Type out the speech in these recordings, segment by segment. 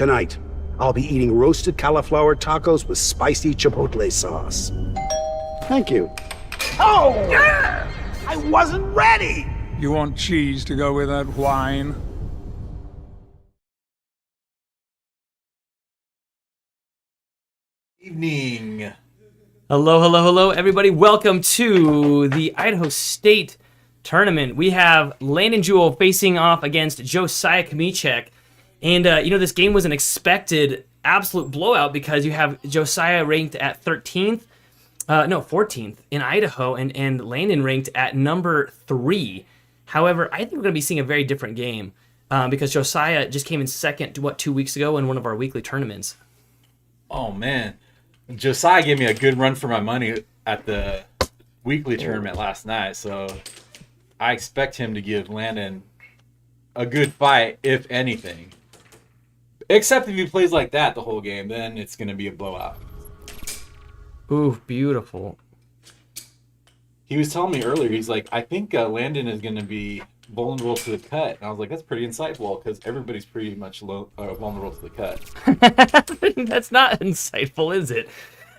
Tonight, I'll be eating roasted cauliflower tacos with spicy chipotle sauce. Thank you. Oh! Yeah! I wasn't ready! You want cheese to go with that wine? Evening. Hello, everybody. Welcome to the Idaho State Tournament. We have Landon Jewell facing off against Josiah Kmiecik. And, this game was an expected absolute blowout because you have Josiah ranked at 14th in Idaho, and Landon ranked at number 3. However, I think we're going to be seeing a very different game because Josiah just came in second, 2 weeks ago in one of our weekly tournaments. Oh, man. Josiah gave me a good run for my money at the weekly tournament last night, so I expect him to give Landon a good fight, if anything. Except if he plays like that the whole game, then it's going to be a blowout. Ooh, beautiful. He was telling me earlier, he's like, I think Landon is going to be vulnerable to the cut. And I was like, that's pretty insightful because everybody's pretty much vulnerable to the cut. That's not insightful, is it?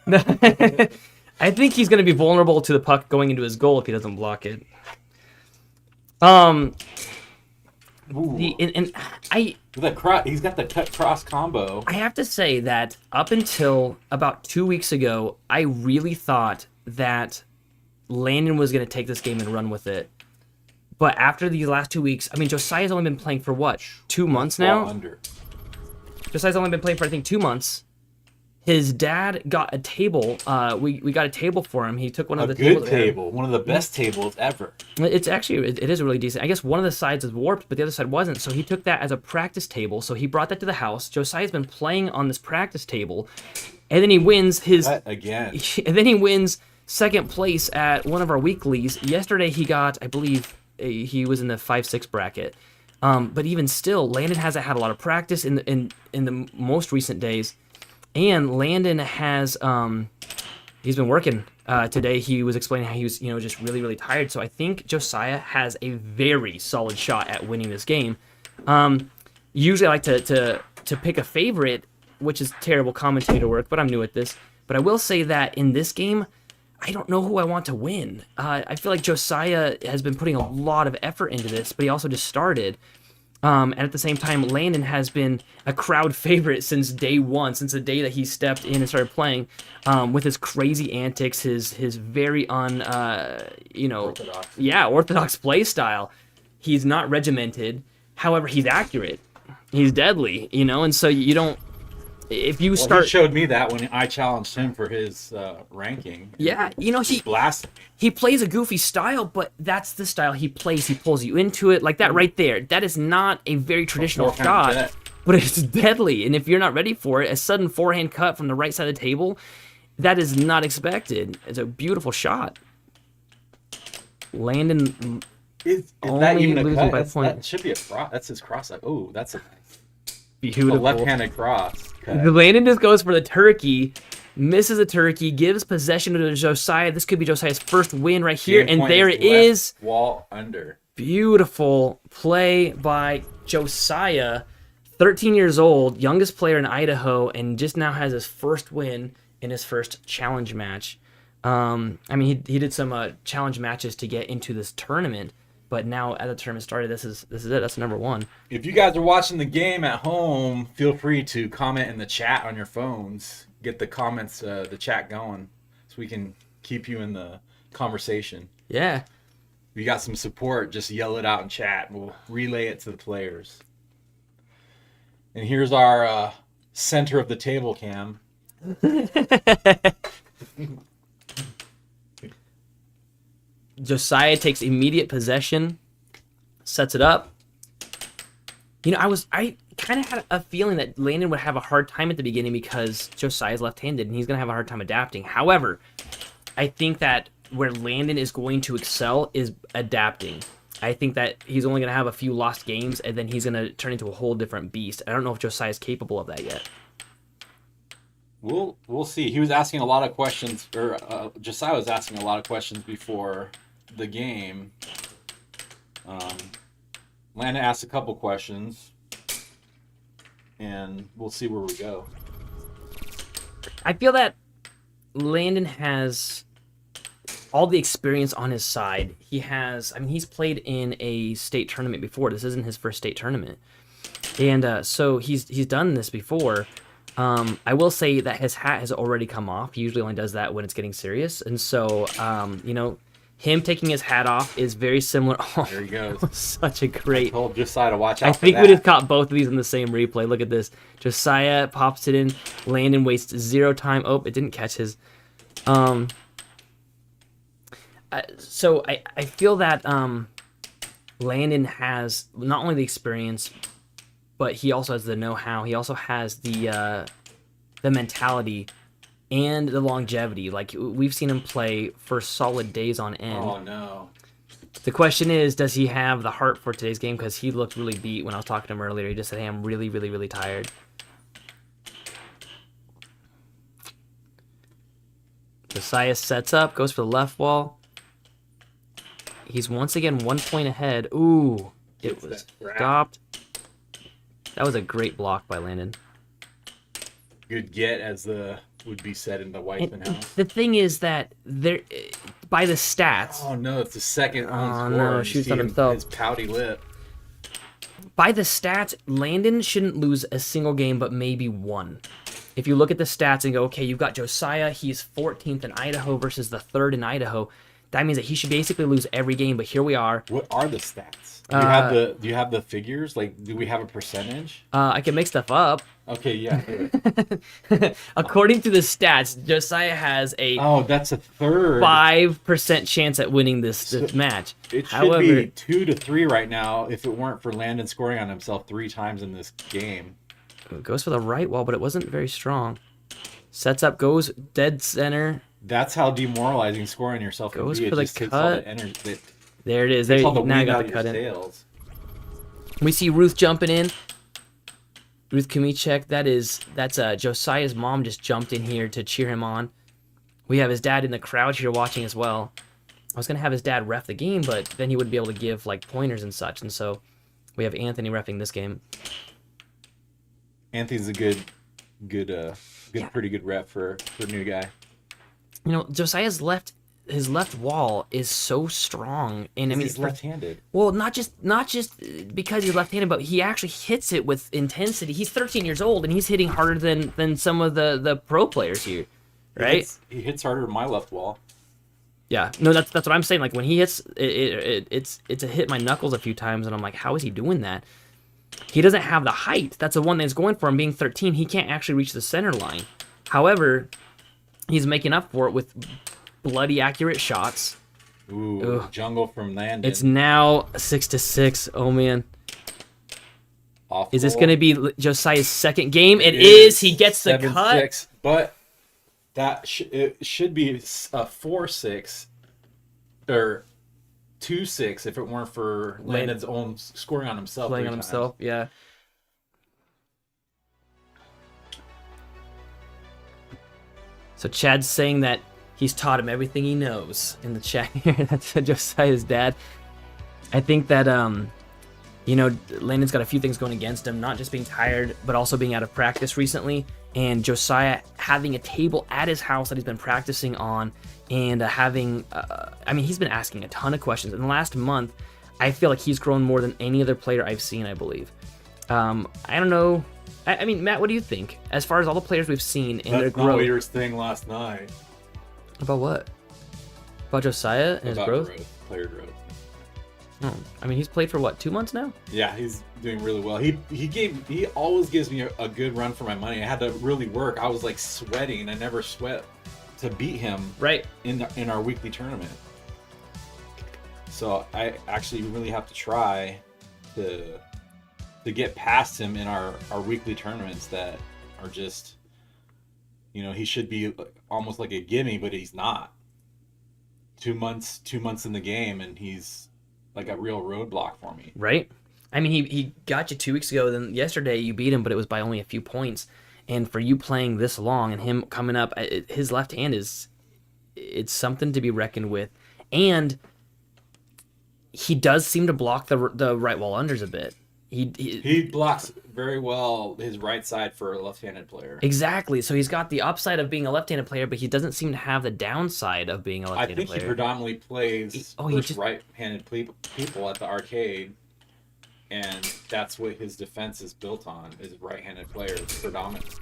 No. I think he's going to be vulnerable to the puck going into his goal if he doesn't block it. He's got the cut cross combo. I have to say that up until about 2 weeks ago, I really thought that Landon was going to take this game and run with it. But after these last 2 weeks, I mean, Josiah's only been playing for what, 2 months now? Josiah's only been playing for, I think, 2 months. His dad got a table. We got a table for him. He took one of the tables. A good table. One of the best tables ever. It's actually, it is really decent. I guess one of the sides is warped, but the other side wasn't. So he took that as a practice table. So he brought that to the house. Josiah's been playing on this practice table. And then he wins his... Again. And then he wins second place at one of our weeklies. Yesterday he got, I believe, he was in the 5-6 bracket. But even still, Landon hasn't had a lot of practice in the most recent days. And Landon has, he's been working today. He was explaining how he was, just really, really tired. So I think Josiah has a very solid shot at winning this game. Usually I like to pick a favorite, which is terrible commentator work, but I'm new at this. But I will say that in this game, I don't know who I want to win. I feel like Josiah has been putting a lot of effort into this, but he also just started. And at the same time, Landon has been a crowd favorite since day one, since the day that he stepped in and started playing, with his crazy antics, his very orthodox play style. He's not regimented. However, he's accurate. He's deadly, and so you don't. If you start, he showed me that when I challenged him for his ranking. Yeah, he blasted. He plays a goofy style, but that's the style he plays. He pulls you into it like that right there. That is not a very traditional shot, but it's deadly. And if you're not ready for it, a sudden forehand cut from the right side of the table, that is not expected. It's a beautiful shot. Landon is only that even a losing cut? by point. That should be a cross. That's his cross. Oh, that's a beautiful left-handed cross. Landon just goes for the turkey, misses the turkey, gives possession to Josiah. This could be Josiah's first win right here, and there it is. Wall under. Beautiful play by Josiah, 13 years old, youngest player in Idaho, and just now has his first win in his first challenge match. He did some challenge matches to get into this tournament. But now, as the tournament started, this is it. That's number 1. If you guys are watching the game at home, feel free to comment in the chat on your phones. Get the comments, the chat going, so we can keep you in the conversation. Yeah. If you got some support, just yell it out in chat. We'll relay it to the players. And here's our center of the table cam. Josiah takes immediate possession, sets it up. I kind of had a feeling that Landon would have a hard time at the beginning because Josiah's left-handed and he's going to have a hard time adapting. However, I think that where Landon is going to excel is adapting. I think that he's only going to have a few lost games and then he's going to turn into a whole different beast. I don't know if Josiah's capable of that yet. We'll see. He was asking a lot of questions, or Josiah was asking a lot of questions before the game. Landon asked a couple questions, and we'll see where we go. I feel that Landon has all the experience on his side. He's played in a state tournament before. This isn't his first state tournament. And so he's done this before. I will say that his hat has already come off. He usually only does that when it's getting serious. And so, him taking his hat off is very similar. Oh, There he goes. such a great... I told Josiah to watch out I for think that. we just caught both of these in the same replay. Look at this. Josiah pops it in. Landon wastes 0 time. Oh, it didn't catch his. So I feel that Landon has not only the experience, but he also has the know-how. He also has the mentality and the longevity. Like, we've seen him play for solid days on end. Oh, no. The question is, does he have the heart for today's game? Because he looked really beat when I was talking to him earlier. He just said, hey, I'm really, really, really tired. Josiah sets up, goes for the left wall. He's once again 1 point ahead. Ooh, it was stopped. That was a great block by Landon. Good get, as would be said in the Weissman house. The thing is that there, by the stats, Oh, no, it's the second on no, score. You shoots see on himself. His pouty lip. by the stats, Landon shouldn't lose a single game, but maybe one. If you look at the stats and go, okay, you've got Josiah, he's 14th in Idaho versus the 3rd in Idaho. That means that he should basically lose every game, but here we are. What are the stats? Do you have the figures? Like, do we have a percentage? I can make stuff up. Okay, yeah. Do it. According to the stats, Josiah has a Oh, that's a third. 5% chance at winning this match. It should However, be 2-3 right now if it weren't for Landon scoring on himself 3 times in this game. goes for the right wall, but it wasn't very strong. Sets up, goes dead center. That's how demoralizing scoring yourself can Goes be. for It the just takes all cut. the energy. There it is. Takes There, all the now I wind got out the of cut your in. sails. We see Ruth jumping in. Ruth Kmiecik, that's Josiah's mom just jumped in here to cheer him on. We have his dad in the crowd here watching as well. I was gonna have his dad ref the game, but then he wouldn't be able to give like pointers and such, and so we have Anthony reffing this game. Anthony's a pretty good rep for a new guy. You know, Josiah's his left wall is so strong, and I mean, He's left-handed. well, not just because he's left-handed, but he actually hits it with intensity. He's 13 years old, and he's hitting harder than some of the pro players here, right? He hits harder than my left wall. Yeah, no, that's what I'm saying. Like when he hits, it's a hit my knuckles a few times, and I'm like, how is he doing that? He doesn't have the height. That's the one that's going for him. Being 13, he can't actually reach the center line. However, he's making up for it with bloody accurate shots. Ooh, jungle from Landon. It's now 6-6. Oh man, Off is this goal. going to be Josiah's second game? It is. He gets the 7-6, cut. but it should be a 4-6 or 2-6 if it weren't for Landon's own scoring on himself. Playing 3 on times. himself. Yeah. So Chad's saying that he's taught him everything he knows in the chat here. That's Josiah's dad. I think that, Landon's got a few things going against him, not just being tired, but also being out of practice recently. And Josiah having a table at his house that he's been practicing on and he's been asking a ton of questions. In the last month, I feel like he's grown more than any other player I've seen, I believe. I don't know. I mean, Matt, what do you think? As far as all the players we've seen in their That's not growth. what you were saying last night. About what? About Josiah and his About growth? player growth. Oh, I mean, he's played for what, 2 months now? Yeah, he's doing really well. He always gives me a good run for my money. I had to really work. I was like sweating. I never sweat to beat him Right. in our weekly tournament. So I actually really have to try to get past him in our weekly tournaments that are just, he should be almost like a gimme, but he's not. 2 months in the game, and he's like a real roadblock for me. Right? I mean, he got you 2 weeks ago. Then yesterday you beat him, but it was by only a few points. And for you playing this long and him coming up, his left hand it's something to be reckoned with. And he does seem to block the right wall unders a bit. He blocks very well his right side for a left-handed player. Exactly. So he's got the upside of being a left-handed player, but he doesn't seem to have the downside of being a I left-handed think player. he predominantly plays he versus just- right-handed people at the arcade, and that's what his defense is built on, is right-handed players predominantly.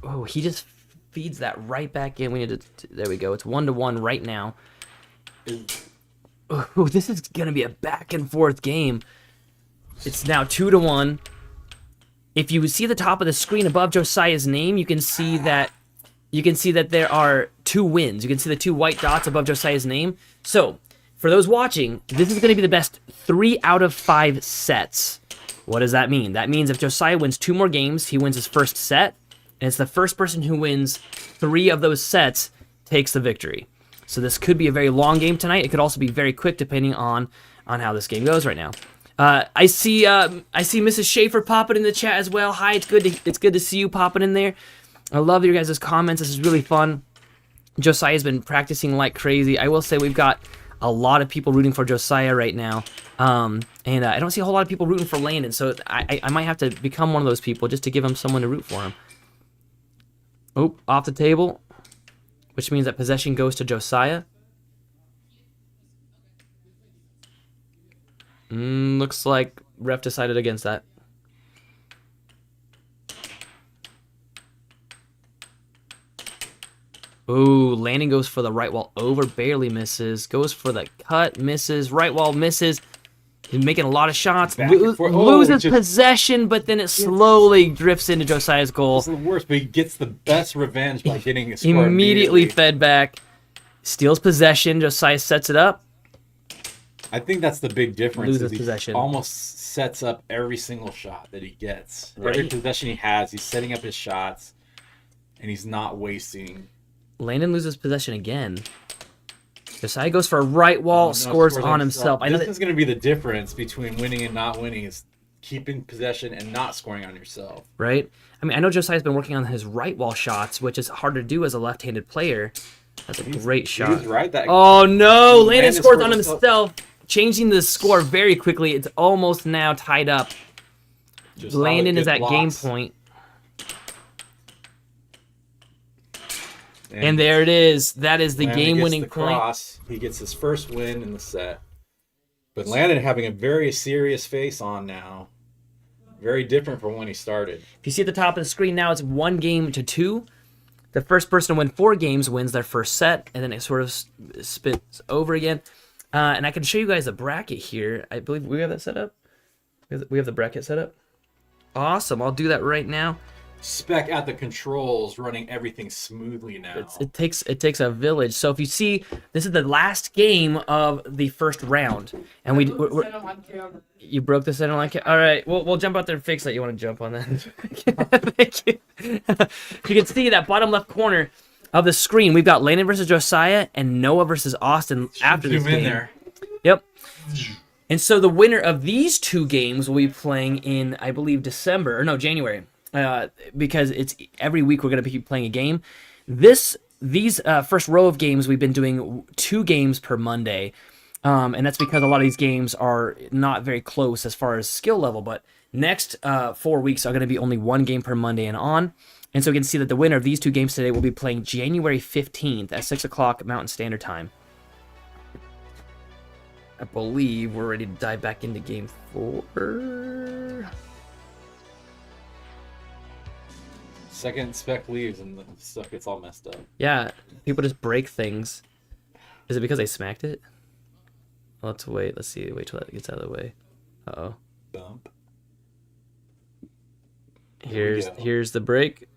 Oh, he just feeds that right back in. We need to. There we go. It's 1-1 right now. Oh, this is gonna be a back and forth game. It's now 2-1. If you see the top of the screen above Josiah's name, you can see that there are 2 wins. You can see the 2 white dots above Josiah's name. So, for those watching, this is going to be the best 3 out of 5 sets. What does that mean? That means if Josiah wins 2 more games, he wins his first set, and it's the first person who wins 3 of those sets takes the victory. So this could be a very long game tonight. It could also be very quick depending on how this game goes right now. I see Mrs. Schaefer popping in the chat as well. Hi, it's good to see you popping in there. I love your guys' comments. This is really fun. Josiah's been practicing like crazy. I will say we've got a lot of people rooting for Josiah right now. And I don't see a whole lot of people rooting for Landon, so I might have to become one of those people just to give him someone to root for him. Oh, off the table, which means that possession goes to Josiah. Looks like ref decided against that. Ooh, Landon goes for the right wall over, barely misses. Goes for the cut, misses. Right wall misses. He's making a lot of shots. Loses possession, but then it slowly drifts into Josiah's goal. It's the worst, but he gets the best revenge by getting a score immediately fed back. Steals possession. Josiah sets it up. I think that's the big difference. Loses possession. Almost sets up every single shot that he gets. Right. Every possession he has, he's setting up his shots, and he's not wasting. Landon loses possession again. Josiah goes for a right wall, scores on himself. I know this is going to be the difference between winning and not winning, is keeping possession and not scoring on yourself. Right? I mean, I know Josiah's been working on his right wall shots, which is hard to do as a left-handed player. That's a great shot. He's right. Oh, no! Landon scores on himself, changing the score very quickly. It's almost now tied up. Landon is at game point. And there it is. That is the game-winning point. He gets his first win in the set. But Landon having a very serious face on now. Very different from when he started. If you see at the top of the screen now, it's 1-2. The first person to win 4 games wins their first set, and then it sort of spits over again. And I can show you guys a bracket here. I believe we have that set up. We have the bracket set up. Awesome. I'll do that right now. Spec at the controls, running everything smoothly now. It takes a village. So if you see, this is the last game of the first round, and you broke the set on like all right. We'll jump out there and fix that. You want to jump on that? Thank you. You can see that bottom left corner of the screen. We've got Landon versus Josiah and Noah versus Austin after this game. There. Yep. And so the winner of these 2 games will be playing in, I believe, January. Because it's every week we're going to be playing a game. These first row of games, we've been doing 2 games per Monday. And that's because a lot of these games are not very close as far as skill level. But next 4 weeks are going to be only 1 game per Monday and on. And so you can see that the winner of these 2 games today will be playing January 15th at 6 o'clock Mountain Standard Time. I believe we're ready to dive back into game 4. Second spec leaves and the stuff gets all messed up. Yeah, people just break things. Is it because they smacked it? Well, let's wait. Let's see. Wait till that gets out of the way. Uh-oh. Bump. Here's the break.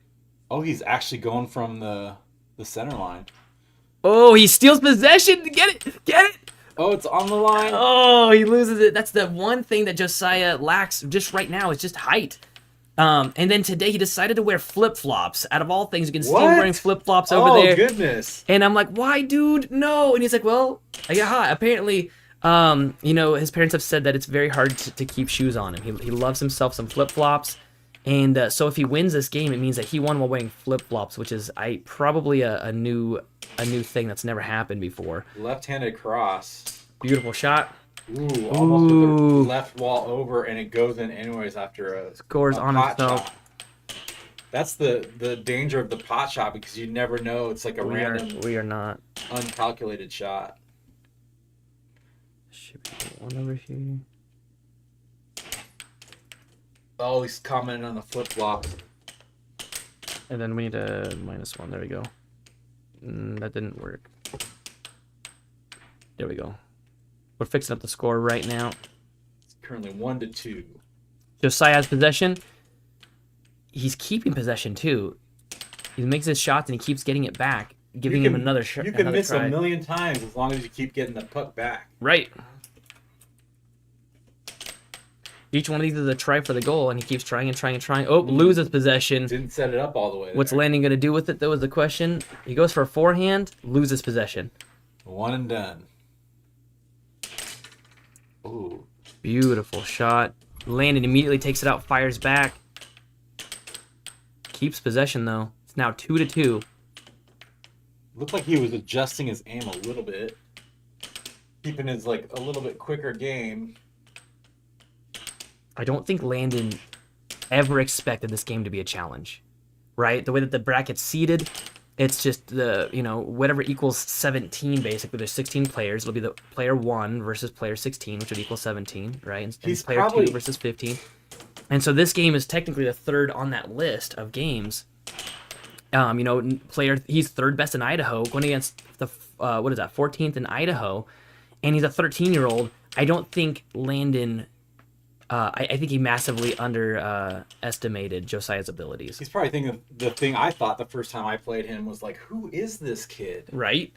Oh, he's actually going from the center line. Oh, he steals possession. Get it. Get it. Oh, it's on the line. Oh, he loses it. That's the one thing that Josiah lacks just right now. It's just height. And then today he decided to wear flip-flops. Out of all things, you can see him wearing flip-flops over there. Oh, goodness. And I'm like, why, dude? No. And he's like, well, apparently, his parents have said that it's very hard to keep shoes on him. He loves himself some flip-flops. And so if he wins this game, it means that he won while wearing flip-flops, which is probably a new thing that's never happened before. Left-handed cross. Beautiful shot. Ooh, almost with the left wall over, and it goes in anyways after a Scores on pot himself. shot. That's the danger of the pot shot, because you never know. It's like a random, We are not. uncalculated shot. Should be one over here. Oh, he's commenting on the flip flop. And then we need a -1. There we go. That didn't work. There we go. We're fixing up the score right now. It's currently 1-2. Josiah has possession. He's keeping possession too. He makes his shots and he keeps getting it back, giving him another shot. You can miss a million times as long as you keep getting the puck back. Right. Each one of these is a try for the goal, and he keeps trying and trying and trying. Oh, loses possession. Didn't set it up all the way there. What's Landon going to do with it, though, is the question. He goes for a forehand, loses possession. One and done. Ooh. Beautiful shot. Landon immediately takes it out, fires back. Keeps possession, though. It's now 2-2. Looked like he was adjusting his aim a little bit. Keeping his, like, a little bit quicker game. I don't think Landon ever expected this game to be a challenge, right? The way that the bracket's seeded, it's just the, whatever equals 17, basically. There's 16 players. It'll be the player 1 versus player 16, which would equal 17, right? And He's player probably 2 versus 15. And so this game is technically the third on that list of games. He's third best in Idaho, going against the, 14th in Idaho. And he's a 13-year-old. I don't think Landon... I think he massively underestimated Josiah's abilities. He's probably thinking the thing I thought the first time I played him was like, who is this kid? Right?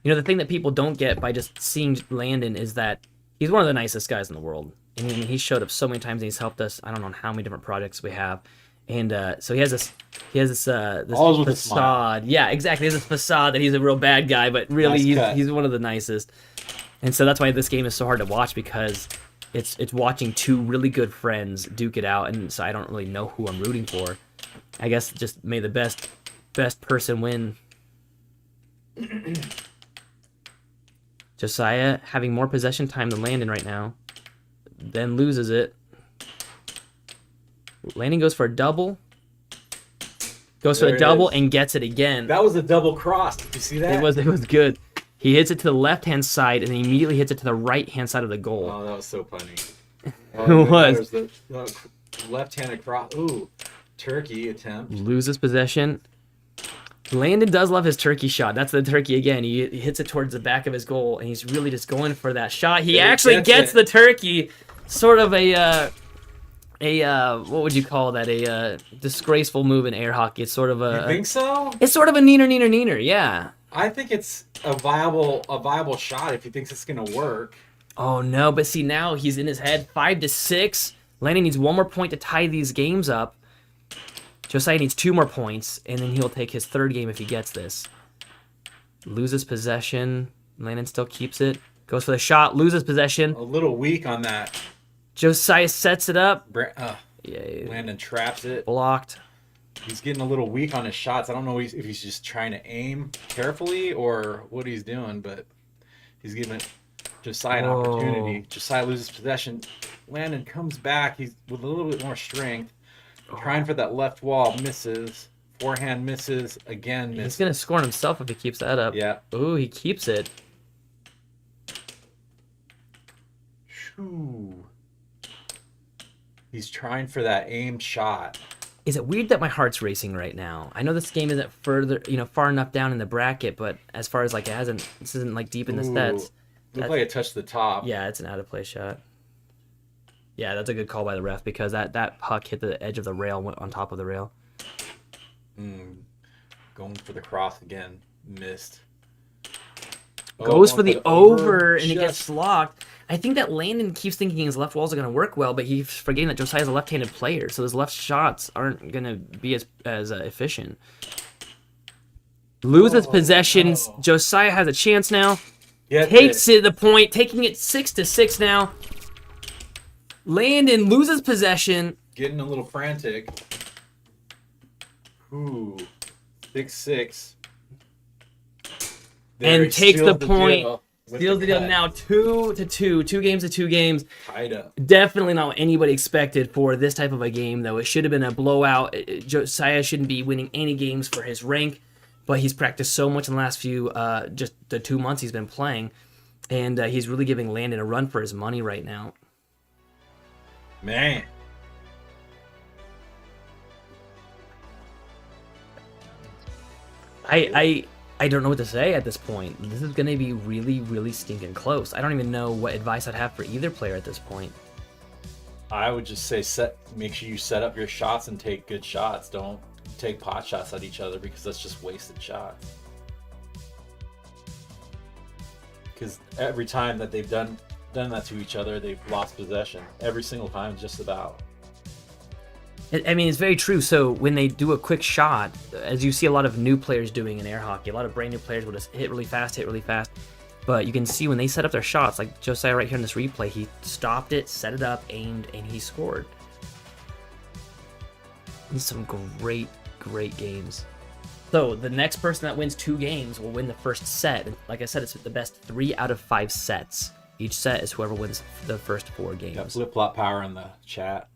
The thing that people don't get by just seeing Landon is that he's one of the nicest guys in the world. I mean, he showed up so many times and he's helped us. I don't know how many different projects we have. And so he has this facade. Yeah, exactly. He has this facade that he's a real bad guy, but really he's one of the nicest. And so that's why this game is so hard to watch, because it's watching two really good friends duke it out, and so I don't really know who I'm rooting for. I guess just may the best person win. Josiah having more possession time than Landon right now, then loses it. Landon goes for a double. Goes for a double and gets it again. That was a double cross. Did you see that? It was good. He hits it to the left-hand side and then immediately hits it to the right-hand side of the goal. Oh, that was so funny. It was. The left-handed cross. Ooh, turkey attempt. Loses possession. Landon does love his turkey shot. That's the turkey again. He hits it towards the back of his goal, and he's really just going for that shot. He actually gets the turkey. Sort of a what would you call that? A disgraceful move in air hockey. It's sort of a. You think so? It's sort of a neener. Yeah. I think it's a viable shot if he thinks it's gonna work. Oh no! But see, now he's in his head. 5-6. Landon needs one more point to tie these games up. Josiah needs 2 more points, and then he'll take his third game if he gets this. Loses possession. Landon still keeps it. Goes for the shot. Loses possession. A little weak on that. Josiah sets it up. Landon traps it. Blocked. He's getting a little weak on his shots. I don't know if he's just trying to aim carefully or what he's doing, but he's giving Josiah an opportunity. Josiah loses possession. Landon comes back. He's with a little bit more strength. Trying for that left wall. Misses. Forehand misses. Again misses. He's going to score on himself if he keeps that up. Yeah. Ooh, he keeps it. Shoo. He's trying for that aimed shot. Is it weird that my heart's racing right now? I know this game isn't far enough down in the bracket, but as far as this isn't like deep in the stats. Looked like it touched the top. Yeah, it's an out of play shot. Yeah, that's a good call by the ref, because that puck hit the edge of the rail, went on top of the rail. Going for the cross again. Missed. Goes for the over, and he gets blocked. I think that Landon keeps thinking his left walls are going to work well, but he's forgetting that Josiah's a left-handed player, so his left shots aren't going to be as efficient. Loses possessions. No. Josiah has a chance now. Takes it the point, taking it 6-6 now. Landon loses possession. Getting a little frantic. Ooh, 6-6. There, and takes the sealed point. deal with Seals the deal cut. now 2-2. 2 games to 2 games. Tied up. Definitely not what anybody expected for this type of a game, though. It should have been a blowout. Josiah shouldn't be winning any games for his rank, but he's practiced so much in the last few, just the 2 months he's been playing, and he's really giving Landon a run for his money right now. Man. I don't know what to say at this point. This is going to be really, really stinking close. I don't even know what advice I'd have for either player at this point. I would just say make sure you set up your shots and take good shots. Don't take pot shots at each other because that's just wasted shots. Because every time that they've done that to each other, they've lost possession. Every single time, just about. I mean, it's very true. So when they do a quick shot, as you see a lot of new players doing in air hockey, a lot of brand new players will just hit really fast. But you can see when they set up their shots, like Josiah right here in this replay, he stopped it, set it up, aimed, and he scored. And some great, great games. So the next person that wins 2 games will win the first set. And like I said, it's the best 3 out of 5 sets. Each set is whoever wins the first 4 games. Got flip-flop power in the chat.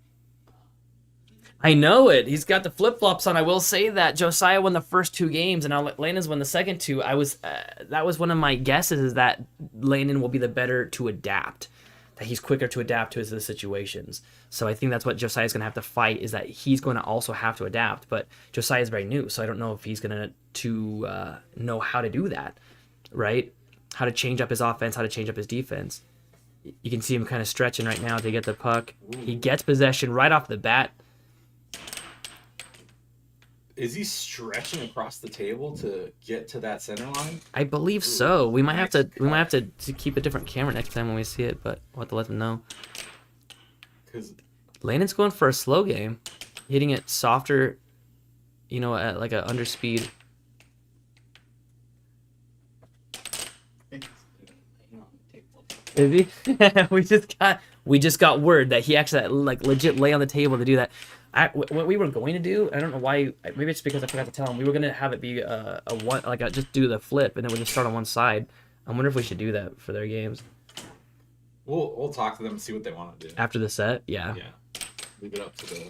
I know it. He's got the flip-flops on. I will say that Josiah won the first 2 games, and now Landon's won the second 2. That was one of my guesses, is that Landon will be the better to adapt, that he's quicker to adapt to his situations. So I think that's what Josiah's going to have to fight, is that he's going to also have to adapt. But Josiah's very new, so I don't know if he's going to know how to do that, right? How to change up his offense, how to change up his defense. You can see him kind of stretching right now to get the puck. He gets possession right off the bat. Is he stretching across the table to get to that center line? I believe so. We might have to keep a different camera next time when we see it, but we'll have to let them know. Because Landon's going for a slow game, hitting it softer, at like a under speed. Is he? we just got word that he actually legit lay on the table to do that. What we were going to do, I don't know why. Maybe it's because I forgot to tell him. We were going to have it be a one, just do the flip, and then we just start on one side. I wonder if we should do that for their games. We'll talk to them and see what they want to do after the set. Yeah. Leave it up to the.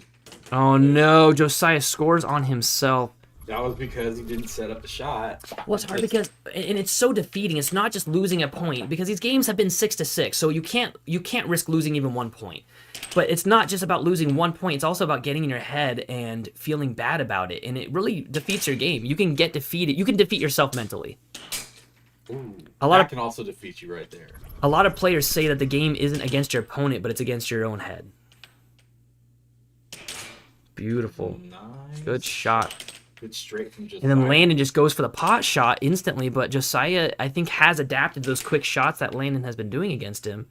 Oh no! Josiah scores on himself. That was because he didn't set up the shot. Well, it's hard because, and it's so defeating. It's not just losing a point, because these games have been 6-6, so you can't risk losing even 1 point. But it's not just about losing 1 point. It's also about getting in your head and feeling bad about it, and it really defeats your game. You can get defeated. You can defeat yourself mentally. Ooh, that can also defeat you right there. A lot of players say that the game isn't against your opponent, but it's against your own head. Beautiful. Nice. Good shot. Good straight from Josiah. And then Landon just goes for the pot shot instantly, but Josiah, I think, has adapted those quick shots that Landon has been doing against him.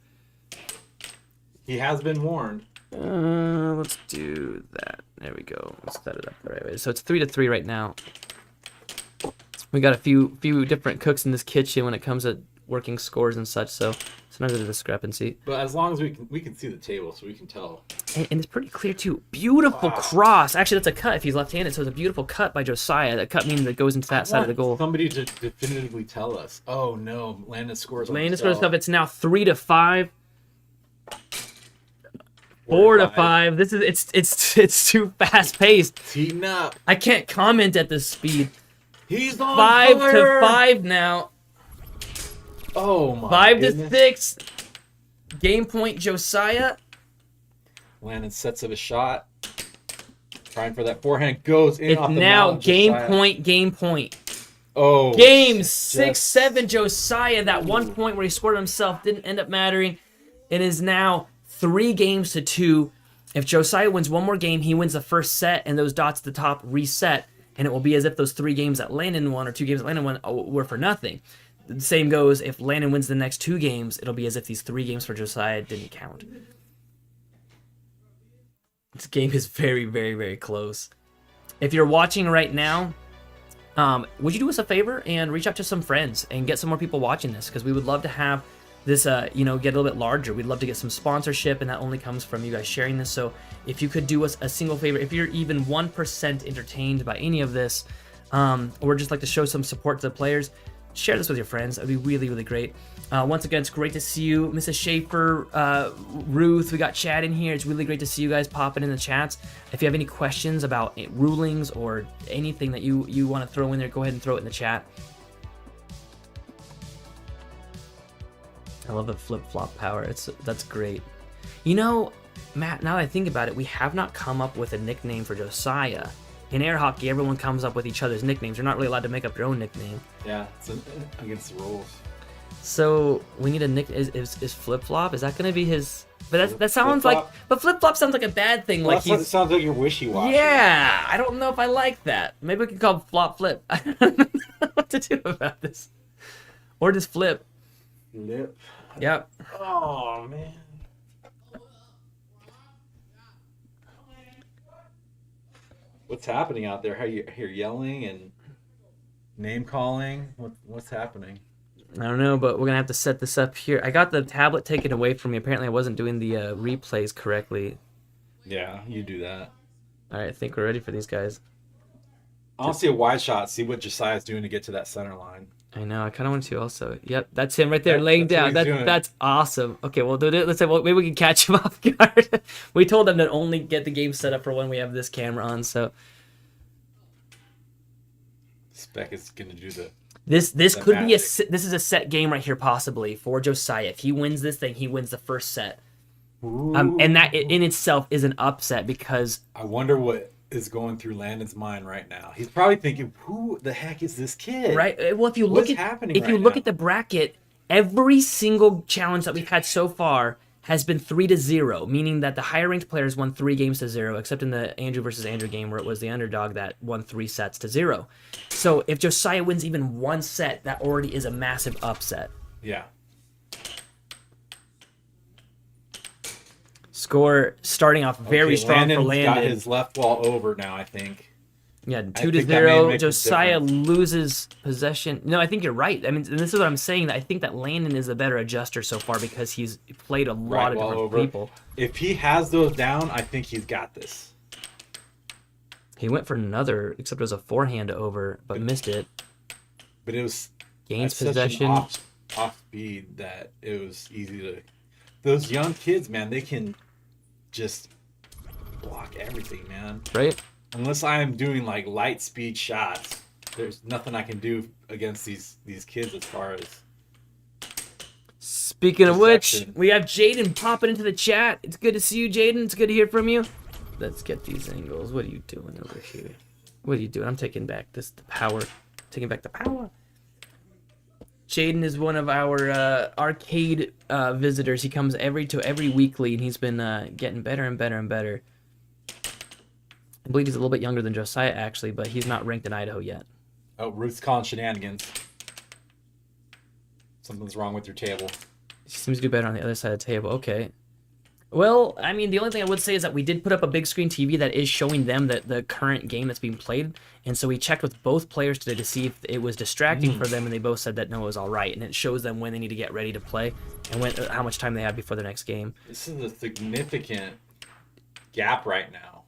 He has been warned. Let's do that. There we go. Let's set it up the right way. So it's 3-3 right now. We got a few different cooks in this kitchen when it comes to working scores and such, so sometimes there's a discrepancy. But as long as we can see the table, so we can tell. And it's pretty clear too. Beautiful cross. Actually, that's a cut if he's left-handed, so it's a beautiful cut by Josiah. That cut means that goes into that side of the goal. Somebody to definitively tell us. Oh no, Landon scores. Landon scores stuff. It's now 3-5. 4-5. This is it's too fast paced. Heating up. I can't comment at this speed. He's on 5-5 now. Oh my 5-6. Game point Josiah. Landon sets up a shot. Trying for that forehand, goes in. It's off the now mount, game Josiah. point. Oh. Game 6-7 Josiah. That 1 point where he scored himself didn't end up mattering. It is now 3-2. If Josiah wins one more game, he wins the first set, and those dots at the top reset, and it will be as if those 3 games that Landon won or 2 games that Landon won were for nothing. The same goes if Landon wins the next 2 games, it'll be as if these 3 games for Josiah didn't count. This game is very, very, very close. If you're watching right now, would you do us a favor and reach out to some friends and get some more people watching this? Because we would love to have this, get a little bit larger. We'd love to get some sponsorship, and that only comes from you guys sharing this. So if you could do us a single favor, if you're even 1% entertained by any of this, or just like to show some support to the players, share this with your friends. That'd be really, really great. Once again, it's great to see you, Mrs. Schaefer, Ruth. We got Chad in here. It's really great to see you guys popping in the chats. If you have any questions about rulings or anything that you want to throw in there, go ahead and throw it in the chat. I love the flip-flop power. That's great. You know, Matt, now that I think about it, we have not come up with a nickname for Josiah. In air hockey, everyone comes up with each other's nicknames. You're not really allowed to make up your own nickname. Yeah, it's against the rules. So we need a nick. Is flip flop? Is that going to be his? But that sounds Flip-flop? like. But flip flop sounds like a bad thing. Well, Like it sounds like you're wishy-washy. Yeah, I don't know if I like that. Maybe we can call him flop flip. I don't know what to do about this. Or just flip. Flip. Yep. Oh man. What's happening out there? How you hear yelling and name calling? What's happening? I don't know, but we're gonna have to set this up here. I got the tablet taken away from me. Apparently, I wasn't doing the replays correctly. Yeah, you do that. All right, I think we're ready for these guys. I want to see a wide shot. See what Josiah's doing to get to that center line. I know. I kind of want to also. Yep, that's him right there, laying that's what down. he's doing. That's awesome. Okay, well, let's say maybe we can catch him off guard. We told them to only get the game set up for when we have this camera on. So Spec is gonna do the. this could be magic. this is a set game right here possibly for Josiah. If he wins this thing, he wins the first set. And that in itself is an upset because I wonder what is going through Landon's mind right now. He's probably thinking, "Who the heck is this kid?" right. Well, if you look at the bracket, every single challenge that we've had so far has been 3-0, meaning that the higher ranked players won 3 games to 0, except in the Andrew versus Andrew game where it was the underdog that won 3 sets to 0. So if Josiah wins even one set, that already is a massive upset. Yeah. Score starting off very strong for Landon. Got his left wall over now, I think. Yeah, I think that may 2-0. make a Josiah difference. loses possession. No, I think you're right. I mean, and this is what I'm saying. That I think that Landon is a better adjuster so far because he's played a lot of wall different over. people. If he has those down, I think he's got this. He went for another, except it was a forehand over, but missed it. But it was Gains at possession. such an off speed that it was easy to. Those young kids, man, they can just block everything, man. Right? Unless I am doing like light speed shots, there's nothing I can do against these kids as far as. Speaking of which, Perception. we have Jaden popping into the chat. It's good to see you, Jaden. It's good to hear from you. Let's get these angles. What are you doing over here? What are you doing? I'm taking back the power. Taking back the power. Jaden is one of our arcade visitors. He comes every weekly, and he's been getting better and better and better. I believe he's a little bit younger than Josiah, actually, but he's not ranked in Idaho yet. Oh, Ruth's calling shenanigans. Something's wrong with your table. He seems to do better on the other side of the table. Okay. Well, I mean, the only thing I would say is that we did put up a big screen TV that is showing them the current game that's being played. And so we checked with both players today to see if it was distracting for them, and they both said that no, it was all right. And it shows them when they need to get ready to play and how much time they have before their next game. This is a significant gap right now.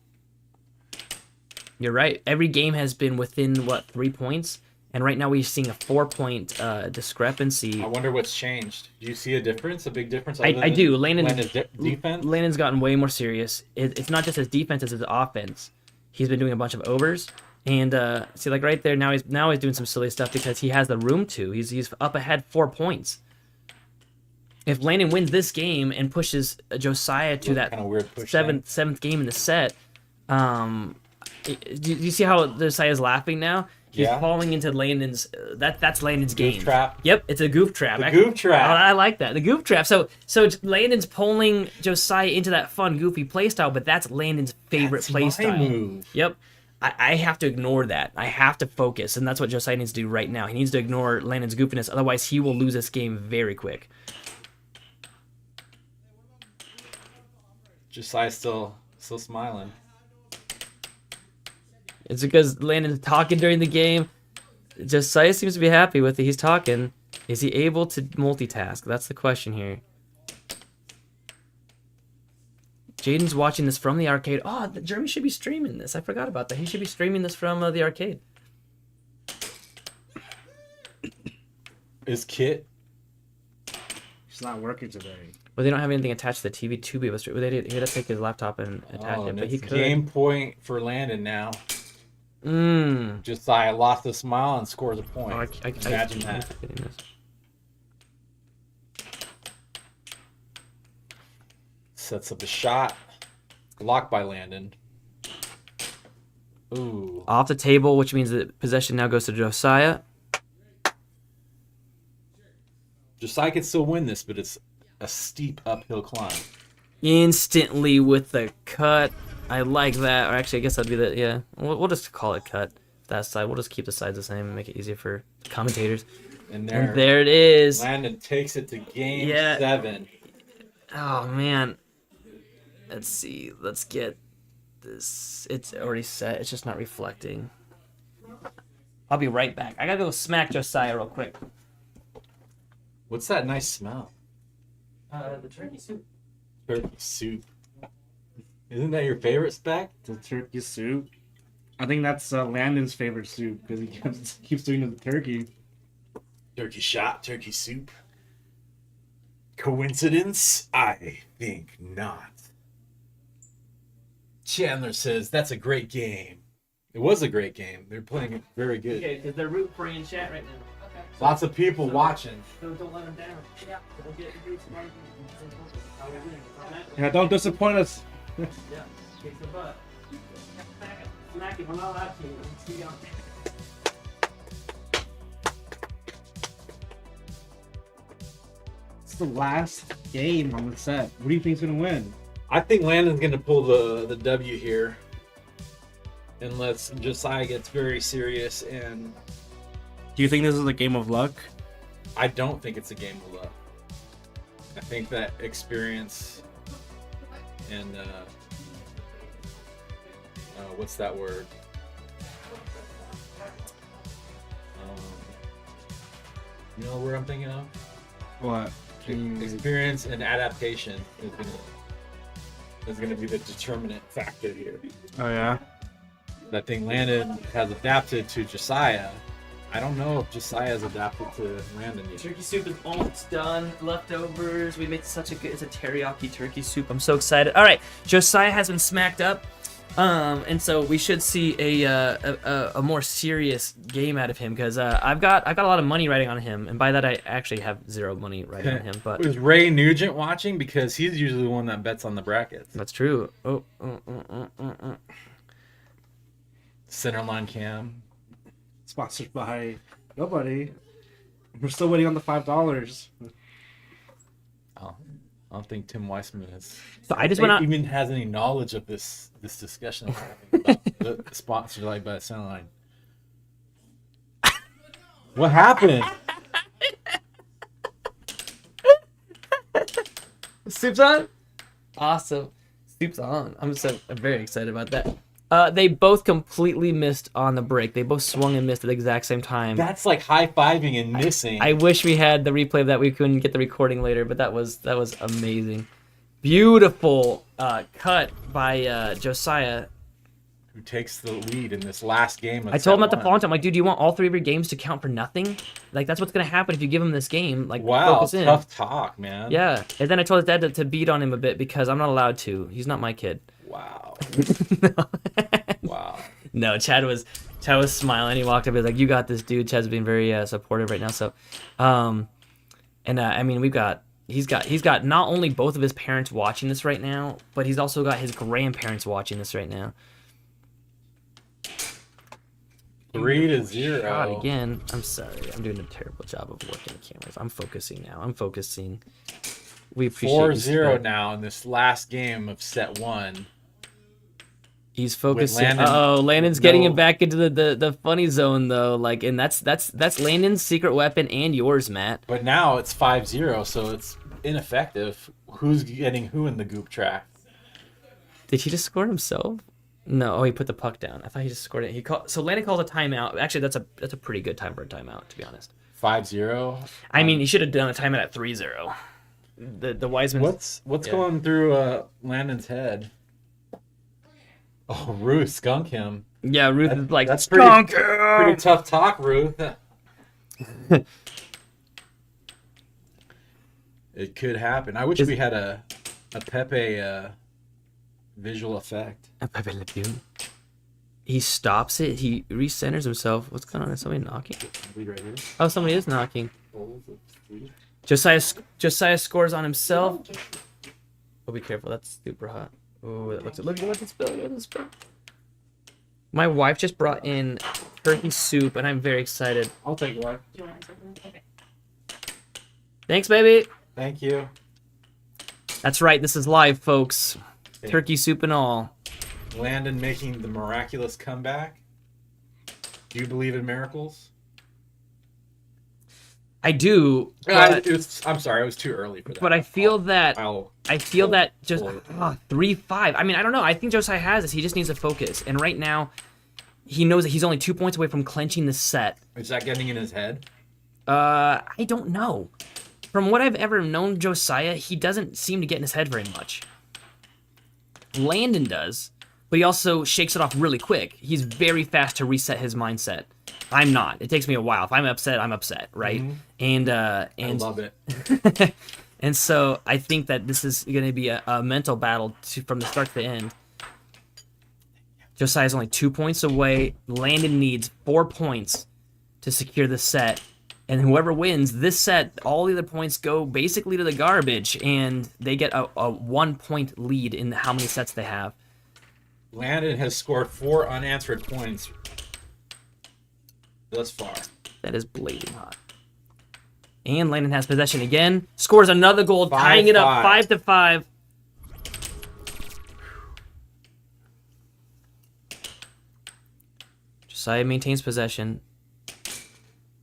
You're right. Every game has been within, 3 points? And right now we're seeing a 4-point discrepancy. I wonder what's changed. Do you see a difference, a big difference? I do. Landon's defense? Landon's gotten way more serious. It's not just his defense, it's his offense. He's been doing a bunch of overs. And see, like right there, now he's doing some silly stuff because he has the room to. He's up ahead 4 points. If Landon wins this game and pushes Josiah to that kinda weird push seventh game in the set, do you see how Josiah's laughing now? He's falling into Landon's. That's Landon's game. Goof trap. Yep, it's a goof trap. Goof trap. I like that. The goof trap. So Landon's pulling Josiah into that fun, goofy playstyle, but that's Landon's favorite playstyle. Move. Yep. I have to ignore that. I have to focus, and that's what Josiah needs to do right now. He needs to ignore Landon's goofiness, otherwise he will lose this game very quick. Josiah's still smiling. It's because Landon's talking during the game. Josiah seems to be happy with it. He's talking. Is he able to multitask? That's the question here. Jaden's watching this from the arcade. Oh, Jeremy should be streaming this. I forgot about that. He should be streaming this from the arcade. Is Kit? She's not working today. Well, they don't have anything attached to the TV to be able to. He had to take his laptop and attach Oh, it, and but he it's could. game point for Landon now. Mmm. Josiah lost a smile and scores a point. Oh, Imagine that. Sets up a shot. Blocked by Landon. Ooh. Off the table, which means that possession now goes to Josiah. Josiah can still win this, but it's a steep uphill climb. Instantly with the cut. I like that. Or actually, I guess that'd be the, yeah. We'll just call it cut. That side. We'll just keep the sides the same and make it easier for commentators. And And there it is. Landon takes it to game Yeah. 7. Oh, man. Let's see. Let's get this. It's already set. It's just not reflecting. I'll be right back. I gotta go smack Josiah real quick. What's that nice smell? The turkey soup. Turkey soup. Isn't that your favorite, Spec? The turkey soup. I think that's Landon's favorite soup because he keeps doing it with the turkey. Turkey shot, turkey soup. Coincidence? I think not. Chandler says that's a great game. It was a great game. They're playing it very good. Okay, because they're root for you in chat right now. Okay. Lots of people watching. Don't let them down. Yeah. Don't get Yeah, don't disappoint us. Yeah. Kick the butt. Smack it. We're not allowed to. Let's keep going. It's the last game on the set. What do you think's gonna win? I think Landon's going to pull the W here. Unless Josiah gets very serious, and Do you think this is a game of luck? I don't think it's a game of luck. I think that experience and what's that word? You know what word I'm thinking of? What? Experience and adaptation is gonna be the determinant factor here. Oh yeah. I think Landon has adapted to Josiah. I don't know if Josiah has adapted to Landon yet. Turkey soup is almost done. Leftovers. We made such a good. It's a teriyaki turkey soup. I'm so excited. All right, Josiah has been smacked up, and so we should see a more serious game out of him because I've got a lot of money riding on him, and by that I actually have zero money riding on him. But was Ray Nugent watching? Because he's usually the one that bets on the brackets. that's true. Centerline cam. Sponsored by nobody. We're still waiting on the $5. Oh, I don't think Tim Weissman is. So I just went out. Even has any knowledge of this discussion we're having about the sponsored like by Centerline. What happened? Soup's on? Awesome. Soup's on. I'm very excited about that. They both completely missed on the break. They both swung and missed at the exact same time. That's like high-fiving and missing. I wish we had the replay of that. We couldn't get the recording later, but that was amazing. Beautiful cut by Josiah. Who takes the lead in this last game of I told him at the set fall time, like, dude, do you want all three of your games to count for nothing? Like, that's what's going to happen if you give him this game. Like, Wow, focus in. tough talk, man. Yeah. And then I told his dad to beat on him a bit because I'm not allowed to. He's not my kid. Wow. No. Wow. No, Chad was smiling. He walked up. He was like, "You got this, dude." Chad's being very supportive right now. So, I mean, he's got not only both of his parents watching this right now, but he's also got his grandparents watching this right now. 3-0. God, again. I'm sorry. I'm doing a terrible job of working the cameras. I'm focusing now. I'm focusing. We appreciate 4-0 now in this last game of set 1. He's focusing. Landon, Landon's getting him back into the funny zone though. Like, and that's Landon's secret weapon and yours, Matt. But now it's 5-0, so it's ineffective. Who's getting who in the goop track? Did he just score himself? No, he put the puck down. I thought he just scored it. So Landon calls a timeout. Actually, that's a pretty good time for a timeout, to be honest. 5-0. I mean, he should have done a timeout at 3-0. The Wiseman. What's going through Landon's head? Oh, Ruth skunk him. Yeah, Ruth is like, that's skunk pretty tough talk, Ruth. It could happen. I wish we had a Pepe visual effect. A Pepe Le Pew. He stops it. He recenters himself. What's going on? Is somebody knocking? Oh, somebody is knocking. Josiah scores on himself. Oh, be careful. That's super hot. Oh, that looks. Look at the spill. Look at the spill. My wife just brought in turkey soup, and I'm very excited. I'll take one. Do you want something? Okay. Thanks, baby. Thank you. That's right. This is live, folks. Okay. Turkey soup and all. Landon making the miraculous comeback. Do you believe in miracles? I do. But, I'm sorry, it was too early for that. but I feel that I'll just 3-5. I mean, I don't know. I think Josiah has this. He just needs to focus. And right now, he knows that he's only 2 points away from clenching the set. Is that getting in his head? I don't know. From what I've ever known Josiah, he doesn't seem to get in his head very much. Landon does, but he also shakes it off really quick. He's very fast to reset his mindset. I'm not. It takes me a while. If I'm upset, I'm upset, right? Mm-hmm. And I love it. and so I think that this is going to be a mental battle from the start to the end. Josiah's only 2 points away. Landon needs 4 points to secure the set. And whoever wins this set, all the other points go basically to the garbage, and they get a 1 point lead in how many sets they have. Landon has scored 4 unanswered points thus far. That is blazing hot. And Landon has possession again. Scores another goal, tying it up 5-5. Josiah maintains possession.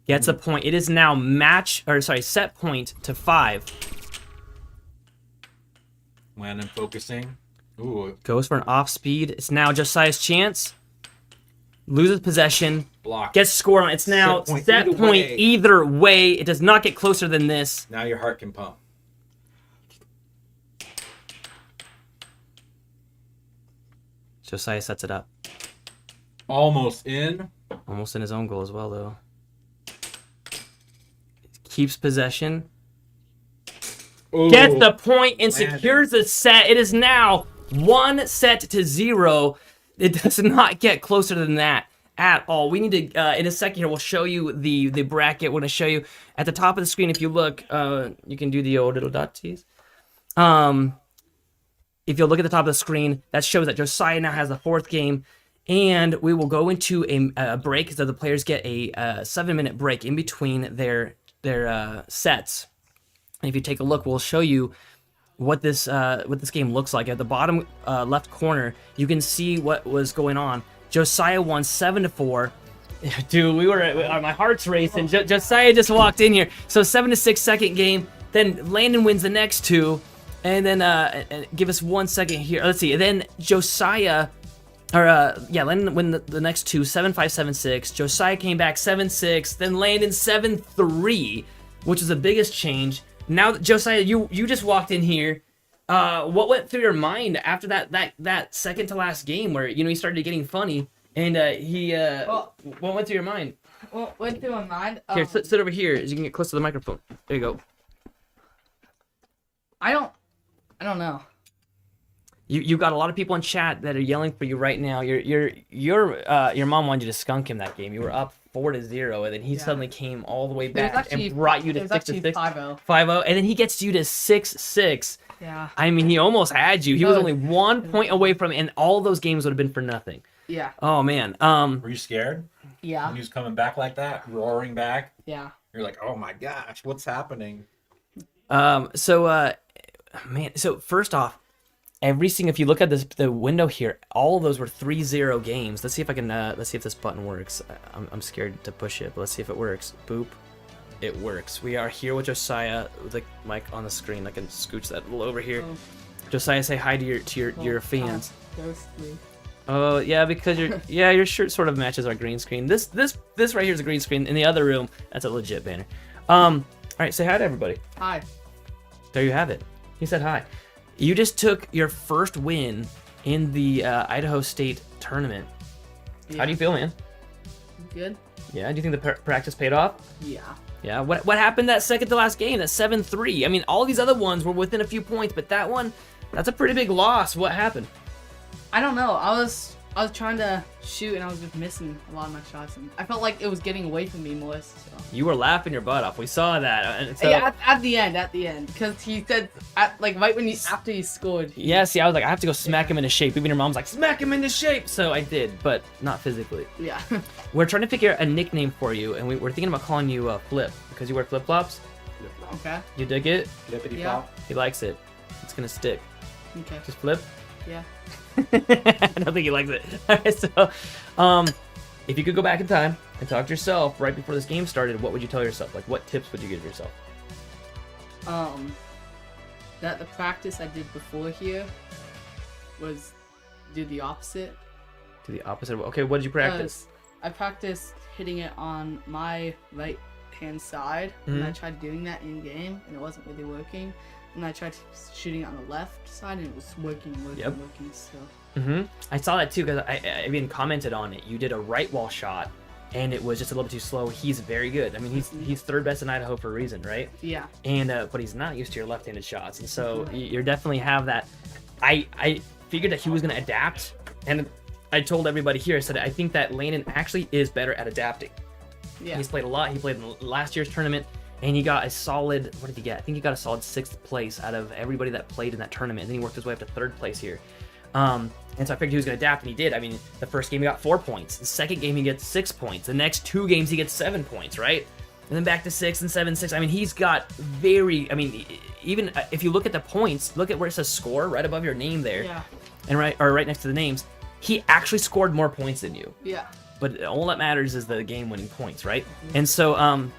Gets a point. It is now set point to 5. Landon focusing. Ooh, Goes for an off speed. It's now Josiah's chance. Loses possession. block. Gets scored on. It's now set point either way. It does not get closer than this. Now your heart can pump. Josiah sets it up. Almost in. Almost in his own goal as well, though. Keeps possession. Ooh. Gets the point and secures the set. It is now 1-0. It does not get closer than that at all. We need to, in a second here, we'll show you the bracket. We're going to show you at the top of the screen. If you look, you can do the old little dot tease. If you'll look at the top of the screen, that shows that Josiah now has the 4th game. And we will go into a break, so the players get a 7-minute break in between their sets. And if you take a look, we'll show you what this game looks like. At the bottom left corner, you can see what was going on. Josiah won 7-4. Dude, my heart's racing. Josiah just walked in here. So 7-6 second game. Then Landon wins the next 2. And then give us 1 second here. Let's see. And then Josiah... Landon win the next 2, 7-5, 7-6. Josiah came back 7-6. Then Landon 7-3, which is the biggest change. Now, Josiah, you just walked in here. What went through your mind after that second to last game where he started getting funny and what went through your mind? What went through my mind? Here, sit over here as you can get close to the microphone. There you go. I don't know. You got a lot of people in chat that are yelling for you right now. Your mom wanted you to skunk him that game. You were up 4-0, and then he suddenly came all the way back and brought you to 6-6. 5-0. 5-0, and then he gets you to 6-6. Yeah. I mean, he almost had you. He was only 1 point away from it, and all those games would have been for nothing. Yeah. Oh man. Were you scared? Yeah. When he was coming back like that, roaring back? Yeah. You're like, oh my gosh, what's happening? So first off, if you look at the window here, all of those were 3-0 games. Let's see if I can. Let's see if this button works. I'm scared to push it, but let's see if it works. Boop. It works. We are here with Josiah with the mic on the screen. I can scooch that a little over here. Oh. Josiah, say hi to your fans. Ghostly. Oh yeah, because your shirt sort of matches our green screen. This right here is a green screen. In the other room, that's a legit banner. All right, say hi to everybody. Hi. There you have it. He said hi. You just took your first win in the Idaho State tournament. Yeah. How do you feel, man? Good. Yeah, do you think the practice paid off? Yeah. Yeah, what happened that second to last game, that 7-3? I mean, all these other ones were within a few points, but that one, that's a pretty big loss. What happened? I don't know. I was trying to shoot and I was just missing a lot of my shots, and I felt like it was getting away from me more. So. You were laughing your butt off. We saw that. And so, Yeah, at the end, because he said right when after he scored. Yeah, see, I was like, I have to go smack him into shape. Even your mom's like, smack him into shape. So I did, but not physically. Yeah. We're trying to figure out a nickname for you, and we're thinking about calling you Flip because you wear flip flops. Okay. You dig it? Flippity Yeah. flop. He likes it. It's gonna stick. Okay. Just flip. Yeah. I don't think he likes it. Alright, so, if you could go back in time and talk to yourself right before this game started, what would you tell yourself? Like, what tips would you give yourself? That the practice I did before here was do the opposite. To the opposite of, okay, what did you practice? I practiced hitting it on my right hand side, and I tried doing that in game, and it wasn't really working. And I tried shooting it on the left side, and it was working. So. I saw that too because I even commented on it. You did a right wall shot, and it was just a little bit too slow. He's very good. I mean, he's third best in Idaho for a reason, right? Yeah. And but he's not used to your left-handed shots, and so you definitely have that. I figured that he was going to adapt, and I told everybody here. I said I think that Landon actually is better at adapting. Yeah. He's played a lot. He played in last year's tournament, and he got a solid. What did he get? I think he got a solid 6th place out of everybody that played in that tournament. And then he worked his way up to 3rd place here. And so I figured he was going to adapt, and he did. I mean, the first game he got 4 points. The second game he gets 6 points. The next 2 games he gets 7 points, right? And then back to 6 and 7, 6. I mean, he's got very. I mean, even if you look at the points, look at where it says score right above your name there, Yeah. and right next to the names. He actually scored more points than you. Yeah. But all that matters is the game-winning points, right? And so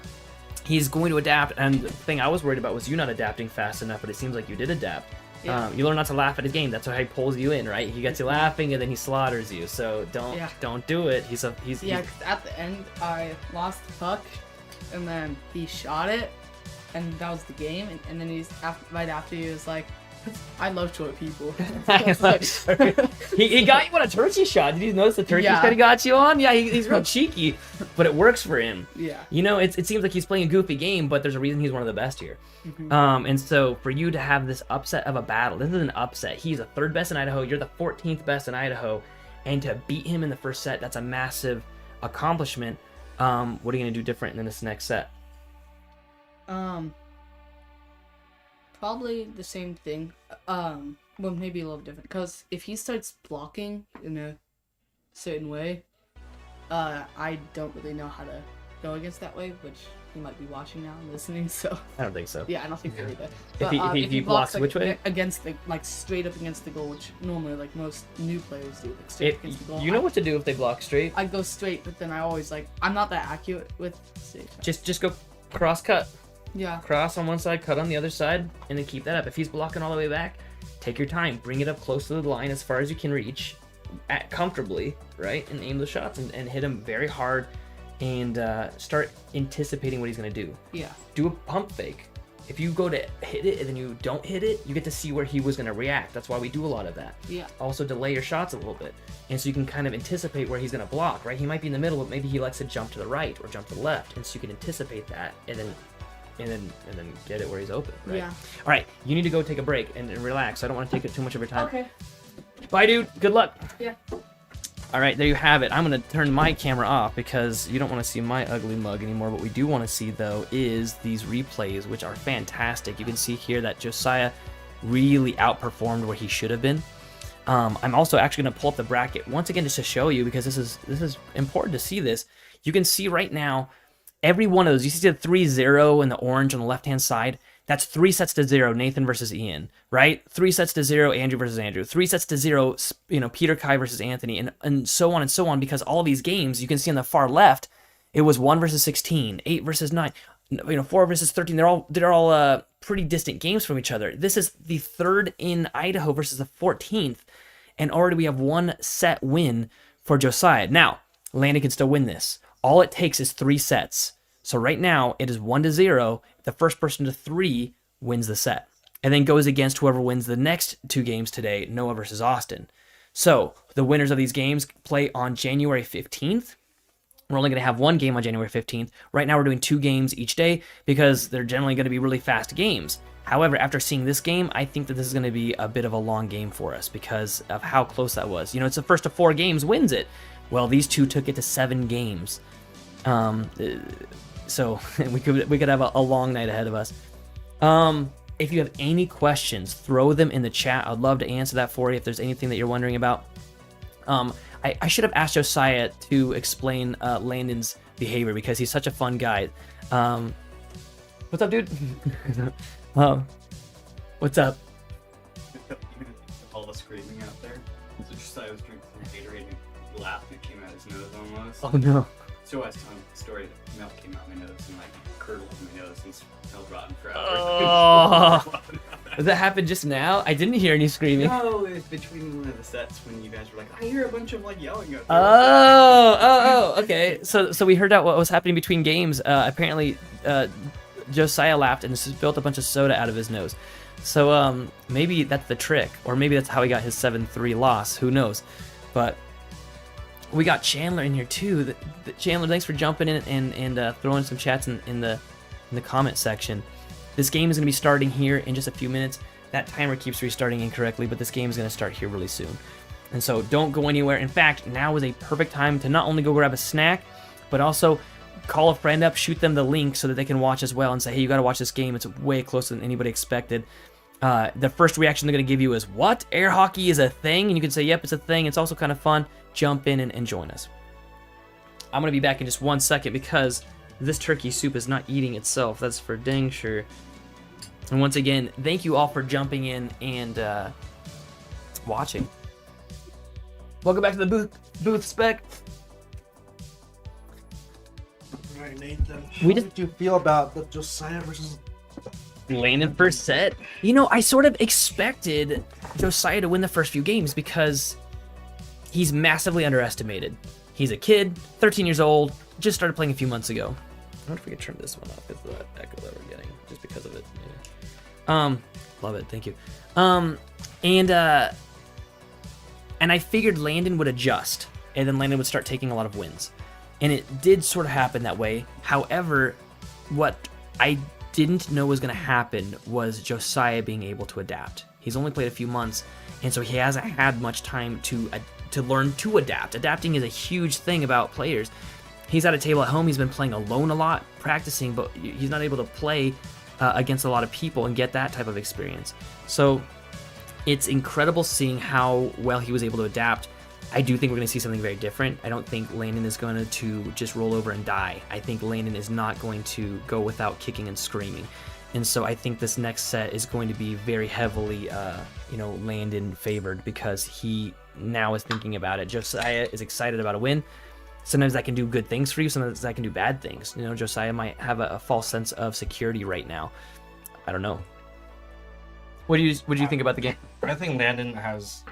he's going to adapt. And the thing I was worried about was you not adapting fast enough, but it seems like you did adapt. Yeah. You learn not to laugh at his game. That's how he pulls you in, right? He gets you laughing, and then he slaughters you. So don't do it. He's 'cause at the end I lost the puck, and then he shot it, and that was the game. And then right after he was like, "I love short people." he got you on a turkey shot. Did you notice the turkey shot he got you on? Yeah, he's real cheeky, but it works for him. Yeah. You know, it seems like he's playing a goofy game, but there's a reason he's one of the best here. And so for you to have this upset of a battle, this is an upset. He's a 3rd best in Idaho. You're the 14th best in Idaho, and to beat him in the first set, that's a massive accomplishment. What are you gonna do different in this next set? Probably the same thing. Well, maybe a little different. Because if he starts blocking in a certain way, I don't really know how to go against that way, which he might be watching now and listening. So I don't think so. yeah, I don't think so either. If he blocks which way? Against the straight up against the goal, which normally most new players do. Like straight against the goal. You know what to do if they block straight. I go straight, but then I always I'm not that accurate with straight. Just go cross cut. Yeah. Cross on one side, cut on the other side, and then keep that up. If he's blocking all the way back, take your time. Bring it up close to the line as far as you can reach, comfortably, right? And aim the shots and hit him very hard and start anticipating what he's going to do. Yeah. Do a pump fake. If you go to hit it and then you don't hit it, you get to see where he was going to react. That's why we do a lot of that. Yeah. Also delay your shots a little bit. And so you can kind of anticipate where he's going to block, right? He might be in the middle, but maybe he likes to jump to the right or jump to the left. And so you can anticipate that and then get it where he's open, right? Yeah. All right, you need to go take a break and relax. I don't want to take it too much of your time. Okay. Bye, dude. Good luck. Yeah. All right, there you have it. I'm going to turn my camera off because you don't want to see my ugly mug anymore. What we do want to see, though, is these replays, which are fantastic. You can see here that Josiah really outperformed where he should have been. I'm also actually going to pull up the bracket once again just to show you because this is important to see this. You can see right now every one of those. You see the 3-0 in the orange on the left-hand side. That's 3 sets to 0, Nathan versus Ian, right? 3 sets to 0, Andrew versus Andrew. 3 sets to 0, Peter Kai versus Anthony, and so on, because all these games, you can see on the far left, it was 1 versus 16, 8 versus 9, 4 versus 13. They're all pretty distant games from each other. This is the 3rd in Idaho versus the 14th, and already we have 1 set win for Josiah. Now, Landon can still win this. All it takes is 3 sets. So right now, it is 1-0. The first person to 3 wins the set. And then goes against whoever wins the next 2 games today, Noah versus Austin. So the winners of these games play on January 15th. We're only going to have one game on January 15th. Right now we're doing 2 games each day because they're generally going to be really fast games. However, after seeing this game, I think that this is going to be a bit of a long game for us because of how close that was. You know, it's the first of 4 games wins it. Well, these 2 took it to 7 games. So we could have a long night ahead of us. If you have any questions, throw them in the chat. I'd love to answer that for you if there's anything that you're wondering about. I should have asked Josiah to explain Landon's behavior because he's such a fun guy. What's up, dude? What's up? All the screaming out there. So Josiah was drinking some Gatorade and laughed and it came out his nose almost. Oh no. So I was telling the story, milk came out my nose and like curdled my nose and smelled rotten forever. Oh. Does that happen just now? I didn't hear any screaming. No, it was between one of the sets when you guys were like, I hear a bunch of like yelling out there. Oh, okay. So we heard out what was happening between games. Apparently, Josiah laughed and spilled a bunch of soda out of his nose. So maybe that's the trick, or maybe that's how he got his 7-3 loss. Who knows? But we got Chandler in here too. Chandler, thanks for jumping in and throwing some chats in the comment section. This game is going to be starting here in just a few minutes. That timer keeps restarting incorrectly, but this game is going to start here really soon. And so don't go anywhere. In fact, now is a perfect time to not only go grab a snack, but also call a friend up, shoot them the link so that they can watch as well and say, hey, you got to watch this game. It's way closer than anybody expected. The first reaction they're going to give you is, what? Air hockey is a thing? And you can say, yep, it's a thing. It's also kind of fun. Jump in and join us. I'm going to be back in just 1 second because this turkey soup is not eating itself. That's for dang sure. And once again, thank you all for jumping in and watching. Welcome back to the booth spec. All right, Nathan. We How just- did you feel about the Josiah versus? Landon first set. You know, I sort of expected Josiah to win the first few games because he's massively underestimated. He's a kid, 13 years old, just started playing a few months ago. I wonder if we can turn this one off because of that echo that we're getting, just because of it. Yeah. Love it, thank you. And I figured Landon would adjust, and then Landon would start taking a lot of wins. And it did sort of happen that way. However, what I didn't know was going to happen was Josiah being able to adapt. He's only played a few months, and so he hasn't had much time to learn to adapt. Adapting is a huge thing about players. He's at a table at home. He's been playing alone a lot, practicing, but he's not able to play against a lot of people and get that type of experience. So it's incredible seeing how well he was able to adapt. I do think we're going to see something very different. I don't think Landon is going to just roll over and die. I think Landon is not going to go without kicking and screaming. And so I think this next set is going to be very heavily, Landon favored because he now is thinking about it. Josiah is excited about a win. Sometimes that can do good things for you. Sometimes that can do bad things. You know, Josiah might have a false sense of security right now. I don't know. What do you think about the game? I think Landon has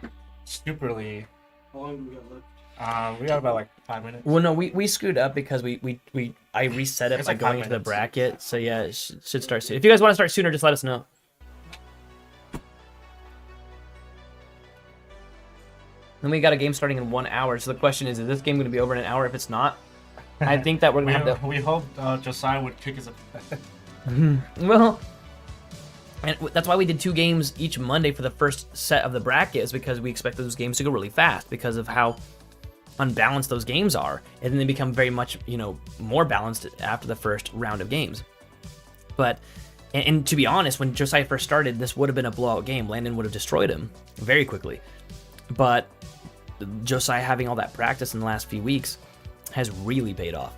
superly. How long do we got left? We got about like 5 minutes. Well, no, we screwed up because I reset it It's by like going 5 into the minutes. bracket. So yeah, it should start soon. If you guys want to start sooner, just let us know. Then we got a game starting in 1 hour. So the question is this game going to be over in an hour? If it's not, I think that we're going to have to. We hope Josiah would kick his. Well, and that's why we did 2 games each Monday for the first set of the bracket, is because we expect those games to go really fast because of how unbalanced those games are, and then they become very much, more balanced after the first round of games. But, and to be honest, when Josiah first started, this would have been a blowout game. Landon would have destroyed him very quickly. But Josiah having all that practice in the last few weeks has really paid off.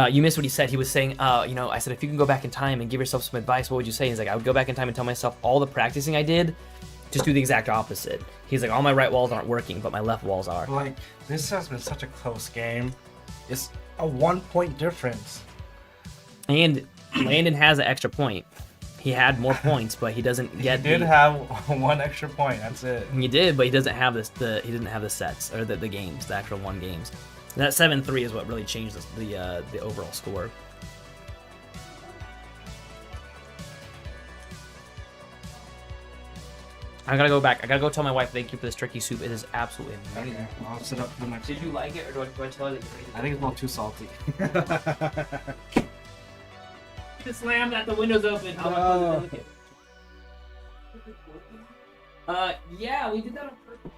You missed what he said. He was saying, I said, if you can go back in time and give yourself some advice, what would you say? He's like, I would go back in time and tell myself all the practicing I did, just do the exact opposite. He's like, all my right walls aren't working, but my left walls are. Like, this has been such a close game. It's a 1-point difference. And Landon has an extra point. He had more points, but he doesn't get. He did have 1 extra point. That's it. He did, but he doesn't have he didn't have the sets or the games, the actual 1 games. That 7-3 is what really changed the overall score. I gotta go back. I gotta go tell my wife thank you for this turkey soup. It is absolutely amazing. Okay, I'll set up the next. Did you like it, or do I tell her that you hated it? I think it's a little too salty. Just slam that the window's open. No. Yeah, we did that on purpose.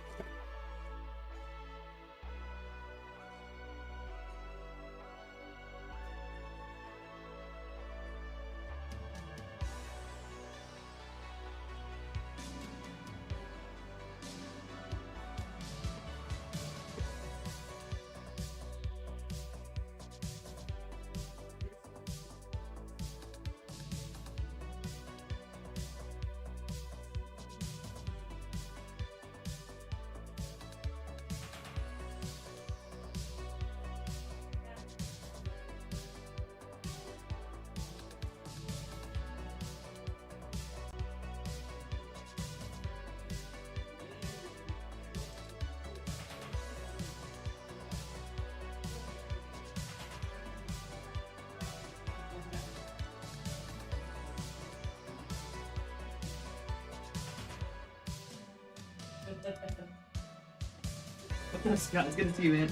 Scott, it's good to see you, man.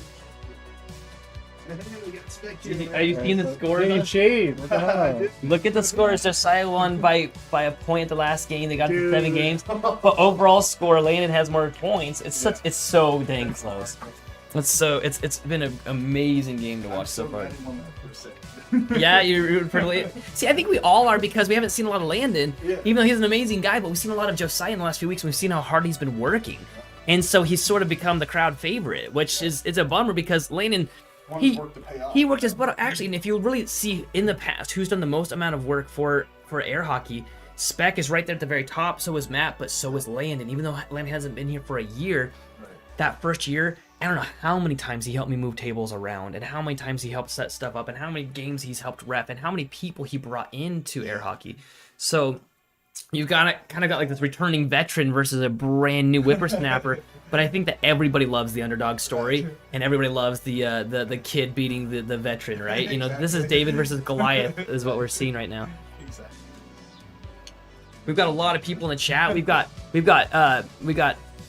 Are you seeing the score? You shaved. What the hell? Look at the scores. Josiah won by a point the last game. They got to 7 games. But overall score, Landon has more points. It's so dang close. It's been an amazing game to watch so far. Yeah, you're rooting for Landon. See, I think we all are because we haven't seen a lot of Landon, even though he's an amazing guy. But we've seen a lot of Josiah in the last few weeks. And we've seen how hard he's been working, and so he's sort of become the crowd favorite, which is it's a bummer because Landon. He worked his butt off. Actually, and if you really see in the past who's done the most amount of work for air hockey, Spec is right there at the very top. So is Matt, but so is Landon. Even though Landon hasn't been here for a year, that first year, I don't know how many times he helped me move tables around, and how many times he helped set stuff up, and how many games he's helped ref, and how many people he brought into air hockey. So you've got kind of got like this returning veteran versus a brand new whippersnapper. But I think that everybody loves the underdog story, and everybody loves the kid beating the veteran, right? You know, this is David versus Goliath is what we're seeing right now. Exactly. We've got a lot of people in the chat. We've got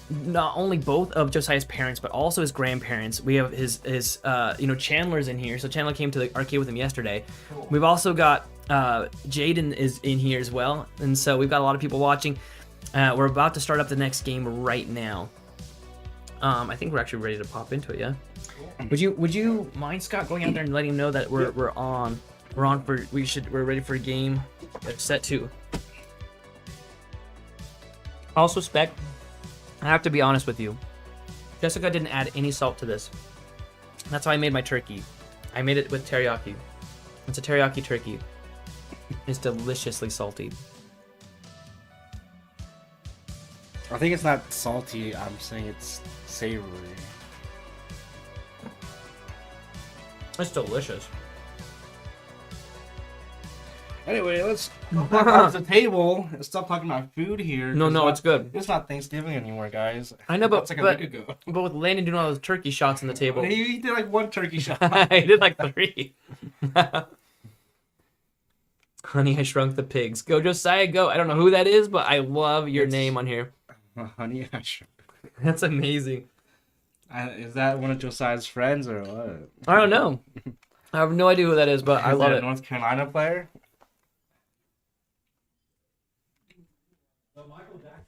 not only both of Josiah's parents, but also his grandparents. We have his Chandler's in here. So Chandler came to the arcade with him yesterday. Cool. We've also got Jaden is in here as well, and so we've got a lot of people watching. We're about to start up the next game right now. I think we're actually ready to pop into it. Yeah. Cool. Would you mind, Scott, going out there and letting him know that we're on? We're ready for a game. Set 2. Also, Spec, I have to be honest with you. Jessica didn't add any salt to this. That's how I made my turkey. I made it with teriyaki. It's a teriyaki turkey. It's deliciously salty. I think it's not salty. I'm saying it's savory. It's delicious. Anyway, let's go back off the table and stop talking about food here. No, it's good. It's not Thanksgiving anymore, guys. I know, but That's like a week ago. But with Landon doing all those turkey shots on the table, He did like 1 turkey shot. he did like 3. Honey, I Shrunk the Pigs. Go, Josiah, go. I don't know who that is, but I love your name on here. Honey, I Shrunk. That's amazing. Is that one of Josiah's friends or what? I don't know. I have no idea who that is, but I love that it. North Carolina player?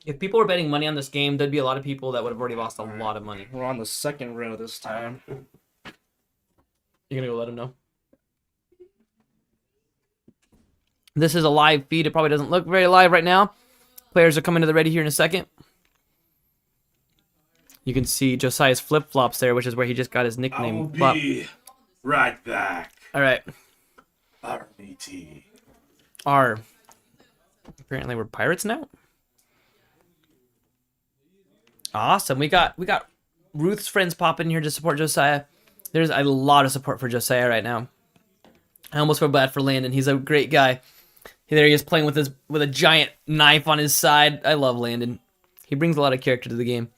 If people were betting money on this game, there'd be a lot of people that would have already lost a lot of money. We're on the 2nd row this time. You're gonna go let them know? This is a live feed. It probably doesn't look very live right now. Players are coming to the ready here in a second. You can see Josiah's flip-flops there, which is where he just got his nickname. I will be right back. All right. RBT. Apparently we're pirates now. Awesome. We got Ruth's friends popping in here to support Josiah. There's a lot of support for Josiah right now. I almost feel bad for Landon. He's a great guy. There he is playing with a giant knife on his side. I love Landon. He brings a lot of character to the game.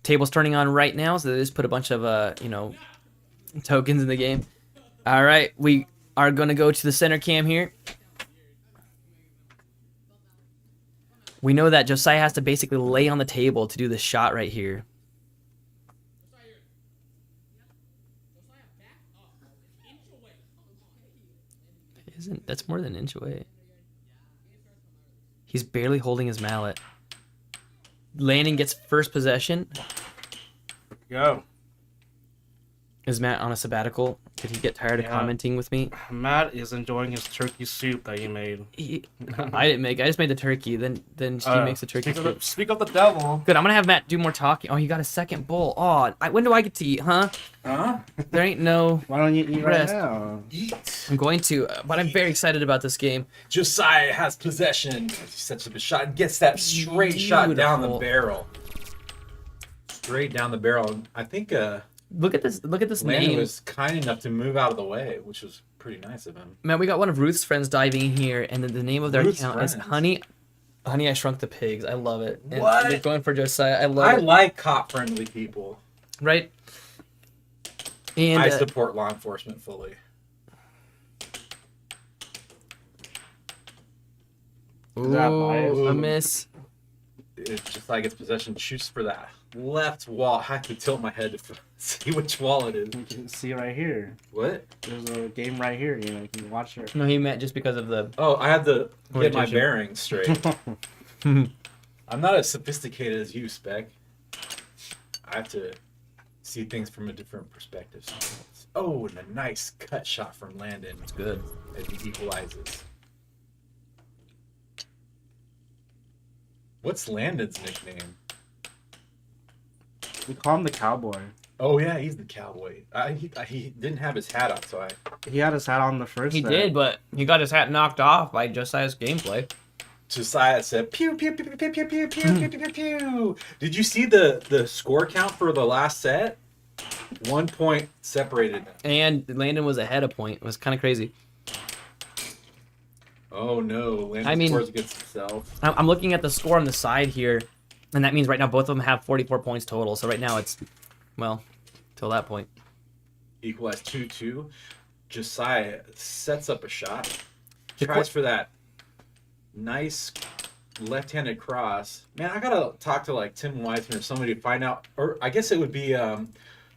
Table's turning on right now, so they just put a bunch of tokens in the game. All right, we are going to go to the center cam here. We know that Josiah has to basically lay on the table to do this shot right here. That's more than an inch away. He's barely holding his mallet. Landon gets first possession. Go. Is Matt on a sabbatical? Did he get tired of commenting with me? Matt is enjoying his turkey soup that you made. I didn't make. I just made the turkey. Then Steve makes the turkey soup. Speak of the devil. Good. I'm gonna have Matt do more talking. Oh, he got a second bowl. Oh, when do I get to eat? Huh? Huh? There ain't no. Why don't you eat rest. right now? Eat. I'm going to, but I'm very excited about this game. Josiah has possession. He sets up a shot and gets that straight shot down the Beautiful. barrel. Straight down the barrel. I think Look at this. Look at this Landon name. was kind enough to move out of the way, which was pretty nice of him. Man, we got one of Ruth's friends diving in here, and then the name of their Ruth's account is friends? Honey, I Shrunk the Pigs. I love it. And What? they're going for Josiah. I love I it. like cop-friendly people. Right? And I support law enforcement fully. that biased? a miss. It's just like its possession shoots for that left wall. I have to tilt my head to see which wall it is. You can see right here. What? There's a game right here. You know, you can watch it. No, he meant just because of the. Oh, I had to get my Orientation. bearings straight. I'm not as sophisticated as you, Spec. I have to see things from a different perspective sometimes. Oh, and a nice cut shot from Landon. It's good. As he equalizes. What's Landon's nickname? We call him the cowboy. Oh yeah, he's the cowboy. He didn't have his hat on, so He had his hat on the first. He set. did, but he got his hat knocked off by Josiah's gameplay. Josiah said pew pew pew pew pew pew pew pew pew pew pew. Did you see the score count for the last set? 1 point separated them. And Landon was ahead a point. It was kind of crazy. Oh no, Landon scores against himself. I'm looking at the score on the side here, and that means right now both of them have 44 points total. So right now it's, well, till that point. Equalize 2-2. Josiah sets up a shot. Tries for that nice left-handed cross. Man, I gotta talk to like Tim Weisman or somebody to find out. Or I guess it would be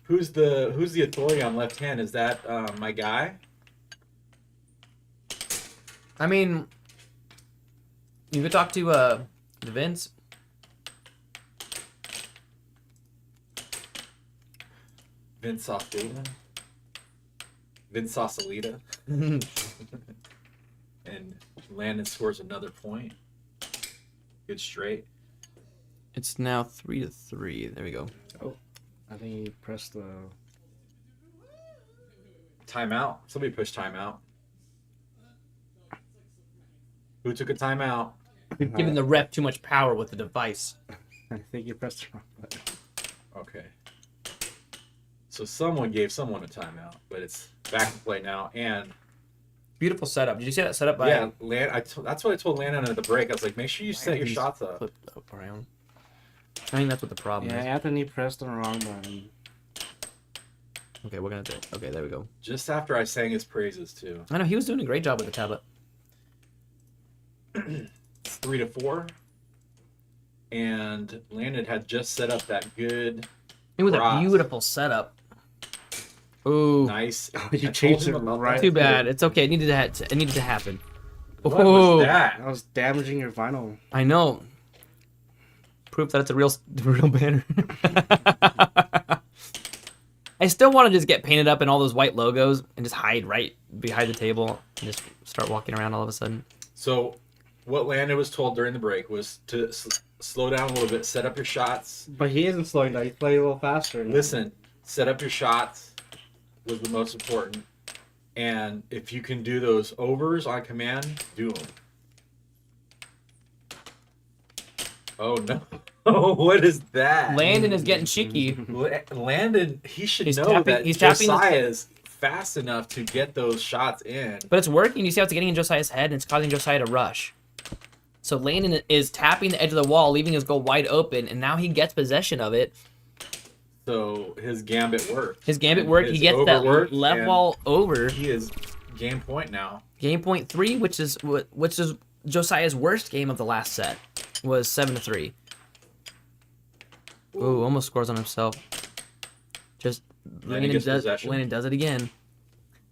who's the authority on left hand? Is that my guy? I mean, you could talk to Vince. Vince Sausalita. Vince Sausalita. And Landon scores another point. Good straight. It's now 3-3. There we go. Oh, I think he pressed the Timeout. Somebody pushed timeout. Who took a timeout? Giving the rep too much power with the device. I think you pressed the wrong button. Okay. So someone gave someone a timeout, but it's back to play now. And Beautiful setup. Did you see that setup by? yeah, that's what I told Landon at the break. I was like, make sure you set your shots up. Flip up around. I think that's what the problem Yeah, is. Anthony pressed the wrong button. Okay, we're gonna do it. Okay, there we go. Just after I sang his praises too. I know he was doing a great job with the tablet. It's 3-4. And Landon had just set up that good, It was a cross. beautiful setup. Ooh, nice. You I told changed him it about right that. too bad. It's okay. It needed to happen. What Ooh, was that? That was damaging your vinyl. I know. Proof that it's a real banner. I still want to just get painted up in all those white logos and just hide right behind the table and just start walking around all of a sudden. So, what Landon was told during the break was to slow down a little bit, set up your shots. But he isn't slowing down. He's playing a little faster. now. Listen, set up your shots was the most important. And if you can do those overs on command, do them. Oh no. Oh, what is that? Landon is getting cheeky. Landon, he should He's know tapping- that he's tapping Josiah is fast enough to get those shots in. But it's working. You see how it's getting in Josiah's head and it's causing Josiah to rush. So Landon is tapping the edge of the wall, leaving his goal wide open, and now he gets possession of it. So his gambit worked. His gambit worked. He His gets that overwork, left and wall over. He is game point now. Game point 3, which is Josiah's worst game of the last set, was 7-3. Ooh, almost scores on himself. Just Landon does it again.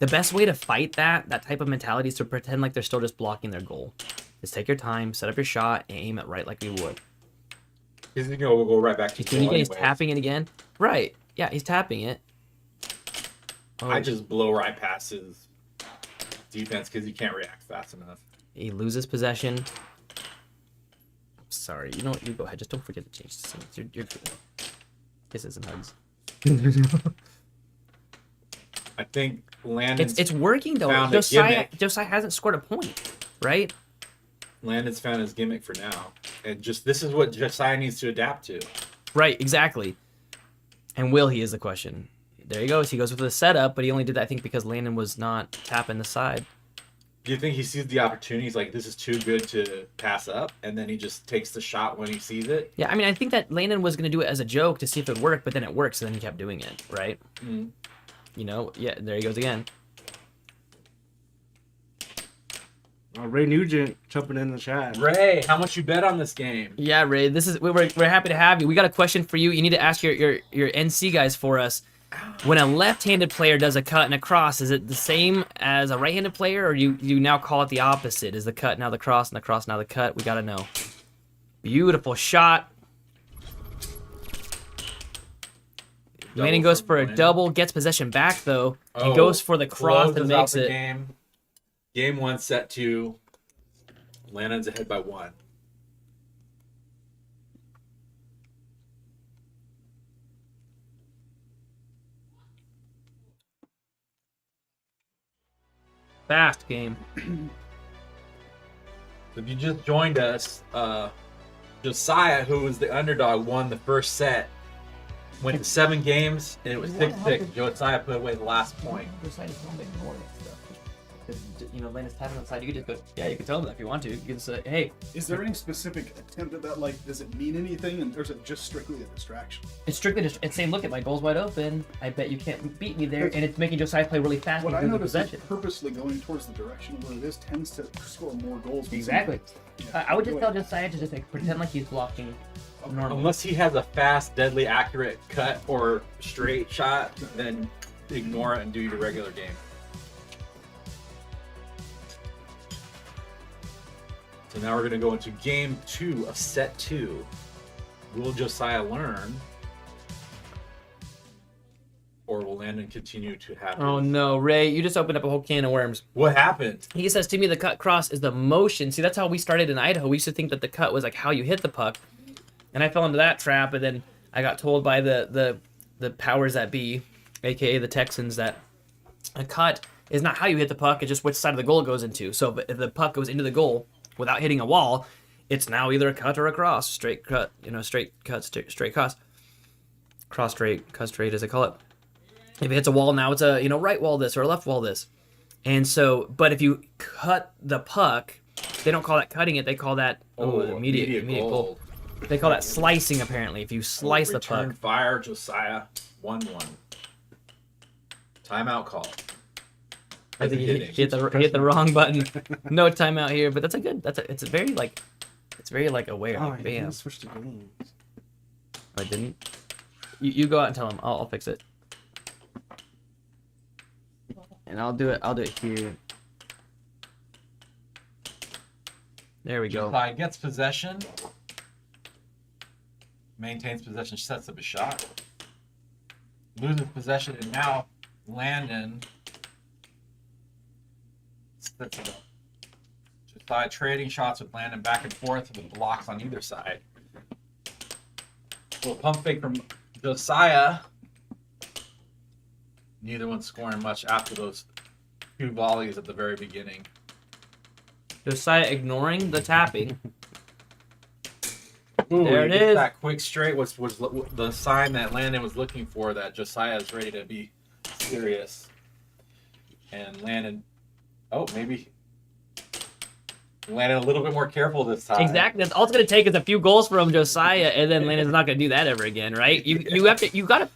The best way to fight that type of mentality is to pretend like they're still just blocking their goal. Just take your time, set up your shot, and aim it right like you would. He's gonna go right back to You think he's tapping it again? Right. Yeah, he's tapping it. Oh. I just blow right past his defense because he can't react fast enough. He loses possession. Sorry, you know what? You go ahead. Just don't forget to change the scenes. You're good. Kisses and hugs. I think Landon's it's working though. Josiah hasn't scored a point, right? Landon's found his gimmick for now, and just this is what Josiah needs to adapt to. Right, exactly. And will he is the question. There he goes. He goes with the setup, but he only did that, I think, because Landon was not tapping the side. Do you think he sees the opportunities like this is too good to pass up, and then he just takes the shot when he sees it? Yeah, I mean, I think that Landon was going to do it as a joke to see if it worked, but then it worked, so then he kept doing it, right? Mm. You know, yeah, there he goes again. Ray Nugent jumping in the chat. Ray, how much you bet on this game? Yeah, Ray, we're happy to have you. We got a question for you. You need to ask your NC guys for us. When a left-handed player does a cut and a cross, is it the same as a right-handed player, or you now call it the opposite? Is the cut now the cross and the cross now the cut? We got to know. Beautiful shot. Landon goes for a double, gets possession back, though. He goes for the cross and makes it. Game 1, set 2. Landon's ahead by 1. Fast game. If you just joined us, Josiah, who was the underdog, won the first set. Went to 7 games, and it was 6-6. Josiah put away the last point. You know, Landon's tapping on the side. You could just go, yeah, you can tell him that if you want to. You can say, hey. Is there any specific attempt at that? Like, does it mean anything, or is it just strictly a distraction? It's strictly it's saying, look, at my goal's wide open. I bet you can't beat me there, and it's making Josiah play really fast. What I noticed is purposely going towards the direction where it is tends to score more goals. Exactly. Yeah. I would just tell Josiah to just like, pretend like he's blocking. Normally. Unless he has a fast, deadly, accurate cut or straight shot, then ignore it and do your regular game. So now we're going to go into game 2 of set 2. Will Josiah learn? Or will Landon continue to have... Oh no, Ray, you just opened up a whole can of worms. What happened? He says to me the cut cross is the motion. See, that's how we started in Idaho. We used to think that the cut was like how you hit the puck. And I fell into that trap, and then I got told by the powers that be, aka the Texans, that a cut is not how you hit the puck, it's just which side of the goal it goes into. So if the puck goes into the goal without hitting a wall, it's now either a cut or a cross. Straight cut, straight cut, straight cross. Cross straight, cut straight, as they call it. If it hits a wall, now it's a right wall this or a left wall this. And so, but if you cut the puck, they don't call that cutting it, they call that immediate goal. They call that slicing, apparently, if you slice the puck. Return fire, Josiah, 1-1. Timeout call. I think he hit the wrong button. No timeout here, but it's very aware. Oh, like, bam. Switch to games. I didn't. You go out and tell him. I'll fix it. And I'll do it here. There we go. Josiah gets possession. Maintains possession, sets up a shot. Loses possession, and now Landon sets it up. Josiah trading shots with Landon back and forth with blocks on either side. Little pump fake from Josiah. Neither one scoring much after those 2 volleys at the very beginning. Josiah ignoring the tapping. Ooh, there it is. That quick straight was the sign that Landon was looking for, that Josiah is ready to be serious. And Landon, maybe Landon a little bit more careful this time. Exactly. That's all it's gonna take is a few goals from Josiah, and then Landon's not gonna do that ever again, right? You gotta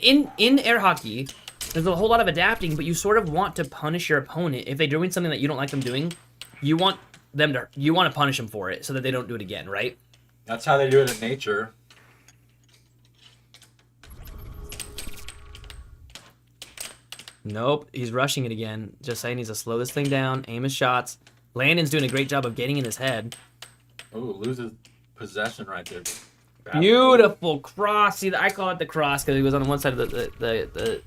in air hockey, There's a whole lot of adapting, but you sort of want to punish your opponent. If they're doing something that you don't like them doing, you want to punish them for it so that they don't do it again, right? That's how they do it in nature. Nope, he's rushing it again. Josiah needs to slow this thing down, aim his shots. Landon's doing a great job of getting in his head. Oh, loses possession right there. Beautiful cross. See, I call it the cross because he was on one side of the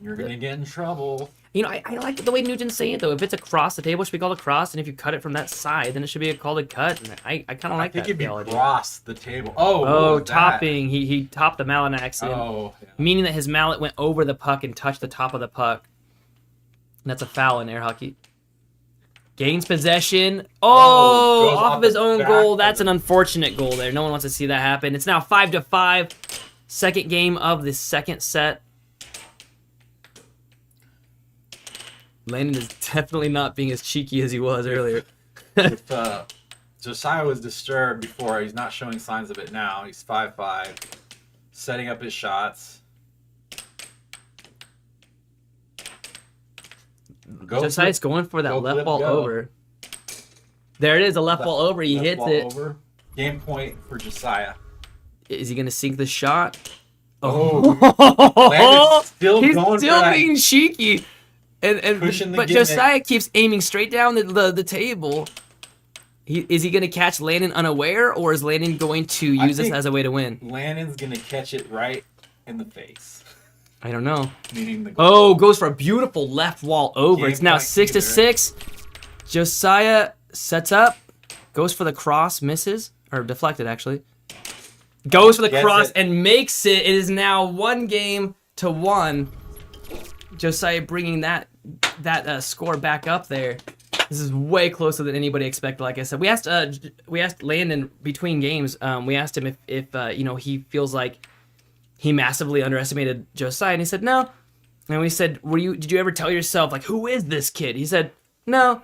You're gonna get in trouble. You know, I like the way Nugent's saying it, though. If it's across the table, it should be called a cross, and if you cut it from that side, then it should be called a cut. And I kind of like that. I think it'd be theology. cross the table. Oh, what Oh, was that? topping. He topped the mallet on accident. Oh, yeah. Meaning that his mallet went over the puck and touched the top of the puck. And that's a foul in air hockey. Gains possession. Oh, goes off of his the own back goal. of That's it. an unfortunate goal there. No one wants to see that happen. It's now 5-5. Second game of the second set. Landon is definitely not being as cheeky as he was earlier. If Josiah was disturbed before, he's not showing signs of it now. He's 5-5, setting up his shots. Josiah's going for that Go left flip, ball go. over. There it is, a left ball over. He Left hits ball it. Over. Game point for Josiah. Is he going to sink the shot? Oh, Landon's still He's going still for that. being cheeky. And Pushing the but gimmick. Josiah keeps aiming straight down the table. Is he going to catch Landon unaware, or is Landon going to use this think- as a way to win? Landon's gonna catch it right in the face. I don't know. Meaning the goal. Oh, goes for a beautiful left wall over. Game It's now point 6-6. Josiah sets up, goes for the cross, misses, or deflected actually. Goes for the Gets cross it. and makes it. It is now 1-1. Josiah bringing that score back up there. This is way closer than anybody expected. Like I said, we asked Landon between games. We asked him if he feels like he massively underestimated Josiah, and he said no. And we said, did you ever tell yourself, like, who is this kid? He said, no.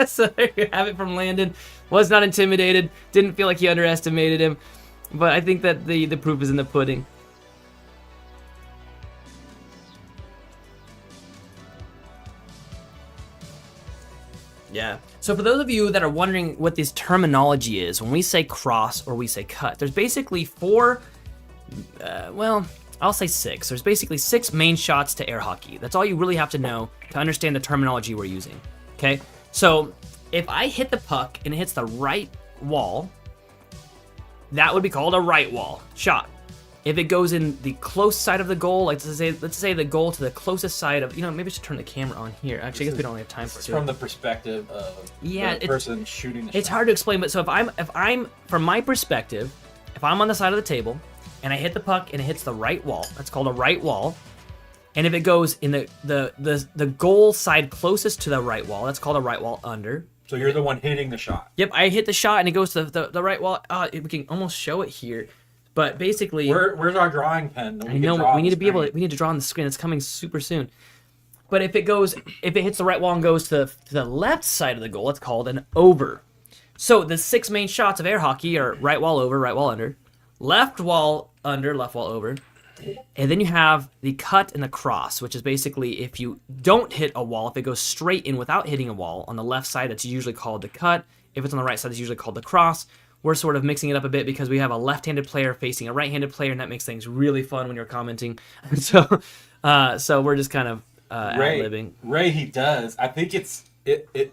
So there you have it from Landon. Was not intimidated. Didn't feel like he underestimated him. But I think that the proof is in the pudding. Yeah. So for those of you that are wondering what this terminology is, when we say cross or we say cut, there's basically I'll say 6. There's basically 6 main shots to air hockey. That's all you really have to know to understand the terminology we're using. Okay? So if I hit the puck and it hits the right wall, that would be called a right wall shot. If it goes in the close side of the goal, like let's say the goal to the closest side of, maybe I should turn the camera on here. Actually, I guess we don't have time for It's it. from the perspective of the person shooting the It's shot. hard to explain, but so if I'm from my perspective, if I'm on the side of the table and I hit the puck and it hits the right wall, that's called a right wall. And if it goes in the goal side closest to the right wall, that's called a right wall under. So you're the one hitting the shot. Yep, I hit the shot and it goes to the right wall. We can almost show it here, but basically, Where's our drawing pen? I know we need to draw on the screen. It's coming super soon. But if it hits the right wall and goes to the left side of the goal, it's called an over. So the 6 main shots of air hockey are right wall over, right wall under, left wall under, left wall over, and then you have the cut and the cross, which is basically if you don't hit a wall, if it goes straight in without hitting a wall, on the left side, it's usually called the cut. If it's on the right side, it's usually called the cross. We're sort of mixing it up a bit because we have a left-handed player facing a right-handed player, and that makes things really fun when you're commenting. So we're just kind of ad-libbing. Ray, he does. I think it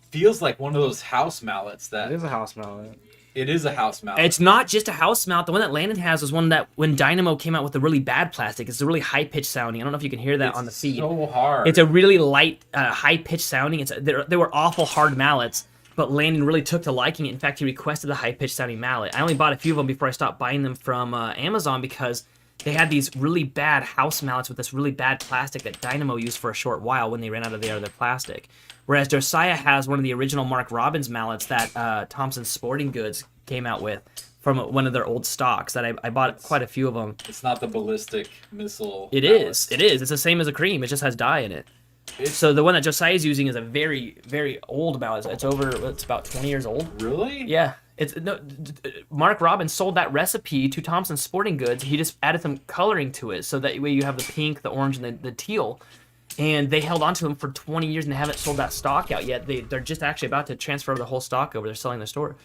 feels like one of those house mallets that It is a house mallet. It is a house mallet. It's not just a house mount. The one that Landon has was one that when Dynamo came out with the really bad plastic, it's a really high-pitched sounding. I don't know if you can hear that on the feed. So hard. It's a really light, high-pitched sounding. They were awful hard mallets, but Landon really took to liking it. In fact, he requested the high-pitched sounding mallet. I only bought a few of them before I stopped buying them from Amazon because they had these really bad house mallets with this really bad plastic that Dynamo used for a short while when they ran out of their other plastic. Whereas Josiah has one of the original Mark Robbins mallets that Thompson Sporting Goods came out with from one of their old stocks that I bought quite a few of them. It's not the ballistic missile. It is. It's the same as a cream. It just has dye in it. So the one that Josiah is using is a very, very old mallet. It's about 20 years old. Really? Yeah. It's no. Mark Robbins sold that recipe to Thompson Sporting Goods. He just added some coloring to it, so that way you have the pink, the orange, and the teal. And they held on to them for 20 years and they haven't sold that stock out yet. They're just actually about to transfer the whole stock over. They're selling the store.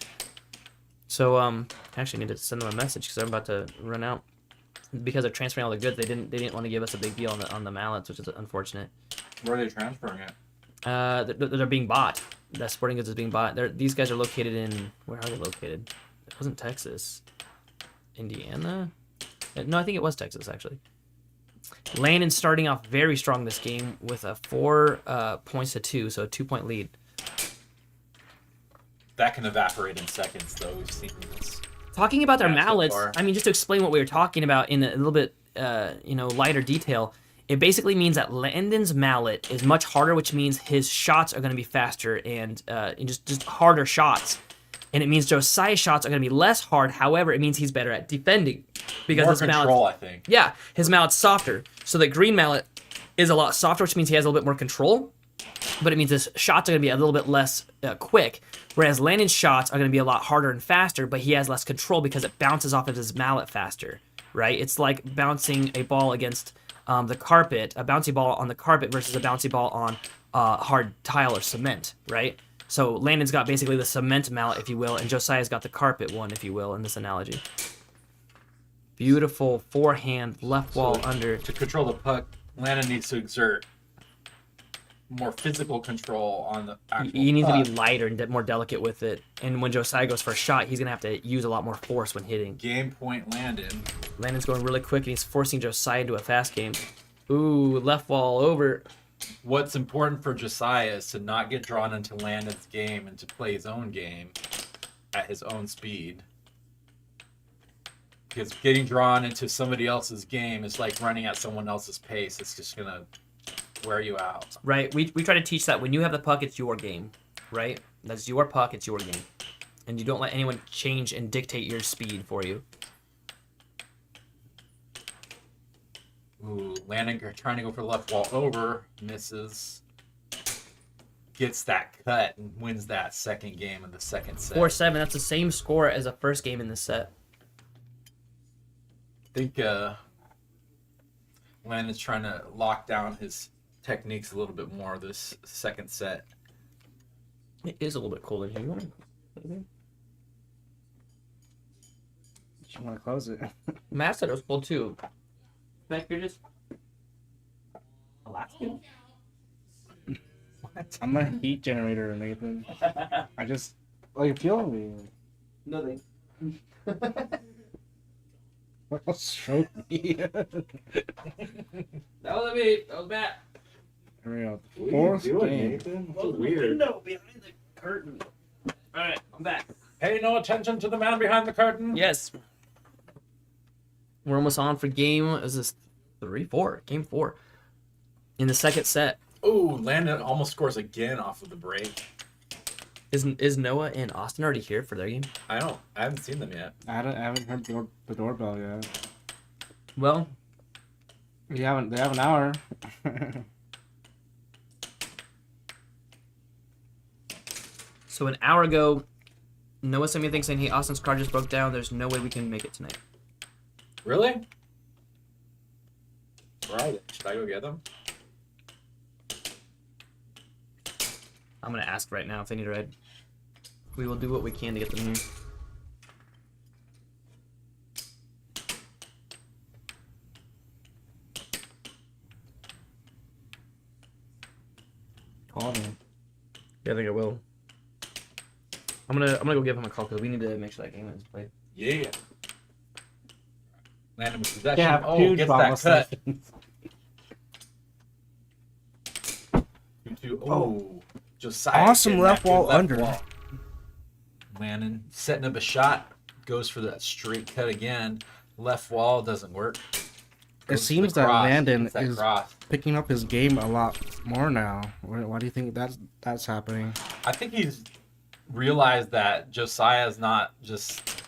So I actually need to send them a message because I'm about to run out. Because they're transferring all the goods, they didn't want to give us a big deal on the mallets, which is unfortunate. Where are they transferring it? They're being bought. That Sporting Goods is being bought. These guys are located in, where are they located? It wasn't Texas. Indiana? No, I think it was Texas, actually. Landon's starting off very strong this game with a 4 points to 2, so a 2-point lead. That can evaporate in seconds, though. We've seen this. Talking about their So mallets, far. I mean, just to explain what we were talking about in a little bit, lighter detail, it basically means that Landon's mallet is much harder, which means his shots are going to be faster and just harder shots. And it means Josiah's shots are going to be less hard. However, it means he's better at defending because More his control, mallet. I think. Yeah, his mallet's softer. So the green mallet is a lot softer, which means he has a little bit more control. But it means his shots are going to be a little bit less quick. Whereas Landon's shots are going to be a lot harder and faster, but he has less control because it bounces off of his mallet faster, right? It's like bouncing a ball against the carpet, a bouncy ball on the carpet versus a bouncy ball on hard tile or cement, right? So Landon's got basically the cement mallet, if you will, and Josiah's got the carpet one, if you will, in this analogy. Beautiful forehand, left wall under. To control the puck, Landon needs to exert more physical control on the actual He needs puck. to be lighter and more delicate with it. And when Josiah goes for a shot, he's going to have to use a lot more force when hitting. Game point Landon. Landon's going really quick, and he's forcing Josiah into a fast game. Ooh, left wall over. What's important for Josiah is to not get drawn into Landon's game and to play his own game at his own speed. Because getting drawn into somebody else's game is like running at someone else's pace. It's just going to wear you out. Right, we try to teach that when you have the puck, it's your game, right? That's your puck, it's your game. And you don't let anyone change and dictate your speed for you. Ooh, Landon trying to go for left wall over, misses. Gets that cut and wins that second game of the second set. 4-7, that's the same score as the first game in this set. I think Landon's trying to lock down his techniques a little bit more this second set. It is a little bit cold in here. You want to... You want to close it? Matt said it was cold too. Matt, you're just Alaskan? I'm a heat generator, Nathan. I just like feel me. Nothing. What stroke me? That wasn't me. That was Matt. Here we go. Fourth game. Weird. No, behind the curtain. All right, I'm back. Pay no attention to the man behind the curtain. Yes. We're almost on for game. Is this 3-4? Game 4. In the second set. Ooh, Landon almost scores again off of the break. Is Noah and Austin already here for their game? I haven't seen them yet. I haven't heard the doorbell yet. Well, They have an hour. so an hour ago, Noah sent me a thing saying, hey, Austin's car just broke down. There's no way we can make it tonight. Really? Right. Should I go get them? I'm going to ask right now if they need a ride. We will do what we can to get them here. Call me. Yeah, I think I will. I'm gonna go give him a call because we need to make sure that game is played. Yeah. Landon with possession. Yeah, Oh, gets that cut. sessions. 2-2. Oh, Josiah. Awesome getting left that wall good under. wall. Landon setting up a shot. Goes for that straight cut again. Left wall doesn't work. It Goes to seems the that cross. Landon Gets that is cross. picking up his game a lot more now. Why do you think that's happening? I think he's realized that Josiah is not just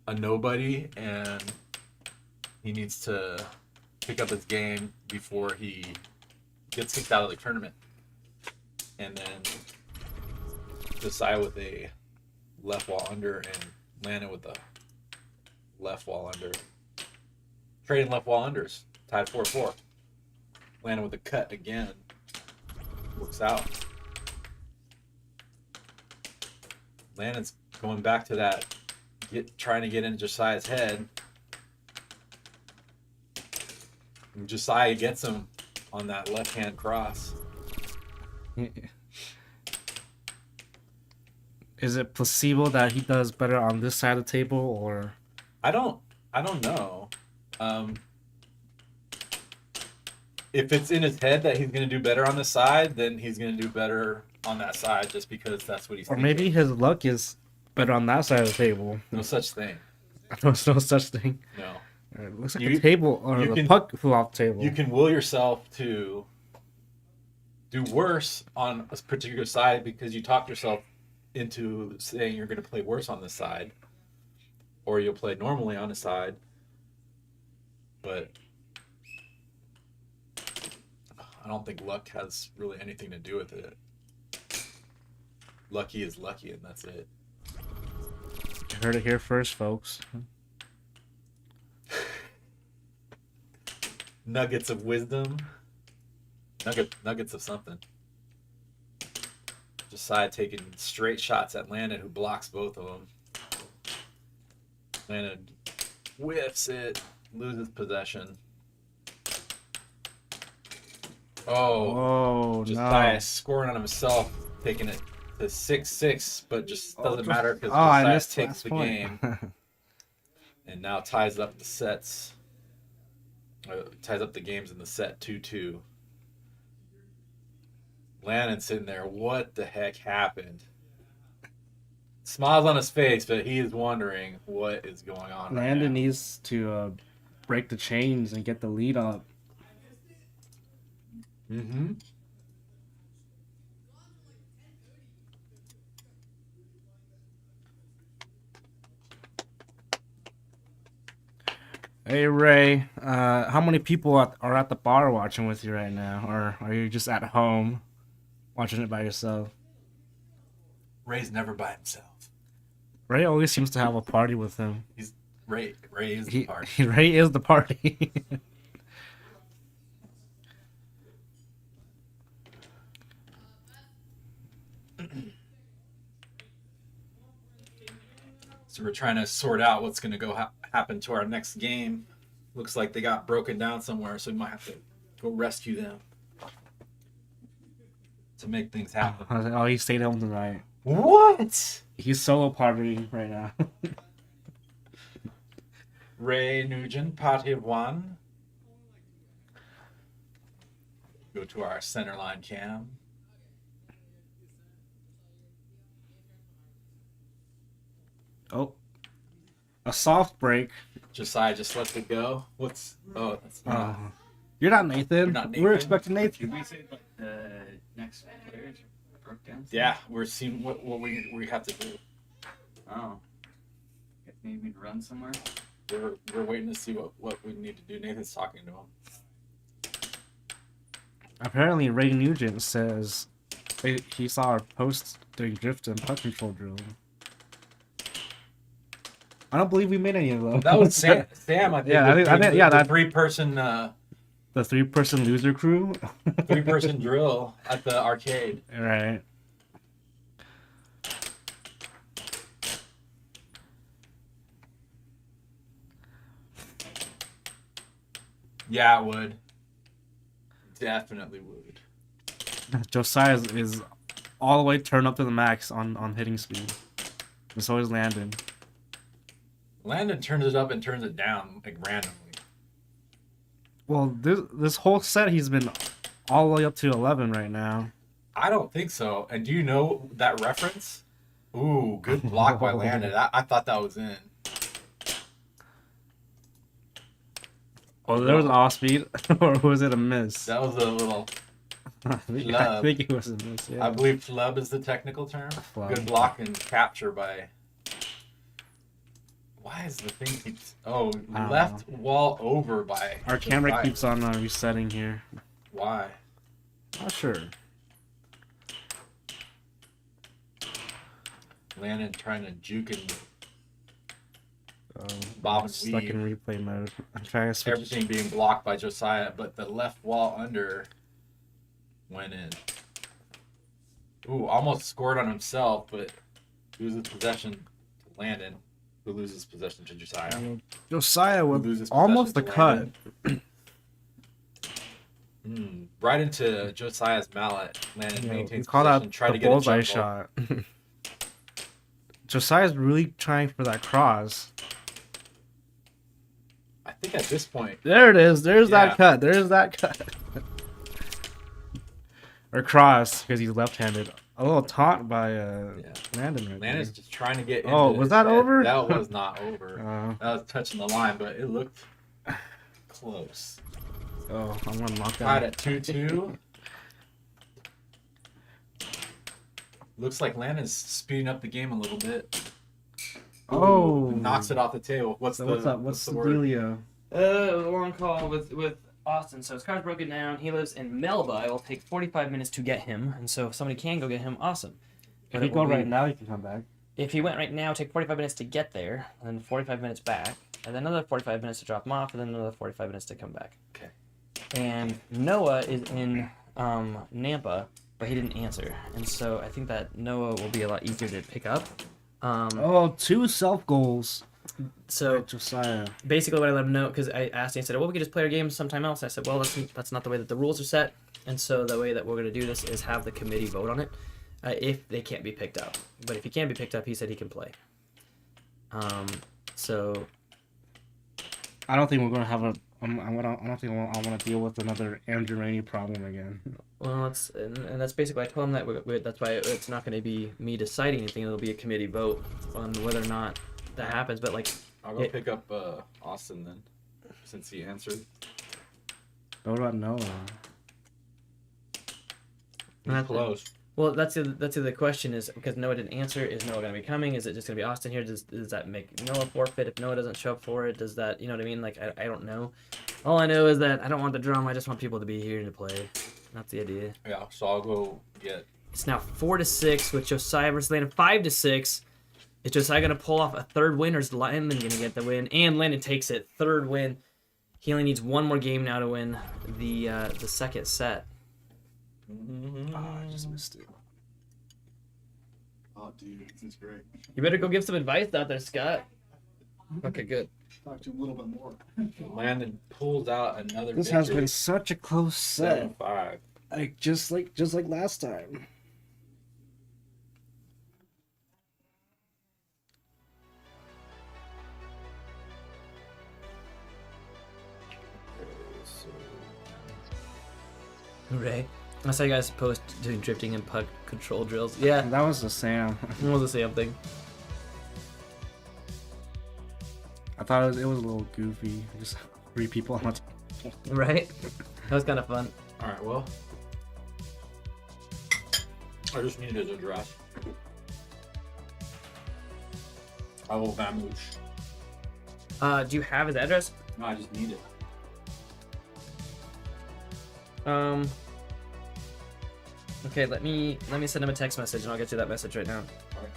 a nobody, and he needs to pick up his game before he gets kicked out of the tournament. And then Josiah with a left wall under and landed with the left wall under. Trading left wall unders. Tied 4-4. Landed with a cut again. Works out. Landon's going back to that, trying to get into Josiah's head. And Josiah gets him on that left-hand cross. Is it placebo that he does better on this side of the table, or? I don't know. If it's in his head that he's going to do better on this side, then he's going to do better on that side just because that's what he's Or thinking. maybe his luck is better on that side of the table. No such thing. There's no such thing. No. It looks like a table, or the puck flew off the table. You can will yourself to do worse on a particular side because you talk yourself into saying you're going to play worse on this side, or you'll play normally on a side. But I don't think luck has really anything to do with it. Lucky is lucky, and that's it. You heard it here first, folks. Nuggets of wisdom. Nuggets of something. Josiah taking straight shots at Landon, who blocks both of them. Landon whiffs it, loses possession. Oh, Josiah no. scoring on himself, taking it to 6-6, but just doesn't matter because I Josiah missed takes last the point. game and now ties up the sets. Ties up the games in the set 2-2. Landon sitting there, what the heck happened? Smiles on his face, but he is wondering what is going on. Landon right now. needs to break the chains and get the lead up. Mm-hmm. Hey Ray, how many people are at the bar watching with you right now, or are you just at home watching it by yourself? Ray's never by himself. Ray always seems to have a party with him. Ray is the party. Ray is the party. So we're trying to sort out what's going to go happen to our next game. Looks like they got broken down somewhere, so we might have to go rescue them to make things happen. Oh, he stayed home tonight. What? He's solo partying right now. Ray Nugent, party of one. Go to our center line cam. Oh, a soft break. Josiah just lets it go. What's? Oh, that's not. You're not Nathan. You're not Nathan. We're expecting Nathan. Did we say like the next players broke down? Yeah, we're seeing what we have to do. Oh. You need me to run somewhere? We're waiting to see what we need to do. Nathan's talking to him. Apparently, Ray Nugent says he saw our post doing drift and puck control drill. I don't believe we made any of them. That was Sam. I think. Yeah, I think yeah, that 3-person. The 3-person loser crew. 3-person drill at the arcade. Right. Yeah, it would. Definitely would. Josiah is all the way turned up to the max on hitting speed. And so is Landon. Landon turns it up and turns it down like randomly. Well, this whole set he's been all the way up to 11 right now. I don't think so. And do you know that reference? Ooh, good block by Landon. I thought that was in. Oh, there was an off speed, or was it a miss? That was a little. I think it was a miss. Yeah. I believe flub is the technical term. Flub. Good block and capture by. Why is the thing keeps? Oh, left wall over by. Our camera keeps on resetting here. Why? Not sure. Landon trying to juke and bob and Stuck weave. in replay mode. I'm trying to switch. Everything being blocked by Josiah, but the left wall under went in. Ooh, almost scored on himself, but loses possession to Landon, who loses possession to Josiah. Josiah Who with loses almost the possession cut. to right into Josiah's mallet. Landon We maintains call possession, that try the to get a bullseye jump ball. shot. Josiah's really trying for that cross. I think at this point, There it is. There's Yeah. that cut. There's that cut. Or cross, because he's left-handed. A little taunt by Landon. Right Landon's just trying to get. Oh, into was his that head. over? That was not over. there. That was touching the line, but it looked close. Oh, I'm gonna knock Tied that. at 2-2. Looks like Landon's speeding up the game a little bit. Oh, Knocks it off the table. What's So the what's up? What's the word? dealio? A long call with Austin. So his car's broken down. He lives in Melba. It will take 45 minutes to get him, and so if somebody can go get him, awesome. If But you it go will be- right now, you can come back. If he went right now, take 45 minutes to get there, and then 45 minutes back, and then another 45 minutes to drop him off, and then another 45 minutes to come back. Okay. And Noah is in Nampa, but he didn't answer, and so I think that Noah will be a lot easier to pick up. Oh, 2 self goals. So Josiah. basically what I let him know, because I asked him, he said, well, we could just play our game sometime else. I said, well, that's not the way that the rules are set, and so the way that we're going to do this is have the committee vote on it if they can't be picked up. But if he can be picked up, he said he can play. So I don't think we're gonna have a. I don't think I want to deal with another Andrew Rainey problem again. well, and that's basically I told him that that's why it's not going to be me deciding anything. It'll be a committee vote on whether or not that happens. But like, I'll go pick up Austin then, since he answered. What about Noah? He's close. well, that's the question is because Noah didn't answer. Is Noah going to be coming? Is it just going to be Austin here? Does that make Noah forfeit if Noah doesn't show up for it? Does that, you know what I mean? Like I don't know. All I know is that I don't want the drama. I just want people to be here to play. That's the idea. Yeah, so I'll go get. It's now 4-6 with Josiah versus Landon. 5-6. Is Josiah gonna pull off a third win, or is Landon gonna get the win? And Landon takes it, third win. He only needs one more game now to win the second set. Oh, I just missed it. Oh, dude, this is great. You better go give some advice out there, Scott. Okay, good. Talk to him a little bit more. Landon pulls out another. This has been such a close set. 7-5. Like just like last time. Hooray. I saw you guys post doing drifting and puck control drills. Yeah, That was the Sam. it was the same thing. I thought it was a little goofy. Just 3 people on the Right? That was kind of fun. All right, well, I just need his address. I will vamoosh. Do you have his address? No, I just need it. Okay, let me send him a text message and I'll get you that message right now. All right.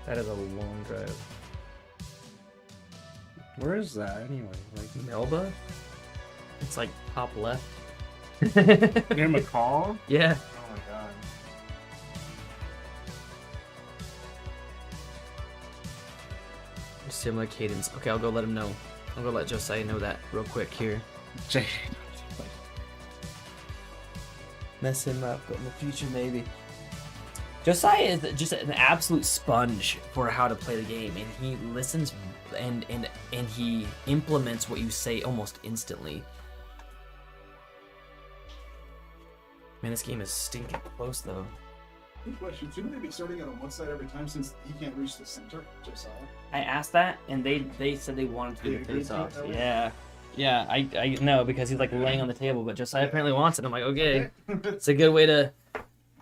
That is a long drive. Where is that anyway? Like Melba? It's like top left. near McCall? Yeah. Oh my god. Similar cadence. Okay, I'll go let him know. I'll go let Josiah know that real quick here. Jay. Mess him up, but in the future maybe. Josiah is just an absolute sponge for how to play the game, and he listens and he implements what you say almost instantly. Man, this game is stinking close though. Good question. Shouldn't they be starting it on one side every time since he can't reach the center, Josiah? I asked that, and they said they wanted to do They the agreed face offs. to it that way? Yeah. Yeah, I know because he's like laying on the table, but Josiah apparently wants it. I'm like, okay, it's a good way What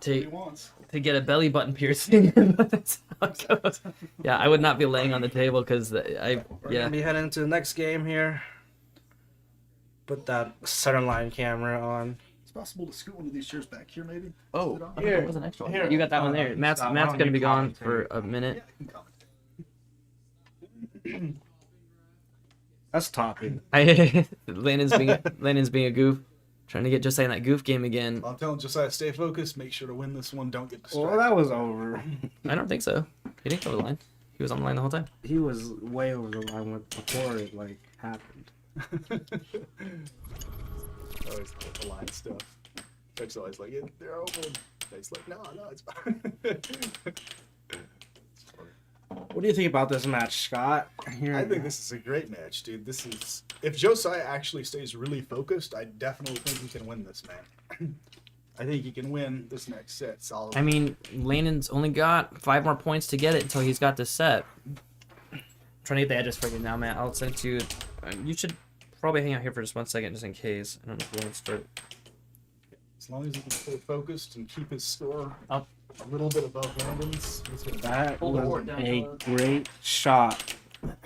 he to wants. get a belly button piercing. That's how it goes. Yeah, I would not be laying on the table because We're gonna be heading into the next game here. put that center line camera on. It's possible to scoot one of these chairs back here, maybe. Oh, Sit on? I thought there was an extra one. You got that one there. Matt's Why Matt's don't gonna you be gone commentate? for a minute. Yeah, I can comment. That's topping. Landon's being a goof, trying to get Josiah in that goof game again. I'm telling Josiah, stay focused. Make sure to win this one. Don't get distracted. Well, that was over. I don't think so. He didn't go over the line. He was on the line the whole time. He was way over the line before it like happened. Always the line stuff. Chuck's always like, yeah, they're open. He's like, no, it's fine. What do you think about this match, Scott? Here, I think this is a great match, dude. This is if Josiah actually stays really focused, I definitely think he can win this, man. I think he can win this next set solidly. I mean, Landon's only got 5 more points to get it until he's got this set. I'm trying to get the address for you now, Matt. I'll send it to you. You should probably hang out here for just 1 second, just in case. I don't know if you want to start. As long as he can stay focused and keep his score Up. a little bit above Landon's, he's gonna that Hold the was board down, a fellas. great shot.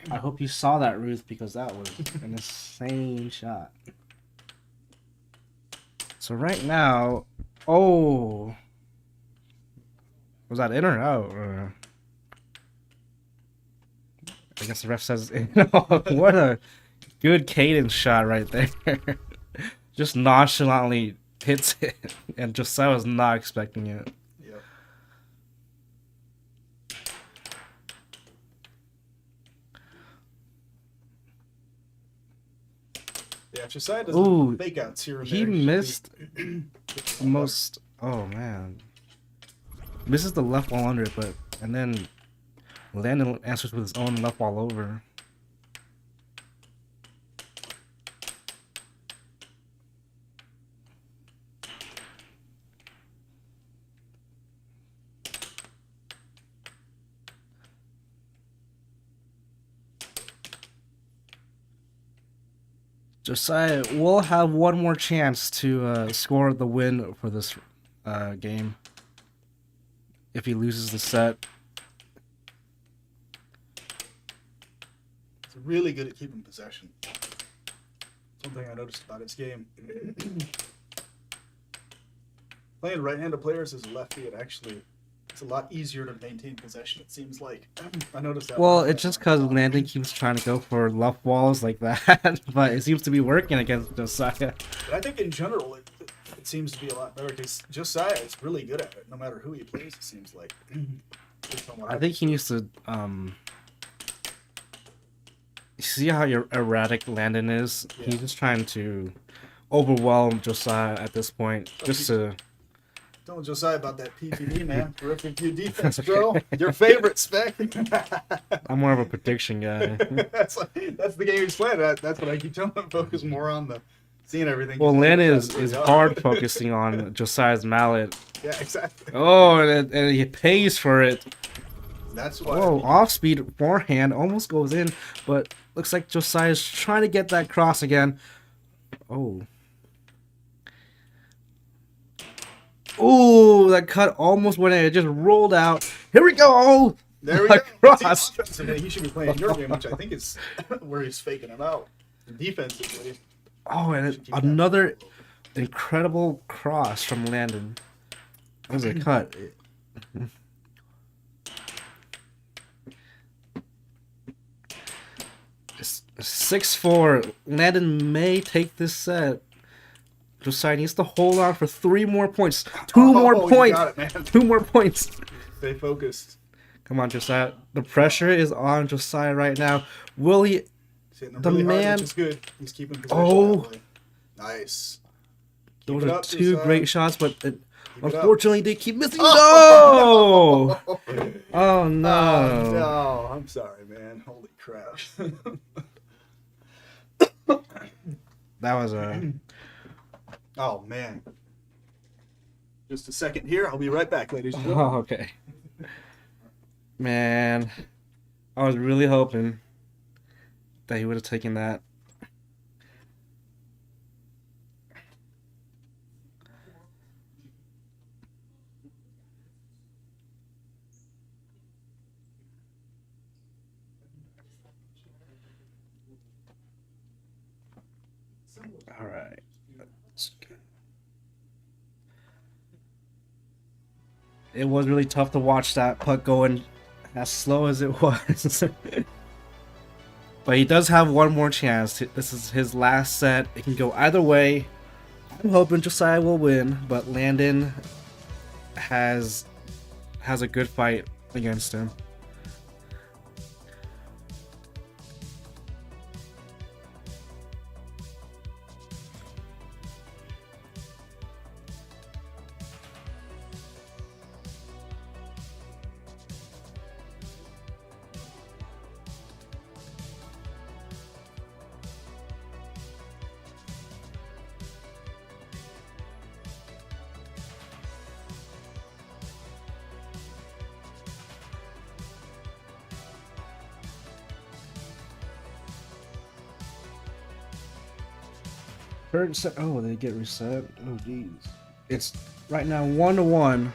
I hope you saw that, Ruth, because that was an insane shot. So right now, oh, was that in or out? I guess the ref says in. What a good cadence shot right there. Just nonchalantly hits it, and Josiah was not expecting it. Yep. Yeah, Josiah doesn't Ooh, fake outs here and He there. missed the most. Oh man, misses the left ball under it, but and then Landon answers with his own left ball over. Josiah will have one more chance to score the win for this game. If he loses the set. He's really good at keeping possession. Something I noticed about his game. Playing right-handed players as a lefty, it's a lot easier to maintain possession, it seems like. I noticed that. Well, it's just because Landon keeps trying to go for left balls like that, but it seems to be working against Josiah. But I think in general, it seems to be a lot better because Josiah is really good at it, no matter who he plays, it seems like. I think he needs to see how erratic Landon is. Yeah. He's just trying to overwhelm Josiah at this point, just to. Telling Josiah about that PPD, man. Terrific view defense, bro. Your favorite spec. I'm more of a prediction guy. that's the game he's playing. That's what I keep telling him. Focus more on the seeing everything. Well, Landon is That's hard focusing on Josiah's mallet. Yeah, exactly. Oh, and he pays for it. That's why. Whoa, off speed forehand almost goes in, but looks like Josiah's trying to get that cross again. Oh. Ooh, that cut almost went in. It just rolled out. Here we go. There we go. Cross. See, offensively, he should be playing your game, which I think is where he's faking it out. Defensively. Oh, and another incredible cross from Landon. That was a cut. It's 6-4. Landon may take this set. Josiah needs to hold on for 3 more points. 2 more you points. got it, man. 2 more points. Stay focused. Come on, Josiah. The pressure is on Josiah right now. Will he? He's hitting him The really hard, man- which is good. He's keeping possession. Oh. that way. Nice. Those Keep it are up, 2 Josiah. great shots, but it up. unfortunately they keep missing. Oh! No! Oh no! Oh, no, I'm sorry, man. Holy crap. That was a. Oh, man. Just a second here. I'll be right back, ladies and gentlemen. Oh, okay. Man, I was really hoping that he would have taken that. All right. It was really tough to watch that puck going as slow as it was. But he does have one more chance. This is his last set. It can go either way. I'm hoping Josiah will win, but Landon has a good fight against him. Third set. Oh, they get reset. Oh, jeez. It's right now 1-1.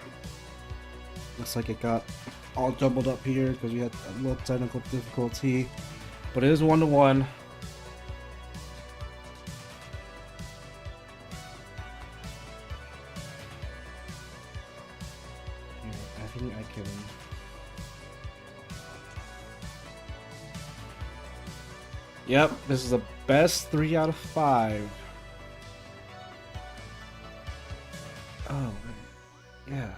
Looks like it got all jumbled up here because we had a little technical difficulty. But it is 1-1. I think I can. Yep, this is the best 3 out of 5. Oh, yeah.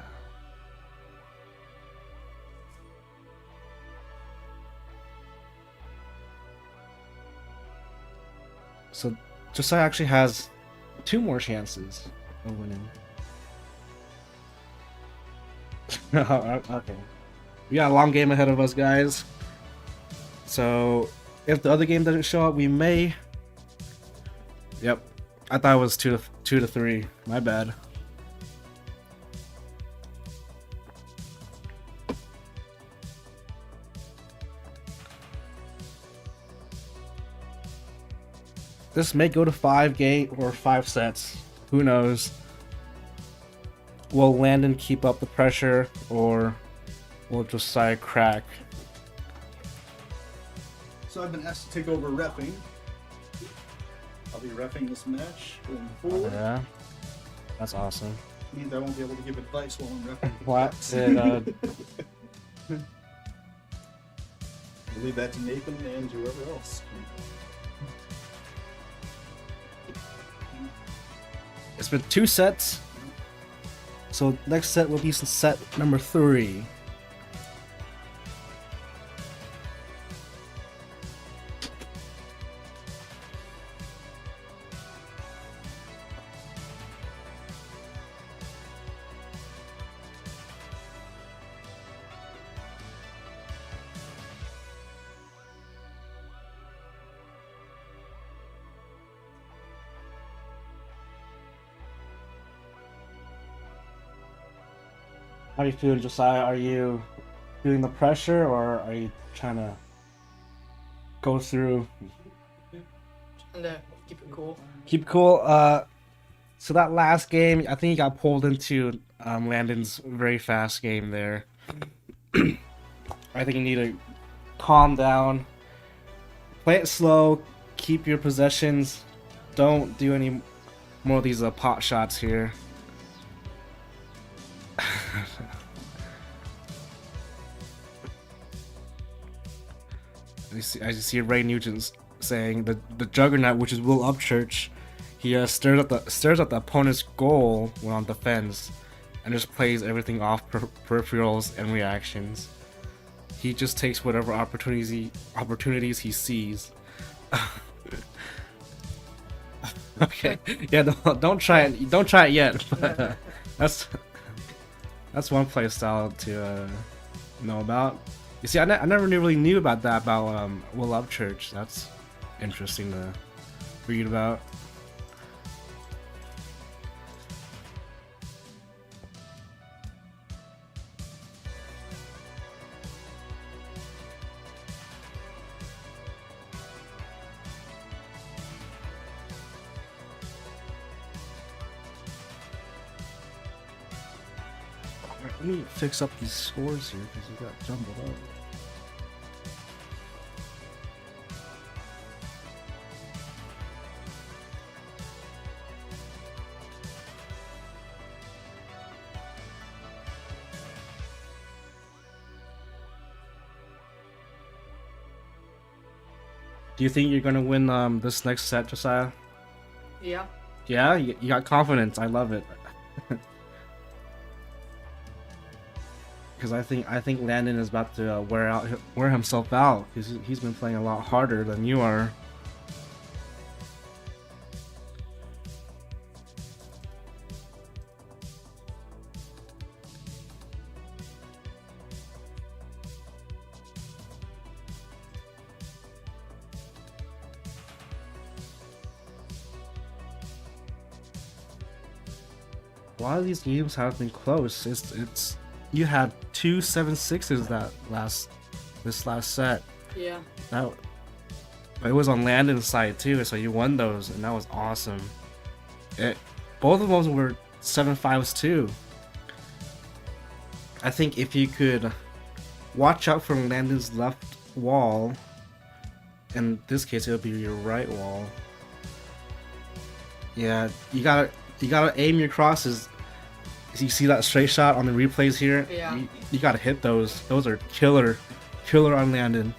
So Josiah actually has 2 more chances of winning. Okay. We got a long game ahead of us, guys. So if the other game doesn't show up, we may. Yep. I thought it was 2 to 3. My bad. This may go to 5 game or 5 sets. Who knows? Will Landon keep up the pressure, or will Josiah crack? So I've been asked to take over reffing. I'll be reffing this match going forward. Yeah, that's awesome. Means I won't be able to give advice while I'm reffing. What? I'll leave that to Nathan and whoever else. It's been 2 sets. So next set will be set number 3. How are you feeling, Josiah? Are you feeling the pressure, or are you trying to go through? Trying to keep it cool. Keep it cool. So that last game, I think he got pulled into Landon's very fast game there. I think you need to calm down, play it slow, keep your possessions. Don't do any more of these pot shots here. I see Ray Nugent saying the Juggernaut, which is Will Upchurch, he stares at the opponent's goal when on defense, and just plays everything off peripherals and reactions. He just takes whatever opportunities he sees. Okay, yeah, don't try it. Don't try it yet. But, that's one play style to know about. You see, I never really knew about that about Will Upchurch. That's interesting to read about. Let me fix up these scores here because we got jumbled up. Do you think you're gonna win this next set, Josiah? Yeah. Yeah, you got confidence. I love it. Because I think Landon is about to wear himself out. Because he's been playing a lot harder than you are. A lot of these games have been close. It's you had 2 7-6s this last set. Yeah. It was on Landon's side too, so you won those, and that was awesome. Both of them were 7-5s too. I think if you could watch out for Landon's left wall, in this case it'll be your right wall. Yeah, you gotta aim your crosses. You see that straight shot on the replays here? Yeah. You gotta hit those. Those are killer on Landon.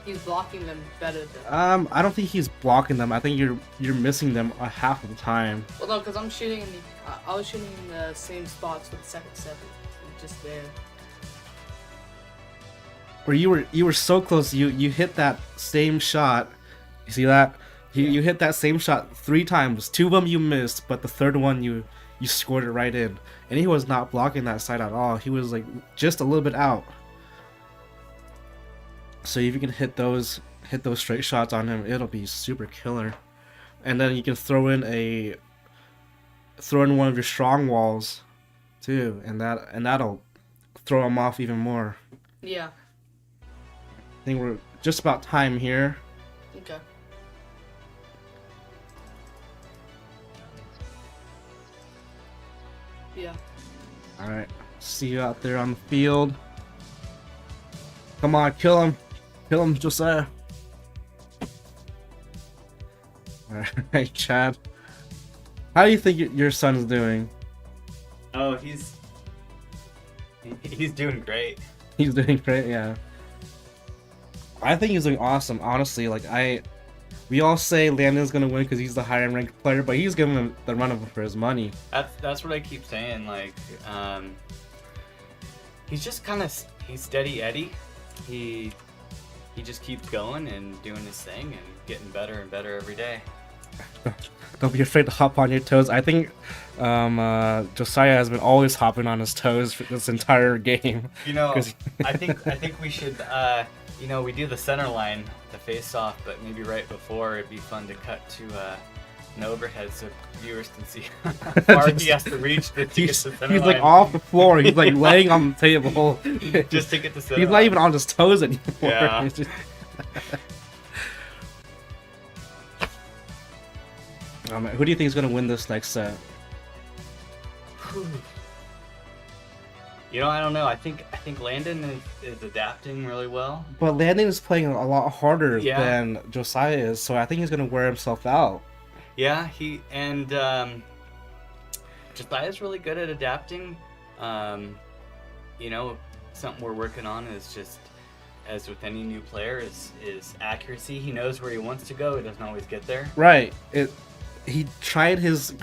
He's blocking them better than. I don't think he's blocking them. I think you're missing them a half of the time. Well, no, because I'm shooting in the. I was shooting in the same spots with the second set, just there. Where you were so close. You hit that same shot. You see that? You hit that same shot 3 times. 2 of them you missed, but the third one you scored it right in. And he was not blocking that side at all. He was like just a little bit out. So if you can hit those straight shots on him, it'll be super killer. And then you can throw in one of your strong walls too, and that'll throw him off even more. Yeah. I think we're just about time here. Okay. Yeah. All right, see you out there on the field. Come on, kill him, Josiah. All right, Chad. How do you think your son's doing? Oh, he's doing great. He's doing great, yeah. I think he's doing awesome, honestly. We all say Landon's gonna win because he's the higher ranked player, but he's giving him the run of him for his money. That's what I keep saying. He's just he's steady Eddie. He just keeps going and doing his thing and getting better and better every day. Don't be afraid to hop on your toes. I think Josiah has been always hopping on his toes for this entire game. I think we should. We do the center line, the face-off, but maybe right before it'd be fun to cut to an overhead so viewers can see how far he has to reach to get to the center he's line. like off the floor. He's like laying on the table. Just to get the center He's not line. even on his toes anymore. Yeah. He's just... Who do you think is going to win this next set? I don't know. I think Landon is adapting really well. But Landon is playing a lot harder Yeah. than Josiah is, so I think he's going to wear himself out. Yeah, Josiah's really good at adapting. Something we're working on is just, as with any new player, is accuracy. He knows where he wants to go. He doesn't always get there. Right. He tried his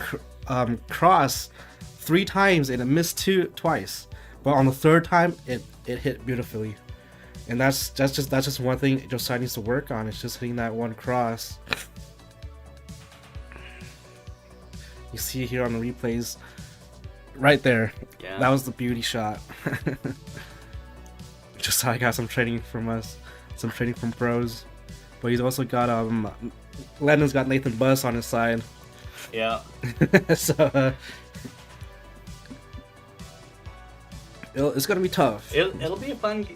cross 3 times and it missed twice. But on the 3rd time, it hit beautifully. And that's just one thing Josiah needs to work on. It's just hitting that one cross. You see here on the replays, right there. Yeah. That was the beauty shot. Josiah got some training from us, some training from pros. But he's also got Landon's got Nathan Buss on his side. Yeah. So it's gonna be tough. It'll be a fun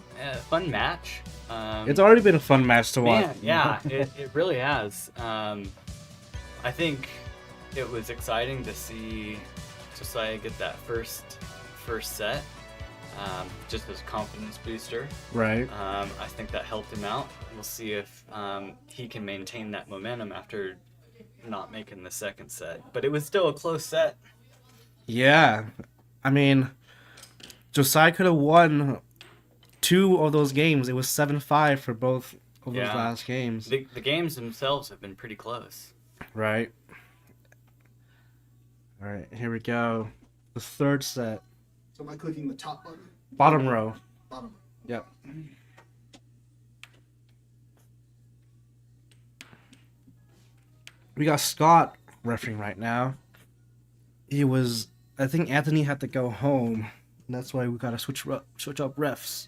match. It's already been a fun match to watch. Yeah, it really has. I think it was exciting to see Josiah get that first set. Just as a confidence booster. Right. I think that helped him out. We'll see if he can maintain that momentum after not making the second set. But it was still a close set. Yeah. I mean, Josiah could have won 2 of those games. It was 7-5 for both over Yeah. those last games. The games themselves have been pretty close. Right. All right, here we go. The third set. So am I clicking the top button? Bottom row. Bottom. Yep. We got Scott refereeing right now. I think Anthony had to go home. And that's why we gotta switch up refs.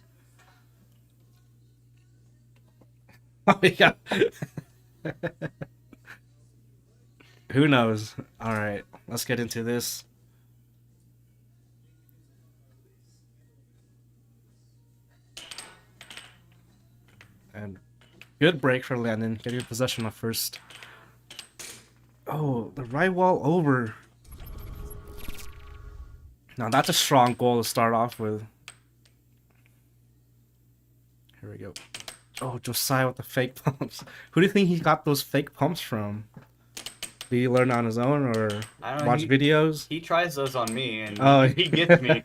Oh yeah. Who knows? All right, let's get into this. And good break for Landon, getting possession of first. Oh, the right wall over. Now that's a strong goal to start off with. Here we go. Oh, Josiah with the fake pumps. Who do you think he got those fake pumps from? Did he learn on his own or I don't know, watch videos? He tries those on me, and Oh, he gets me.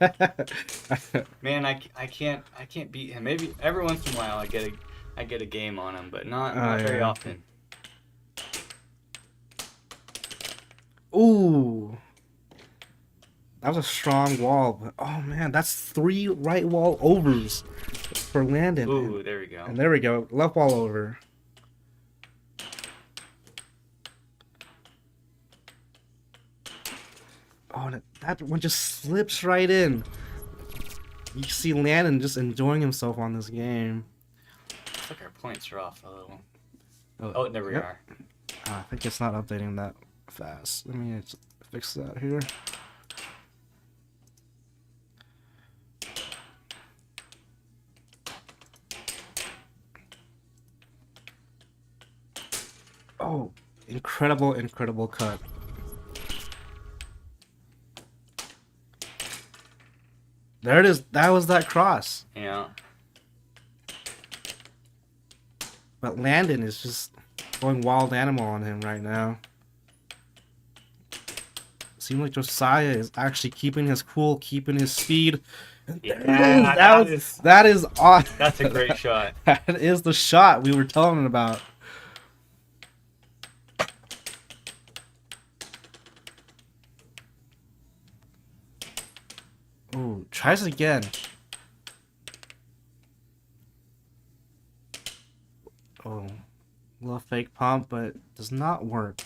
Man, I can't beat him. Maybe every once in a while I get a game on him, but not very yeah. often. Ooh. That was a strong wall, but oh man, that's 3 right wall overs for Landon. Ooh, there we go. And there we go, left wall over. Oh, that one just slips right in. You see Landon just enjoying himself on this game. Looks like our points are off a little. Oh, there we are. I think it's not updating that fast. Let me just fix that here. Oh, incredible cut. There it is. That was that cross. Yeah. But Landon is just going wild animal on him right now. Seems like Josiah is actually keeping his cool, keeping his speed. Yeah, that is awesome. That's a great shot. That is the shot we were telling him about. Ooh, tries it again. Oh, little fake pump, but does not work.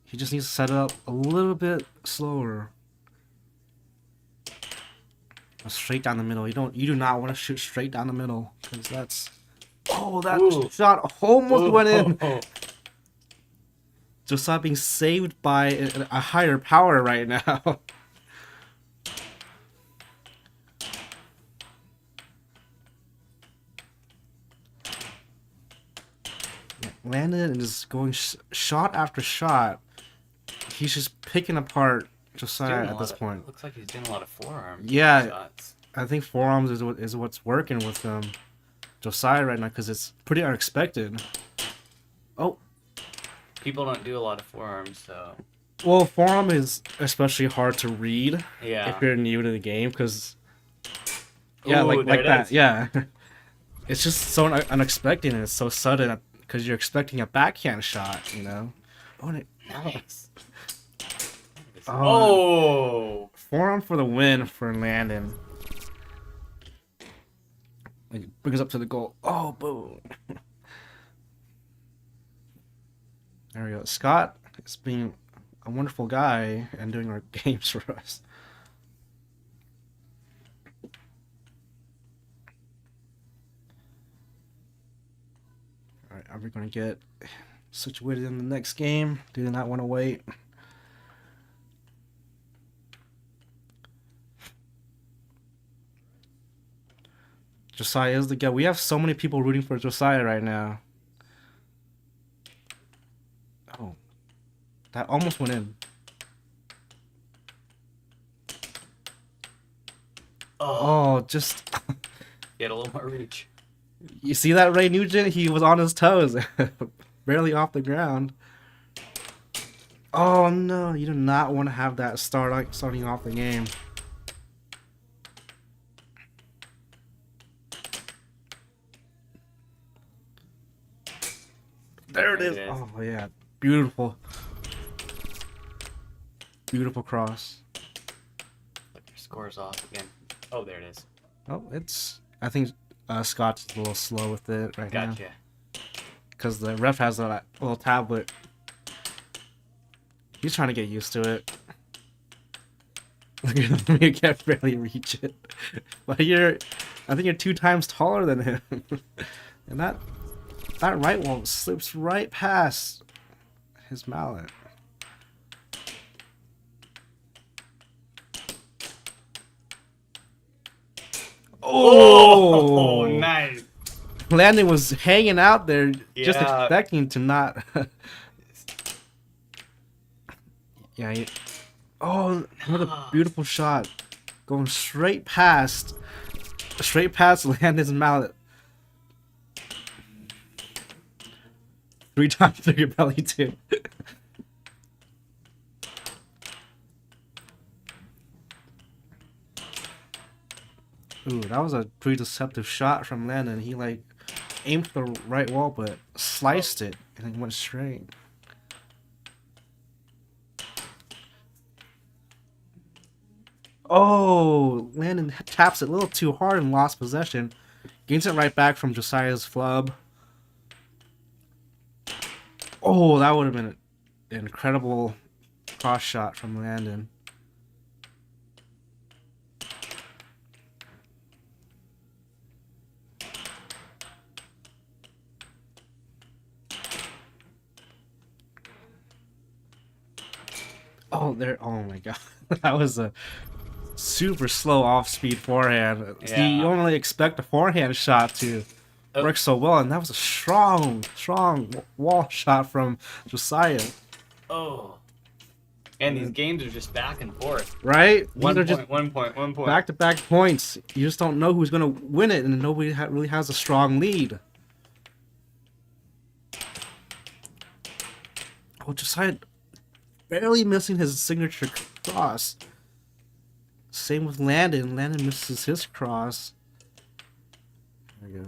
He just needs to set it up a little bit slower. Straight down the middle. You do not want to shoot straight down the middle, because that's. Oh, that shot almost went in. Josiah being saved by a higher power right now. Landon is going shot after shot. He's just picking apart Josiah at this point. Looks like he's doing a lot of forearm shots. I think forearms is what's working with Josiah right now, because it's pretty unexpected. Oh. People don't do a lot of forearms, so. Well, forearm is especially hard to read if you're new to the game, because like that. Is. Yeah. It's just so unexpected and it's so sudden because you're expecting a backhand shot, you know. Nice. Forearm for the win for Landon. Like, brings up to the goal. Oh, boom. There we go. Scott is being a wonderful guy and doing our games for us. Alright, are we going to get situated in the next game? Do not want to wait. Josiah is the guy. We have so many people rooting for Josiah right now. Oh. That almost went in. Oh, just... Get a little more reach. You see that, Ray Nugent? He was on his toes. Barely off the ground. Oh, no. You do not want to have that starting off the game. There it is. There it is. Oh yeah, beautiful, beautiful cross. Look, your score's off again. Oh, there it is. Oh, I think Scott's a little slow with it right now. Gotcha. Because the ref has a little tablet. He's trying to get used to it. Look at him, you can't barely reach it. But I think you're 2 times taller than him. And that right one slips right past his mallet. Oh, nice. Landon was hanging out there, just Yeah. expecting to not. Yeah. Oh, what a beautiful shot, going straight past Landon's mallet. 3 times through your belly too. Ooh, that was a pretty deceptive shot from Landon. He like aimed for the right wall, but sliced it and it went straight. Oh, Landon taps it a little too hard and lost possession. Gains it right back from Josiah's flub. Oh, that would have been an incredible cross shot from Landon. Oh, there. Oh my god. That was a super slow off-speed forehand. Yeah. You don't really expect a forehand shot to work so well, and that was a strong wall shot from Josiah. Oh. And these games are just back and forth. Right? One These are point, just 1 point, 1 point. back-to-back points. You just don't know who's going to win it, and nobody really has a strong lead. Oh, Josiah barely missing his signature cross. Same with Landon. Landon misses his cross. There we go.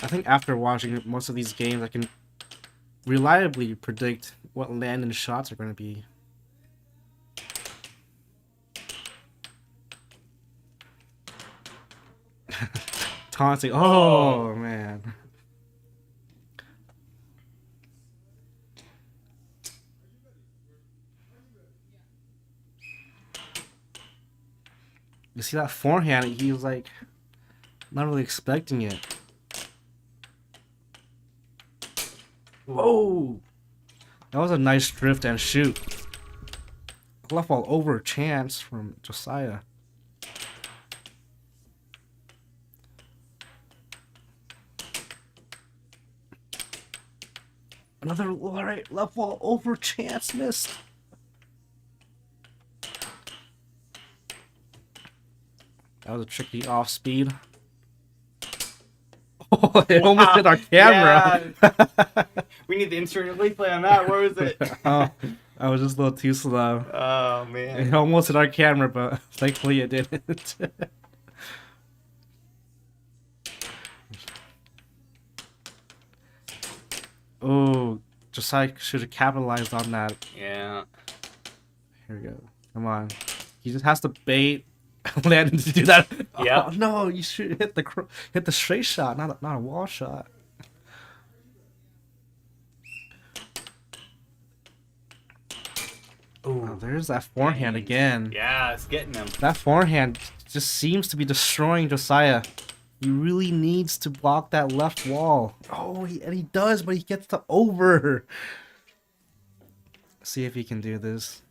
I think after watching most of these games, I can reliably predict what Landon's shots are going to be. Taunting. Oh, man. You see that forehand? He was like not really expecting it. Whoa! That was a nice drift and shoot. Left ball over chance from Josiah. Another right left ball over chance missed. That was a tricky off speed. Oh, it almost hit our camera. Yeah. We need to insert a replay on that. Where was it? Oh, I was just a little too slow. Oh, man. It almost hit our camera, but thankfully it didn't. Oh, Josiah should have capitalized on that. Yeah. Here we go. Come on. He just has to bait Landon to do that. Yep. Oh, no, you should hit the straight shot, not a wall shot. Oh, there's that forehand again. Yeah, it's getting him. That forehand just seems to be destroying Josiah. He really needs to block that left wall. Oh, and he does, but he gets to over. See if he can do this.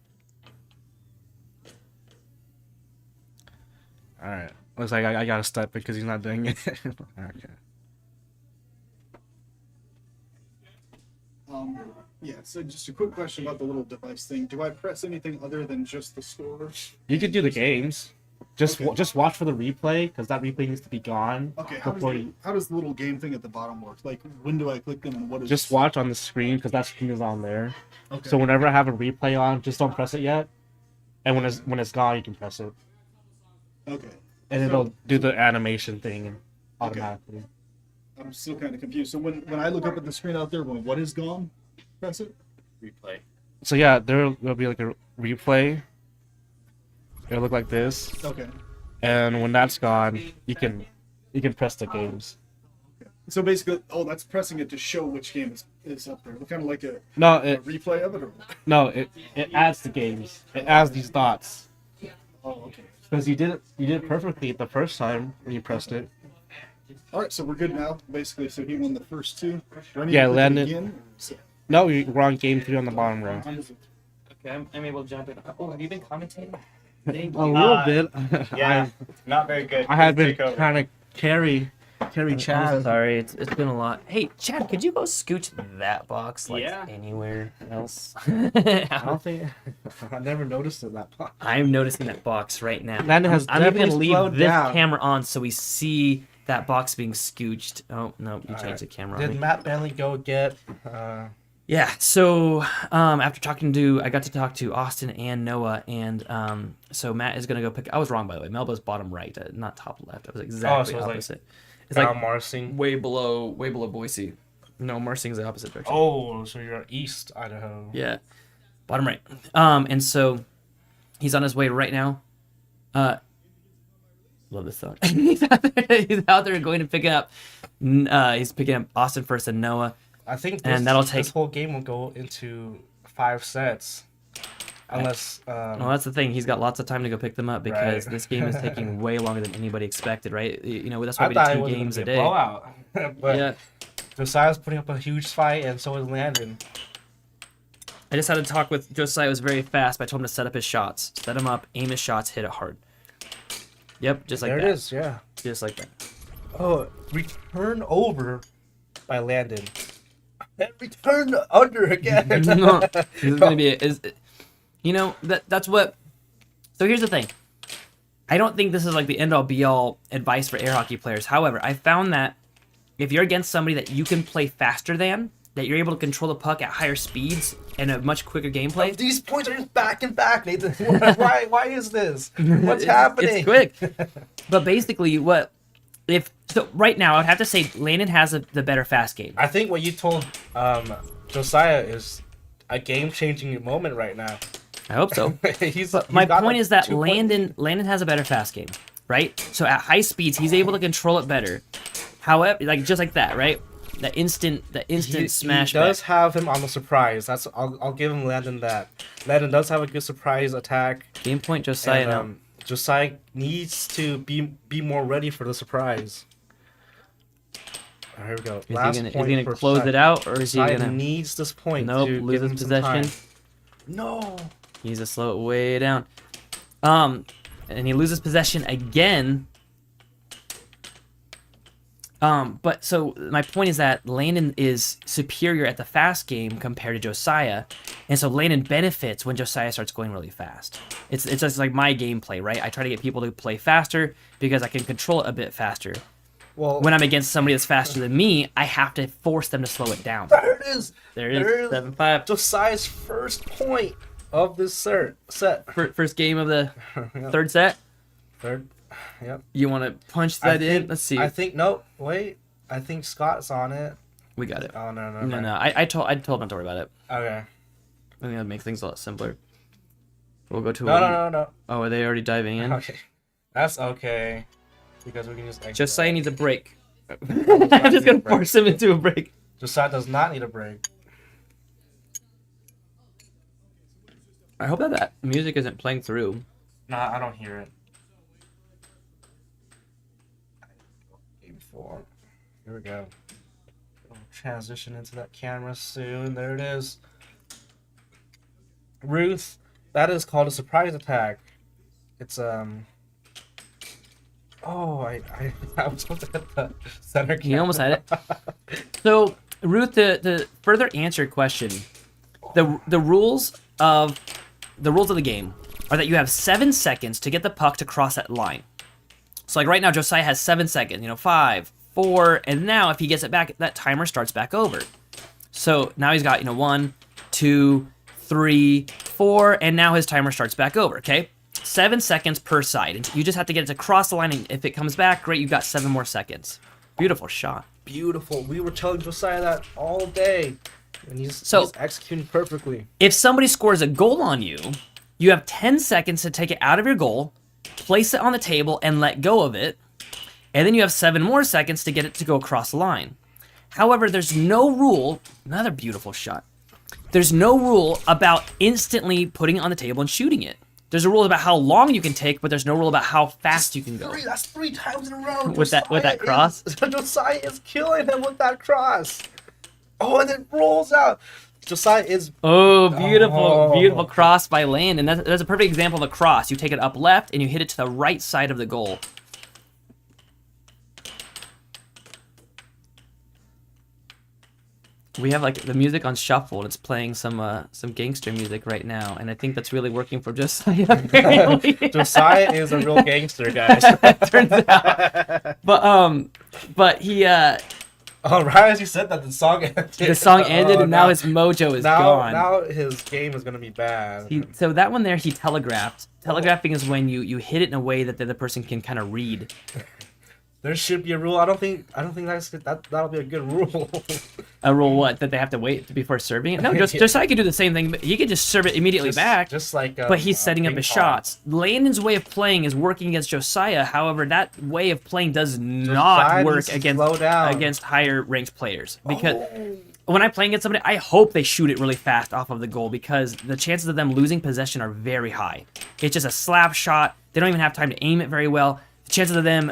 Alright. Looks like I gotta step because he's not doing it. Okay. Yeah, so just a quick question about the little device thing. Do I press anything other than just the store? You could do the games. Just Okay. just watch for the replay, because that replay needs to be gone. Okay, how does the little game thing at the bottom work? Like, when do I click them and what is... Just watch on the screen, because that screen is on there. Okay. So whenever I have a replay on, just don't press it yet. And when it's gone, you can press it. Okay. And it'll do the animation thing automatically. I'm still kind of confused. So when I look up at the screen out there, when what is gone, press it. Replay. So yeah, there'll be like a replay. It'll look like this, Okay. and when that's gone, you can press the games. So basically, that's pressing it to show which game is up there. Kind of like a No, a replay of it. Or... no, it adds the games. It adds these dots. Oh, okay. Because you did it perfectly the first time when you pressed it. All right, so we're good now. Basically, so he won the first two. Do I need Yeah, to click it landed- again? No, we're on game 3 on the bottom row. Okay, I'm able to jump in. Oh, have you been commentating? A little bit. Yeah, not very good. I had been Take over. trying to carry I'm Chad. sorry, it's been a lot. Hey, Chad, could you go scooch that box like Yeah. anywhere else? I don't think I never noticed it that much. I'm noticing that box right now. Landon has I'm even gonna definitely leave slowed this down. camera on so we see that box being scooched. Oh no, you changed the camera. on Did me. Matt Bentley go get? Yeah, so after I got to talk to Austin and Noah, and so Matt is gonna go pick. I was wrong by the way. Melba's bottom right, not top left. I was exactly so it's like opposite. It's like Marsing. way below Boise. No, Marsing's the opposite direction. Oh, so you're East Idaho. Yeah, bottom right. And so he's on his way right now. Love this song. He's out there going to pick up. He's picking up Austin first and Noah. I think And that'll take- this whole game will go into 5 sets, unless. Well, that's the thing. He's got lots of time to go pick them up because Right. this game is taking way longer than anybody expected, right? You know, that's why I we thought do it 2 was games a gonna be day. blowout, but Yeah. Josiah's putting up a huge fight, and so is Landon. I just had to talk with Josiah. It was very fast, but I told him to set up his shots. Set him up, aim his shots, hit it hard. Yep, just like There that. it is. Yeah. Just like that. Oh, return over by Landon. And return under again. No, this is gonna be that's what. So here's the thing. I don't think this is like the end all be all advice for air hockey players. However, I found that if you're against somebody that you can play faster than, that you're able to control the puck at higher speeds and a much quicker gameplay. These points are just back and back, Nathan. Why is this? What's happening? It's quick. But basically, right now, I'd have to say Landon has the better fast game. I think what you told Josiah is a game-changing moment right now. I hope so. He's My got point like is that 2 points. Landon has a better fast game, right? So at high speeds, he's able to control it better. However, like just like that, right? The instant smash. He does have him on the surprise. I'll give him Landon that. Landon does have a good surprise attack. Game point, Josiah. And, now. Josiah needs to be more ready for the surprise. Here we go. Is he gonna for close Josiah. it out, or is he Josiah gonna? needs this point. Nope, to give loses him some possession. time. No. He needs to slow it way down. And he loses possession again. But so my point is that Landon is superior at the fast game compared to Josiah, and so Landon benefits when Josiah starts going really fast. It's just like my gameplay, right? I try to get people to play faster because I can control it a bit faster. Well, When I'm against somebody that's faster than me, I have to force them to slow it down. there it is. There it is, 7-5. Josiah's first point of this set. First game of the third set. Third. Yep. You want to punch I that in? think- Let's see. I think no. Wait. I think Scott's on it. We got it. Oh no. No. I told him not to worry about it. Okay. I think that'd make things a lot simpler. We'll go to No. Oh, are they already diving in? Okay. That's okay. Because we can just exit. Josiah needs a break. I'm just gonna force him into a break. Josiah does not need a break. I hope that music isn't playing through. Nah, I don't hear it. Game 4. Here we go. We'll transition into that camera soon. There it is. Ruth, that is called a surprise attack. It's Oh, I was supposed to hit the center camera. You almost had it. So, Ruth, to further answer your question, the rules of the game are that you have 7 seconds to get the puck to cross that line. So, like right now, Josiah has 7 seconds. 5, 4, and now if he gets it back, that timer starts back over. So now he's got 1, 2, 3, 4, and now his timer starts back over. Okay. 7 seconds per side. And you just have to get it to cross the line, and if it comes back, great, you've got 7 more seconds. Beautiful shot. beautiful. We were telling Josiah that all day. And he's executing perfectly. If somebody scores a goal on you, you have 10 seconds to take it out of your goal, place it on the table, and let go of it. And then you have 7 more seconds to get it to go across the line. However, there's no rule, another beautiful shot. There's no rule about instantly putting it on the table and shooting it. There's a rule about how long you can take, but there's no rule about how fast you can go. That's 3 times in a row. With that cross? Josiah is killing him with that cross. Oh, and it rolls out. Josiah is... Oh, beautiful cross by Landon. That's a perfect example of a cross. You take it up left, and you hit it to the right side of the goal. We have like the music on shuffle, and it's playing some gangster music right now, and I think that's really working for Josiah. Apparently. Josiah is a real gangster, guys. Turns out. But he... Oh, right as you said that, the song ended. The song ended, and now his mojo is gone. Now his game is going to be bad. So that one there, he telegraphed. Telegraphing is when you hit it in a way that the other person can kind of read. There should be a rule. I don't think that'll be a good rule. A rule what? That they have to wait before serving it? No, Josiah could do the same thing. But he could just serve it immediately back. Just like. But he's setting up his shots. Landon's way of playing is working against Josiah. However, that way of playing does not work against higher ranked players. Because when I'm playing against somebody, I hope they shoot it really fast off of the goal, because the chances of them losing possession are very high. It's just a slap shot. They don't even have time to aim it very well. The chances of them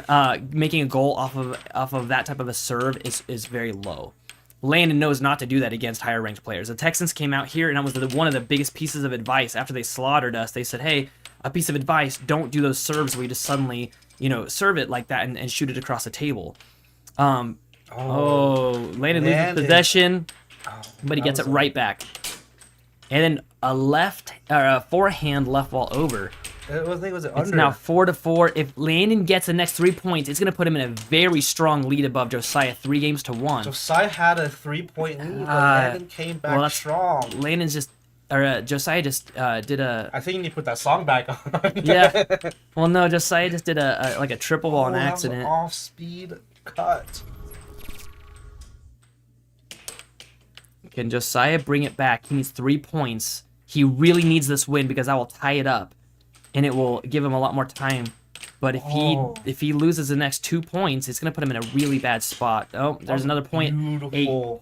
making a goal off of that type of a serve is very low. Landon knows not to do that against higher ranked players. The Texans came out here, and that was one of the biggest pieces of advice after they slaughtered us. They said, hey, a piece of advice, don't do those serves where you just suddenly, serve it like that and shoot it across the table. Landon loses possession, but he gets it right back. And then a forehand left wall over. It's now 4-4. If Landon gets the next 3 points, it's going to put him in a very strong lead above Josiah, 3-1. Josiah had a 3-point lead, but Landon came back strong. Josiah just did a... I think you need to put that song back on. Yeah. Well, no, Josiah just did a triple ball on accident. That was an off-speed cut. Can Josiah bring it back? He needs 3 points. He really needs this win, because I will tie it up, and it will give him a lot more time. But if he loses the next 2 points, it's going to put him in a really bad spot. Oh, there's another point. Beautiful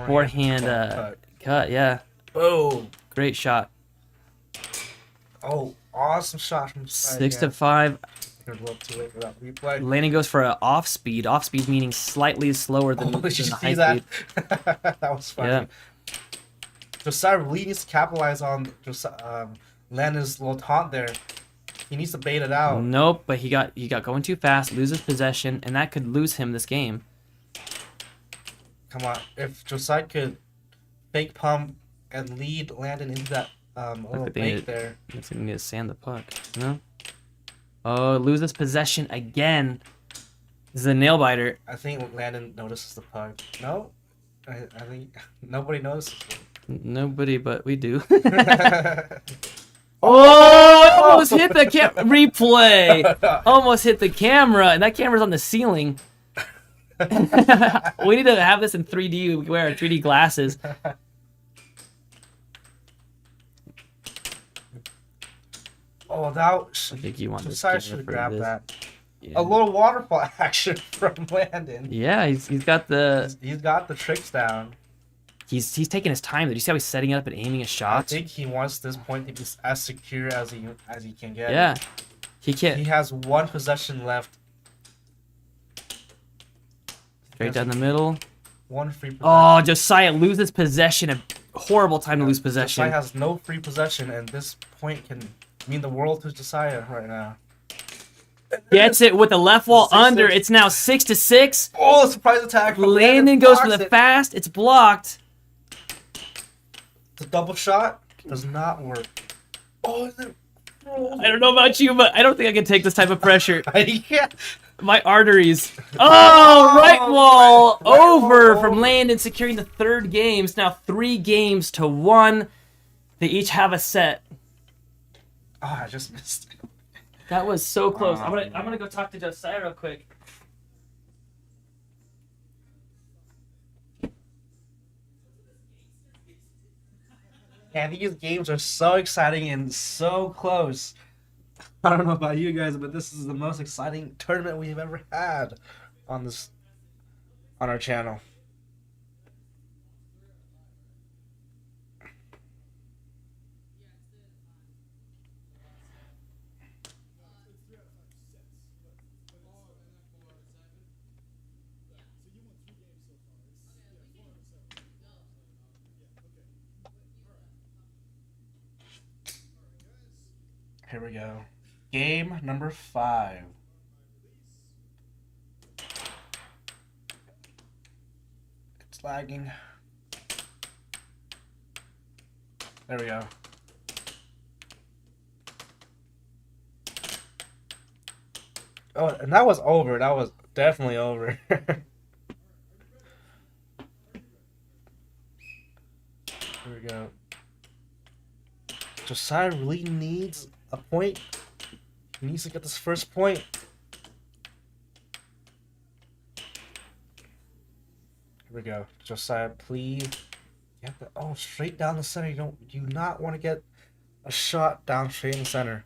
forehand cut, yeah. Boom. Great shot. Oh, awesome shot from Josiah. 6-5. Replay. Landon goes for an off speed. Off speed meaning slightly slower than the high speed. That was funny. Yeah. Josiah really needs to capitalize on Landon's little taunt there. He needs to bait it out. Nope, but he got going too fast, loses possession, and that could lose him this game. Come on, if Josiah could fake pump and lead Landon into that little bait there. Looks like we need to sand the puck. No. Oh, loses possession again. This is a nail biter. I think Landon notices the puck. No, I think nobody notices it. Nobody, but we do. Oh, almost hit the replay. Almost hit the camera, and that camera's on the ceiling. We need to have this in 3D. We wear our 3D glasses. Oh, that was... I think you want Josiah should have grabbed that. Yeah. A little waterfall action from Landon. Yeah, he's got the... He's got the tricks down. He's taking his time. Did you see how he's setting it up and aiming a shot? I think he wants this point to be as secure as he can get. Yeah. He can't... He has 1 possession left. Straight down the middle. 1 free possession. Oh, Josiah loses possession. A horrible time to lose possession. Josiah has no free possession, and this point can mean the world to Josiah right now. Gets it with the left wall under. It's now 6-6. Oh, surprise attack. Landon goes for the fast. It's blocked. The double shot does not work. Oh, I don't know about you, but I don't think I can take this type of pressure. Yeah. My arteries. Oh, right wall over from Landon, securing the 3rd game. It's now 3-1. They each have a set. Oh, I just missed it. That was so close. I'm gonna go talk to Josiah real quick. And these games are so exciting and so close. I don't know about you guys, but this is the most exciting tournament we've ever had on our channel. Here we go. Game number 5. It's lagging. There we go. Oh, and that was over. That was definitely over. Here we go. Josiah really needs a point. He needs to get this first point. Here we go. Josiah, please. You have to, oh, straight down the center. You do not want to get a shot down straight in the center.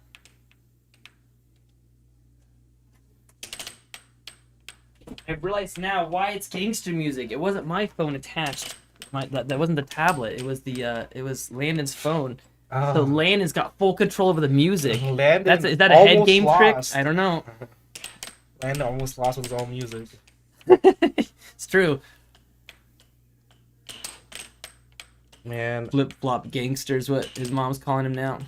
I realize now why it's gangster music. It wasn't my phone attached. That wasn't the tablet. It was Landon's phone. Oh. So Landon's got full control over the music. Landon Is that a head almost game lost. trick? I don't know. Landon almost lost with his own music. It's true. Man, Flip flop gangsters, what his mom's calling him now.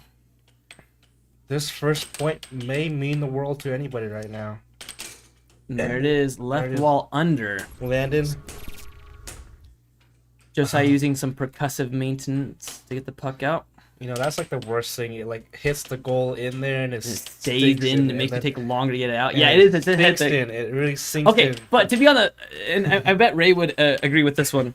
this first point may mean the world to anybody right now. And there it is, left There it is. wall under. Landon, Josiah using some percussive maintenance to get the puck out. you know, that's like the worst thing. It like hits the goal in there and it It stays stinks in, it and makes it then- take longer to get it out. and Yeah, it is. It's sinks a in. It really sinks Okay, in. but to be on the, and I bet Ray would agree with this one.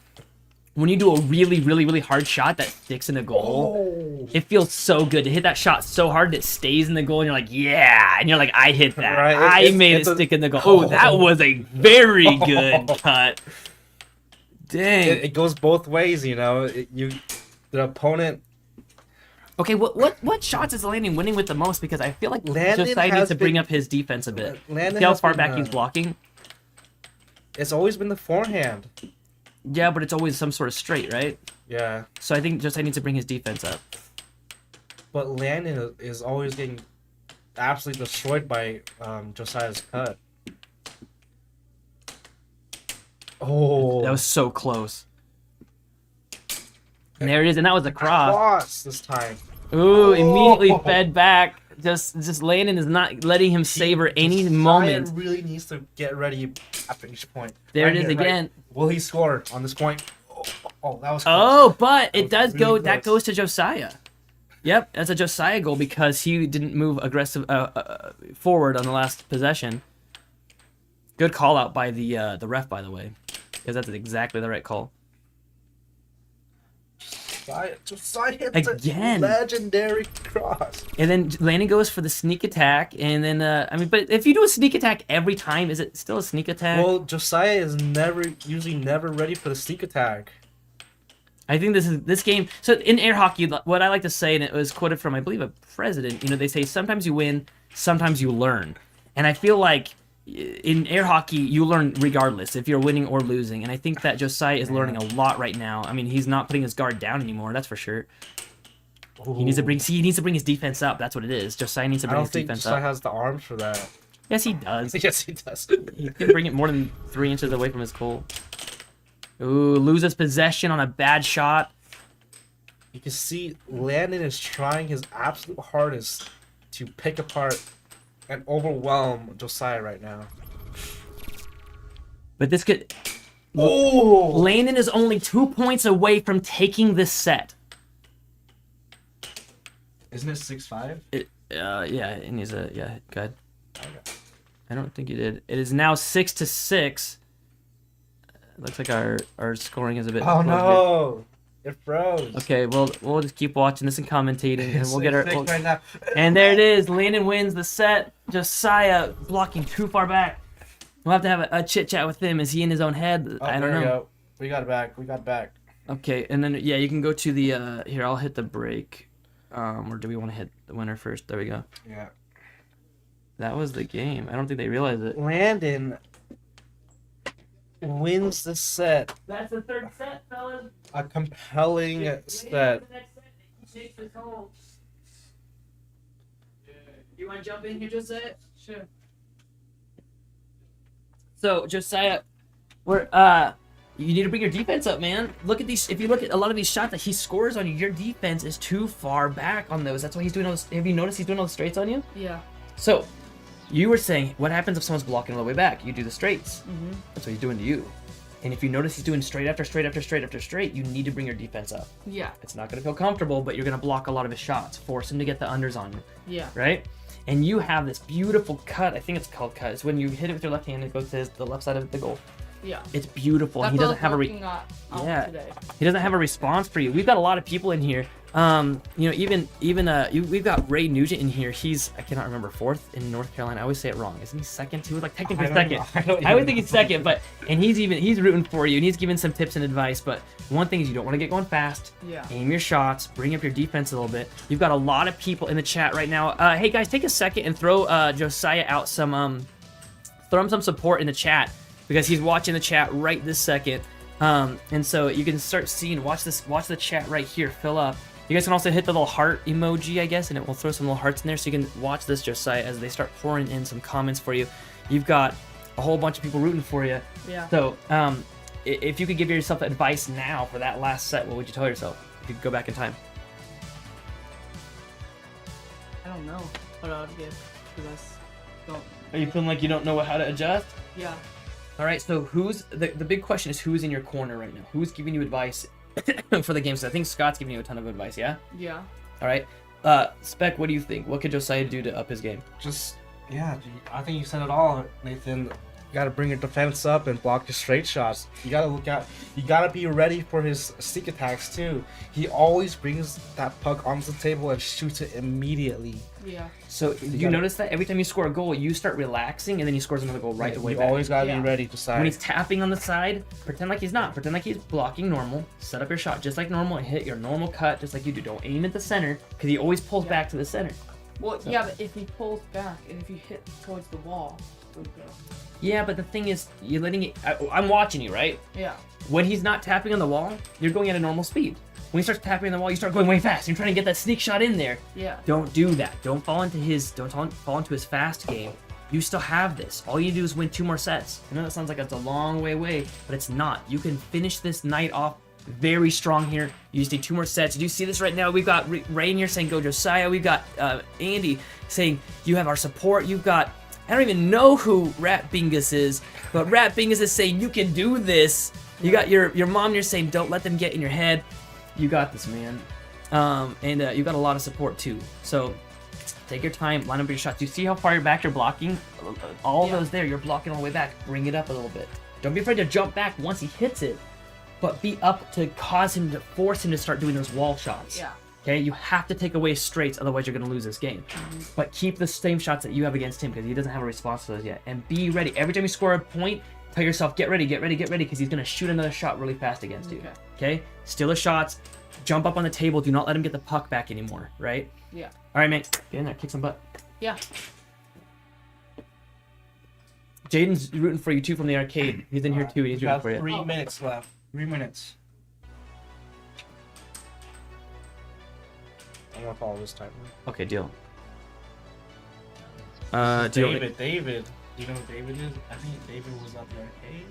When you do a really, really, really hard shot that sticks in a goal, it feels so good to hit that shot so hard that it stays in the goal, and you're like, yeah, and you're like, I hit that. Right, I it's- made it's it a- stick in the goal. Oh, that was a very good cut. Dang. It goes both ways, you know. The opponent. Okay, what shots is Landon winning with the most? Because I feel like Landon Josiah needs has to bring been- up his defense a bit. Landon See how has far been, back he's blocking? It's always been the forehand. Yeah, but it's always some sort of straight, right? Yeah, So I think Josiah needs to bring his defense up. but Landon is always getting absolutely destroyed by Josiah's cut. Oh, That was so close. And there it is, and that was a cross. cross this time. Ooh, immediately Oh. fed back. Just Landon is not letting him savor any moment. Josiah really needs to get ready after each point. There Right it is here, right. again. Will he score on this point? Oh, that was close. Oh, but it was does really go. That close. goes to Josiah. Yep, that's a Josiah goal because he didn't move aggressive forward on the last possession. Good call out by the ref, by the way, because that's exactly the right call. Josiah hits Again. a legendary cross. And then Landon goes for the sneak attack, and then but if you do a sneak attack every time, is it still a sneak attack? Well, Josiah is usually never ready for the sneak attack. I think this game. So in air hockey, what I like to say, and it was quoted from I believe a president. You know, they say sometimes you win, sometimes you learn, and I feel like in air hockey you learn regardless if you're winning or losing. And I think that Josiah is learning a lot right now. I mean, he's not putting his guard down anymore. That's for sure. He needs to bring his defense up. That's what it is. Josiah needs to I bring don't his think defense Josiah up. has the arms for that. Yes, he does. Yes, he does. He can bring it more than 3 inches away from his goal. Ooh, loses possession on a bad shot. You can see Landon is trying his absolute hardest to pick apart and overwhelm Josiah right now. But this could... Oh! Landon is only 2 points away from taking this set. Isn't it 6-5? Yeah, and he's a... Yeah, go ahead. I don't think you did. It is now 6-6. Looks like our scoring is a bit... Oh closer. no! It froze. Okay, well, we'll just keep watching this and commentating, and we'll get our... It's we'll- right now. And there it is. Landon wins the set. Josiah blocking too far back. We'll have to have a chit chat with him. Is he in his own head? Oh, I don't there we know. go. We got it back. We got it back. Okay, and then yeah, you can go to the here. I'll hit the break. Or do we want to hit the winner first? There we go. Yeah. That was the game. I don't think they realized it. Landon wins the set. That's the third set, fellas. A compelling set. You want to jump in here, Josiah? Sure. So Josiah, you need to bring your defense up, man. Look at these. If you look at a lot of these shots that he scores on you, your defense is too far back on those. That's why he's doing all this. Have you noticed he's doing all the straights on you? Yeah. So, you were saying, what happens if someone's blocking all the way back? You do the straights. Mm-hmm. That's what he's doing to you. And if you notice he's doing straight after straight after straight after straight, you need to bring your defense up. Yeah. It's not going to feel comfortable, but you're going to block a lot of his shots. Force him to get the unders on you. Yeah. Right? And you have this beautiful cut. I think it's called cut. It's when you hit it with your left hand, it goes to the left side of the goal. Yeah. It's beautiful. That's He what I doesn't was have a looking at today. he doesn't have a response for you. We've got a lot of people in here. We've got Ray Nugent in here. He's, I cannot remember, 4th in North Carolina. I always say it wrong. Isn't he second too? Like technically second. I always think he's second, but he's rooting for you and he's giving some tips and advice. But one thing is you don't want to get going fast. Yeah. Aim your shots. Bring up your defense a little bit. You've got a lot of people in the chat right now. Hey guys, take a second and throw Josiah out throw him some support in the chat because he's watching the chat right this second. And so you can start seeing, watch the chat right here fill up. You guys can also hit the little heart emoji, I guess, and it will throw some little hearts in there so you can watch this, Josiah, as they start pouring in some comments for you. You've got a whole bunch of people rooting for you. Yeah. So, if you could give yourself advice now for that last set, what would you tell yourself if you could go back in time? I don't know what I would give because I don't. Are you feeling like you don't know how to adjust? Yeah. All right, so who's the big question is who's in your corner right now? Who's giving you advice for the game? So I think Scott's giving you a ton of advice, yeah? Yeah. All right. Spec, what do you think? What could Josiah do to up his game? I think you said it all, Nathan. You gotta bring your defense up and block your straight shots. You gotta be ready for his sneak attacks too. He always brings that puck onto the table and shoots it immediately. Yeah. So you notice that every time you score a goal, you start relaxing, and then he scores another goal right away. You back. always gotta Yeah. be ready to side. When he's tapping on the side, pretend like he's not. Pretend like he's blocking normal. Set up your shot just like normal and hit your normal cut just like you do. Don't aim at the center because he always pulls back to the center. Well, yeah, but if he pulls back and if you hit towards the wall, it would go. Yeah, but the thing is, you're letting it. I'm watching you, right? Yeah. When he's not tapping on the wall, you're going at a normal speed. When he starts tapping on the wall, you start going way fast. You're trying to get that sneak shot in there. Yeah. Don't do that. Don't fall into his fast game. You still have this. All you do is win 2 more sets. I know that sounds like it's a long way away, but it's not. You can finish this night off very strong here. You just need 2 more sets. Do you see this right now? We've got Rain here saying go Josiah. We've got Andy saying you have our support. You've got, I don't even know who Rat Bingus is, but Rat Bingus is saying you can do this. You got your mom. You're saying don't let them get in your head. You got this, man. And you've got a lot of support too. So take your time, line up your shots. You see how far back you're blocking? All those there, you're blocking all the way back. Bring it up a little bit. Don't be afraid to jump back once he hits it, but be up to force him to start doing those wall shots. Yeah. Okay, you have to take away his straights, otherwise you're gonna lose this game. But keep the same shots that you have against him because he doesn't have a response to those yet. And be ready. Every time you score a point, tell yourself, get ready, because he's gonna shoot another shot really fast against you. Okay? Steal his shots, jump up on the table, do not let him get the puck back anymore, right? Yeah. Alright, man. Get in there, kick some butt. Yeah. Jaden's rooting for you too from the arcade. He's in here too, he's rooting for you. 3 minutes left. 3 minutes. I'm gonna follow this timer. Okay, deal. David. Do you know who David is? I think David was at the arcade.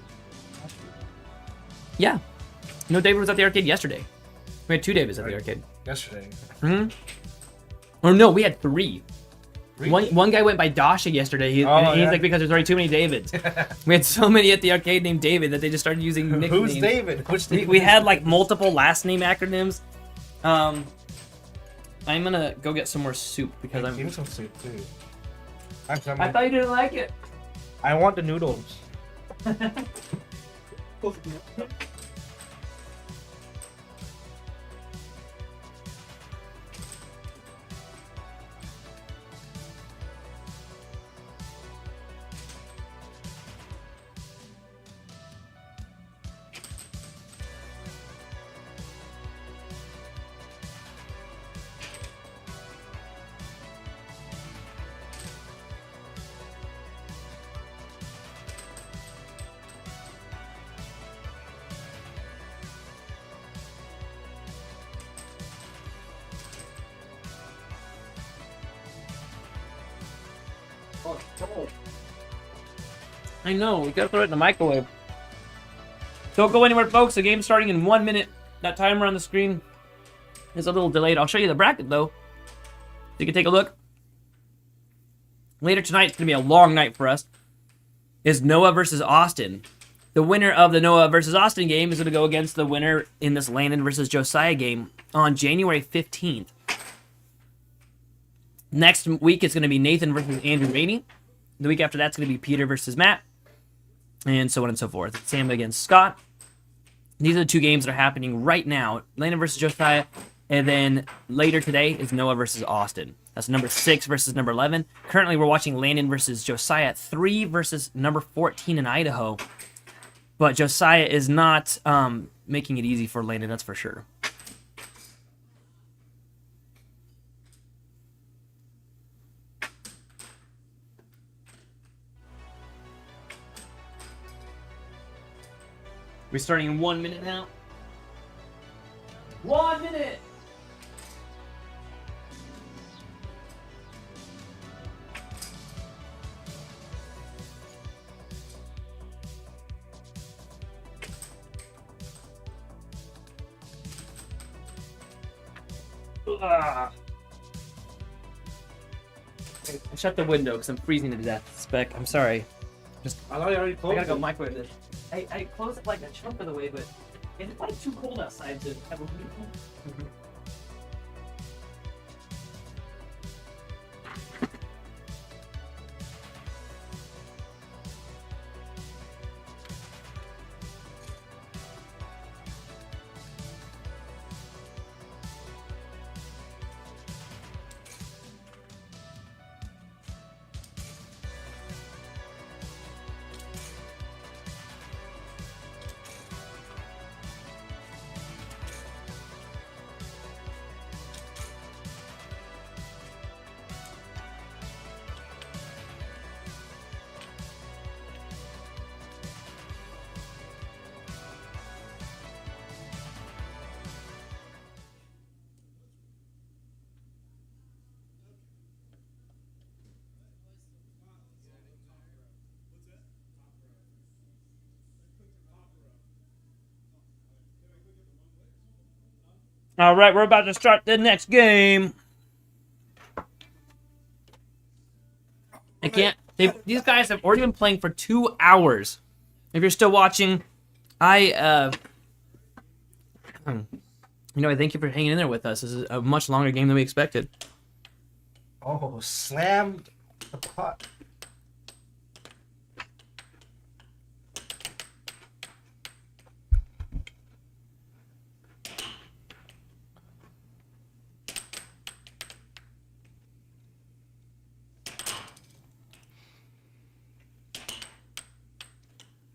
Yeah. No, David was at the arcade yesterday. We had 2 Davids at the arcade. Yesterday. Or no, we had 3. Really? One guy went by Dasha yesterday. He's like, because there's already too many Davids. We had so many at the arcade named David that they just started using nicknames. Who's David? Which David? We had like multiple last name acronyms. I'm gonna go get some more soup because Give me some soup too. I thought you didn't like it. I want the noodles. I know, we gotta throw it in the microwave. Don't go anywhere, folks. The game's starting in 1 minute. That timer on the screen is a little delayed. I'll show you the bracket, though. So you can take a look. Later tonight, it's gonna be a long night for us. Is Noah versus Austin. The winner of the Noah versus Austin game is gonna go against the winner in this Landon versus Josiah game on January 15th. Next week, it's gonna be Nathan versus Andrew Rainey. The week after that's gonna be Peter versus Matt. And so on and so forth. Sam against Scott. These are the two games that are happening right now. Landon versus Josiah. And then later today is Noah versus Austin. That's number 6 versus number 11. Currently, we're watching Landon versus Josiah 3 versus number 14 in Idaho. But Josiah is not making it easy for Landon, that's for sure. We're starting in 1 minute now. 1 minute! Ugh. Shut the window because I'm freezing to death. Spec, I'm sorry. I thought you already I closed gotta go it. microwave this. I closed it like a chunk of the way, but it's like too cold outside to have a heat. All right, we're about to start the next game. I can't. These guys have already been playing for 2 hours. If you're still watching, I thank you for hanging in there with us. This is a much longer game than we expected. Oh, slammed the pot.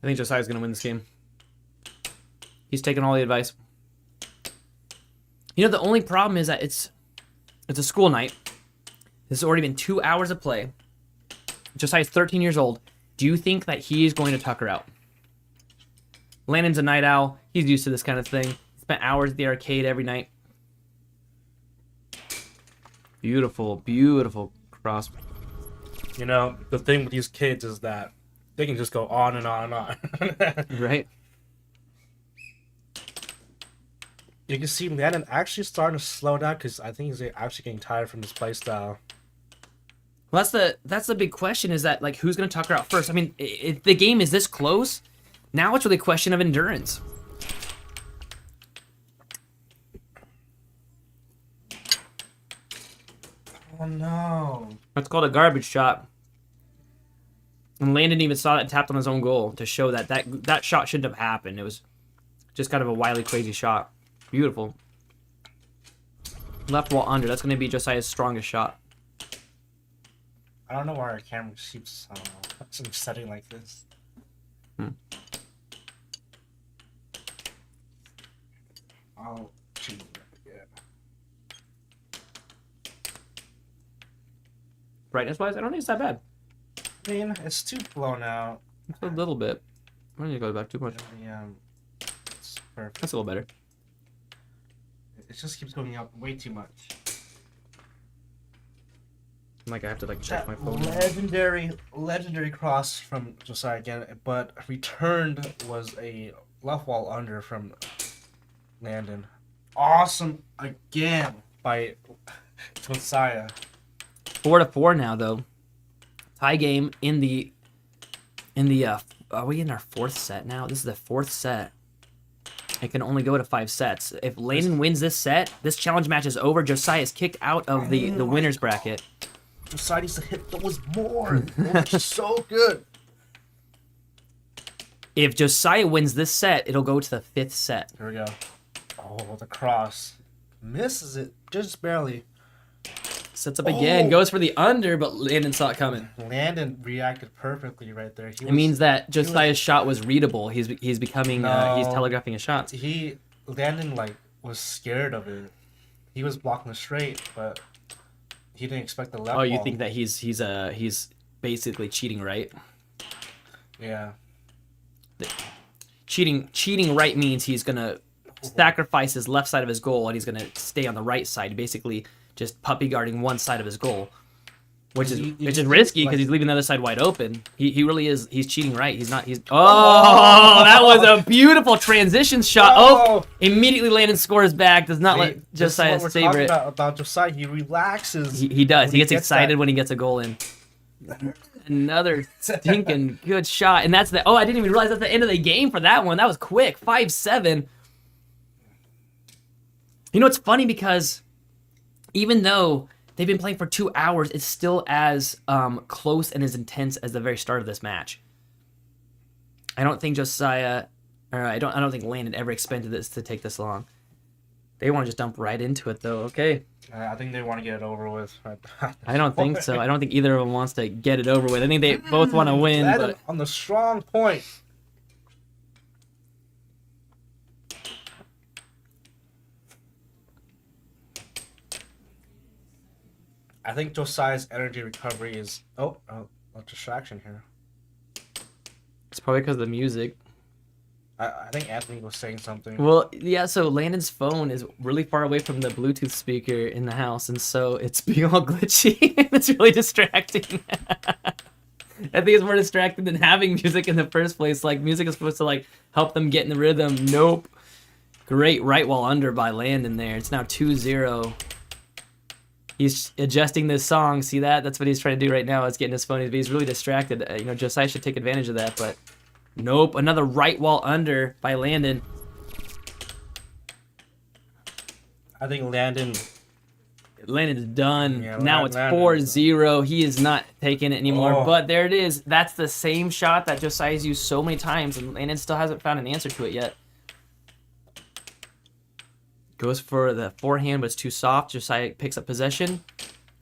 I think Josiah's going to win this game. He's taking all the advice. You know, the only problem is that it's a school night. This has already been 2 hours of play. Josiah's 13 years old. Do you think that he's going to tuck her out? Landon's a night owl. He's used to this kind of thing. Spent hours at the arcade every night. Beautiful, beautiful cross. You know, the thing with these kids is that they can just go on and on and on. Right? You can see Landon actually starting to slow down because I think he's actually getting tired from his playstyle. Well, that's the big question, is that, like, who's going to tuck her out first? I mean, if the game is this close, now it's really a question of endurance. Oh no. That's called a garbage shot. And Landon even saw that and tapped on his own goal to show that that shot shouldn't have happened. It was just kind of a wily, crazy shot. Beautiful. Left wall under. That's going to be Josiah's strongest shot. I don't know why our camera keeps setting like this. I'll change it again. Brightness-wise, I don't think it's that bad. I mean, it's too blown out. It's a little bit. I don't need to go back too much. It's perfect. That's a little better. It just keeps going up way too much. Like I have to like check my phone. Legendary cross from Josiah again, but returned was a left wall under from Landon. Awesome again by Josiah. 4-4 now though. Tie game in the are we in our fourth set now? This is the fourth set. It can only go to 5 sets. If Landon wins this set, this challenge match is over. Josiah is kicked out of the winner's bracket. Josiah needs to hit those more. Those are so good. If Josiah wins this set, it'll go to the 5th set. Here we go. Oh, the cross. Misses it just barely. Sets up again, goes for the under, but Landon saw it coming. Landon reacted perfectly right there. It means that Josiah's shot was readable. He's becoming he's telegraphing his shots. Landon like was scared of it. He was blocking the straight, but he didn't expect the left. Oh, you ball. think that he's basically cheating, right? Yeah. Cheating right means he's gonna sacrifice his left side of his goal and he's gonna stay on the right side, basically just puppy guarding one side of his goal, which is risky because he's leaving the other side wide open. He really is. He's cheating right. Oh, that was a beautiful transition shot. Oh, immediately Landon scores back. Does not let Josiah savor it. About Josiah, he relaxes. He does. He gets excited when he gets a goal in. Another stinking good shot, and that's the. Oh, I didn't even realize that's the end of the game for that one. That was quick. 5-7. You know, it's funny because even though they've been playing for 2 hours, it's still as close and as intense as the very start of this match. I don't think Josiah, or I don't think Landon ever expected this to take this long. They want to just dump right into it, though. Okay. I think they want to get it over with. I don't think so. I don't think either of them wants to get it over with. I think they both want to win. But On the strong point. I think Josiah's energy recovery is... Oh, a distraction here. It's probably because of the music. I think Anthony was saying something. Well, yeah, so Landon's phone is really far away from the Bluetooth speaker in the house, and so it's being all glitchy. It's really distracting. I think it's more distracting than having music in the first place. Like, music is supposed to, like, help them get in the rhythm. Nope. Great right wall under by Landon there. It's now 2-0. He's adjusting this song. See that? That's what he's trying to do right now. Is getting his phone. He's really distracted. Josiah should take advantage of that, but nope. Another right wall under by Landon. I think Landon's done. Yeah, now it's Landon's 4-0. He is not taking it anymore. But there it is. That's the same shot that Josiah's used so many times, and Landon still hasn't found an answer to it yet. Goes for the forehand, but it's too soft. Josiah picks up possession.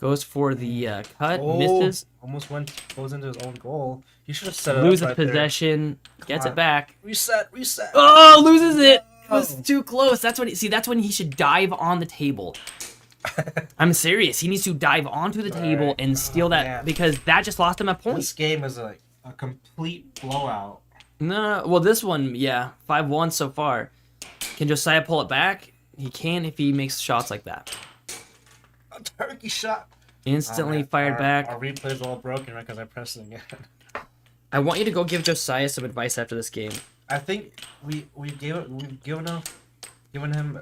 Goes for the cut. Misses. Almost goes into his own goal. He should have set it Loses up right possession. Gets it back. Reset. Oh, loses it. It was too close. That's when he should dive on the table. I'm serious. He needs to dive onto the table and steal that because that just lost him a point. This game is a complete blowout. No, well, this one, yeah, 5-1 so far. Can Josiah pull it back? He can if he makes shots like that. A turkey shot. Instantly fired back. Our replay's all broken right because I pressed it again. I want you to go give Josiah some advice after this game. I think we've given him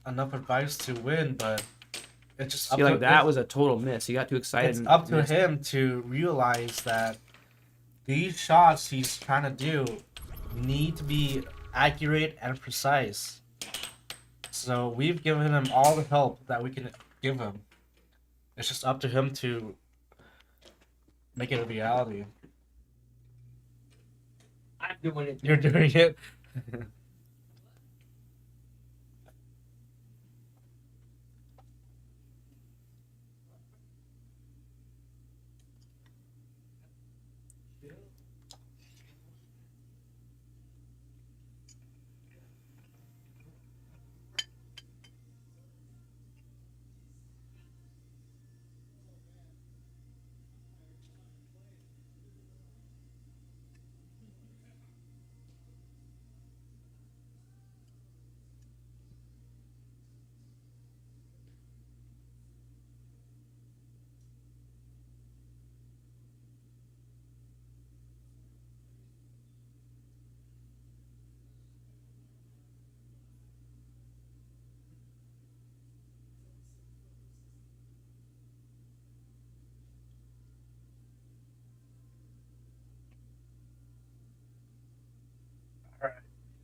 enough advice to win, but it's just that was a total miss. He got too excited. It's up to him to realize that these shots he's trying to do need to be accurate and precise. So we've given him all the help that we can give him. It's just up to him to make it a reality. I'm doing it. You're doing it.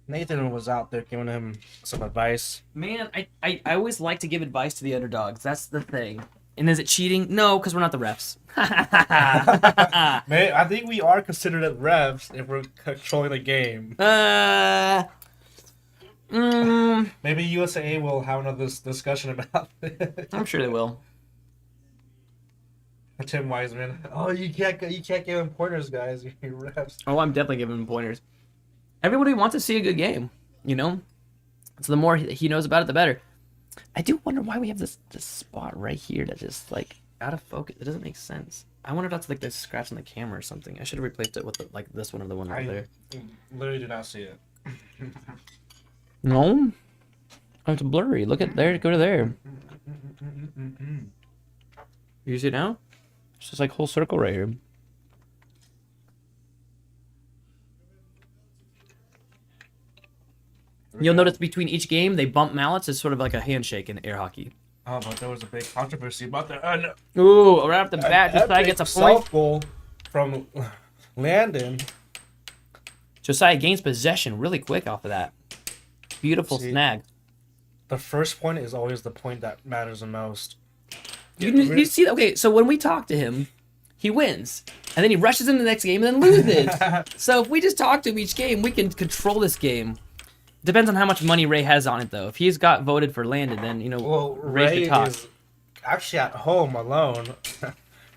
Nathan was out there giving him some advice. Man, I always like to give advice to the underdogs. That's the thing. And is it cheating? No, because we're not the refs. Man, I think we are considered as refs if we're controlling the game. Maybe USA will have another discussion about it. I'm sure they will. Tim Wiseman. Oh, you can't give him pointers, guys. You're refs. Oh, I'm definitely giving him pointers. Everybody wants to see a good game, you know? So the more he knows about it, the better. I do wonder why we have this spot right here that's just, like, out of focus. It doesn't make sense. I wonder if that's, like, this scratch on the camera or something. I should have replaced it with, like, this one or the one right there. Literally do not see it. No? Oh, it's blurry. Look at there. Go to there. You see it now? It's just, like, whole circle right here. You'll notice between each game, they bump mallets. It's sort of like a handshake in air hockey. Oh, but there was a big controversy about that. Ooh, right off the bat, Josiah gets a point. Goal from Landon. Josiah gains possession really quick off of that. Beautiful snag. The first point is always the point that matters the most. You see, okay, so when we talk to him, he wins. And then he rushes into the next game and then loses. So if we just talk to him each game, we can control this game. Depends on how much money Ray has on it, though. If he's got voted for Landon, then, you know, well, Ray Ray talk. is actually at home alone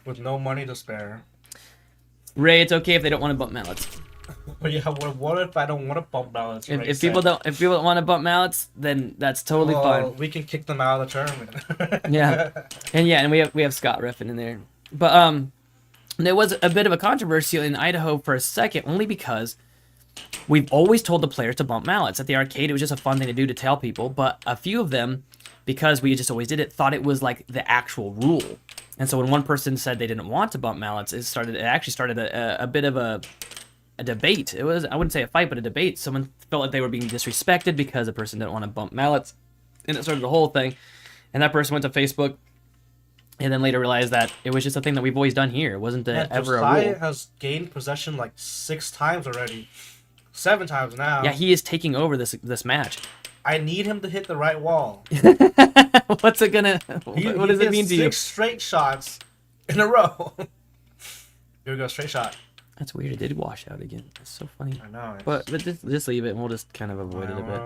with no money to spare. Ray, it's okay if they don't want to bump mallets. But yeah, what if I don't want to bump mallets? If people don't want to bump mallets, then that's totally fine. We can kick them out of the tournament. and we have Scott Riffin in there. But there was a bit of a controversy in Idaho for a second, only because we've always told the players to bump mallets. At the arcade, it was just a fun thing to do to tell people, but a few of them, because we just always did it, thought it was like the actual rule. And so when one person said they didn't want to bump mallets, it actually started a bit of a debate. It was, I wouldn't say a fight, but a debate. Someone felt like they were being disrespected because a person didn't want to bump mallets, and it started the whole thing. And that person went to Facebook and then later realized that it was just a thing that we've always done here. It wasn't ever a rule. Josiah has gained possession like 6 times already. 7 times now. Yeah, he is taking over this match. I need him to hit the right wall. What's it gonna... What does it mean to you? 6 straight shots in a row. Here we go, straight shot. That's weird. It did wash out again. That's so funny. I know. But just leave it and we'll just kind of avoid it a bit.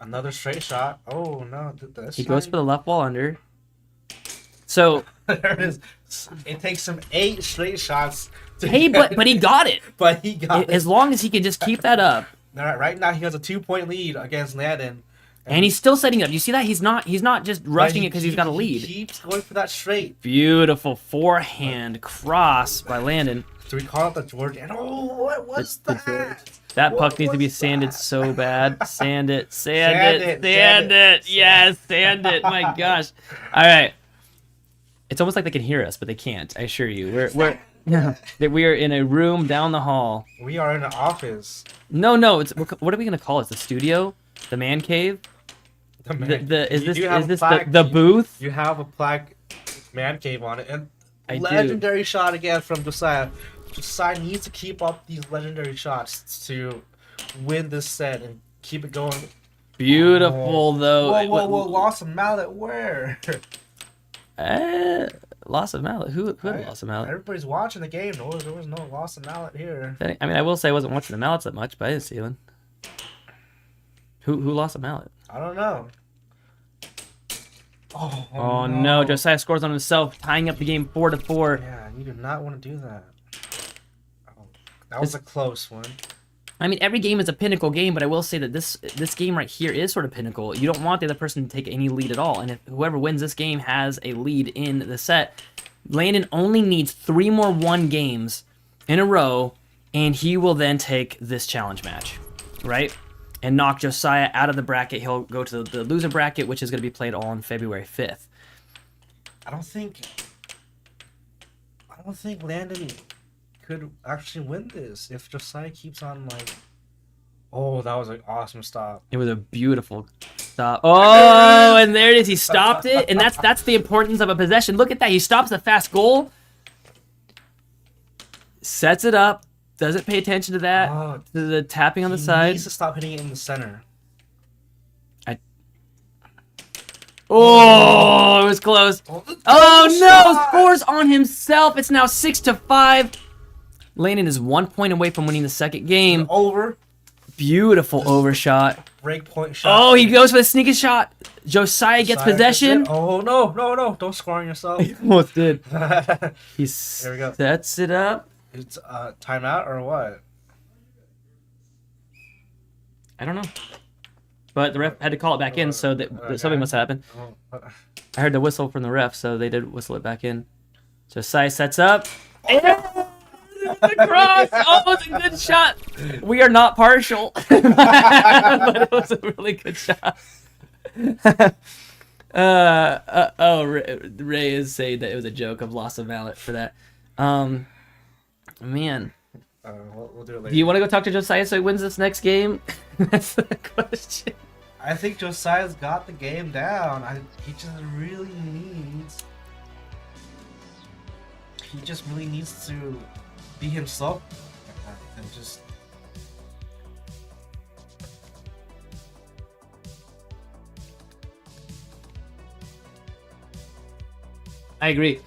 Another straight shot. Oh, no. He goes for the left wall under. So... There it is. It takes him 8 straight shots. Hey, but he got it. But he got it. As long as he can just keep that up. Right now, he has a 2-point lead against Landon. And he's still setting it up. You see that? He's not just rushing it because he's got a lead. He keeps going for that straight. Beautiful forehand cross by Landon. Do we call it the Georgian? Oh, what was that? That puck needs to be sanded so bad. Sand it. Yes, sand it. My gosh. All right. It's almost like they can hear us, but they can't. I assure you. We are in a room down the hall. We are in an office. No. What are we gonna call it? The studio? The man cave? Is this the booth? You have a plaque, man cave on it, and I legendary shot again from Josiah. Josiah needs to keep up these legendary shots to win this set and keep it going. Beautiful though. Whoa! Lost a mallet where? Loss of mallet. Who had lost a mallet? Everybody's watching the game. No, there was no loss of mallet here. I mean, I will say I wasn't watching the mallets that much, but I didn't see one. Who lost a mallet? I don't know. Oh no! Josiah scores on himself, tying up the game 4-4. Yeah, you do not want to do that. Oh, that was a close one. I mean, every game is a pinnacle game, but I will say that this game right here is sort of pinnacle. You don't want the other person to take any lead at all, and if whoever wins this game has a lead in the set, Landon only needs 3 more 1 games in a row, and he will then take this challenge match, right? And knock Josiah out of the bracket. He'll go to the loser bracket, which is going to be played on February 5th. I don't think Landon could actually win this if Josiah keeps on like. Oh, that was an awesome stop. It was a beautiful stop. Oh, and there it is. He stopped it, and that's the importance of a possession. Look at that. He stops a fast goal, sets it up, doesn't pay attention to that, to the tapping on the He side. needs to stop hitting it in the center. Oh, it was close. Oh no, scores on himself. It's now 6-5. Landon is 1 point away from winning the second game. Over. Beautiful overshot. Breakpoint shot. Oh, he goes for the sneaky shot. Josiah gets possession. Oh no! Don't score on yourself. He almost did. He There we go. sets it up. It's timeout or what? I don't know. But the ref had to call it back in, so that something must happen. I heard the whistle from the ref, so they did whistle it back in. Josiah sets up. And the cross! Oh, it's a good shot. We are not partial, but it was a really good shot. Ray is saying that it was a joke. I've lost a mallet for that. Man. We'll do it later. Do you want to go talk to Josiah so he wins this next game? That's the question. I think Josiah's got the game down. He just really needs to be himself and just. I agree.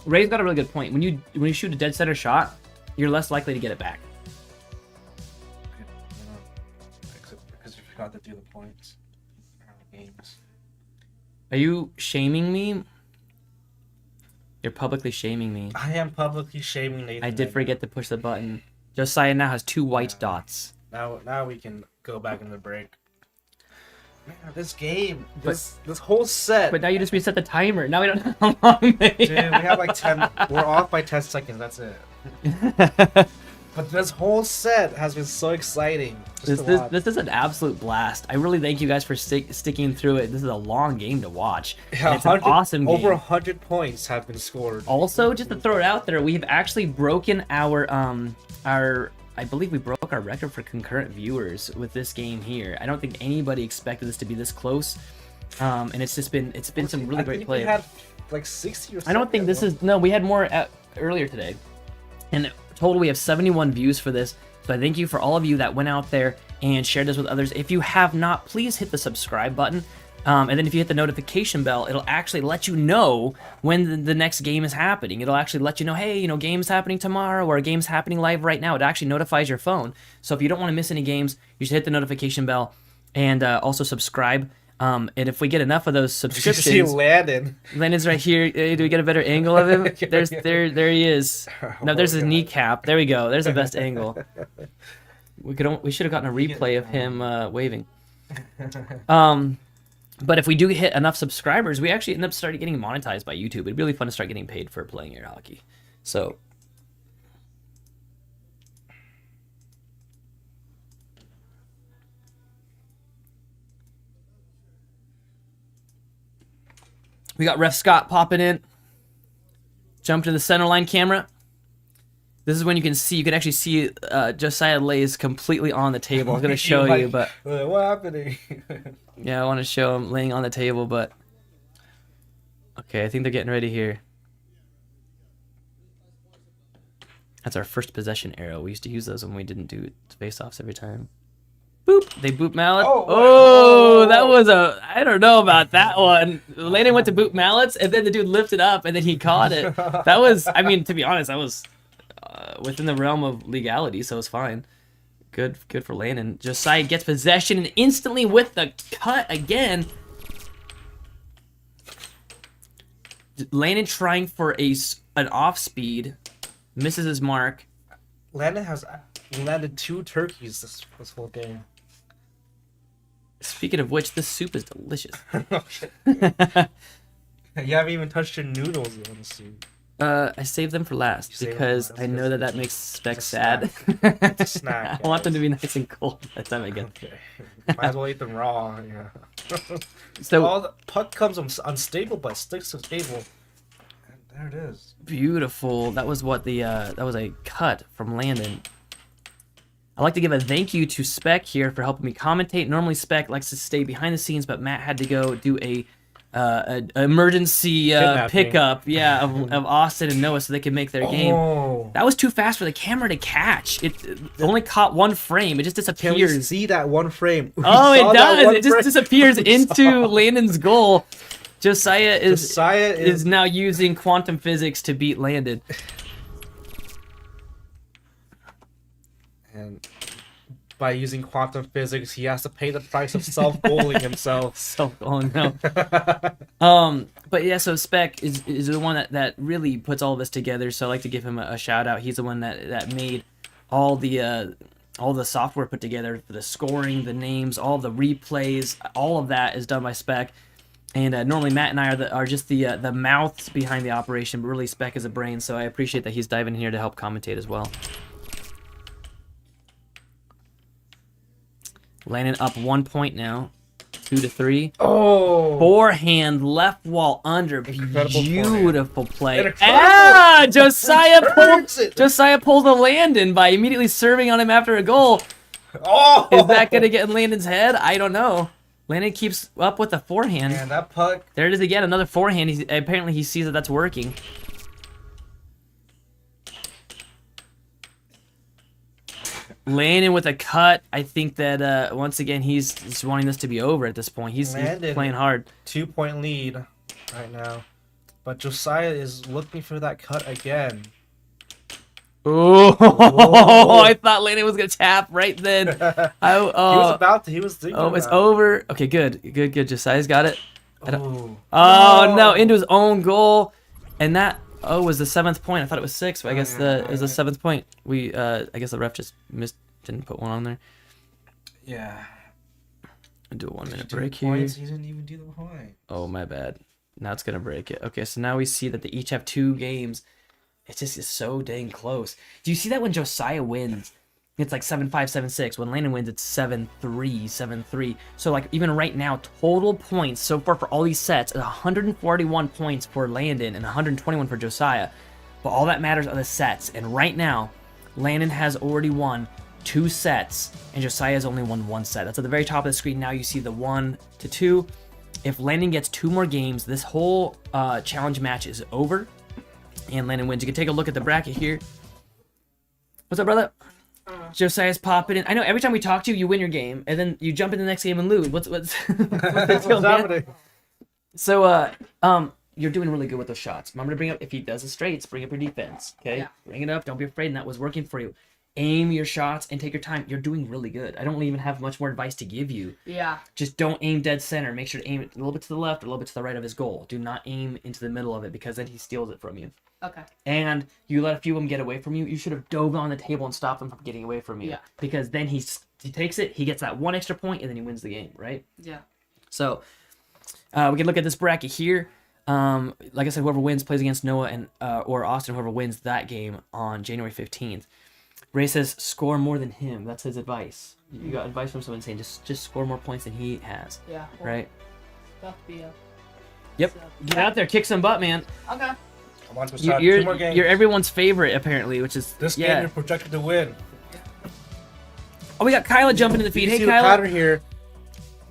Ray's got a really good point. When you shoot a dead center shot, you're less likely to get it back. Except because you forgot to do the points games. Are you shaming me? You're publicly shaming me. I am publicly shaming Nathan. I did forget to push the button. Josiah now has 2 white dots. Now we can go back in the break. Man, this game, this whole set. But now you just reset the timer. Now we don't know how long they Dude, we have like 10. We're off by 10 seconds. That's it. But this whole set has been so exciting. This is an absolute blast. I really thank you guys for sticking through it. This is a long game to watch. Yeah, it's an awesome game. Over 100 points have been scored. Also, just to throw it out there, we've actually broken our I believe we broke our record for concurrent viewers with this game here. I don't think anybody expected this to be this close. And it's been some really great play. We had like 60 or something. I don't think this is we had more earlier today. And total we have 71 views for this. So I thank you for all of you that went out there and shared this with others. If you have not, please hit the subscribe button. And then if you hit the notification bell, it'll actually let you know when the next game is happening. It'll actually let you know, hey, game's happening tomorrow or a game's happening live right now. It actually notifies your phone. So if you don't want to miss any games, you should hit the notification bell and also subscribe. And if we get enough of those subscriptions, you see Landon. Landon's right here. Do we get a better angle of him? There he is. No, there's his kneecap. There we go. There's the best angle. We should have gotten a replay of him waving. But if we do hit enough subscribers, we actually end up starting getting monetized by YouTube. It'd be really fun to start getting paid for playing air hockey. So. We got Ref Scott popping in. Jump to the center line camera. This is when you can actually see Josiah lays completely on the table. I'm going to show you, but... What happened? Yeah, I want to show him laying on the table, but... Okay, I think they're getting ready here. That's our first possession arrow. We used to use those when we didn't do face-offs every time. Boop! They boop mallet. Oh, that was I don't know about that one. Landon went to boop mallets, and then the dude lifted up, and then he caught it. That was... I mean, to be honest, that was... within the realm of legality, so it's fine. Good for Landon. Josiah gets possession and instantly with the cut again. Landon trying for an off speed, misses his mark. Landon has landed 2 turkeys this whole game. Speaking of which, this soup is delicious. You haven't even touched your noodles on the soup. I saved them for last because I know that makes Spec sad. It's a snack. I want them to be nice and cold by the time I get them. Okay. Might as well eat them raw. Yeah. So all the puck comes unstable, but sticks to stable. And there it is. Beautiful. That was what that was a cut from Landon. I'd like to give a thank you to Spec here for helping me commentate. Normally Spec likes to stay behind the scenes, but Matt had to go do a emergency Kidnapping. pickup, of Austin and Noah so they could make their game. That was too fast for the camera to catch. It only caught one frame. It just Can we disappears. see that one frame? We Oh, saw it that does. one It just frame. disappears into Landon's goal. Josiah is Josiah now using quantum physics to beat Landon. And by using quantum physics, he has to pay the price of self-goaling himself. So, oh no. But yeah, so Spec is the one that really puts all this together. So I like to give him a shout out. He's the one that made all the software put together for the scoring, the names, all the replays, all of that is done by Spec. And normally Matt and I are just the mouths behind the operation, but really Spec is a brain. So I appreciate that he's diving in here to help commentate as well. Landon up 1 point now. 2-3. Oh! Forehand, left wall under. Incredible Beautiful play. Incredible. Josiah pulls a Landon by immediately serving on him after a goal. Oh! Is that going to get in Landon's head? I don't know. Landon keeps up with the forehand. Man, that puck. There it is again, another forehand. Apparently he sees that that's working. Landon with a cut. I think that once again he's just wanting this to be over at this point. He's playing hard. 2-point lead right now. But Josiah is looking for that cut again. Oh, I thought Landon was going to tap right then. He was about to. He was thinking Oh, it's about it. over. Okay, good. Josiah's got it. Oh. Oh, no, into his own goal. And that, was the 7th point. I thought it was 6, but I guess it was the 7th point. I guess the ref just didn't put one on there. Yeah. I'll do a 1 minute 2 break here. points. He didn't even do the point. Oh, my bad. Now it's going to break it. Okay, so now we see that they each have 2 games. It just is so dang close. Do you see that when Josiah wins, it's like 7-5, 7-6. When Landon wins, it's 7-3, 7-3. So like even right now, total points so far for all these sets is 141 points for Landon and 121 for Josiah. But all that matters are the sets. And right now, Landon has already won 2 sets, and Josiah has only won 1 set. That's at the very top of the screen. Now you see the 1-2. If Landon gets 2 more games, this whole challenge match is over. And Landon wins. You can take a look at the bracket here. What's up, brother? Josiah's popping in. I know every time we talk to you, you win your game, and then you jump in the next game and lose. What's what's happening? So you're doing really good with those shots. Remember to bring up, if he does the straights, bring up your defense. Okay, Yeah. Bring it up. Don't be afraid. And that was working for you. Aim your shots and take your time. You're doing really good. I don't even have much more advice to give you. Yeah. Just don't aim dead center. Make sure to aim it a little bit to the left or a little bit to the right of his goal. Do not aim into the middle of it because then he steals it from you. Okay. And you let a few of them get away from you. You should have dove on the table and stopped them from getting away from you. Yeah. Because then he takes it, he gets that 1 extra point, and then he wins the game, right? Yeah. So we can look at this bracket here. Like I said, whoever wins plays against Noah and or Austin. Whoever wins that game on January 15th. Ray says score more than him. That's his advice. You got advice from someone saying just score more points than he has. Yeah. Well, Right? that'll be Yep. Get out there, kick some butt, man. Okay. I want to start 2 more games. You're everyone's favorite apparently, which is This game you're projected to win. Oh, we got Kyla jumping into the feed. You Hey, see the Kyla. pattern here.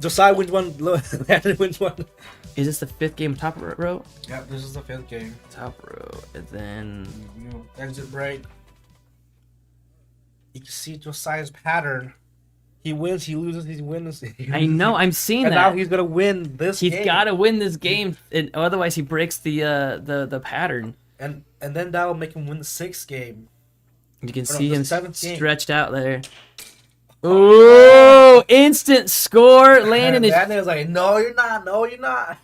Josiah wins 1. Landon wins 1. Is this the 5th game top row? Yeah, this is the 5th game. Top row, and then Exit break. You can see Josiah's pattern. He wins, he loses, he wins. I know, I'm seeing And that. now he's gonna win this game. He's got to win this game, and otherwise he breaks the pattern. And then that'll make him win the 6th game. You can Or no, see the him 7th game. stretched out there. Ooh, instant score. Landon is. Landon is like, no, you're not. No, you're not.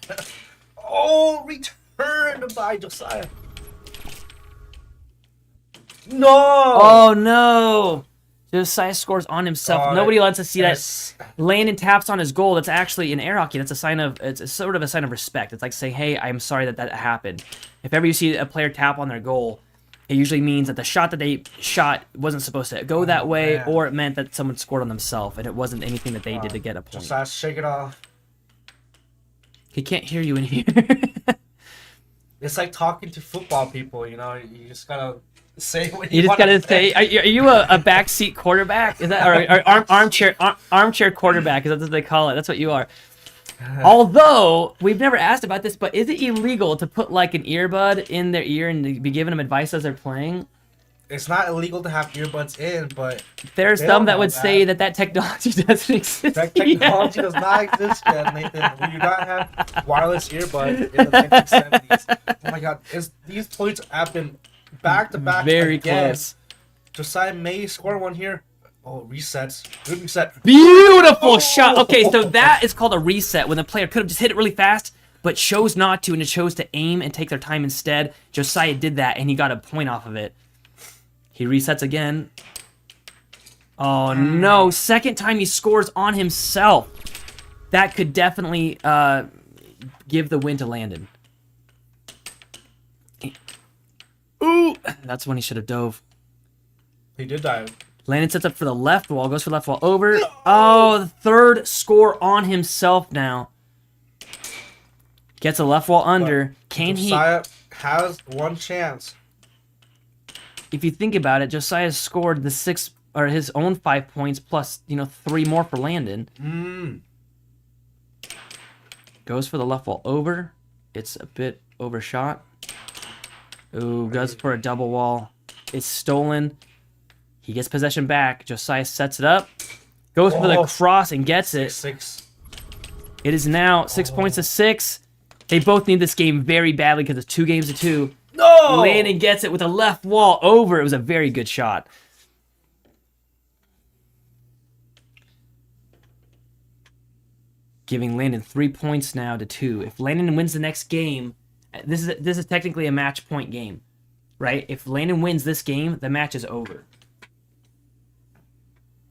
Oh, returned by Josiah. No. Oh no! Josiah scores on himself. Oh, Nobody lets us see yes. that. Landon taps on his goal. That's actually in air hockey. That's a sign of. It's sort of a sign of respect. It's like saying, "Hey, I'm sorry that happened." If ever you see a player tap on their goal, it usually means that the shot that they shot wasn't supposed to go that way, man. or it meant that someone scored on themselves, and it wasn't anything that they did to get a point. Josiah, shake it off. He can't hear you in here. It's like talking to football people. You know, you just gotta say what You you just gotta say, are you a backseat quarterback? Is that or armchair quarterback? Is that what they call it? That's what you are. Although we've never asked about this, but is it illegal to put like an earbud in their ear and to be giving them advice as they're playing? It's not illegal to have earbuds in, but There's they some don't that know would say that technology doesn't exist. that technology does not exist yet, Nathan. We do not have wireless earbuds in the 1970s. Oh my god, these points have been back to back. Very again. close. Josiah may score one here. Oh, resets. Good reset. Beautiful shot. Okay, so that is called a reset when the player could have just hit it really fast, but chose not to, and it chose to aim and take their time instead. Josiah did that, and he got a point off of it. He resets again. Oh no, second time he scores on himself. That could definitely give the win to Landon. Ooh, that's when he should have dove. He did dive. Landon sets up for the left wall, goes for left wall over. Oh, the third score on himself now. Gets a left wall under. Can he? Josiah has one chance. If you think about it, Josiah scored the 6 or his own 5 points plus, 3 more for Landon. Goes for the left wall over. It's a bit overshot. Ooh, goes for a double wall. It's stolen. He gets possession back. Josiah sets it up. Goes for the cross and gets it. 6. It is now 6 points to 6. They both need this game very badly because it's 2 games to 2. No! Landon gets it with a left wall over. It was a very good shot. Giving Landon 3 points now to 2. If Landon wins the next game, this is technically a match point game, right? If Landon wins this game, the match is over.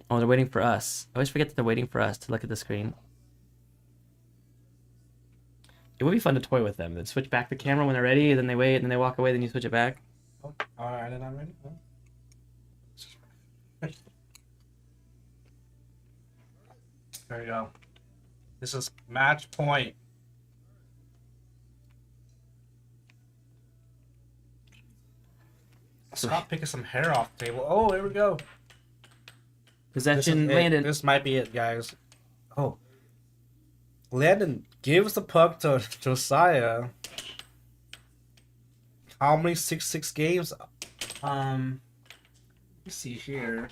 Oh, they're waiting for us. I always forget that they're waiting for us to look at the screen. It would be fun to toy with them. Then switch back the camera when they're ready, and then they wait, and then they walk away, then you switch it back. Oh, alright, then I'm ready. Oh. There you go. This is match point. Stop picking some hair off the table. Oh, there we go. Possession, Landon. This might be it, guys. Oh. Landon gives the puck to Josiah. How many 6-6 games? Let me see here.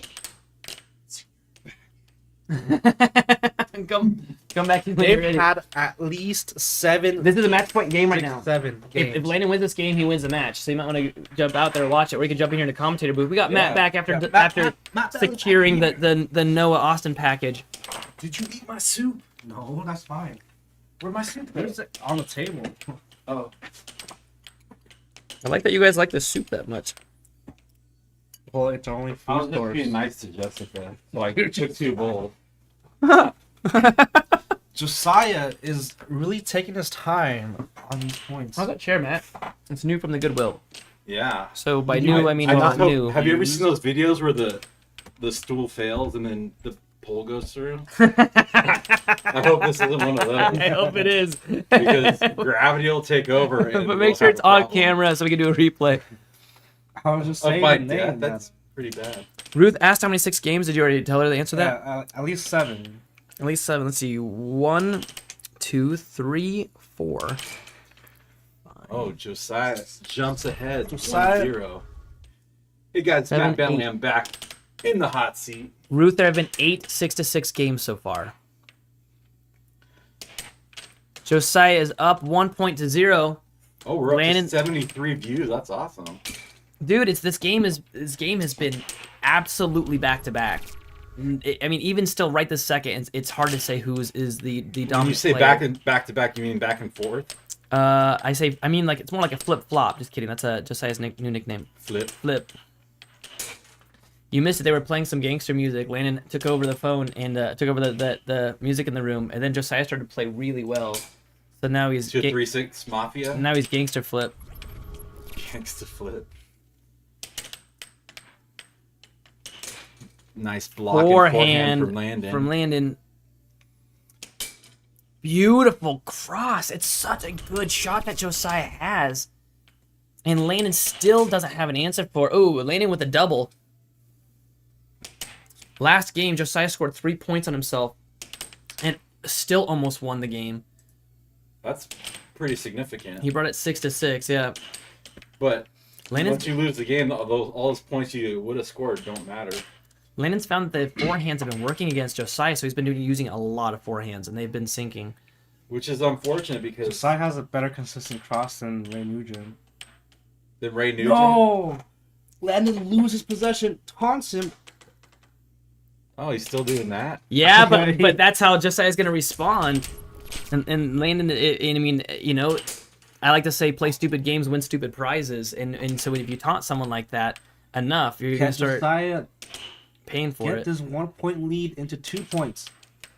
Come back in when you're They've ready. had at least 7. This is a match point game right now. 7 games. If Landon wins this game, he wins the match. So you might want to jump out there and watch it, or you can jump in here in the commentator booth. We got Matt back after Matt securing the Noah Austin package. Did you eat my soup? No, that's fine. Where'd my soup go? Where's it? On the table. Oh. I like that you guys like this soup that much. Well, it's only I was food just stores. being nice to Jessica, so I took 2 bowls. Josiah is really taking his time on these points. How's that chair, Matt? It's new from the Goodwill. Yeah. So by new, I mean not hope- new. Have you ever seen those videos where the stool fails and then the pole goes through? I hope this isn't one of those. I hope it is. Because gravity will take over. And But we'll make sure have it's a on problem. camera so we can do a replay. I was just Oh saying my the name. god, that's pretty bad. Ruth asked how many 6 games. Did you already tell her the answer to that? at least 7. At least 7. Let's see. 1, 2, 3, 4. Oh, Josiah jumps ahead. Josiah- 1-0. Hey guys, 7, Matt Bellingham back in the hot seat. Ruth, there have been 8 6-6 games so far. Josiah is up 1 point to 0. Oh, we're up Landon- to 73 views. That's awesome. Dude, this game has been absolutely back to back. I mean, even still, right this second, it's hard to say who is the dominant. When you say player. back to back, you mean back and forth? I mean like it's more like a flip flop. Just kidding. That's Josiah's new nickname. Flip. You missed it. They were playing some gangster music. Landon took over the phone and took over the music in the room, and then Josiah started to play really well. So now he's 2-3-6 Mafia. now he's gangster flip. Gangsta flip. Nice block Forehand from Landon. Beautiful cross. It's such a good shot that Josiah has. And Landon still doesn't have an answer for. Oh, Landon with a double. Last game, Josiah scored 3 points on himself. And still almost won the game. That's pretty significant. He brought it 6-6. Yeah. But Landon's, once you lose the game, all those points you would have scored don't matter. Landon's found that the forehands have been working against Josiah, so he's been using a lot of forehands, and they've been sinking. Which is unfortunate because Josiah has a better consistent cross than Ray Nugent. No! Landon loses possession, taunts him. Oh, he's still doing that? Yeah, but that's how Josiah's going to respond. And Landon, I mean, you know, I like to say play stupid games, win stupid prizes. And so if you taunt someone like that enough, you're going to start Josiah paying for get it. this 1 point lead into 2 points.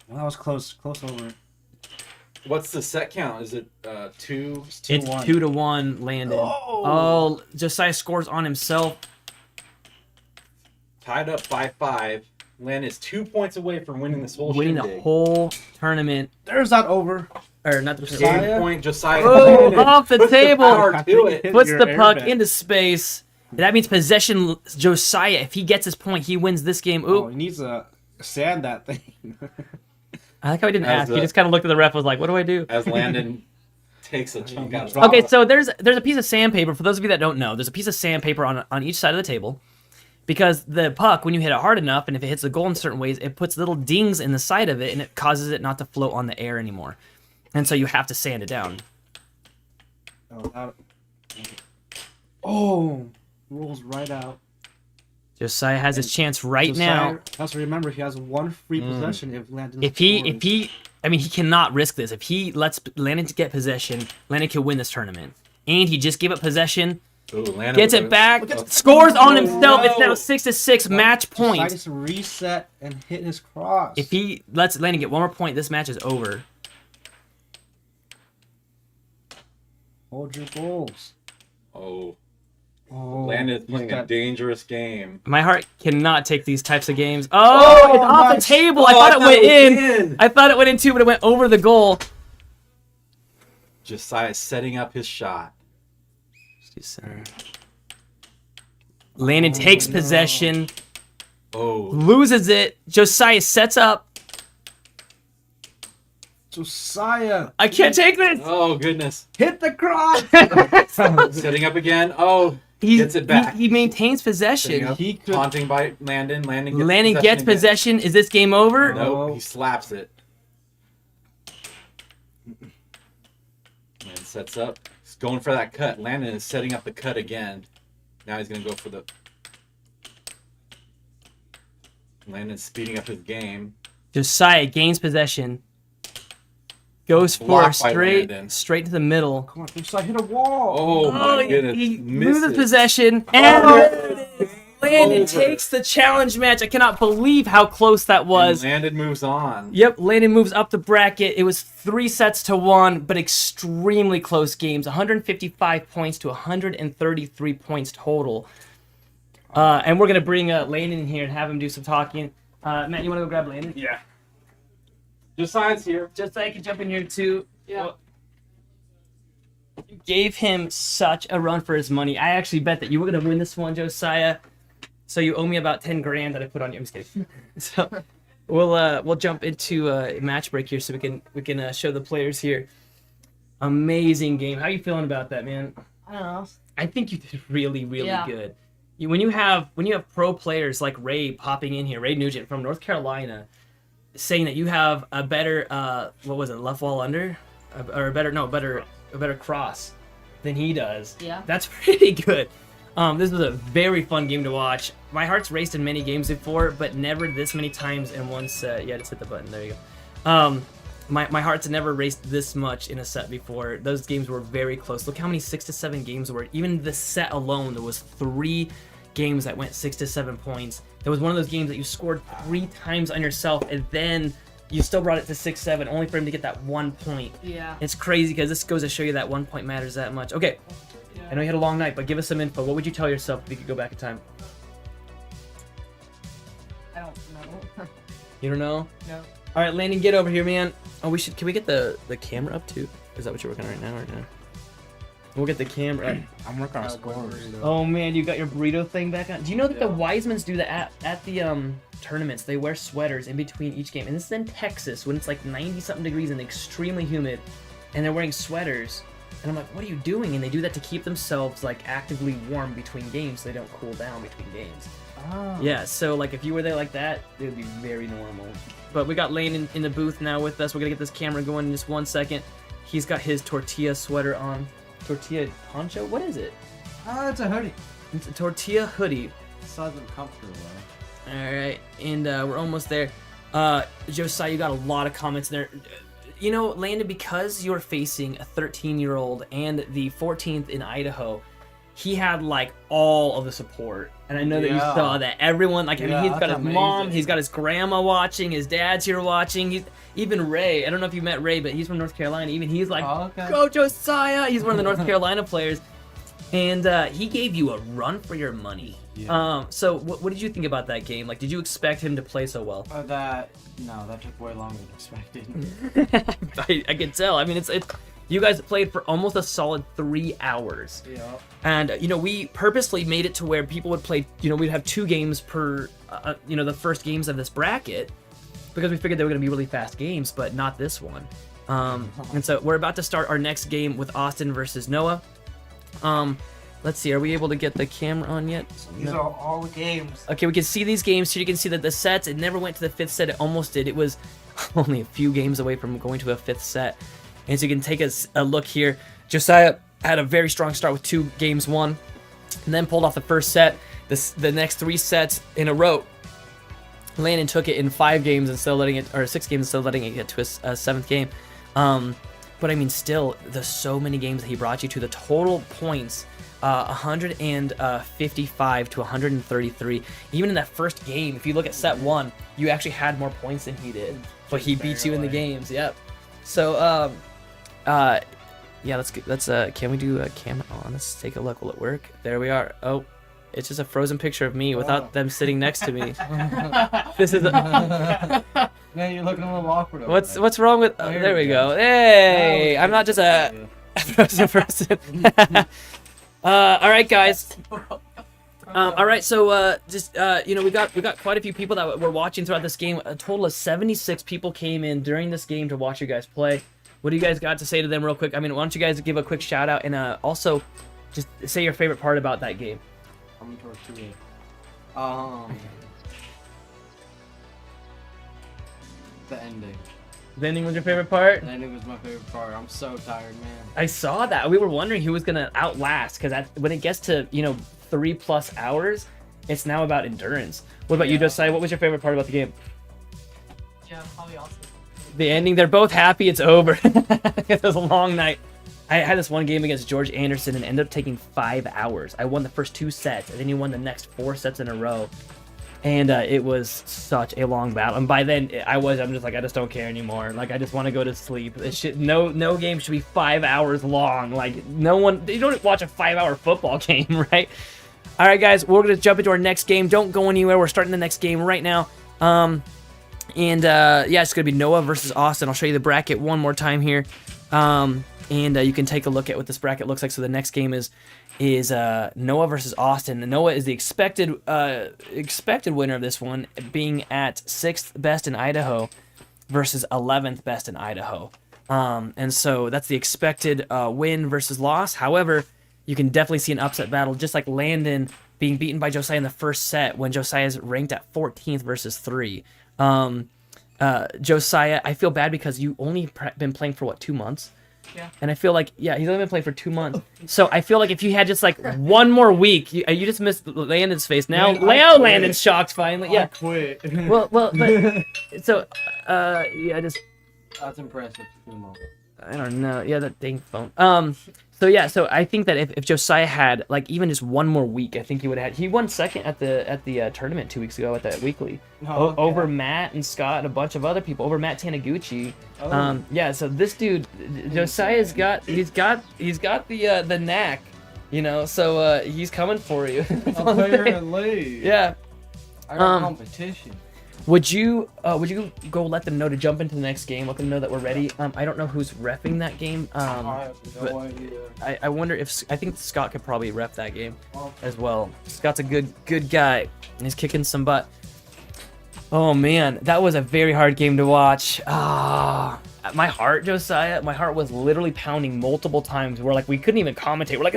Well, that was close over. What's the set count? Is it 2? It's It's 2-1. 2-1 Landon. Oh, Josiah scores on himself. Tied up 5-5. Landon is 2 points away from winning this whole Winning the shindig. whole tournament. There's that over. Or not the Josiah? Game point, Josiah. Oh, Landon. off the table. Power to it. Puts Your the puck airbag. into space. That means possession. Josiah, if he gets his point, he wins this game. Ooh. Oh, he needs to sand that thing. I like how he didn't As ask. He the- just kind of looked at the ref, was like, "What do I do?" As Landon takes a chunk out of Okay, so there's a piece of sandpaper. For those of you that don't know, there's a piece of sandpaper on each side of the table, because the puck, when you hit it hard enough, and if it hits the goal in certain ways, it puts little dings in the side of it, and it causes it not to float on the air anymore. And so you have to sand it down. Oh, rolls right out. Josiah has his chance right Josiah now. has to remember he has one free possession if Landon. If he, I mean, he cannot risk this. If he lets Landon get possession, Landon can win this tournament. And he just gave up possession, Ooh, Landon gets with it back, scores on himself. It's now 6-6 match Josiah point. needs to reset and hit his cross. If he lets Landon get one more point, this match is over. Hold your goals. Oh, Oh, Landon's he's playing a got- dangerous game. My heart cannot take these types of games. Oh, it's off the nice. table. I thought it went in. I thought it went in too, but it went over the goal. Josiah setting up his shot. Landon takes possession, Oh, loses it. Josiah sets up. Josiah, I can't take this. oh goodness. hit the cross. Setting up again. Oh, gets it back. He maintains Setting possession. up. He could- Taunting by Landon. Landon gets again. possession. Is this game over? Nope, he slaps it. And sets up. He's going for that cut. Landon is setting up the cut again. Now he's going to go for the... Landon's speeding up his game. Josiah gains possession. Goes for Blocked by Landon. straight to the middle. Come on, Josiah, hit a wall. Oh my goodness. He Misses. loses possession, and Landon takes the challenge match. I cannot believe how close that was. And Landon moves on. Yep, Landon moves up the bracket. It was 3-1, but extremely close games. 155 points to 133 points total. And we're going to bring Landon in here and have him do some talking. Matt, you want to go grab Landon? Yeah. Josiah's here. Just so I can jump in here too. Yeah. You gave him such a run for his money. I actually bet that you were going to win this one, Josiah. So you owe me about 10 grand that I put on you. I'm just kidding. So we'll jump into a match break here so we can show the players here. Amazing game. How you feeling about that, man? I don't know. I think you did really, really Yeah. good. When you have pro players like Ray popping in here, Ray Nugent from North Carolina, saying that you have a better what was it, left wall under, or a better cross than he does. Yeah. That's pretty good. This was a very fun game to watch. My heart's raced in many games before, but never this many times in one set. Yeah, just hit the button. There you go. My heart's never raced this much in a set before. Those games were very close. Look how many 6 to 7 games were. Even the set alone, there was 3 games that went 6 to 7 points. There was one of those games that you scored 3 times on yourself, and then you still brought it to 6-7, only for him to get that 1 point. Yeah. It's crazy because this goes to show you that 1 point matters that much. Okay, I know you had a long night, but give us some info. What would you tell yourself if you could go back in time? I don't know. You don't know? No. All right, Landon, get over here, man. Oh, can we get the camera up too? Is that what you're working on right now or no? We'll get the camera. I'm working on scores. Oh man, you got your burrito thing back on. Do you know that the Wisemans do that at the tournaments? They wear sweaters in between each game, and this is in Texas when it's like 90-something degrees and extremely humid, and they're wearing sweaters. And I'm like, what are you doing? And they do that to keep themselves like actively warm between games, so they don't cool down between games. Oh. Yeah, so like if you were there like that, it would be very normal. But we got Lane in the booth now with us. We're gonna get this camera going in just 1 second. He's got his tortilla sweater on. Tortilla poncho? What is it? Oh, it's a hoodie. It's a tortilla hoodie. Sounds uncomfortable. Alright, and we're almost there. Josiah, you got a lot of comments there. You know, Landon, because you're facing a 13-year-old and the 14th in Idaho, he had like all of the support. And I know that you saw that. Everyone, like, I mean, he's got his mom, he's got his grandma watching, his dad's here watching. Even Ray, I don't know if you met Ray, but he's from North Carolina. Even he's like, go Josiah! He's one of the North Carolina players. And he gave you a run for your money. Yeah. So what did you think about that game? Like, did you expect him to play so well? That took way longer than expected. I can tell. I mean, it's you guys played for almost a solid 3 hours. Yeah. And, you know, we purposely made it to where people would play, you know, we'd have 2 games per, you know, the first games of this bracket, because we figured they were going to be really fast games, but not this one. And so we're about to start our next game with Austin versus Noah. Let's see, are we able to get the camera on yet? These are all the games. Okay, we can see these games, so you can see that the sets, it never went to the 5th set, it almost did. It was only a few games away from going to a 5th set. And so you can take a look here. Josiah had a very strong start with 2 games won, and then pulled off the first set. The next 3 sets in a row, Landon took it in 5 games instead of letting it, or 6 games instead of letting it get to a 7th game. But I mean, still, there's so many games that he brought you to. The total points, 155 to 133. Even in that first game, if you look at set 1, you actually had more points than he did, but he beats you in the games. Yep. So, yeah, let's can we do a camera on? Let's take a look. Will it work? There we are. Oh, it's just a frozen picture of me without them sitting next to me. This is Man, you're looking a little awkward. What's wrong with? There we go. Hey, I'm not just a frozen person. All right, guys. All right, so you know, we got quite a few people that were watching throughout this game. A total of 76 people came in during this game to watch you guys play. What do you guys got to say to them real quick? I mean, why don't you guys give a quick shout out and also just say your favorite part about that game? I'm tortilla. The ending. The ending was your favorite part? The ending was my favorite part. I'm so tired, man. I saw that. We were wondering who was gonna outlast, because when it gets to, you know, 3+ hours, it's now about endurance. What about you, Josiah? What was your favorite part about the game? Yeah, probably also. The ending. They're both happy it's over. It was a long night. I had this one game against George Anderson and ended up taking 5 hours. I won the first 2 sets, and then he won the next 4 sets in a row. And it was such a long battle. And by then, I'm just like, I just don't care anymore. Like, I just want to go to sleep. No game should be 5 hours long. Like, you don't watch a 5-hour football game, right? All right, guys, we're going to jump into our next game. Don't go anywhere. We're starting the next game right now. Yeah, it's going to be Noah versus Austin. I'll show you the bracket one more time here. And you can take a look at what this bracket looks like. So the next game is Noah versus Austin. And Noah is the expected winner of this one, being at 6th best in Idaho versus 11th best in Idaho. And so that's the expected win versus loss. However, you can definitely see an upset battle, just like Landon being beaten by Josiah in the first set when Josiah is ranked at 14th versus 3. Josiah, I feel bad because you only been playing for 2 months? Yeah. And I feel like, he's only been playing for 2 months. So I feel like if you had just like 1 more week, you just missed Landon's face. Now, Landon's shocked finally. Yeah. I quit. Well, but so, yeah, That's impressive. 2 months. I don't know. Yeah, that dang phone. So yeah, so I think that if Josiah had like even just 1 more week, I think he would have had. He won second at the tournament 2 weeks ago at that weekly, over Matt and Scott and a bunch of other people, over Matt Taniguchi. Yeah, so this dude Josiah's got the knack, you know. So he's coming for you. Apparently. Yeah. I got competition. Would you go let them know to jump into the next game? Let them know that we're ready. I don't know who's reffing that game. I have no idea. I wonder if I think Scott could probably ref that game as well. Scott's a good guy. And he's kicking some butt. Oh man, that was a very hard game to watch. Ah, my heart, Josiah, my heart was literally pounding multiple times. We're like, we couldn't even commentate. We're like,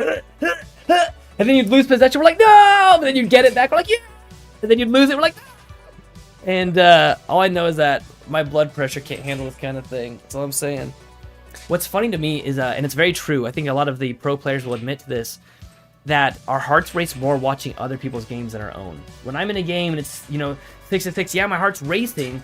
and then you'd lose possession. We're like, no, but then you'd get it back. We're like, yeah, and then you'd lose it. We're like, no. And all I know is that my blood pressure can't handle this kind of thing. That's all I'm saying. What's funny to me is, and it's very true, I think a lot of the pro players will admit to this, that our hearts race more watching other people's games than our own. When I'm in a game and it's, 6-6, yeah, my heart's racing,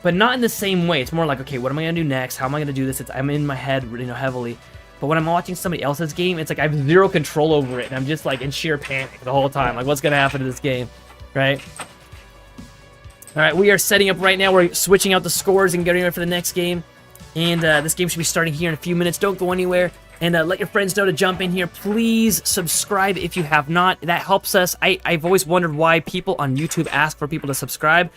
but not in the same way. It's more like, okay, what am I going to do next? How am I going to do this? I'm in my head, heavily. But when I'm watching somebody else's game, it's like I have zero control over it, and I'm just like in sheer panic the whole time. Like, what's going to happen to this game, right? All right, we are setting up right now. We're switching out the scores and getting ready for the next game. And this game should be starting here in a few minutes. Don't go anywhere. And let your friends know to jump in here. Please subscribe if you have not. That helps us. I've always wondered why people on YouTube ask for people to subscribe.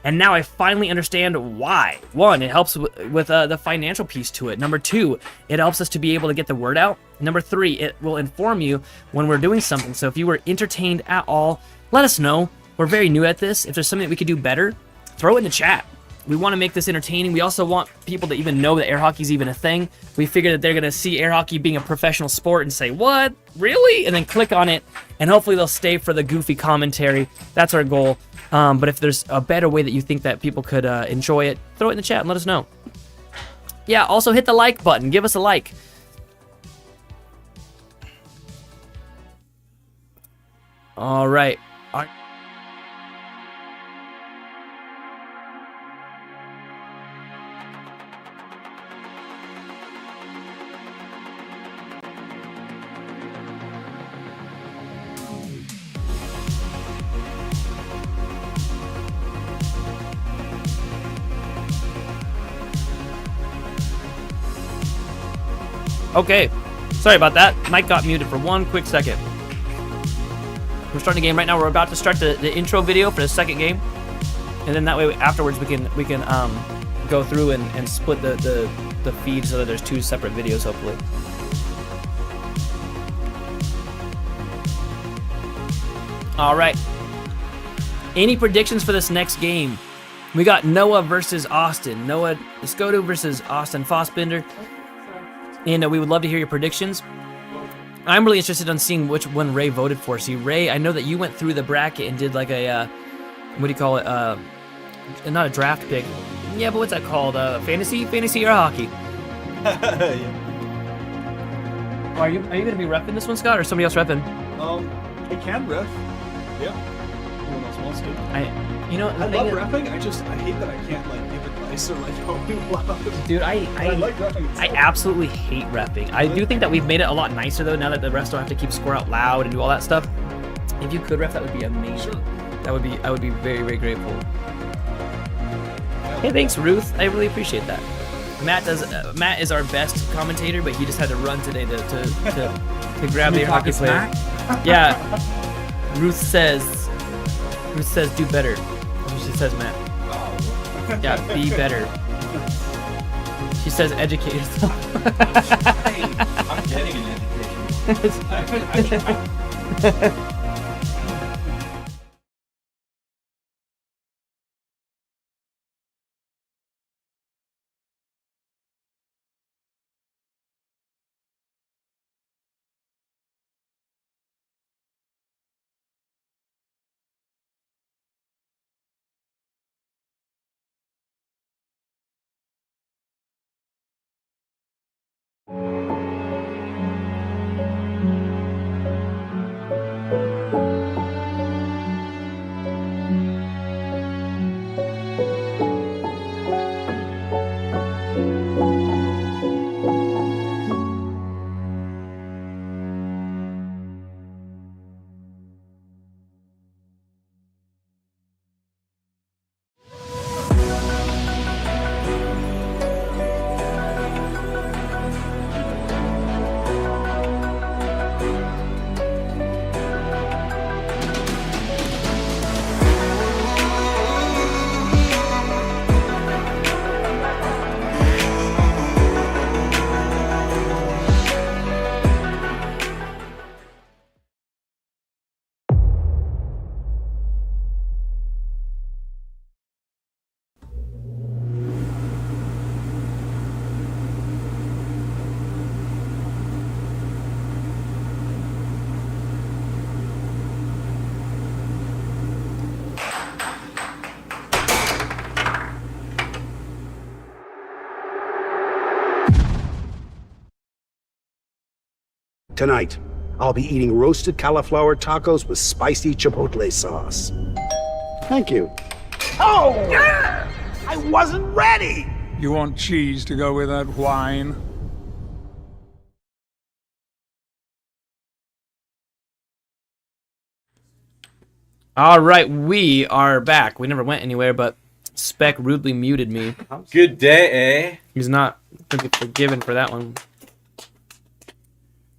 And now I finally understand why. One, it helps with the financial piece to it. Number two, it helps us to be able to get the word out. Number three, it will inform you when we're doing something. So if you were entertained at all, let us know. We're very new at this. If there's something that we could do better, throw it in the chat. We want to make this entertaining. We also want people to even know that air hockey is even a thing. We figure that they're going to see air hockey being a professional sport and say, what? Really? And then click on it, and hopefully they'll stay for the goofy commentary. That's our goal. But if there's a better way that you think that people could enjoy it, throw it in the chat and let us know. Yeah, also hit the like button. Give us a like. All right. Okay, sorry about that. Mike got muted for one quick second. We're starting the game right now. We're about to start the intro video for the second game, and then that way afterwards we can go through and split the feed so that there's two separate videos hopefully. All right. Any predictions for this next game? We got Noah versus Austin. Noah Descoteau versus Austin Fosbinder. And we would love to hear your predictions. I'm really interested on seeing which one Ray voted for. See, Ray, I know that you went through the bracket and did like a, what do you call it? Not a draft pick. Yeah, but what's that called? Fantasy or hockey? Yeah. Are you gonna be repping this one, Scott, or somebody else repping? I can ref. Yeah. Anyone else wants to? I love repping. I hate that I can't like give advice or like go loud. Dude, I like repping. I absolutely hate repping. I do think that we've made it a lot nicer though. Now that the refs don't have to keep score out loud and do all that stuff. If you could ref, that would be amazing. Sure. I would be very, very grateful. Hey, thanks, Ruth. I really appreciate that. Matt is our best commentator, but he just had to run today to grab the hockey player. Yeah. Ruth says do better. That's what she says, Matt. Yeah, be better. She says educate yourself. I'm getting an education. Tonight, I'll be eating roasted cauliflower tacos with spicy chipotle sauce. Thank you. Oh! I wasn't ready! You want cheese to go with that wine? All right, we are back. We never went anywhere, but Spec rudely muted me. Good day, eh? He's not gonna be forgiven for that one.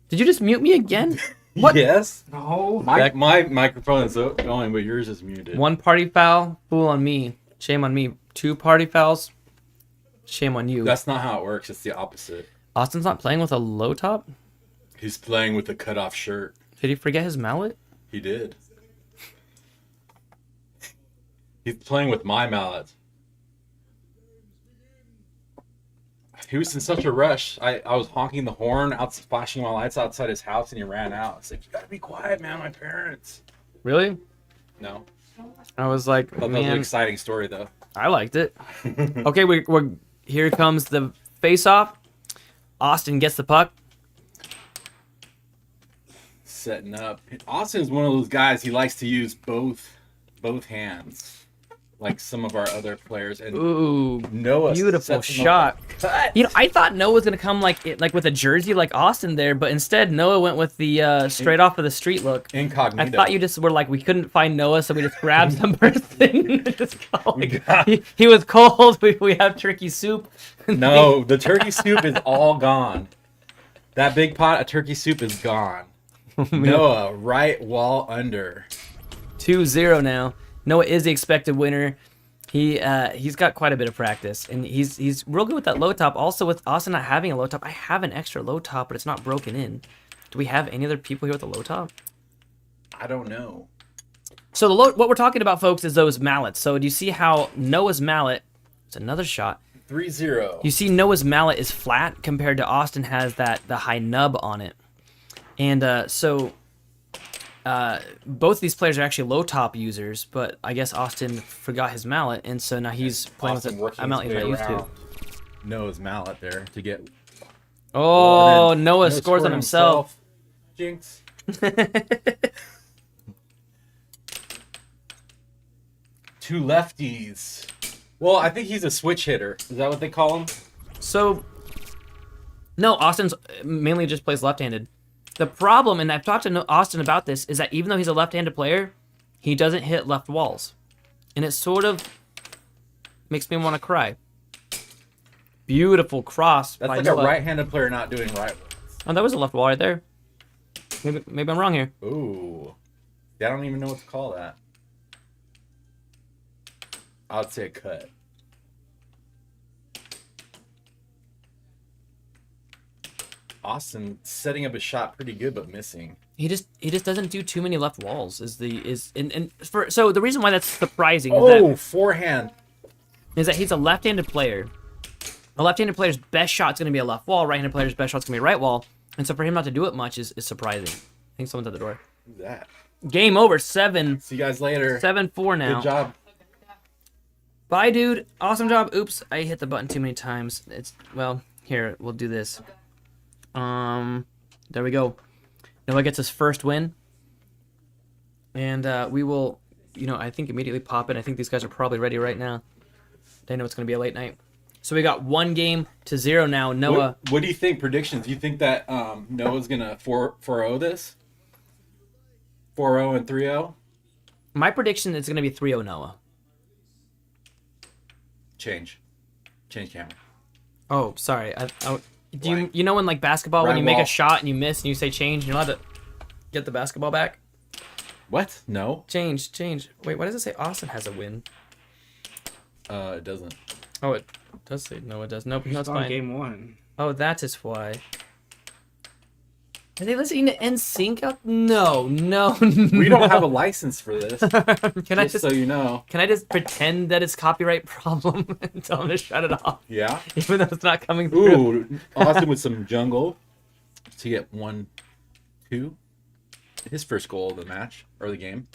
Did you just mute me again? What? Yes. No. My microphone is going, but yours is muted. One party foul, fool on me. Shame on me. 2 party fouls, shame on you. That's not how it works. It's the opposite. Austin's not playing with a low top? He's playing with a cut-off shirt. Did he forget his mallet? He did. He's playing with my mallet. He was in such a rush. I was honking the horn, out flashing my lights outside his house, and he ran out. It's like, you gotta be quiet, man. My parents. Really? No. I was like, That was an man, exciting story, though. I liked it. Okay, we're here comes the face-off. Austin gets the puck. Setting up. Austin's one of those guys. He likes to use both hands, like some of our other players. And Ooh, Noah, beautiful sets him shot. up. You know, I thought Noah was gonna come like with a jersey like Austin there, but instead Noah went with the straight off of the street look. Incognito. I thought you just were like, we couldn't find Noah, so we just grabbed some person. Just go, like, he was cold. We have turkey soup. No, the turkey soup is all gone. That big pot of turkey soup is gone. Noah, right wall under. 2-0 now. Noah is the expected winner. He's got quite a bit of practice, and he's real good with that low top. Also, with Austin not having a low top, I have an extra low top, but it's not broken in. Do we have any other people here with a low top? I don't know. So what we're talking about, folks, is those mallets. So do you see how Noah's mallet? It's another shot. 3-0. You see Noah's mallet is flat compared to Austin has the high nub on it. And both these players are actually low top users, but I guess Austin forgot his mallet, and so now he's playing Austin with a mallet he's not used to. Noah's mallet there to get. Oh, and then Noah scores on himself. Jinx. Two lefties. Well, I think he's a switch hitter. Is that what they call him? So, no, Austin's mainly just plays left-handed. The problem, and I've talked to Austin about this, is that even though he's a left-handed player, he doesn't hit left walls. And it sort of makes me want to cry. Beautiful cross. That's by like Noah. a right-handed player not doing right walls. Oh, that was a left wall right there. Maybe I'm wrong here. Ooh. I don't even know what to call that. I would say a cut. Austin setting up a shot pretty good, but missing. He just doesn't do too many left walls. So the reason why that's surprising Forehand. is that he's a left-handed player. A left-handed player's best shot's going to be a left wall. Right-handed player's best shot's going to be a right wall. And so for him not to do it much is surprising. I think someone's at the door. Who's that? Game over. 7. See you guys later. 7-4 now. Good job. Bye, dude. Awesome job. Oops, I hit the button too many times. Here, we'll do this. There we go. Noah gets his first win. And we will, I think immediately pop it. I think these guys are probably ready right now. They know it's going to be a late night. So we got 1-0 now. Noah. What do you think? Predictions? Do you think that Noah's going to 4-0 this? 4-0 and 3-0? My prediction is going to be 3-0 Noah. Change camera. Oh, sorry. You know when like basketball, when you make a shot and you miss and you say change, you're allowed to get the basketball back? What? No. Change. Wait, why does it say Austin has a win? It doesn't. Oh, it does say no. It does. Nope. No, it's on fine. game 1. Oh, that is why. Are they listening to NSYNC? No. We don't have a license for this. Can so you know. Can I just pretend that it's copyright problem and tell them to shut it off? Yeah. Even though it's not coming through. Ooh, Austin with some jungle to get 1-2. His first goal of the match or the game.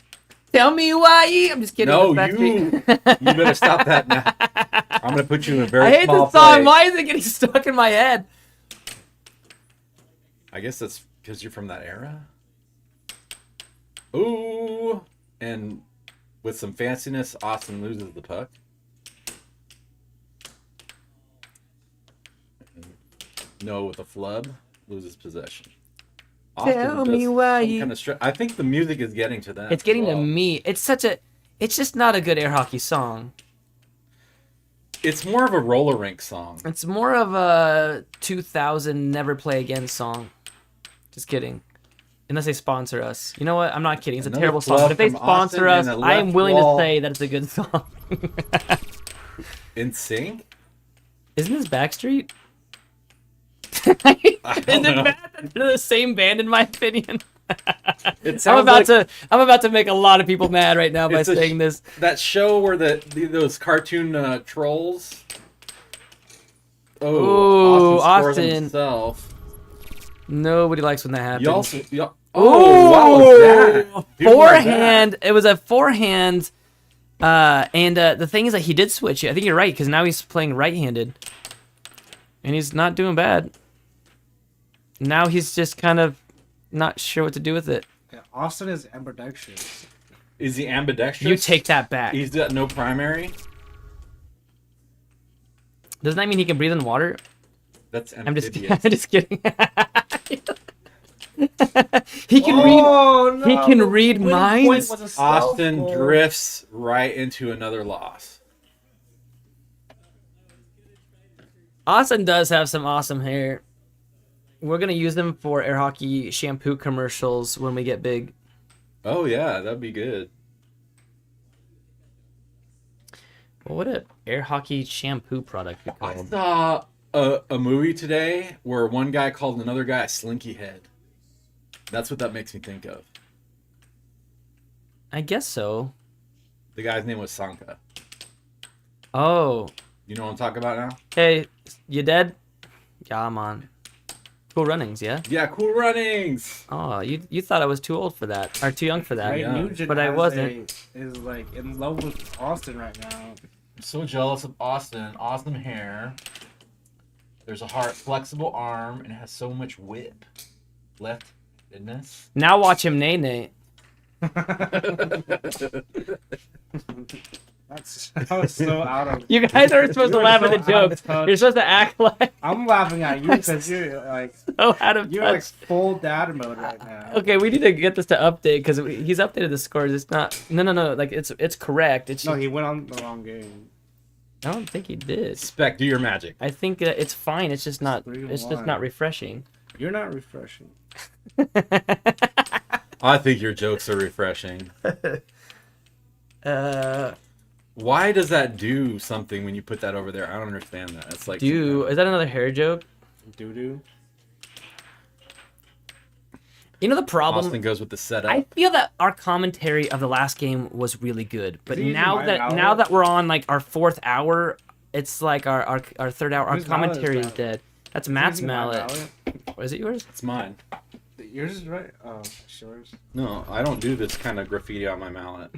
Tell me why. I'm just kidding. No, That's you better stop that now. I'm gonna put you in a very I hate small this song. place. Why is it getting stuck in my head? I guess that's Because you're from that era? Ooh! And with some fanciness, Austin loses the puck. No, with a flub, loses possession. Tell me why you... Kind of I think the music is getting to them. It's getting as well. to me. It's such a... It's just not a good air hockey song. It's more of a roller rink song. It's more of a 2000 Never Play Again song. Just kidding. Unless they sponsor us. You know what? I'm not kidding. It's a Another terrible song. flub But if they from sponsor Austin us, and a I am left willing wall. to say that it's a good song. In sync? Isn't this Backstreet? don't Is it know. bad that they're the same band in my opinion? It I'm sounds about like I'm about to make a lot of people mad right now by It's a saying this. that show where those cartoon trolls. Ooh, Austin scores Austin. himself. Nobody likes when that happens. Oh, what was that? Who was that? Forehand. It was a forehand. And the thing is that he did switch it. I think you're right because now he's playing right-handed, and he's not doing bad. Now he's just kind of not sure what to do with it. Yeah, Austin is ambidextrous. Is he ambidextrous? You take that back. He's got no primary. Doesn't that mean he can breathe in water? That's I'm just amphibious. I'm just kidding. He can read. He can read minds. Austin drifts right into another loss. Austin does have some awesome hair. We're gonna use them for air hockey shampoo commercials when we get big. Oh yeah, that'd be good. What would an air hockey shampoo product be I called? saw a movie today where one guy called another guy a slinky head. That's what that makes me think of. I guess so. The guy's name was Sanka. Oh, You know what I'm talking about now? hey, you dead? Yeah, man. Cool Runnings, yeah. Yeah, Cool Runnings. Oh, you thought I was too old for that, or too young for that. Ray yeah. Nugent But I has wasn't. is like in love with Austin right now. I'm so jealous of Austin. Awesome hair. There's a hard, flexible arm, and it has so much whip. Leftedness. Now watch him nay nay. That was so out of. You guys aren't supposed to You're laugh so at the out of jokes. touch. You're supposed to act like I'm laughing at you because you're like so out of you're touch. like full dad mode right now. Okay, we need to get this to update because he's updated the scores. It's not. No. Like it's correct. It's. No, he went on the wrong game. I don't think he did. Spec, do your magic. I think it's fine. It's just not. 3-1. It's just not refreshing. You're not refreshing. I think your jokes are refreshing. Why does that do something when you put that over there? I don't understand that. It's like Is that another hair joke? Doo doo. You know the problem. Austin goes with the setup. I feel that our commentary of the last game was really good, but Is he using now my that mallet? we're on like our fourth hour, it's like our third hour. Our Whose mallet is commentary is that? dead. That's Matt's Using my mallet. Or is it yours? It's mine. Yours is right. Oh, it's yours. No, I don't do this kind of graffiti on my mallet.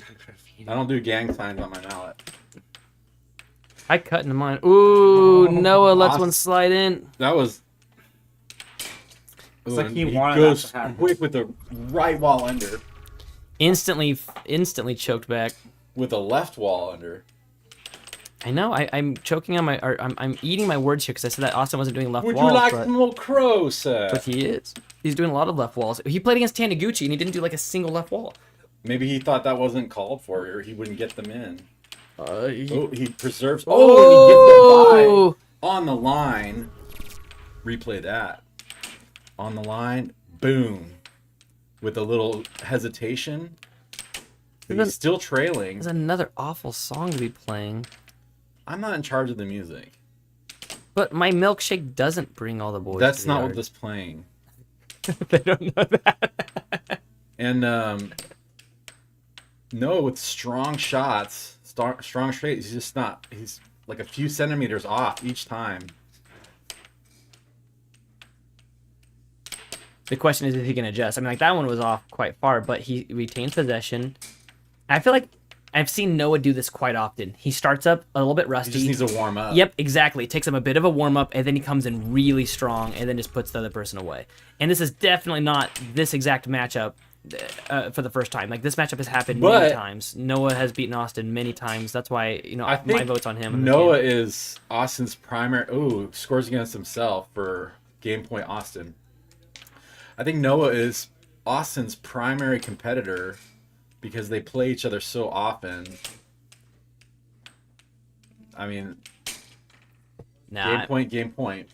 I don't do gang signs on my mallet. I cut into mine. Ooh, Noah lets Austin. one slide in. That was. It's like and he wanted that goes to happen. quick with the right wall under, Instantly choked back. with a left wall under. I know. I'm choking on my. Or I'm eating my words here because I said that Austin wasn't doing left Would walls, you like but, some more crow, sir? but he is. He's doing a lot of left walls. He played against Taniguchi and he didn't do like a single left wall. Maybe he thought that wasn't called for, or he wouldn't get them in. He preserves. Oh! Oh, and he gets it by on the line. Replay that. On the line, boom, with a little hesitation. He's still trailing. There's another awful song to be playing. I'm not in charge of the music. But my milkshake doesn't bring all the boys. That's to the not yard. what this playing. They don't know that. And no, with strong shots, strong straight, he's just not. He's like a few centimeters off each time. The question is if he can adjust. I mean, like that one was off quite far, but he retains possession. I feel like I've seen Noah do this quite often. He starts up a little bit He rusty. just needs to warm up. Yep, exactly. It takes him a bit of a warm up, and then he comes in really strong, and then just puts the other person away. And this is definitely not this exact matchup for the first time. Like this matchup has happened many times. Noah has beaten Austin many times. That's why I think my vote's on him. in this Noah game. is Austin's primary. Ooh, scores against himself for game point Austin. I think Noah is Austin's primary competitor because they play each other so often. I mean, Nah, game point.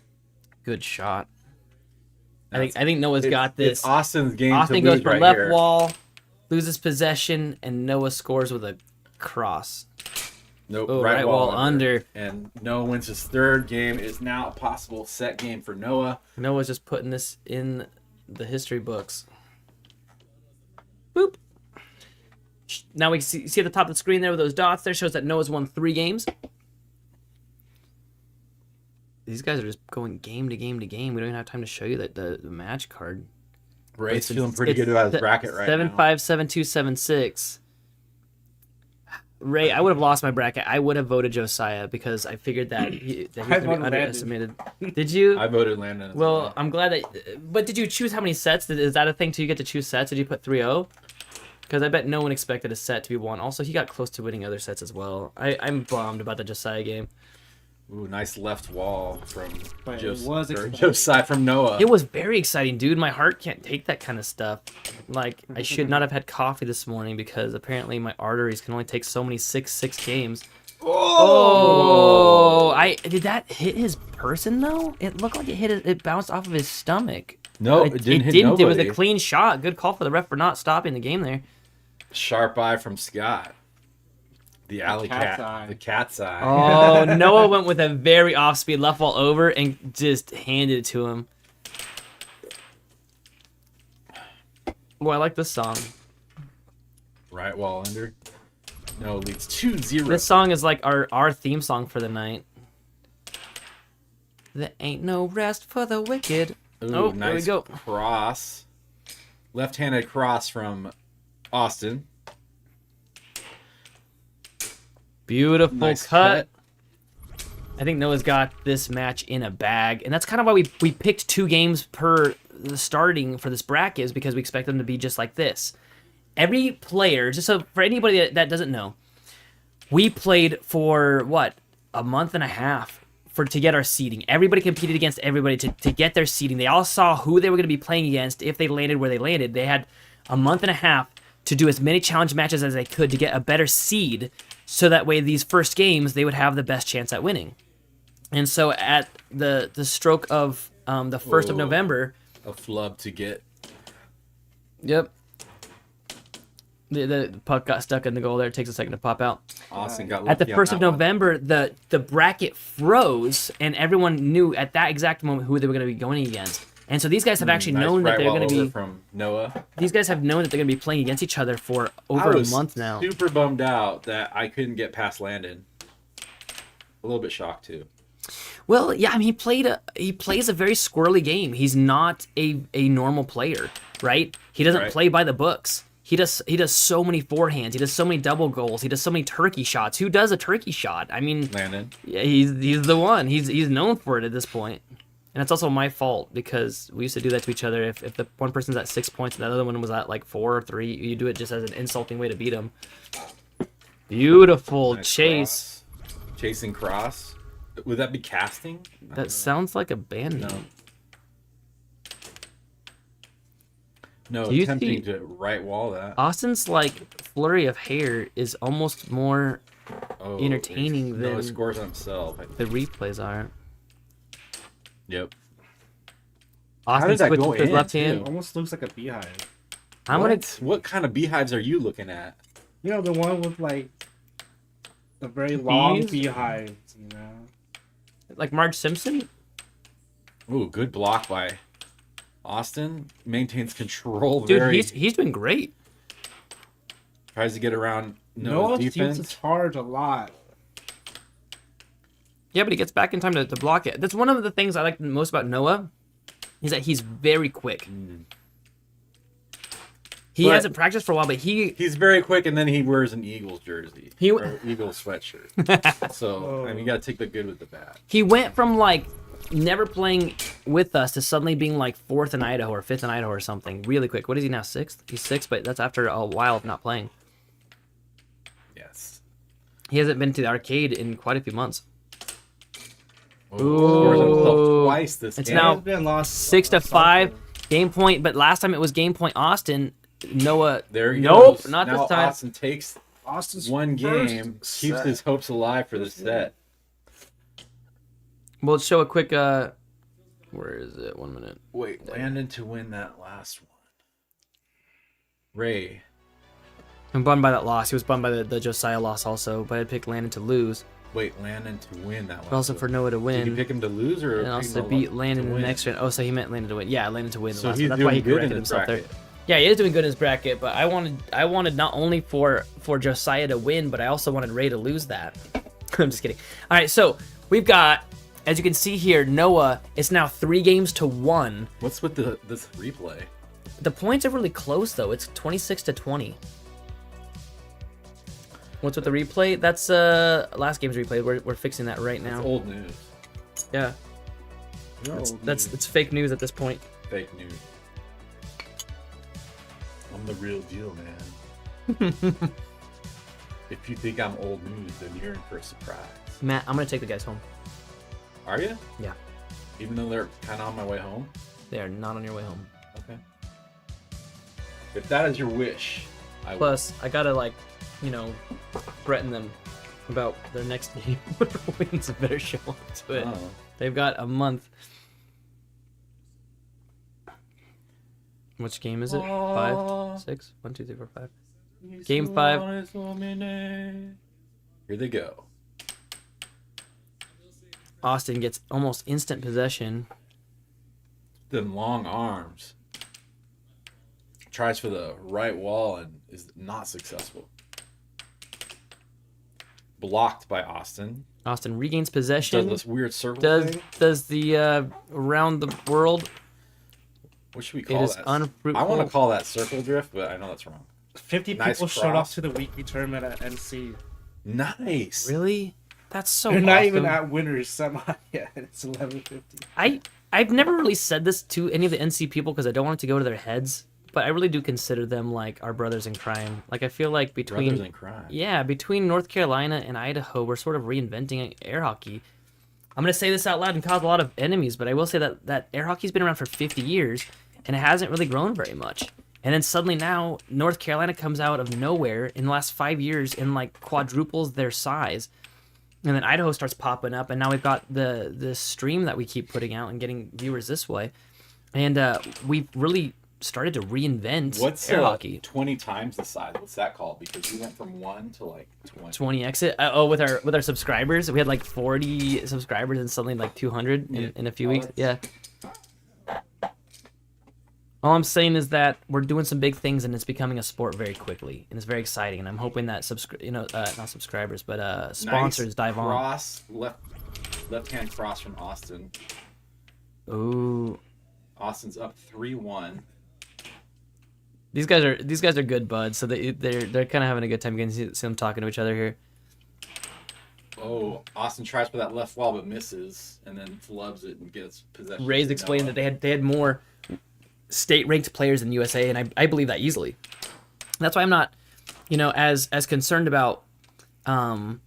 good shot. I think Noah's got this. It's Austin's game Austin to goes lose for right left here. wall, loses possession, and Noah scores with a cross. Nope, Oh, right wall under. And Noah wins his third game. It is now a possible set game for Noah. Noah's just putting this in the history books. Boop. Now we see at the top of the screen there with those dots there shows that Noah's won 3 games. These guys are just going game to game to game. We don't even have time to show you the match card. Ray's feeling pretty good about his bracket right 7-5, now. 7-2, 7-6. Ray, I would have lost my bracket. I would have voted Josiah because I figured that he was I going to be voted underestimated. Did you? I voted Landon. As Well, I'm glad that. But did you choose how many sets? Is that a thing too? You get to choose sets. Did you put 3-0? Because I bet no one expected a set to be won. Also, he got close to winning other sets as well. I'm bummed about the Josiah game. Ooh, nice left wall from But it was exciting. Josiah from Noah. It was very exciting, dude. My heart can't take that kind of stuff. Like, I should not have had coffee this morning because apparently my arteries can only take so many 6-6 games. Oh! Did that hit his person though? It looked like it bounced off of his stomach. No, it didn't hit It was nobody. a clean shot. Good call for the ref for not stopping the game there. Sharp eye from Scott. The alley cat's cat. eye. The cat's eye. Oh, Noah went with a very off-speed left wall over and just handed it to him. Boy, I like this song. Right wall under. No, leads 2-0. This song is like our theme song for the night. There ain't no rest for the wicked. Ooh, Oh, nice there we go. cross. Left-handed cross from Austin. Beautiful Nice cut. I think Noah's got this match in a bag, and that's kind of why we picked 2 games per the starting for this bracket, is because we expect them to be just like this. Every player, just so for anybody that doesn't know, we played for what, a month and a half to get our seeding. Everybody competed against everybody to get their seeding. They all saw who they were going to be playing against if they landed where they landed. They had a month and a half to do as many challenge matches as they could to get a better seed, so that way these first games they would have the best chance at winning. And so at the stroke of the 1st of Ooh. November, A flub to get. yep, the puck got stuck in the goal there. It takes a second to pop out. Austin got At the lucky on 1st of that one. November, the bracket froze, and everyone knew at that exact moment who they were going to be going against. And so these guys have actually Nice known that right they're wall going to over be. from Noah. These guys have known that they're going to be playing against each other for over I a was month now. super bummed out that I couldn't get past Landon. A little bit shocked too. Well, yeah, I mean, he plays a very squirrely game. He's not a normal player, right? He doesn't Right. play by the books. He does so many forehands. He does so many double goals. He does so many turkey shots. Who does a turkey shot? I mean, Landon. yeah, he's the one. He's known for it at this point. And it's also my fault because we used to do that to each other. If the one person's at 6 points and the other one was at like 4 or 3, you do it just as an insulting way to beat him. Beautiful Nice chase. cross. Chasing cross. Would that be casting? That sounds like a band No. name. No, Do you attempting think- to right wall that. Austin's like flurry of hair is almost more Oh, entertaining Noah than- scores on himself. the replays are. Yep. Austin did that switches go with his in, left too? hand. Almost looks like a beehive. I'm gonna. What kind of beehives are you looking at? You know, the one with like the very long Bees? beehives, you know. Like Marge Simpson? Ooh, good block by Austin. Maintains control. Dude, very he's been great. tries to get around Noah Noah's seems defense. to charge a lot. Yeah, but he gets back in time to block it. That's one of the things I like most about Noah, is that he's very quick. He hasn't practiced for a while, but he's very quick, and then he wears an Eagles jersey, or Eagles sweatshirt. So I mean, you gotta take the good with the bad. He went from like never playing with us to suddenly being like 4th in Idaho or 5th in Idaho or something really quick. What is he now, 6th? He's 6th, but that's after a while of not playing. Yes. He hasn't been to the arcade in quite a few months. Ooh. Twice this It's game. now He's been lost 6-5 game point, but last time it was game point Austin. Noah. There he nope, goes. not now this time. Austin takes Austin's one game, first keeps set. his hopes alive for the set. We'll show a quick. Where is it? 1 minute. Wait, Landon to win that last one. Ray. I'm bummed by that loss. He was bummed by the Josiah loss also, but I picked Landon to lose. Wait, Landon to win that last But also one. for Noah to win. Did you pick him to lose or And pick also him beat to Landon in the win? next round. Oh, so he meant Landon to win. Yeah, Landon to win the So last he's one. That's why he doing good corrected in his himself there. bracket. Yeah, he is doing good in his bracket, but I wanted not only for Josiah to win, but I also wanted Ray to lose that. I'm just kidding. All right, so we've got, as you can see here, Noah is now 3 games to 1. What's with this replay? The points are really close though. It's 26-20. What's with the replay? That's last game's replay. We're fixing that right now. It's old news. Yeah. It's fake news at this point. Fake news. I'm the real deal, man. If you think I'm old news, then you're in for a surprise. Matt, I'm gonna take the guys home. Are you? Yeah. Even though they're kind of on my way home? They are not on your way home. Okay. If that is your wish, I will. Plus, I gotta threaten them about their next game. Whoever wins, better show up to it. Oh. They've got a month. Which game is it? 5, 6, 1, 2, 3, 4, 5. Game 5. Here they go. Austin gets almost instant possession. Them long arms. Tries for the right wall and is not successful. Blocked by Austin. Austin regains possession. Does this weird circle thing. Does the around the world. What should we call is that? unfruitful. I want to call that circle drift, but I know that's wrong. 50 Nice people showed up cross. to the weekly tournament at NC. Nice. Really? That's so They're awesome. not even at winners semi yet. It's 11:50. I've never really said this to any of the NC people because I don't want it to go to their heads, but I really do consider them like our brothers in crime. Like I feel like between Brothers in crime. Yeah, between North Carolina and Idaho, we're sort of reinventing air hockey. I'm gonna say this out loud and cause a lot of enemies, but I will say that air hockey's been around for 50 years and it hasn't really grown very much. And then suddenly now North Carolina comes out of nowhere in the last 5 years and like quadruples their size. And then Idaho starts popping up, and now we've got the stream that we keep putting out and getting viewers this way. And we've really started to reinvent What's air hockey. 20 times the size? What's that called? Because we went from 1 to like 20. 20 exit. With our subscribers, we had like 40 subscribers and suddenly like 200 in a few weeks. Yeah. All I'm saying is that we're doing some big things and it's becoming a sport very quickly, and it's very exciting. And I'm hoping that not subscribers, but sponsors Nice dive on. cross, left-hand cross from Austin. Ooh, Austin's up 3-1. these guys are good buds, so they're kind of having a good time. You can see them talking to each other here. Oh, Austin tries for that left wall but misses, and then flubs it and gets possession. Ray's to explained Noah. that they had more state-ranked players in USA, and I believe that easily. That's why I'm not, as concerned about having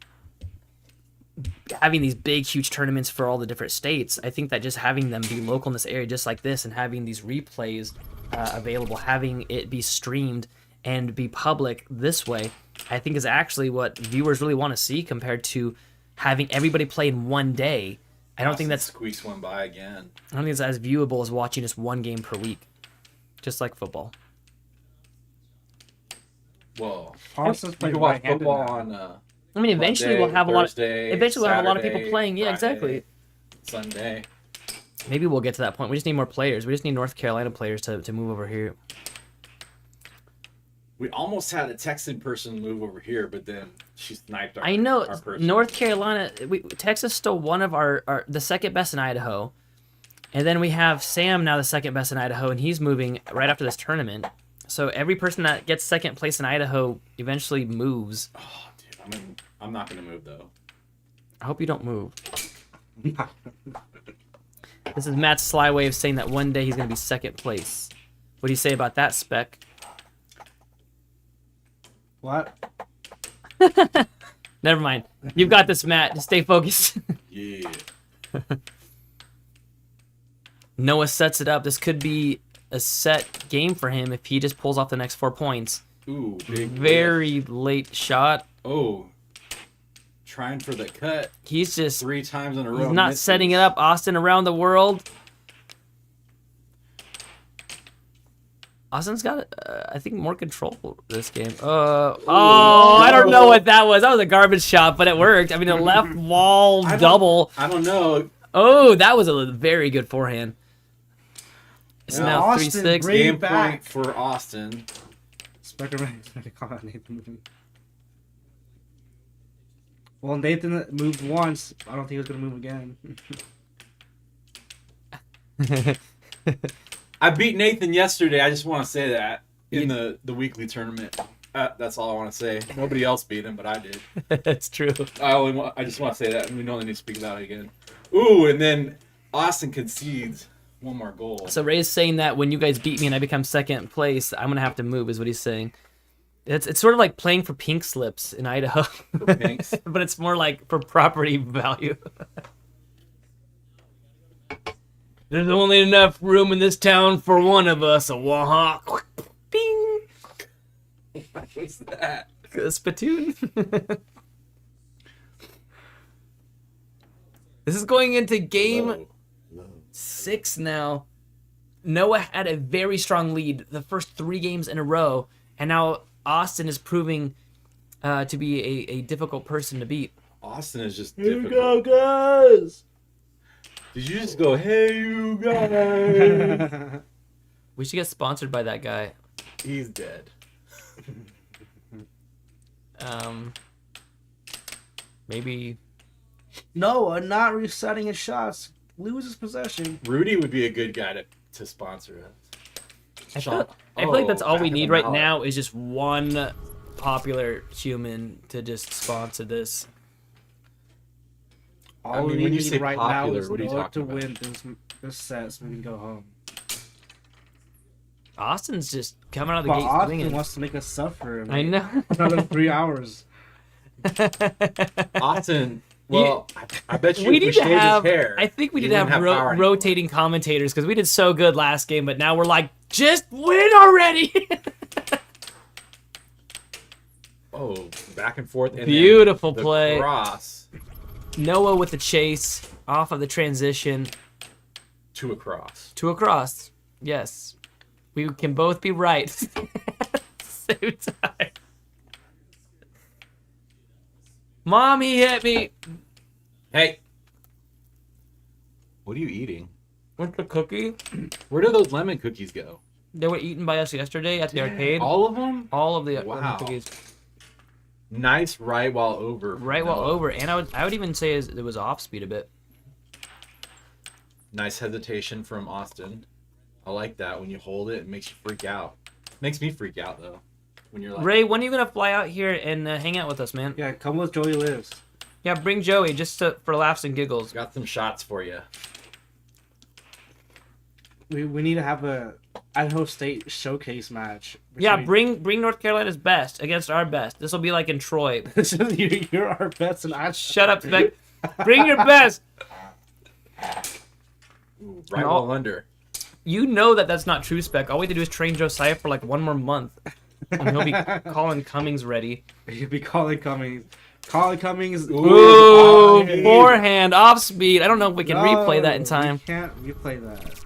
these big, huge tournaments for all the different states. I think that just having them be local in this area, just like this, and having these replays available, having it be streamed and be public this way, I think is actually what viewers really want to see compared to having everybody play in one day. I don't think Austin that's squeaks one by again. I don't think it's as viewable as watching just one game per week, just like football. Whoa. Austin's You playing can watch right-handed football now. on I mean, eventually Monday, we'll have a lot. Thursday, Eventually we'll have a lot of people Saturday, playing. Yeah, Friday, exactly. Sunday. Maybe we'll get to that point. We just need more players. We just need North Carolina players to move over here. We almost had a Texan person move over here, but then she sniped our I know our person. North Carolina. Texas still one of our the second best in Idaho, and then we have Sam now the second best in Idaho, and he's moving right after this tournament. So every person that gets second place in Idaho eventually moves. Oh, dude, I'm not gonna move though. I hope you don't move. This is Matt's sly way of saying that one day he's gonna be second place. What do you say about that, Spec? What? Never mind. You've got this, Matt. Just stay focused. Yeah. Noah sets it up. This could be a set game for him if he just pulls off the next 4 points. Ooh, big. Very late shot. Oh. Trying for the cut. He's just 3 times in a row. he's not setting it up. Austin around the world. Austin's got, I think, more control this game. I don't know what that was. That was a garbage shot, but it worked. I mean, a left wall double. I don't know. Oh, that was a very good forehand. It's Yeah, now Austin, 3-6. bring Game it back. point for Austin. Spider-Man is going to call out Nathan. Well, Nathan moved once. I don't think he was going to move again. Oh, I beat Nathan yesterday. I just want to say that in the weekly tournament. That's all I want to say. Nobody else beat him, but I did. That's true. I just want to say that, and we don't need to speak about it again. Ooh, and then Austin concedes one more goal. So Ray's saying that when you guys beat me and I become second place, I'm gonna have to move, is what he's saying. It's sort of like playing for pink slips in Idaho, Thanks. but it's more like for property value. There's only enough room in this town for one of us. A wah Bing. What's that? A spittoon. This is going into game 6 now. Noah had a very strong lead the first 3 games in a row, and now Austin is proving to be a difficult person to beat. Austin is just Here difficult. we go, guys! Did you just go, hey, you guys? We should get sponsored by that guy. He's dead. Maybe. Noah not resetting his shots. Loses possession. Rudy would be a good guy to sponsor us. I feel like that's all we back of need the right mallet. now is just one popular human to just sponsor this. All I mean, we when you need say right popular, now is what are you Noah talking to about? win this set so we can go home. Austin's just coming out of the But gate Austin swinging. wants to make us suffer. I know. Another 3 hours. Austin, well, I bet you We if we need to shaved have. his hair, I think we he need to wouldn't have power anymore. rotating commentators because we did so good last game, but now we're like, just win already. Oh, back and forth. And then Beautiful the play. Cross Noah with the chase off of the transition to a cross. to a cross. Yes, we can both be right. Same time. Mom, he hit me. Hey, what are you eating? What's the cookie? Where do those lemon cookies go? They were eaten by us yesterday at the arcade. All of them? All of the lemon Wow. cookies. Nice right while over. Right while over, and I would even say it was off speed a bit. Nice hesitation from Austin. I like that. When you hold it makes you freak out. Makes me freak out though. When you're like, Ray, when are you gonna fly out here and hang out with us, man? Yeah, come with Joey Lives. Yeah, bring Joey just for laughs and giggles. got some shots for you. We need to have a Idaho State showcase match. Yeah, between- bring North Carolina's best against our best. This will be like in Troy. You're our best, and I Shut up, Spec. Bring your best. Ooh, right No. while under. You know that's not true, Spec. All we have to do is train Josiah for like 1 more month, and he'll be calling Cummings ready. You'd be calling Cummings. Calling Cummings. Ooh, Hey. forehand off speed. I don't know if we can No, replay that in You time. can't replay that.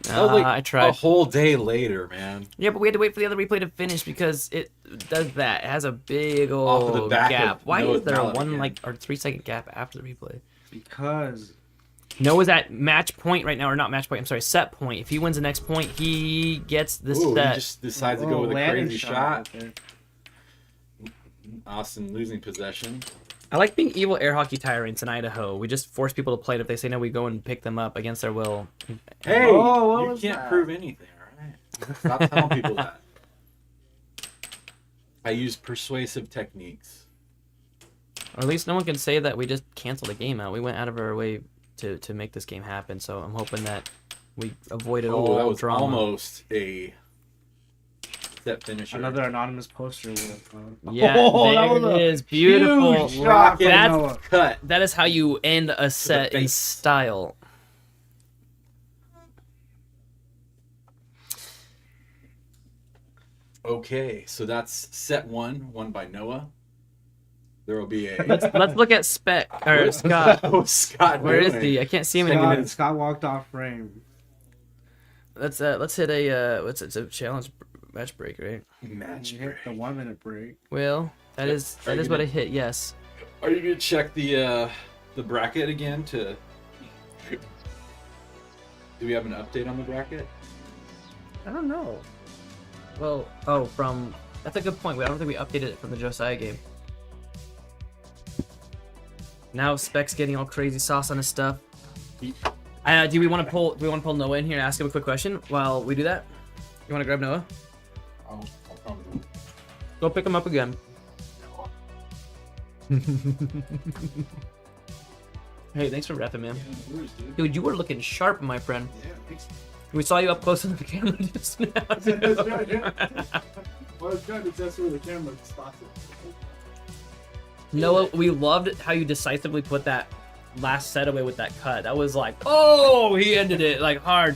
That was like I a tried. whole day later, man. Yeah, but we had to wait for the other replay to finish because it does that. It has a big Off of the old back gap. of Why Noah's is there a mallet 1 again. or 3 second gap after the replay? Because Noah's at match point right now, or not match point. I'm sorry, set point. If he wins the next point, he gets the Ooh, he set. just decides to go with a Landon crazy shot. right there. Austin losing possession. I like being evil air hockey tyrants in Idaho. We just force people to play, and if they say no, we go and pick them up against their will. Hey, Oh, what you was can't that? prove anything, all right? Stop telling people that. I use persuasive techniques. Or at least no one can say that we just canceled the game out. We went out of our way to make this game happen. So I'm hoping that we avoided all that was drama. almost a set finisher. Another anonymous poster. Yeah, that was there a it is. Beautiful. huge shot from That's- Noah. cut. That is how you end a set in face. style. Okay, so that's set one, won by Noah. There will be a. Let's look at Spec or Scott. Oh, Scott. Where is doing? he? I can't see him anymore. Scott walked off frame. Let's hit a what's it? It's a challenge match break, right? Match You hit the 1 minute break. Well, that is Are you what I gonna- hit. Yes. Are you gonna check the bracket again to? Do we have an update on the bracket? I don't know. Well, that's a good point. I don't think we updated it from the Josiah game. Now Spec's getting all crazy sauce on his stuff. Do we want to pull Noah in here and ask him a quick question while we do that? You want to grab Noah? I'll come. Go pick him up again. Hey, thanks for repping, man. Dude, you were looking sharp, my friend. Yeah, thanks. We saw you up close on the camera just now. That's right, yeah. Well, it's good. That's where the camera spots it. Noah, we loved how you decisively put that last set away with that cut. That was like, oh, he ended it like hard.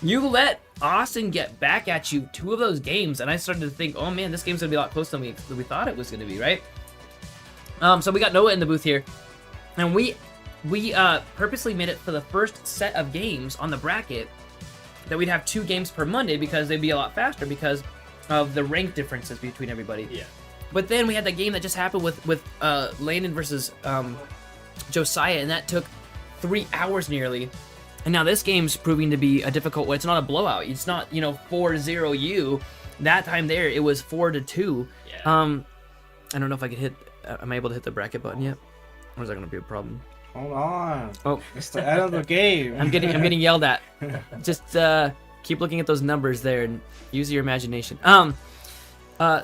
You let Austin get back at you 2 of those games, and I started to think, oh man, this game's gonna be a lot closer than we thought it was gonna be, right? So we got Noah in the booth here, and we purposely made it for the first set of games on the bracket that we'd have 2 games per Monday because they'd be a lot faster because of the rank differences between everybody. Yeah. But then we had that game that just happened with Landon versus Josiah, and that took 3 hours nearly. And now this game's proving to be a difficult one. It's not a blowout. It's not 4-0 you. That time there it was 4-2. Yeah. I don't know if I could hit. Am I able to hit the bracket button yet? Or is that gonna be a problem? Hold on. Oh, It's the end of the game. I'm getting yelled at. Just keep looking at those numbers there and use your imagination.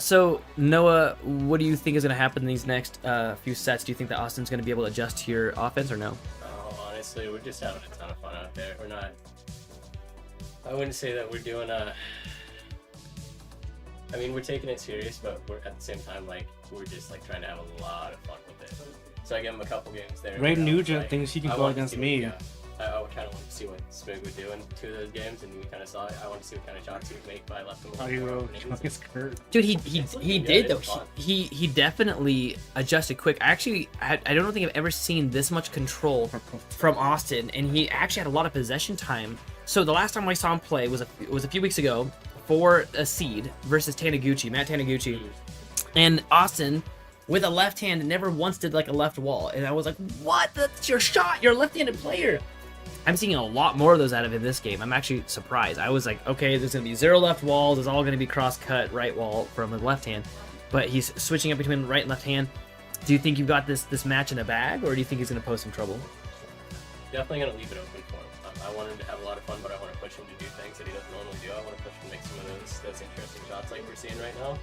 So Noah, what do you think is going to happen in these next few sets? Do you think that Austin's going to be able to adjust to your offense or no? Oh, honestly, we're just having a ton of fun out there. We're not. I wouldn't say that we're doing I mean, we're taking it serious, but we're at the same time we're just trying to have a lot of fun with it. So I gave him a couple games there. Ray where I was Nugent thinks he can I go wanted to against see me. what- I kind of wanted to see what Smig would do in 2 of those games, and we kind of saw it. I wanted to see what kind of shots he would make, but I left him. How do you roll his curve? Dude, he Yeah, did it though. was fun. He definitely adjusted quick. Actually, I don't think I've ever seen this much control from Austin, and he actually had a lot of possession time. So the last time I saw him play was a few weeks ago for a seed versus Matt Taniguchi, and Austin with a left hand never once did a left wall, and I was like, what? That's your shot. You're a left-handed player. I'm seeing a lot more of those out of him this game. I'm actually surprised. I was like, okay, there's going to be 0 left walls. It's all going to be cross-cut right wall from the left hand. But he's switching up between right and left hand. Do you think you've got this match in the bag, or do you think he's going to pose some trouble? Definitely going to leave it open for him. I want him to have a lot of fun, but I want to push him to do things that he doesn't normally do. I want to push him to make some of those interesting shots like we're seeing right now.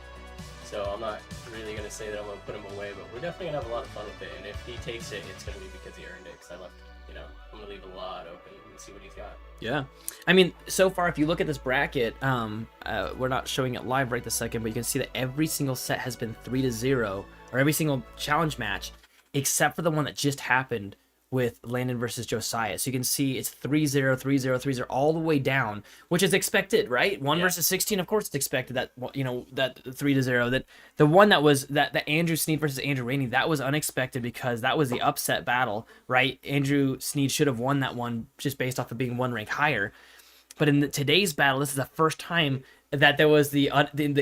So I'm not really going to say that I'm going to put him away, but we're definitely going to have a lot of fun with it. And if he takes it, it's going to be because he earned it, because I left, I'm going to leave a lot open and see what he's got. Yeah. I mean, so far, if you look at this bracket, we're not showing it live right this second, but you can see that every single set has been 3-0, or every single challenge match, except for the one that just happened with Landon versus Josiah. So you can see it's 3-0, 3-0, 3-0, all the way down, which is expected, right? 1 versus 16, of course it's expected that, that 3-0. That the one that was that Andrew Sneed versus Andrew Rainey, that was unexpected because that was the upset battle, right? Andrew Sneed should have won that one just based off of being 1 rank higher. But in today's battle, this is the first time that there was the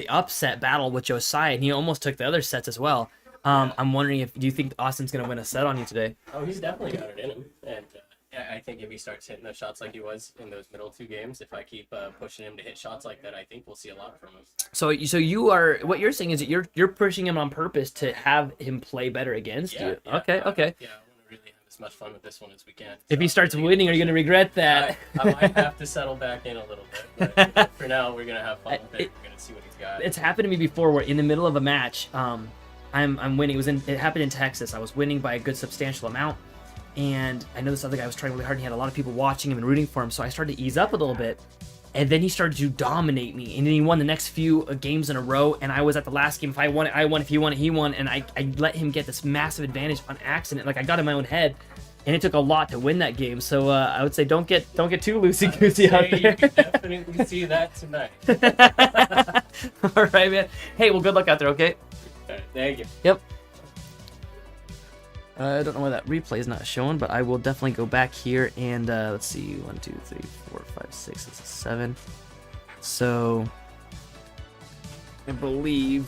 upset battle with Josiah, and he almost took the other sets as well. I'm wondering do you think Austin's going to win a set on you today? Oh, he's definitely got it in him. And I think if he starts hitting those shots like he was in those middle 2 games, if I keep pushing him to hit shots like that, I think we'll see a lot from him. So you are, what you're saying is that you're pushing him on purpose to have him play better against you. Okay. Yeah, I want to really have a as much fun with this one as we can. If he So starts really winning, are you gonna gonna regret that? I might have to settle back in a little bit, but for now, we're gonna have fun with it. We're gonna see what he's got. It's happened to me before, where in the middle of a match, I'm winning. It happened in Texas. I was winning by a good substantial amount, and I know this other guy was trying really hard. And he had a lot of people watching him and rooting for him, so I started to ease up a little bit. And then he started to dominate me, and then he won the next few games in a row. And I was at the last game. If I won it, I won. If he won it, he won. And I let him get this massive advantage on accident. Like, I got in my own head, and it took a lot to win that game. So I would say don't get too loosey goosey out there. You can definitely see that tonight. All right, man. Hey, well, good luck out there. Okay. All right, thank you. Yep. I don't know why that replay is not showing, but I will definitely go back here and let's see, 1, 2, 3, 4, 5, 6, this is 7. So I believe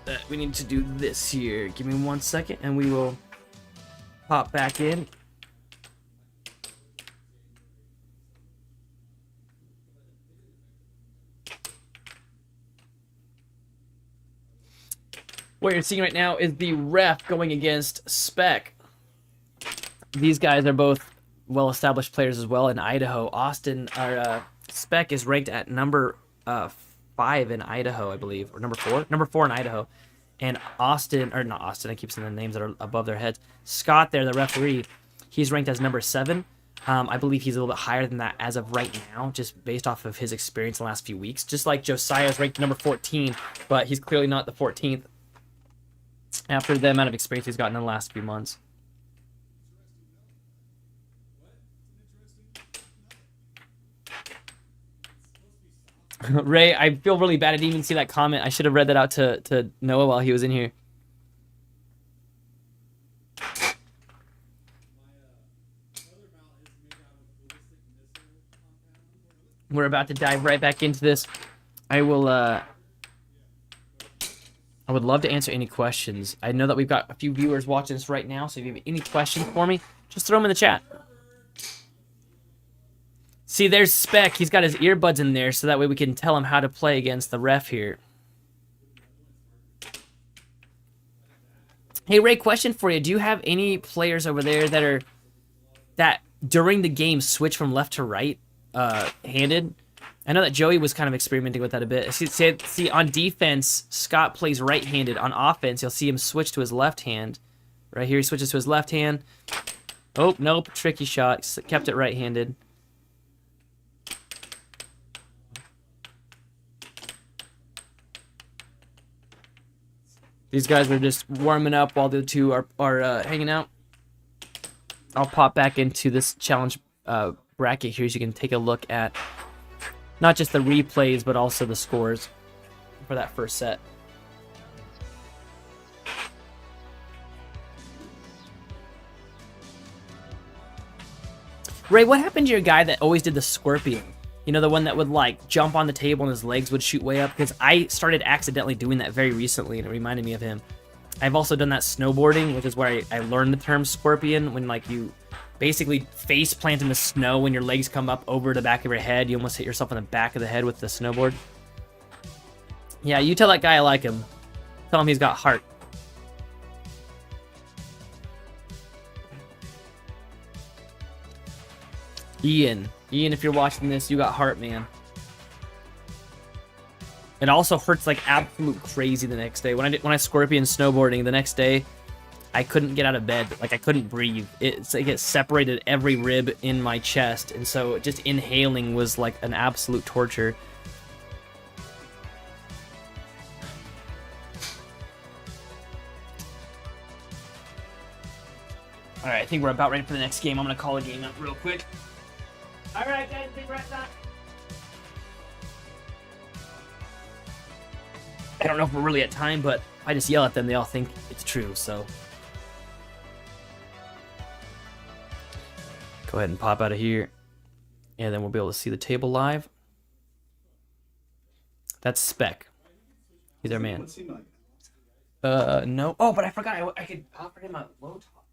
that we need to do this here. Give me 1 second, and we will pop back in. What you're seeing right now is the ref going against Spec. These guys are both well-established players as well in Idaho. Spec is ranked at number 5 in Idaho, I believe, or number 4? Number 4 in Idaho. And not Austin, I keep saying the names that are above their heads. Scott there, the referee, he's ranked as number 7. I believe he's a little bit higher than that as of right now, just based off of his experience in the last few weeks. Just like Josiah is ranked number 14, but he's clearly not the 14th. After the amount of experience he's gotten in the last few months. Ray, I feel really bad. I didn't even see that comment. I should have read that out to Noah while he was in here. We're about to dive right back into this. I would love to answer any questions. I know that we've got a few viewers watching this right now, so if you have any questions for me, just throw them in the chat. See, there's Spec. He's got his earbuds in there, so that way we can tell him how to play against the ref here. Hey, Ray, question for you. Do you have any players over there that during the game switch from left to right handed? I know that Joey was kind of experimenting with that a bit. See, on defense, Scott plays right-handed. On offense, you'll see him switch to his left hand. Right here, he switches to his left hand. Oh, nope, tricky shot. Kept it right-handed. These guys are just warming up while the two are hanging out. I'll pop back into this challenge bracket here so you can take a look at not just the replays, but also the scores for that first set. Ray, what happened to your guy that always did the scorpion? You know, the one that would, like, jump on the table and his legs would shoot way up? Because I started accidentally doing that very recently, and it reminded me of him. I've also done that snowboarding, which is where I learned the term scorpion, when, like, you basically face plant in the snow when your legs come up over the back of your head. You almost hit yourself in the back of the head with the snowboard. Yeah, you tell that guy I like him. Tell him he's got heart. Ian, if you're watching this, you got heart, man. It also hurts like absolute crazy the next day. When I scorpion snowboarding the next day, I couldn't get out of bed. Like, I couldn't breathe. It's like it separated every rib in my chest, and so just inhaling was like an absolute torture. All right, I think we're about ready for the next game. I'm gonna call a game up real quick. All right, guys, big rest time. I don't know if we're really at time, but if I just yell at them, they all think it's true, so. Go ahead and pop out of here, and then we'll be able to see the table live. That's Spec. He's our man. No. Oh, but I forgot. I could offer him a low top.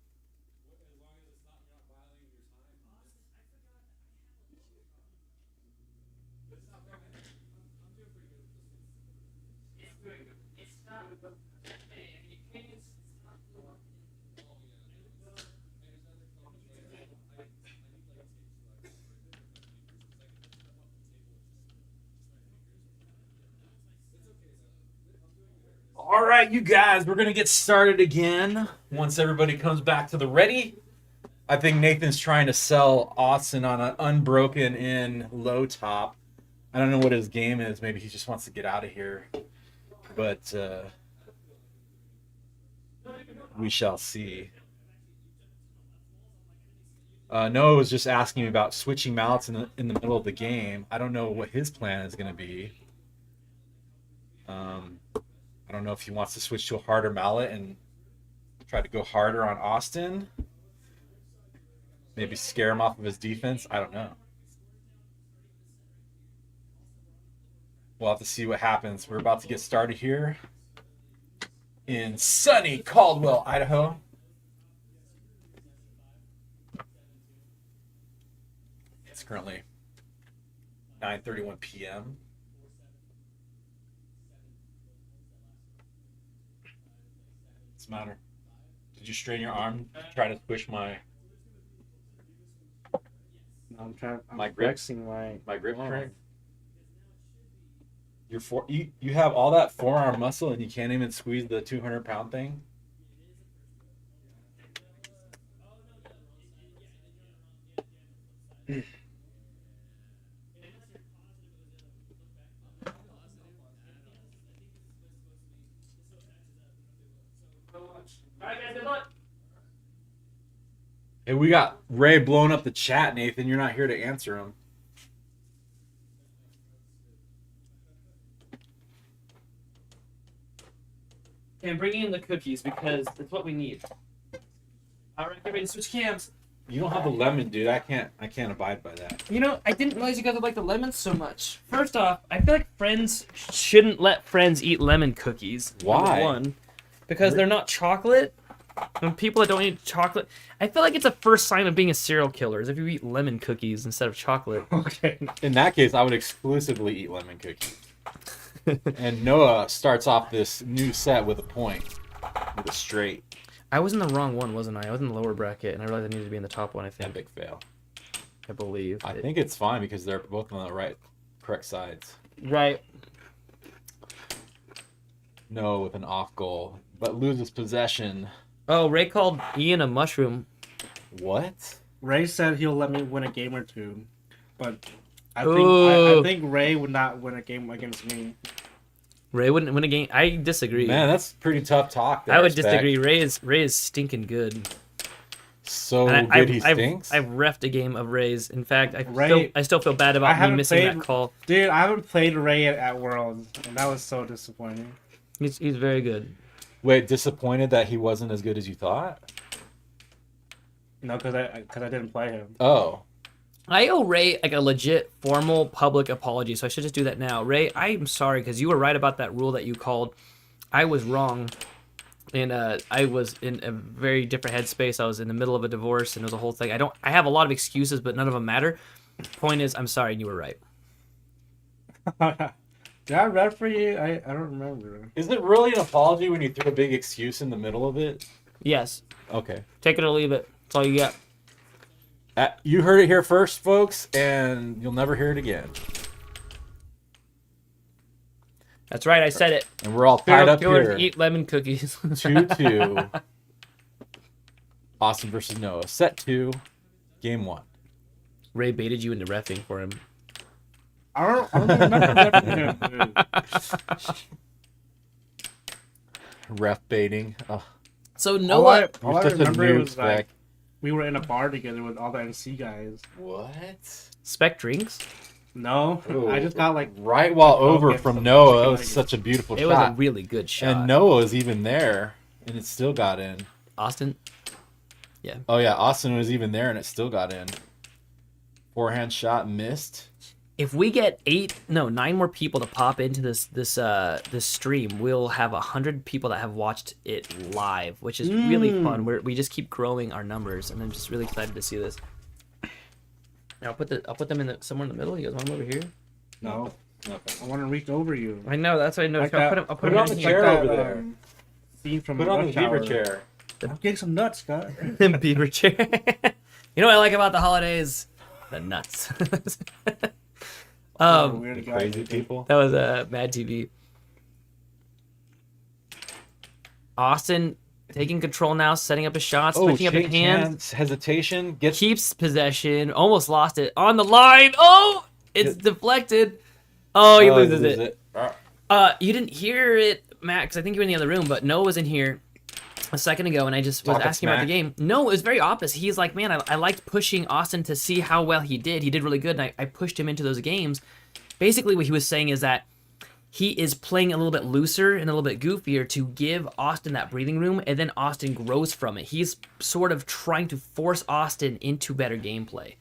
right, you guys, we're going to get started again once everybody comes back to the ready. I think Nathan's trying to sell Austin on an unbroken in low top. I don't know what his game is. Maybe he just wants to get out of here. But we shall see. Noah was just asking me about switching mallets in the middle of the game. I don't know what his plan is going to be. I don't know if he wants to switch to a harder mallet and try to go harder on Austin. Maybe scare him off of his defense. I don't know. We'll have to see what happens. We're about to get started here in sunny Caldwell, Idaho. It's currently 9:31 p.m. What's the matter? Did you strain your arm to try to push my I'm trying. I'm My grip? flexing my grip arm. strength? You have all that forearm muscle and you can't even squeeze the 200-pound thing? Hey, we got Ray blowing up the chat, Nathan. You're not here to answer him. And bringing in the cookies because it's what we need. All right, get ready to switch cams. You don't have the lemon, dude. I can't abide by that. You know, I didn't realize you guys would like the lemons so much. First off, I feel like friends shouldn't let friends eat lemon cookies. Why? Number one, because they're not chocolate. And people that don't eat chocolate, I feel like it's a first sign of being a serial killer is if you eat lemon cookies instead of chocolate. Okay. In that case, I would exclusively eat lemon cookies. And Noah starts off this new set with a point, with a straight. I was in the wrong one, wasn't I? I was in the lower bracket, and I realized I needed to be in the top one, I think. Epic fail. I believe. I think it's fine because they're both on the correct sides. Right. Noah with an off goal, but loses possession. Oh, Ray called Ian a mushroom. What? Ray said he'll let me win a game or two, but I Ooh. think Ray would not win a game against me. Ray wouldn't win a game. I disagree. Man, that's pretty tough talk there. I would Spec. disagree. Ray is stinking good. So And good he stinks? I've refed a game of Ray's. In fact, Ray- I still feel bad I about me haven't missing played- that call. Dude, I haven't played Ray at Worlds, and that was so disappointing. He's very good. Wait, disappointed that he wasn't as good as you thought? No, because I didn't play him. Oh. I owe Ray like a legit formal public apology, so I should just do that now. Ray, I'm sorry because you were right about that rule that you called. I was wrong, and I was in a very different headspace. I was in the middle of a divorce, and it was a whole thing. I have a lot of excuses, but none of them matter. Point is, I'm sorry, and you were right. Did I read for you? I don't remember. Is it really an apology when you throw a big excuse in the middle of it? Yes. Okay. Take it or leave it. That's all you got. You heard it here first, folks, and you'll never hear it again. That's right, I said it. And we're all tied up Killers here. eat lemon cookies. 2-2. Austin versus Noah. Set 2. Game 1. Ray baited you into reffing for him. I don't remember him, dude. Ref baiting. Oh, So All Noah, I you're such a remember noob, was like Spec. we were in a bar together with all the NC guys. What? Spec drinks. No, I just got like Right while over Okay, from some Noah. chicken It was nuggets. such a beautiful It was a shot. really good shot. And Noah was even there, and it still got in. Austin. Oh yeah, Austin was even there, and it still got in. Forehand shot missed. If we get 9 more people to pop into this stream, we'll have 100 people that have watched it live, which is really fun. We just keep growing our numbers, and I'm just really excited to see this. Now I'll put them somewhere in the middle. You guys want them over here? no. Okay. I want to reach over you. I know that's what I know. Like I'll that. put Put them it on in the here. chair over there. Scene from Put it on the Rush beaver Hour. chair. I'm getting some nuts, Scott. Beaver chair. You know what I like about the holidays? The nuts. Weird guy. Crazy people. That was Mad TV. Austin taking control now, setting up his shots, switching up his hands. Hesitation. Keeps possession. Almost lost it. On the line. Oh! It's deflected. Oh, he loses it. You didn't hear it, Matt, because I think you were in the other room, but Noah was in here a second ago, and I just was asking about the game. No, it was very opposite. He's like, man, I liked pushing Austin to see how well he did. He did really good, and I pushed him into those games. Basically, what he was saying is that he is playing a little bit looser and a little bit goofier to give Austin that breathing room, and then Austin grows from it. He's sort of trying to force Austin into better gameplay.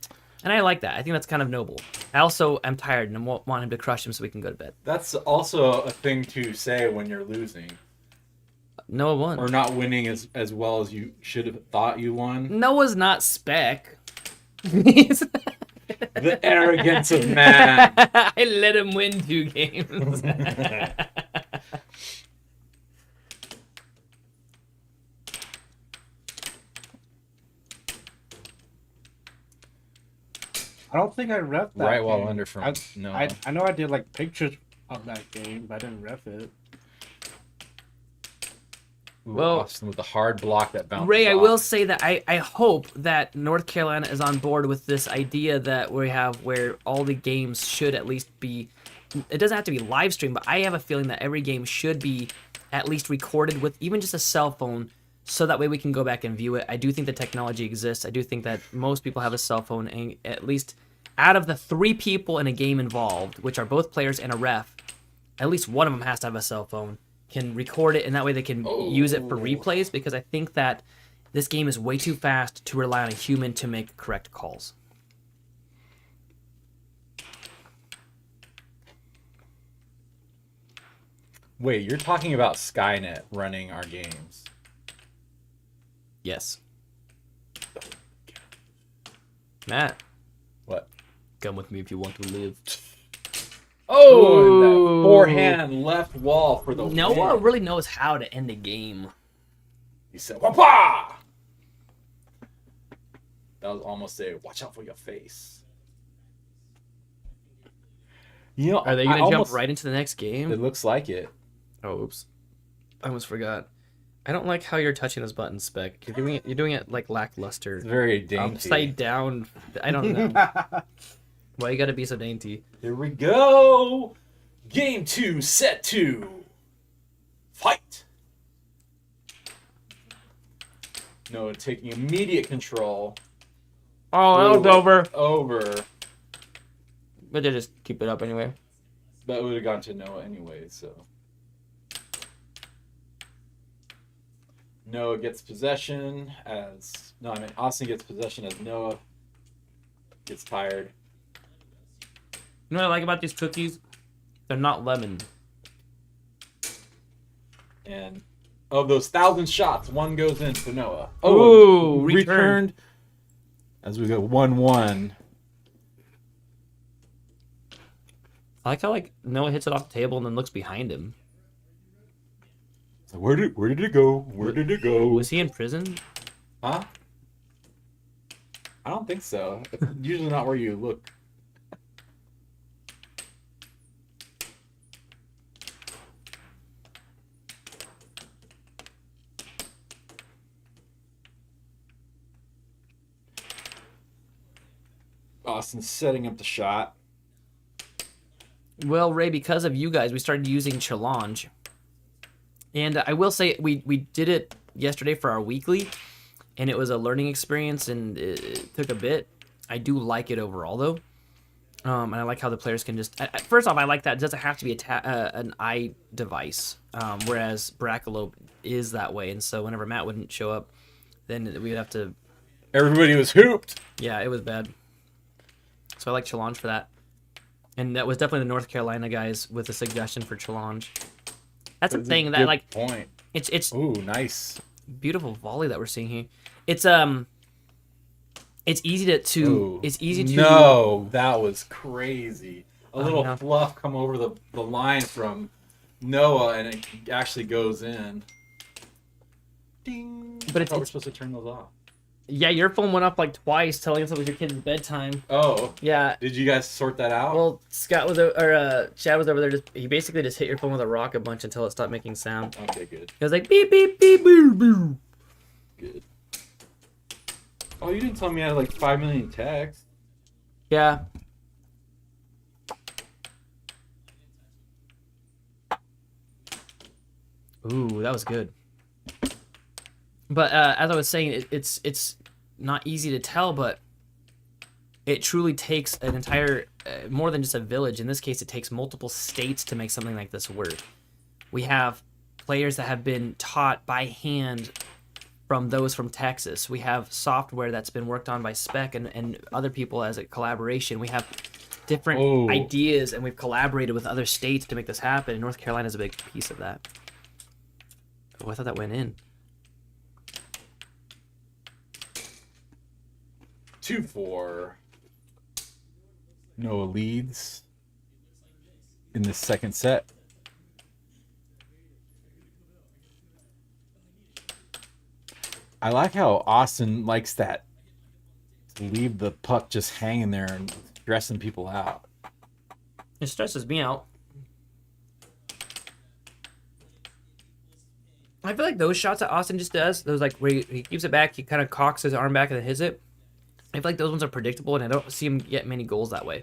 And I like that. I think that's kind of noble. I also am tired and want him to crush him so we can go to bed. That's also a thing to say when you're losing. Noah won. Or not winning as well as you should have thought you won. Noah's not spec. The arrogance of man. I let him win 2 games. I don't think I ref that. Right game. while under from I know I did like pictures of that game, but I didn't ref it. Well, Austin with a hard block that bounced Ray, off. I will say that I hope that North Carolina is on board with this idea that we have where all the games should at least be, it doesn't have to be live streamed, but I have a feeling that every game should be at least recorded with even just a cell phone so that way we can go back and view it. I do think the technology exists. I do think that most people have a cell phone, and at least out of the 3 people in a game involved, which are both players and a ref, at least one of them has to have a cell phone, can record it, and that way they can use it for replays, because I think that this game is way too fast to rely on a human to make correct calls. Wait, you're talking about Skynet running our games? Yes. Matt. What? Come with me if you want to live. Oh, that forehand left wall for the Noah win. really knows how to end a game. He said, "Wapa!" That was almost a "watch out for your face." You know, Are they going to jump right into the next game? It looks like it. Oh, oops. I almost forgot. I don't like how you're touching those buttons, Spec. You're doing it like lackluster. It's very dainty. Upside down. I don't know. Why you gotta be so dainty? Here we go. Game 2, set 2. Fight. Noah taking immediate control. Oh, that was over. Over. But they just keep it up anyway. That would have gone to Noah anyway, so. Noah gets possession as... No, I mean, Austin gets possession as Noah gets tired. You know what I like about these cookies? They're not lemon. And of those 1,000 shots, 1 goes in for Noah. Ooh, returned. As we go 1-1. I like how Noah hits it off the table and then looks behind him. So where did it go? Where did it go? Was he in prison? Huh? I don't think so. It's usually not where you look. Austin's setting up the shot. Well, Ray, because of you guys, we started using Challenge. And I will say we did it yesterday for our weekly, and it was a learning experience, and it took a bit. I do like it overall, though. And I like how the players can just... First off, I like that it doesn't have to be an eye device, whereas Brackalope is that way. And so whenever Matt wouldn't show up, then we would have to... Everybody was hooped. Yeah, it was bad. So I like Challenge for that. And that was definitely the North Carolina guys with a suggestion for Challenge. That's a thing that, like... Point. It's Ooh, nice. Beautiful volley that we're seeing here. It's easy to Ooh. it's easy to... No, that was crazy. A little no. fluff come over the line from Noah, and it actually goes in. Ding. But I thought we're supposed to turn those off. Yeah, your phone went up like twice, telling us it was your kid's bedtime. Oh, Yeah. did you guys sort that out? Well, Chad was over there. He basically just hit your phone with a rock a bunch until it stopped making sound. Okay, good. It was like beep beep beep boo boo. Good. Oh, you didn't tell me I had like 5 million texts. Yeah. Ooh, that was good. But as I was saying, it's not easy to tell, but it truly takes an entire, more than just a village. In this case, it takes multiple states to make something like this work. We have players that have been taught by hand from those from Texas. We have software that's been worked on by Spec and other people as a collaboration. We have different ideas, and we've collaborated with other states to make this happen, and North Carolina is a big piece of that. Oh, I thought that went in. 2-4. Noah leads in the second set. I like how Austin likes that, to leave the puck just hanging there and stressing people out. It stresses me out. I feel like those shots that Austin just does, those like where he keeps it back, he kind of cocks his arm back and then hits it. I feel like those ones are predictable, and I don't see him get many goals that way.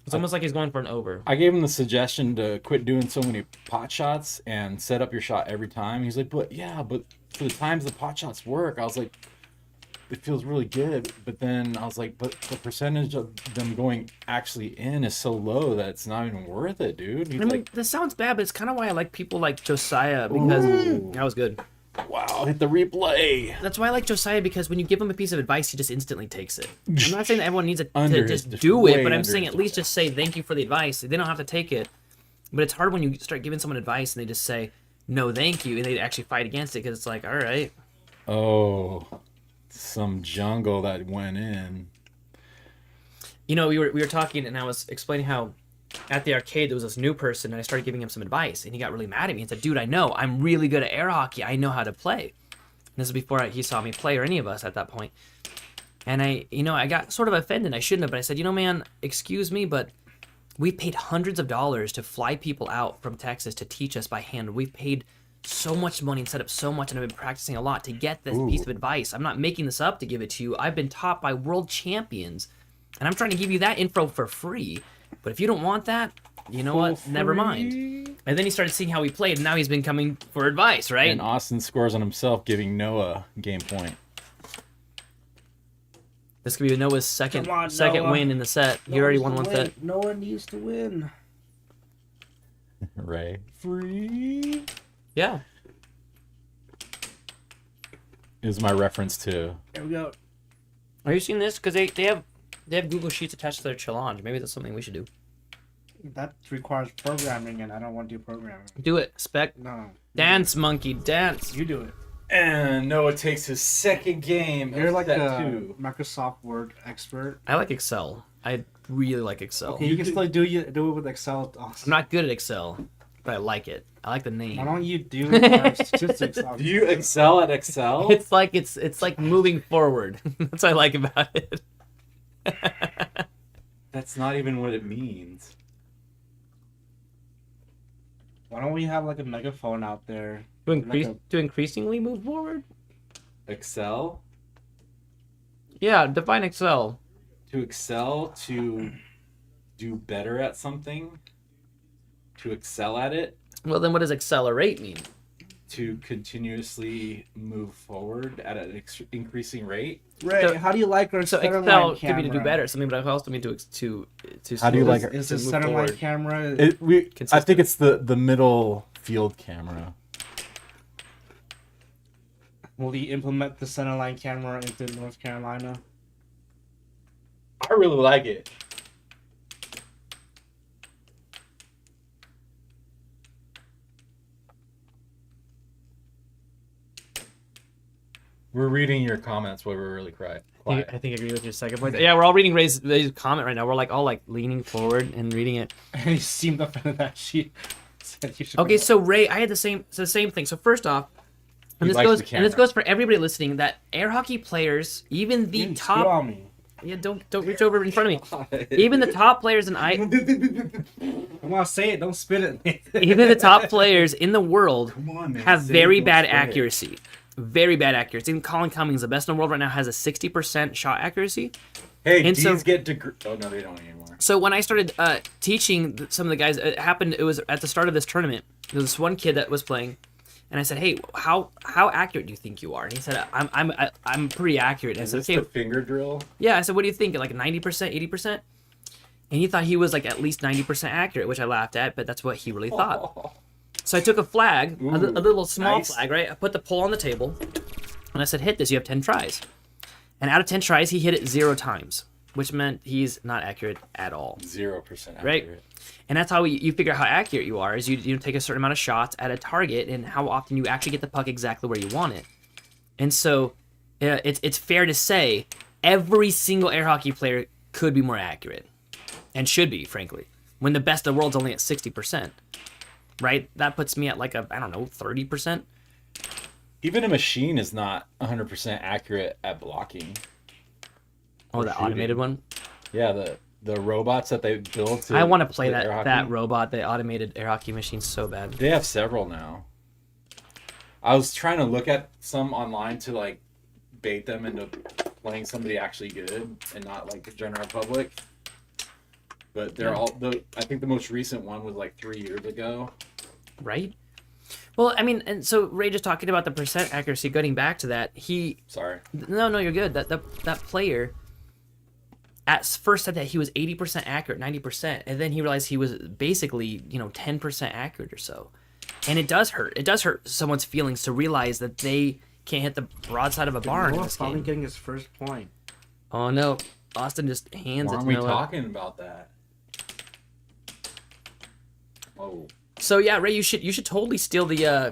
It's almost like he's going for an over. I gave him the suggestion to quit doing so many pot shots and set up your shot every time. He's like, but for the times the pot shots work, I was like, it feels really good. But then I was like, but the percentage of them going actually in is so low that it's not even worth it, dude. He's like, this sounds bad, but it's kind of why I like people like Josiah, because that was good. Wow, hit the replay. That's why I like Josiah, because when you give him a piece of advice, he just instantly takes it. I'm not saying that everyone needs to just do it, but I'm saying at least just say thank you for the advice. They don't have to take it. But it's hard when you start giving someone advice and they just say, no, thank you, and they actually fight against it, because it's like, all right. Oh, some jungle that went in. You know, we were talking, and I was explaining how at the arcade there was this new person, and I started giving him some advice, and he got really mad at me and said, dude, I know, I'm really good at air hockey. I know how to play. And this is before he saw me play, or any of us at that point. And I got sort of offended. I shouldn't have, but I said, you know, man, excuse me, but we paid hundreds of dollars to fly people out from Texas to teach us by hand. We've paid so much money and set up so much, and I've been practicing a lot to get this piece of advice. I'm not making this up to give it to you. I've been taught by world champions, and I'm trying to give you that info for free. But if you don't want that, you know what? Never mind. And then he started seeing how we played, and now he's been coming for advice, right? And Austin scores on himself, giving Noah game point. This could be Noah's second win in the set. He already won one set. Noah needs to win. Ray. Free. Yeah. Is my reference to. Here we go. Are you seeing this? Because they have Google Sheets attached to their challenge. Maybe that's something we should do. That requires programming, and I don't want to do programming. Do it, Spec. No. Dance, monkey, dance. You do it. And Noah takes his second game. You're like that a Microsoft Word expert. I like Excel. I really like Excel. Okay, you can still do it with Excel. Awesome. I'm not good at Excel, but I like it. I like the name. Why don't you do statistics? Do you excel at Excel? It's like moving forward. That's what I like about it. That's not even what it means. Why don't we have like a megaphone out there? To increasingly move forward? Excel? Yeah, define Excel. To excel, to do better at something? To excel at it? Well, then what does accelerate mean? To continuously move forward at an increasing rate? Ray, So- how do you like our So center Excel line could be to do camera? better. Something, but I also mean to How do you like Is to the move center line forward. camera? I Consistent. think it's the middle field camera. Will he implement the center line camera into North Carolina? I really like it. We're reading your comments while we're really quiet. I think I agree with your second point. Yeah, we're all reading Ray's comment right now. We're like all like leaning forward and reading it. And he seemed offended that she said you should. Okay, so Ray, I had the same thing. So first off, He And this likes goes the and this camera. goes for everybody listening. That air hockey players, even the Spit top, on me. yeah, don't reach over in front of me. Even the top players in Come on, say it. Don't spit at me. even the top players in the world Come on, man. have Say very don't bad sweat. accuracy. Very bad accuracy. And Colin Cummings, the best in the world right now, has a 60% shot accuracy. Hey, And D's so- get oh no, they don't anymore. So when I started teaching some of the guys, it happened. It was at the start of this tournament. There was this one kid that was playing, and I said, "Hey, how accurate do you think you are?" And he said, "I'm pretty accurate." And I Is said, this "Okay, the finger drill? yeah." I said, "What do you think? Like 90%, 80%?" And he thought he was like at least 90% accurate, which I laughed at, but that's what he really thought. So I took a flag, a little small nice. flag, right? I put the pole on the table, and I said, "Hit this. You have 10 tries." And out of 10 tries, he hit it 0 times, which meant he's not accurate at all. 0% accurate. Right. And that's how you figure out how accurate you are, is you take a certain amount of shots at a target and how often you actually get the puck exactly where you want it. And so it's fair to say every single air hockey player could be more accurate and should be, frankly, when the best of the world's only at 60%. Right? That puts me at like I don't know, 30%. Even a machine is not 100% accurate at blocking. Oh, the automated one? Yeah, the robots that they build. I want to play air hockey. that robot, the automated air hockey machine, so bad. They have several now. I was trying to look at some online to like bait them into playing somebody actually good and not like the general public. But they're all I think the most recent one was like 3 years ago. Right? Well, I mean, and so Ray just talking about the percent accuracy, getting back to that, Sorry. No, you're good. That player at first said that he was 80% accurate, 90%, and then he realized he was basically, 10% accurate or so. And it does hurt. It does hurt someone's feelings to realize that they can't hit the broadside of a barn in Noah this finally game. getting his first point. Oh no, Austin just hands Why it aren't to we Noah. talking about that? Oh. So yeah, Ray, you should totally steal the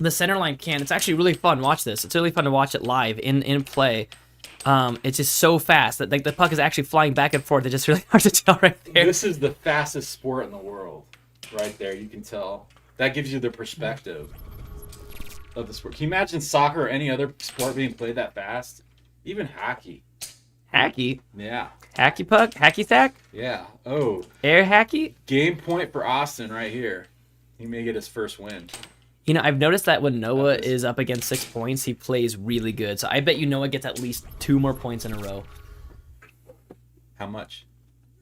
center line can. It's actually really fun. Watch this. It's really fun to watch it live in play. It's just so fast that like the puck is actually flying back and forth. It's just really hard to tell right there. This is the fastest sport in the world. Right there, you can tell. That gives you the perspective of the sport. Can you imagine soccer or any other sport being played that fast? Even hockey. Hacky. Yeah. Hacky puck? Hacky sack? Yeah. Oh. Air hacky? Game point for Austin right here. He may get his first win. I've noticed that when Noah is up against 6 points, he plays really good. So I bet you Noah gets at least 2 more points in a row. How much?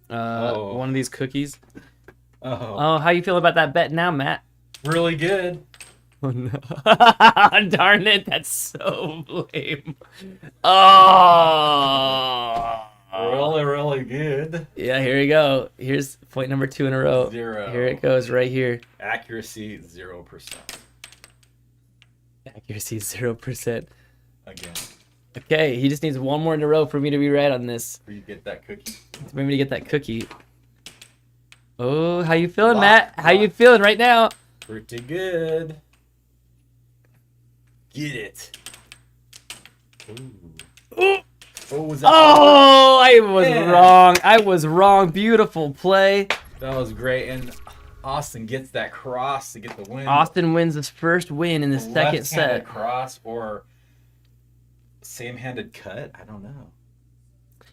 One of these cookies. Oh. How you feel about that bet now, Matt? Really good. Oh no! Darn it, that's so lame. Oh. Really, really good. Yeah, here we go. Here's point number 2 in a row. 0. Here it goes, right here. Accuracy 0%. Accuracy 0%. Again. Okay, he just needs 1 more in a row for me to be right on this. Where you get that cookie. For me to get that cookie. Oh, how you feeling, Matt? How you feeling right now? Pretty good. Get it. Ooh. What was that? Oh, I was wrong. I was wrong. Beautiful play. That was great. And Austin gets that cross to get the win. Austin wins his first win in the second Left-handed set. cross or same-handed cut. I don't know.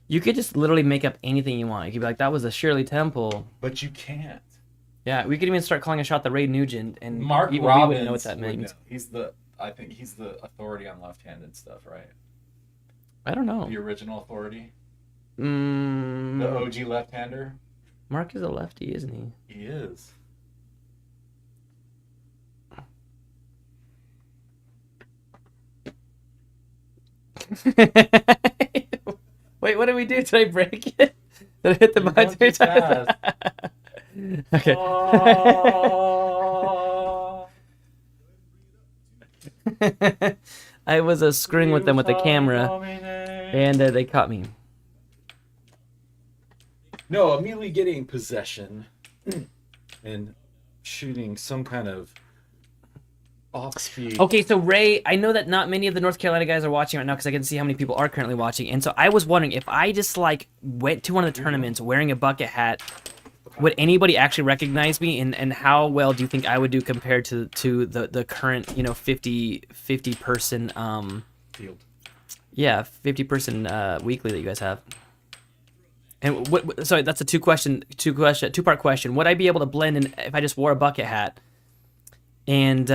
You could just literally make up anything you want. You could be like, that was a Shirley Temple. But you can't. Yeah, we could even start calling a shot the Ray Nugent, and Mark even Robbins we wouldn't know what that would means. know. I think he's the authority on left-handed stuff, right? I don't know. The original authority. Mm, The OG left-hander. Mark is a lefty, isn't he? He is. Wait, what did we do? Did I break it? Did I hit the You're button going 3 too times? Okay. I was screwing with them with the camera, and they caught me. No, immediately getting possession and shooting some kind of off speed. Okay, so Ray, I know that not many of the North Carolina guys are watching right now because I can see how many people are currently watching. And so I was wondering if I just like went to one of the tournaments wearing a bucket hat would anybody actually recognize me, and how well do you think I would do compared to the current 50 person Field. yeah 50 person weekly that you guys have? And sorry, that's a two part question. Would I be able to blend in if I just wore a bucket hat? And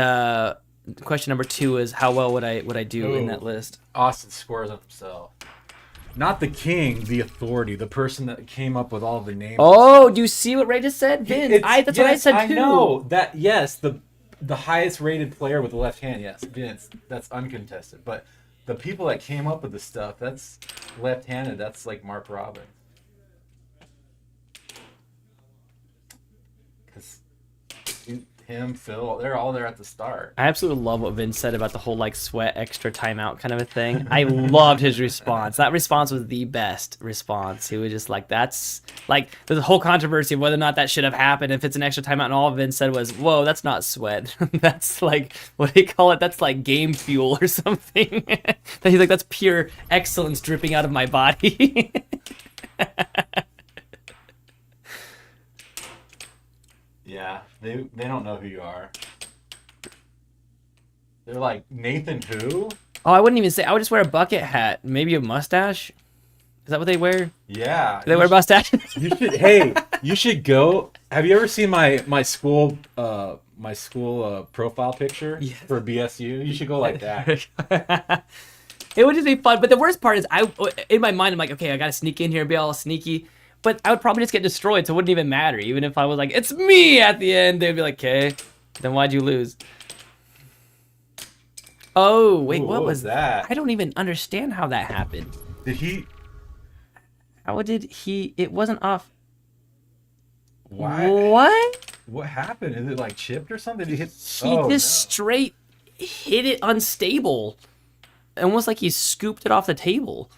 question number 2 is how well would I do in that list? Austin scores on himself. Not the king, the authority, the person that came up with all the names. Oh, do you see what Ray just said, Vince? That's what I said too. I know that. Yes, the highest rated player with the left hand. Yes, Vince. That's uncontested. But the people that came up with the stuff, that's left-handed. That's like Mark Robbins. Because him, Phil, they're all there at the start. I absolutely love what Vince said about the whole like sweat extra timeout kind of a thing. I loved his response. That response was the best response. He was just like, that's like, there's a whole controversy of whether or not that should have happened if it's an extra timeout, and all Vince said was, whoa, that's not sweat. That's like, what do you call it? That's like game fuel or something. He's like, that's pure excellence dripping out of my body. Yeah, they don't know who you are. They're like, Nathan who? Oh, I wouldn't even say. I would just wear a bucket hat, maybe a mustache. Is that what they wear? Yeah. Do they wear mustaches? You should. Hey, you should go. Have you ever seen my school profile picture for BSU? You should go like that. It would just be fun. But the worst part is, in my mind, I'm like, okay, I gotta sneak in here and be all sneaky. But I would probably just get destroyed, so it wouldn't even matter. Even if I was like, it's me at the end, they'd be like, okay, then why'd you lose? Oh, wait, what was that? I don't even understand how that happened. Did he? How did he? It wasn't off. Why? What? What happened? Is it like chipped or something? Did he hit? He straight hit it unstable. Almost like he scooped it off the table.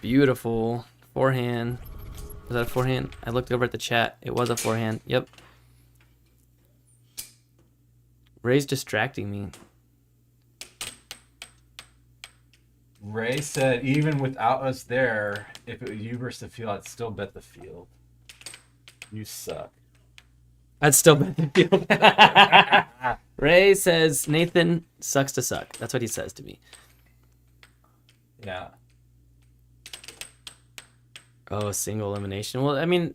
Beautiful. Forehand. Was that a forehand? I looked over at the chat. It was a forehand. Yep. Ray's distracting me. Ray said, even without us there, if it was you versus the field, I'd still bet the field. You suck. I'd still bet the field. Ray says, Nathan sucks to suck. That's what he says to me. Yeah. Oh, single elimination. Well, I mean,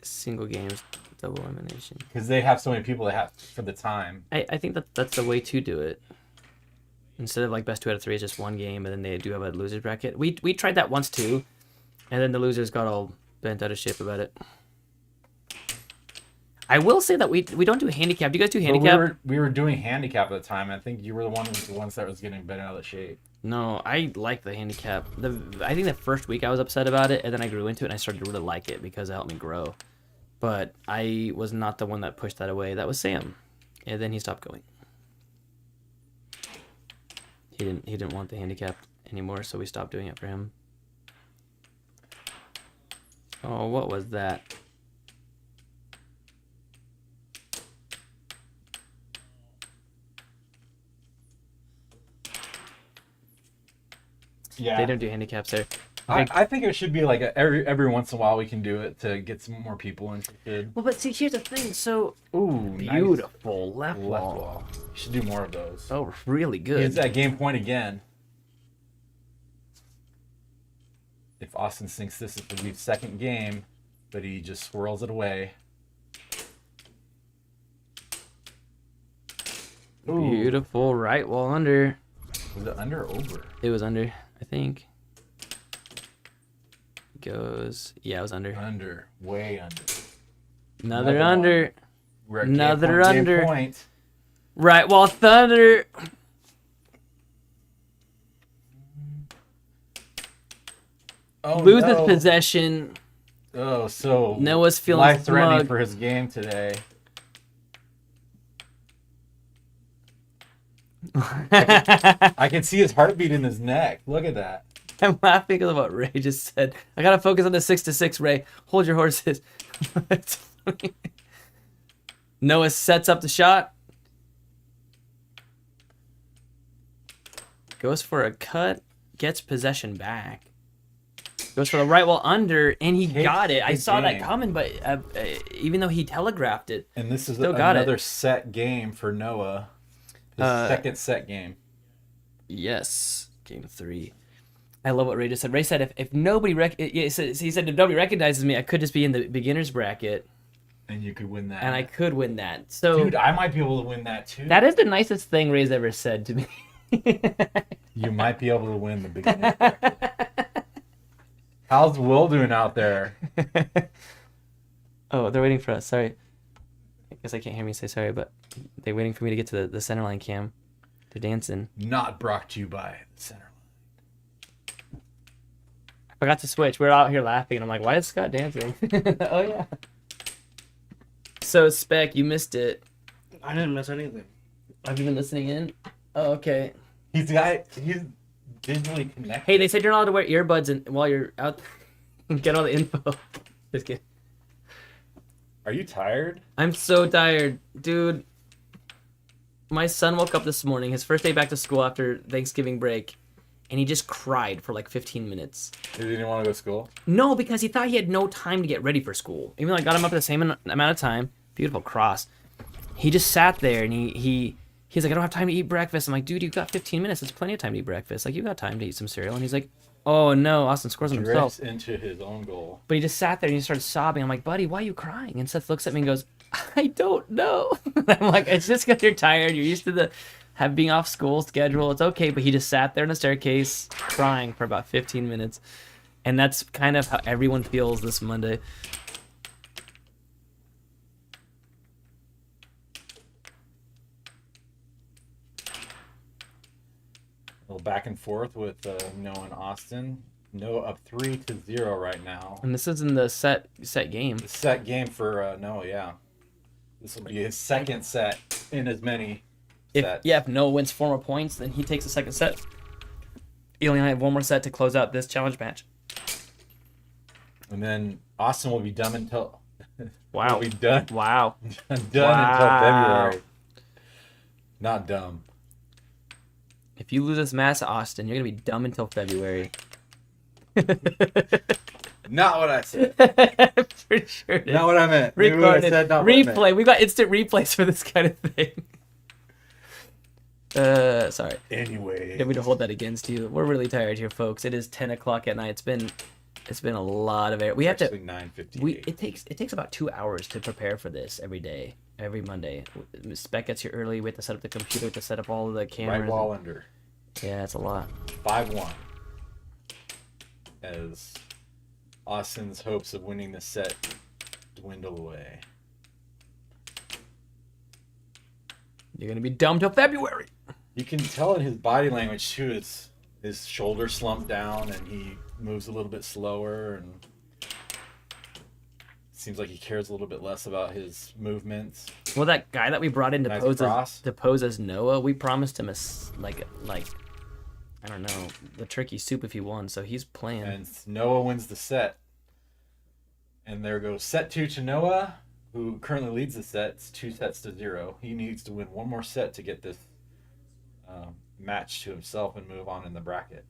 single games, double elimination. Because they have so many people they have for the time. I think that's the way to do it. Instead of like best 2 out of 3, it's just one game, and then they do have a losers bracket. We tried that once too, and then the losers got all bent out of shape about it. I will say that we don't do handicap. Do you guys do handicap? We were doing handicap at the time. I think you were the ones that was getting bent out of shape. No, I like the handicap. I think the first week I was upset about it, and then I grew into it, and I started to really like it because it helped me grow. But I was not the one that pushed that away. That was Sam, and then he stopped going. He didn't want the handicap anymore, so we stopped doing it for him. Oh, what was that? Yeah. They don't do handicaps there. I think it should be like every once in a while we can do it to get some more people interested. Well, but see, here's the thing. So, ooh, beautiful nice. left wall. You should do more of those. Oh, really good. It's that game point again. If Austin thinks this is the second game, but he just swirls it away. Ooh. Beautiful right wall under. Was it under or over? It was under, I think. Goes, yeah, it was under. Under, way under. Another under. We're at another under. Point. Right wall thunder. Oh, loses no. possession. Oh, so Noah's feeling life-threatening smug for his game today. I can see his heartbeat in his neck. Look at that. I'm laughing because of what Ray just said. I gotta focus on the 6-6, Ray. Hold your horses. Noah sets up the shot. Goes for a cut. Gets possession back. Goes for the right wall under, and he Takes got it. I the saw that game. coming, but even though he telegraphed it, And this is Still got another it. set game for Noah. His second set game. yes, game 3. I love what Ray just said. Ray said, if nobody he said if nobody recognizes me, I could just be in the beginner's bracket, And you could win that. and I could win that. So Dude, I might be able to win that too. that is the nicest thing Ray's ever said to me. You might be able to win the beginning. How's Will doing out there? Oh, they're waiting for us. Sorry. I guess I can't hear me say sorry, but they're waiting for me to get to the center line cam. They're dancing. Not brought to you by the center. I forgot to switch. We were out here laughing, and I'm like, why is Scott dancing? Oh, yeah. So, Spec, you missed it. I didn't miss anything. Have you been listening in? Oh, okay. He's digitally connected. Hey, they said you're not allowed to wear earbuds while you're out and get all the info. Just kidding. Are you tired? I'm so tired. Dude, my son woke up this morning, his first day back to school after Thanksgiving break, and he just cried for like 15 minutes. He didn't want to go to school? No, because he thought he had no time to get ready for school. Even though I got him up at the same amount of time. Beautiful cross. He just sat there, and he's like, I don't have time to eat breakfast. I'm like, dude, you've got 15 minutes. That's plenty of time to eat breakfast. Like, you got time to eat some cereal. And he's like, oh, no, Austin scores on himself. Drifts into his own goal. But he just sat there, and he started sobbing. I'm like, buddy, why are you crying? And Seth looks at me and goes, I don't know. I'm like, it's just because you're tired. You're used to being off school schedule. It's okay. But he just sat there in the staircase crying for about 15 minutes. And that's kind of how everyone feels this Monday. A little back and forth with Noah and Austin. Noah up 3-0 right now. And this is in the set game. The set game for Noah, yeah. This will be his second set in as many sets. If Noah wins 4 more points, then he takes the second set. He only have 1 more set to close out this challenge match. And then Austin will be done until... Wow. will be done. Wow. Until February. Not dumb. If you lose this match, Austin, you're going to be dumb until February. Not what I said. For sure. Not what I meant. Maybe what I Recorded. said, not what I meant. Replay. We got instant replays for this kind of thing. Sorry. Anyway. Didn't mean to hold that against you. We're really tired here, folks. It is 10 o'clock at night. It's been a lot of air. We have to. 9:58. It takes about 2 hours to prepare for this every day, every Monday. Spec gets here early. We have to set up the computer. We have to set up all of the cameras. Right wall under. Yeah, it's a lot. 5-1. As Austin's hopes of winning the set dwindle away. You're gonna be dumb till February. You can tell in his body language too. His shoulders slump down and he moves a little bit slower, and seems like he cares a little bit less about his movements. Well, that guy that we brought in Nice to pose as Noah, we promised him like I don't know, the turkey soup if he won. So he's playing. And Noah wins the set. And there goes set 2 to Noah, who currently leads the set. It's 2-0. He needs to win 1 more set to get this match to himself and move on in the bracket.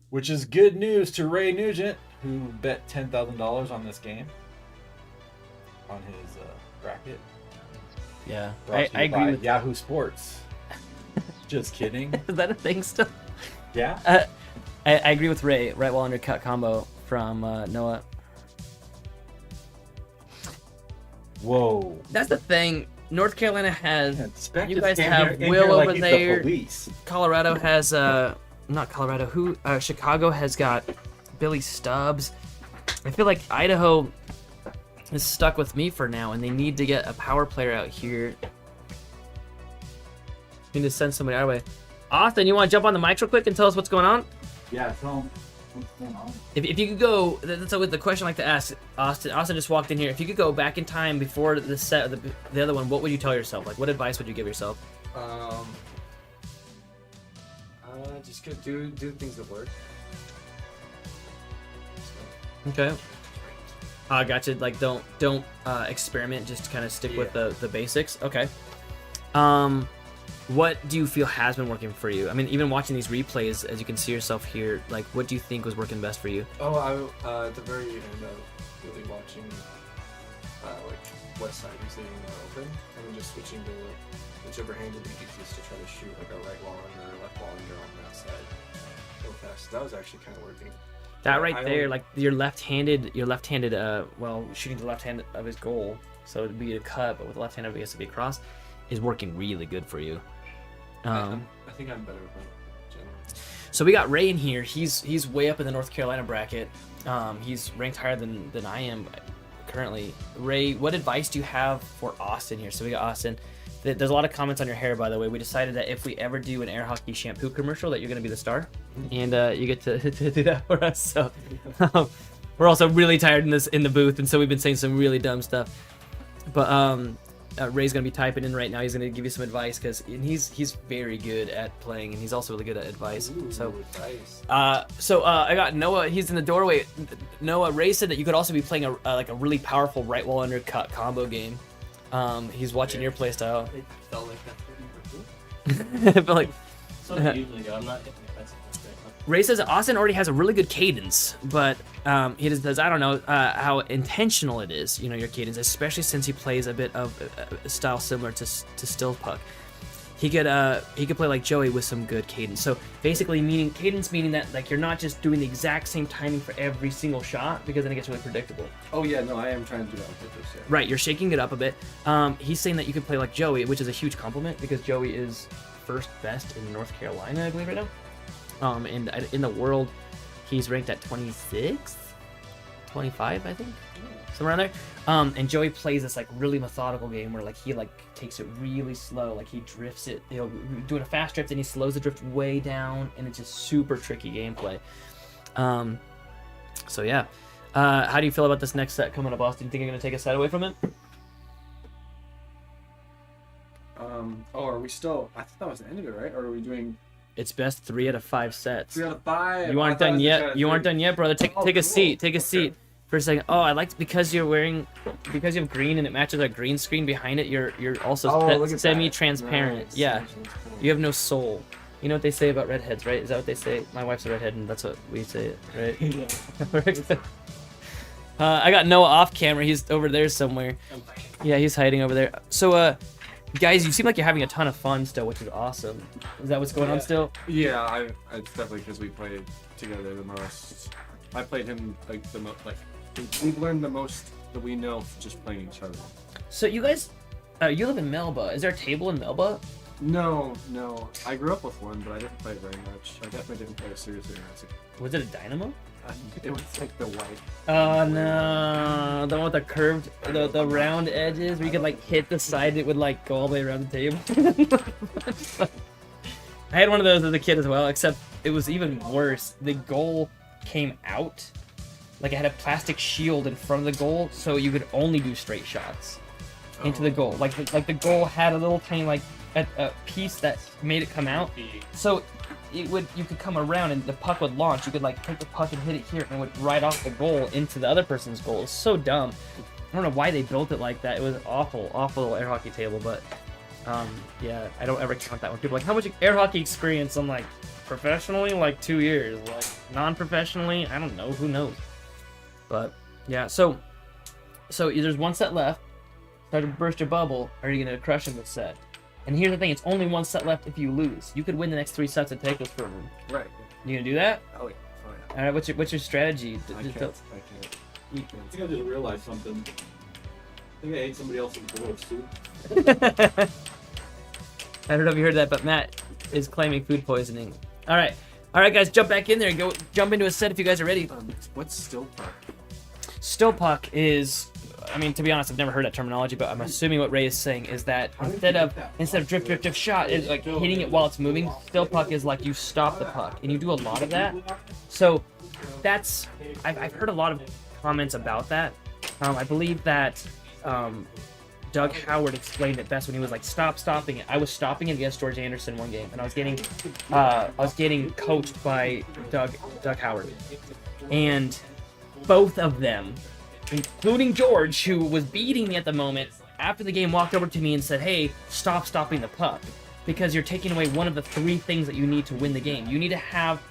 Which is good news to Ray Nugent, who bet $10,000 on this game. On his bracket. Yeah, Brought to I you agree by with Yahoo Sports. Just kidding. Is that a thing still? Yeah. I agree with Ray. Right wall undercut combo from Noah. Whoa. That's the thing. North Carolina has. Spec You just guys came have in Will here like over he's the there. police. Colorado has not Colorado. Chicago has got Billy Stubbs. I feel like Idaho is stuck with me for now, and they need to get a power player out here. Need to send somebody our way. Austin, you want to jump on the mic real quick and tell us what's going on? Yeah, tell him what's going on. If you could go, that's the question I like to ask Austin. Austin just walked in here. If you could go back in time before the set, the other one, what would you tell yourself? Like, what advice would you give yourself? Just go do things that work. Okay. Gotcha. Like, don't experiment. Just kind of stick with the basics. Okay. what do you feel has been working for you? I mean, even watching these replays, as you can see yourself here, like, what do you think was working best for you? Oh, at the very end, I was really watching like west side who's leaving more open, and then just switching to whichever hand would be easiest to try to shoot like a right wall under or left wall under on that side real fast. That was actually kind of working. That right there, like your left-handed, well, shooting the left hand of his goal, so it'd be a cut, but with the left hand, it has to be a cross, is working really good for you. I think I'm better with that generally. So we got Ray in here. He's way up in the North Carolina bracket. He's ranked higher than I am currently. Ray, what advice do you have for Austin here? So we got Austin. There's a lot of comments on your hair, by the way. We decided that if we ever do an air hockey shampoo commercial, that you're going to be the star, and you get to do that for us. So we're also really tired in the booth, and so we've been saying some really dumb stuff. But Ray's going to be typing in right now. He's going to give you some advice because he's very good at playing, and he's also really good at advice. So I got Noah. He's in the doorway. Noah, Ray said that you could also be playing a really powerful right wall undercut combo game. He's watching your playstyle. It felt like that. It felt like. So I usually go. I'm not hitting the fence. Ray says Austin already has a really good cadence, but he just says I don't know how intentional it is. You know, your cadence, especially since he plays a bit of a style similar to Still Puck. He could play like Joey with some good cadence. So basically, cadence meaning that like you're not just doing the exact same timing for every single shot, because then it gets really predictable. Oh yeah, no, I am trying to do that on purpose. Yeah. Right, you're shaking it up a bit. He's saying that you could play like Joey, which is a huge compliment because Joey is first best in North Carolina, I believe, right now. And in the world, he's ranked at 26th, 25, I think, somewhere around there. And Joey plays this like really methodical game where like he like takes it really slow, like he drifts it, doing a fast drift, and he slows the drift way down, and it's just super tricky gameplay. So yeah, how do you feel about this next set coming up, Austin? You think you're gonna take a set away from it? Are we still? I thought that was the end of it, right? Or are we doing? It's best 3 out of 5 sets. 3 out of 5. You aren't done yet. You aren't done yet, brother. Take a seat. Take a seat for a second. Oh, I liked because you have green and it matches our green screen behind it. You're also semi-transparent. Nice. Yeah, you have no soul. You know what they say about redheads, right? Is that what they say? My wife's a redhead, and that's what we say, right? Yeah. I got Noah off camera. He's over there somewhere. Yeah, he's hiding over there. So, guys, you seem like you're having a ton of fun still, which is awesome. Is that what's going on still? Yeah, it's definitely because we played together the most. I played him like the most. Like we've learned the most that we know just playing each other. So you guys, you live in Melba. Is there a table in Melba? No. I grew up with one, but I didn't play it very much. I definitely didn't play it seriously when I was a kid. Was it a dynamo? It was like the white. Oh no, the one with the curved, the round edges where you could like hit the side, it would like go all the way around the table. I had one of those as a kid as well, except it was even worse. The goal came out, like it had a plastic shield in front of the goal, so you could only do straight shots into the goal. Like the goal had a little tiny like a piece that made it come out, so. You could come around and the puck would launch. You could like take the puck and hit it here and it would right off the goal into the other person's goal. It was so dumb. I don't know why they built it like that. It was awful air hockey table, but yeah, I don't ever count that when people are like, how much air hockey experience? I'm like, professionally, like 2 years. Like non-professionally, I don't know, who knows. But yeah, so there's one set left. Start to burst your bubble. Are you gonna crush in this set? And here's the thing, it's only one set left if you lose. You could win the next 3 sets and take this for them. Right. You gonna do that? Oh yeah. All right, what's your strategy? I can't. I think I just realized something. I think I ate somebody else's voice too. I don't know if you heard that, but Matt is claiming food poisoning. All right, guys, jump back in there and jump into a set if you guys are ready. What's still puck? Still puck is, I mean, to be honest, I've never heard that terminology, but I'm assuming what Ray is saying is that instead of drift shot, it's like hitting it while it's moving. Still puck is like you stop the puck, and you do a lot of that. So that's I've heard a lot of comments about that. I believe that Doug Howard explained it best when he was like stopping it. I was stopping it against George Anderson one game, and I was getting coached by Doug Howard, and both of them, including George, who was beating me at the moment, after the game walked over to me and said, hey, stop stopping the puck. because you're taking away one of the 3 things that you need to win the game. You need to have,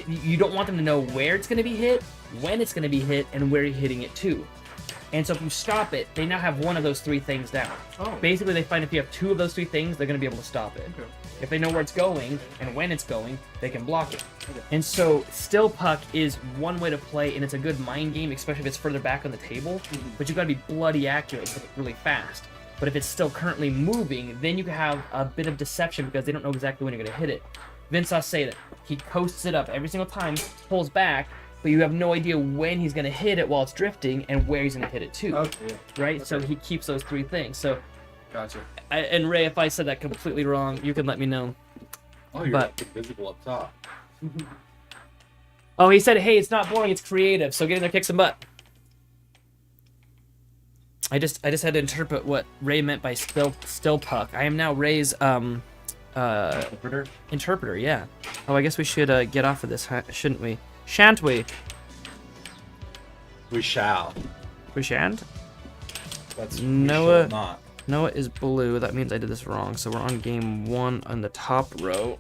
you don't want them to know where it's going to be hit, when it's going to be hit, and where you're hitting it to. And so if you stop it, they now have one of those 3 things down. Oh. Basically, they find if you have 2 of those 3 things, they're going to be able to stop it. Okay. If they know where it's going and when it's going, they can block it. And so still puck is one way to play, and it's a good mind game, especially if it's further back on the table. But you got to be bloody accurate with it really fast. But if it's still currently moving, then you can have a bit of deception because they don't know exactly when you're going to hit it. Vince Sauceda, he coasts it up every single time, pulls back, but you have no idea when he's going to hit it while it's drifting and where he's going to hit it to. Okay. Right? Okay. So he keeps those 3 things. So, Gotcha. and Ray, if I said that completely wrong, you can let me know. Oh, you're But- visible up top. Oh, he said, hey, it's not boring, it's creative, so get in there, kick some butt. I just had to interpret what Ray meant by still puck. I am now Ray's interpreter, yeah. Oh, I guess we should get off of this, shouldn't we? Shan't we? We shall. We shan't? That's Noah. We shall not. Noah is blue. That means I did this wrong. So we're on game 1 on the top row.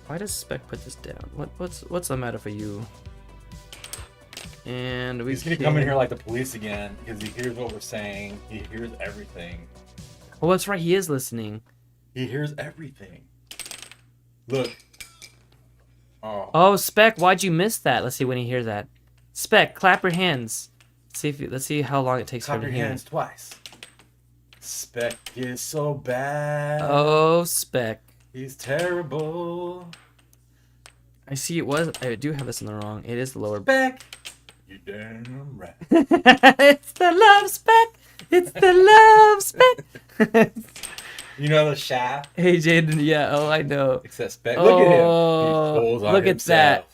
Why does Spec put this down? What's the matter for you? And we He's gonna come in here like the police again because he hears what we're saying. He hears everything. Oh, that's right. He is listening. He hears everything. Look. Oh. Oh, Spec, why'd you miss that? Let's see when he hears that. Spec, clap your hands. Let's see how long it takes for Clap him to your hear. hands twice. Spec is so bad. Oh, Spec. He's terrible. I see it was. I do have this in the wrong. It is the lower. Spec. You damn right. It's the love Spec. It's the love Spec. You know the shaft? Hey, Jaden. Yeah. Oh, I know. Except Spec. Look at him. Oh, He pulls on look at himself.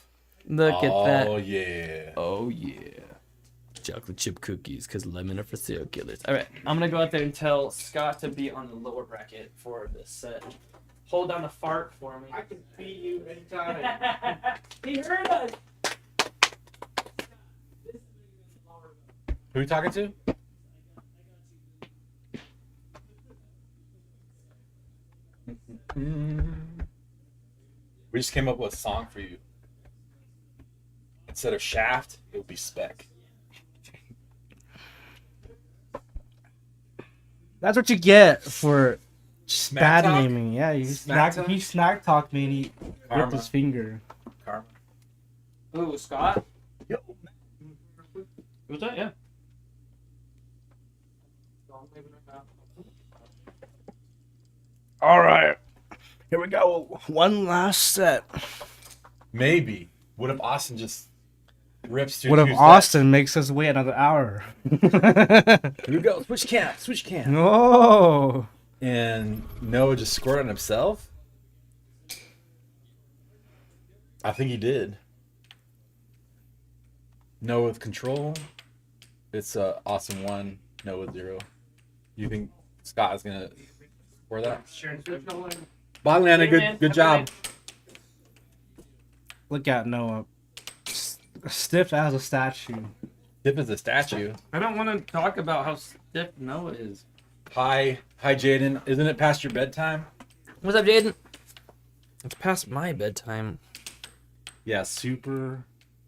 that. Look at that. Oh yeah. Oh yeah. Chocolate chip cookies, because lemon are for serial killers. All right, I'm gonna go out there and tell Scott to be on the lower bracket for this set. Hold down the fart for me. I can beat you anytime. He heard us. Who are you talking to? We just came up with a song for you. Instead of Shaft, it would be Spec. That's what you get for Smack bad talk? naming. Yeah, Smack talk? he snack talked me and he ripped Karma. his finger. Karma. Ooh, Scott. Yo. What's that? Yeah. All right, here we go. One last set. Maybe. What if Austin just rips through What if two Austin makes us wait another hour? sets? Here we go. Switch camp. Switch camp. Oh, And Noah just scored on himself? I think he did. Noah with control. It's Austin 1, Noah 0. You think Scott is going to score that? Bye, Lana. Good job. look at Noah, stiff as a statue. Stiff as a statue. I don't want to talk about how stiff Noah is. Hi, Jaden. Isn't it past your bedtime? What's up, Jaden? It's past my bedtime. Yeah, super.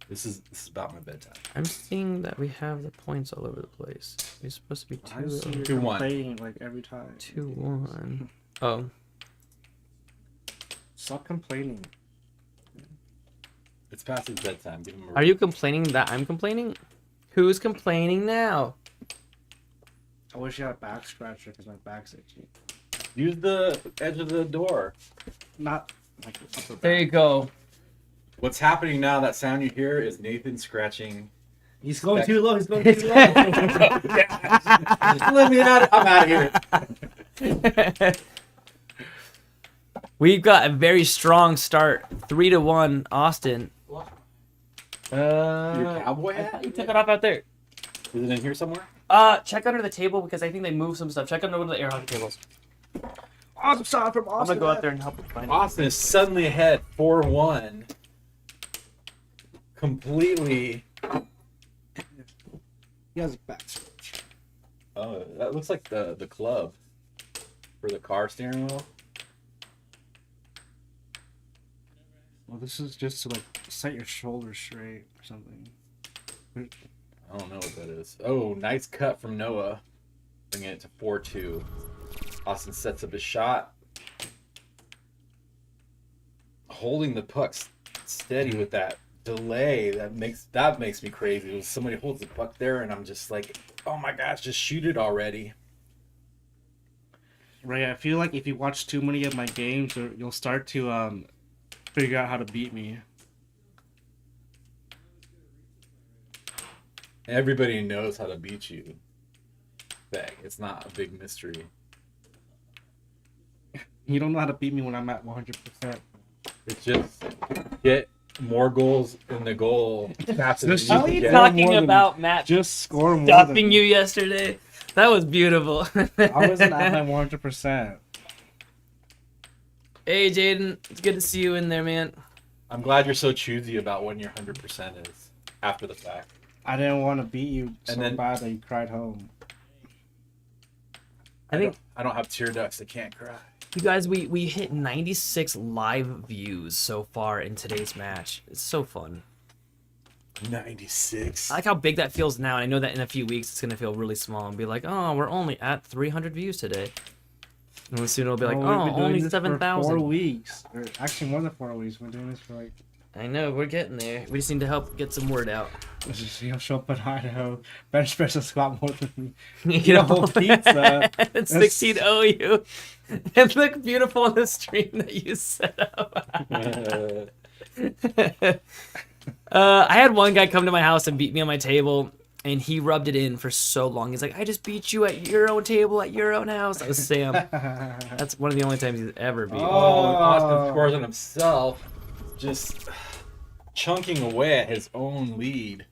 This is about my bedtime. I'm seeing that we have the points all over the place. We're supposed to be I see you 2-1. complaining like every time. 2-1. Oh. Stop complaining. It's past his bedtime. Give him a Are you complaining that I'm complaining? Who's complaining now? I wish you had a back scratcher because my back's itchy. Use the edge of the door. Not like upper back. There you go. What's happening now, that sound you hear, is Nathan scratching. He's going too low. He's going too low. Let me out. I'm out of here. We've got a very strong start. 3-1, Austin. Your cowboy hat? You took it off out there. Is it in here somewhere? Check under the table because I think they moved some stuff. Check under one of the air hockey tables. Awesome shot from Austin. I'm gonna go out there and help you find it. Austin is suddenly ahead 4-1. Completely. He has a back scratch. Oh, that looks like the club. for the car steering wheel. Well, this is just to like set your shoulders straight or something. I don't know what that is. Oh, nice cut from Noah. Bringing it to 4-2. Austin sets up his shot. Holding the puck steady with that delay, that makes me crazy. When somebody holds the puck there and I'm just like, oh my gosh, just shoot it already. Right, I feel like if you watch too many of my games, you'll start to figure out how to beat me. Everybody knows how to beat you. Bang. It's not a big mystery. You don't know how to beat me when I'm at 100%. It's just get more goals in the goal faster than How are you you can get. talking about Matt Just score more stuffing you yesterday? That was beautiful. I wasn't at my 100%. Hey, Jaden. It's good to see you in there, man. I'm glad you're so choosy about when your 100% is after the fact. I didn't want to beat you so then- bad that you cried home. I think I don't have tear ducts. I can't cry. you guys, we hit 96 live views so far in today's match. It's so fun. 96. I like how big that feels now, and I know that in a few weeks it's gonna feel really small and be like, oh, we're only at 300 views today. And then soon it'll be like, we've oh, been doing only this for 7,000. 4 weeks. Or actually more than 4 weeks. We're doing this for like... I know, we're getting there. We just need to help get some word out. This is, show up in Idaho, bench press a squat more than me. You know, a whole pizza. It's 16 OU. It looked beautiful on the stream that you set up. I had one guy come to my house and beat me on my table, and he rubbed it in for so long. He's like, I just beat you at your own table at your own house. That was Sam. That's one of the only times he's ever beat me. Austin scores on himself. Just chunking away at his own lead.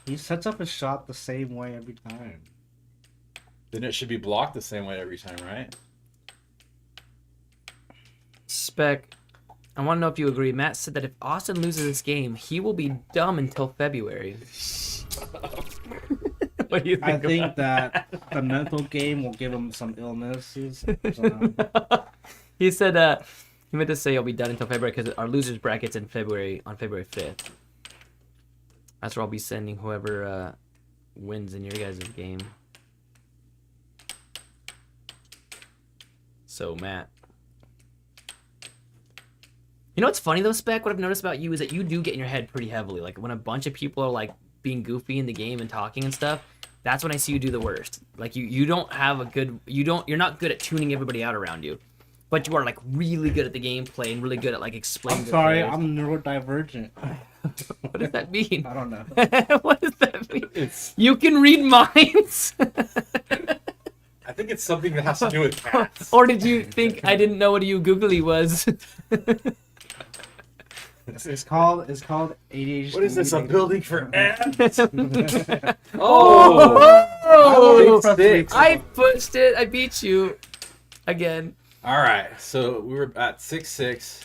He sets up his shot the same way every time. Then it should be blocked the same way every time, right? Spec, I want to know if you agree. Matt said that if Austin loses this game, he will be dumb until February. What do you think? I think about that the mental game will give him some illnesses. So, He said he meant to say he'll be done until February because our losers bracket's in February on February 5th. That's where I'll be sending whoever wins in your guys' game. So Matt, you know what's funny though, Spec? What I've noticed about you is that you do get in your head pretty heavily. Like when a bunch of people are like being goofy in the game and talking and stuff, that's when I see you do the worst. Like you don't have a good, you're not good at tuning everybody out around you. But you are like really good at the gameplay and really good at like explaining. I'm the sorry, players. I'm neurodivergent. What does that mean? I don't know. What does that mean? You can read minds? I think it's something that has to do with cats. Or did you think I didn't know what you googly was? It's called ADHD. What is this? A building for ants? Oh! Six. I pushed it. I beat you again. All right, so we were at 6-6.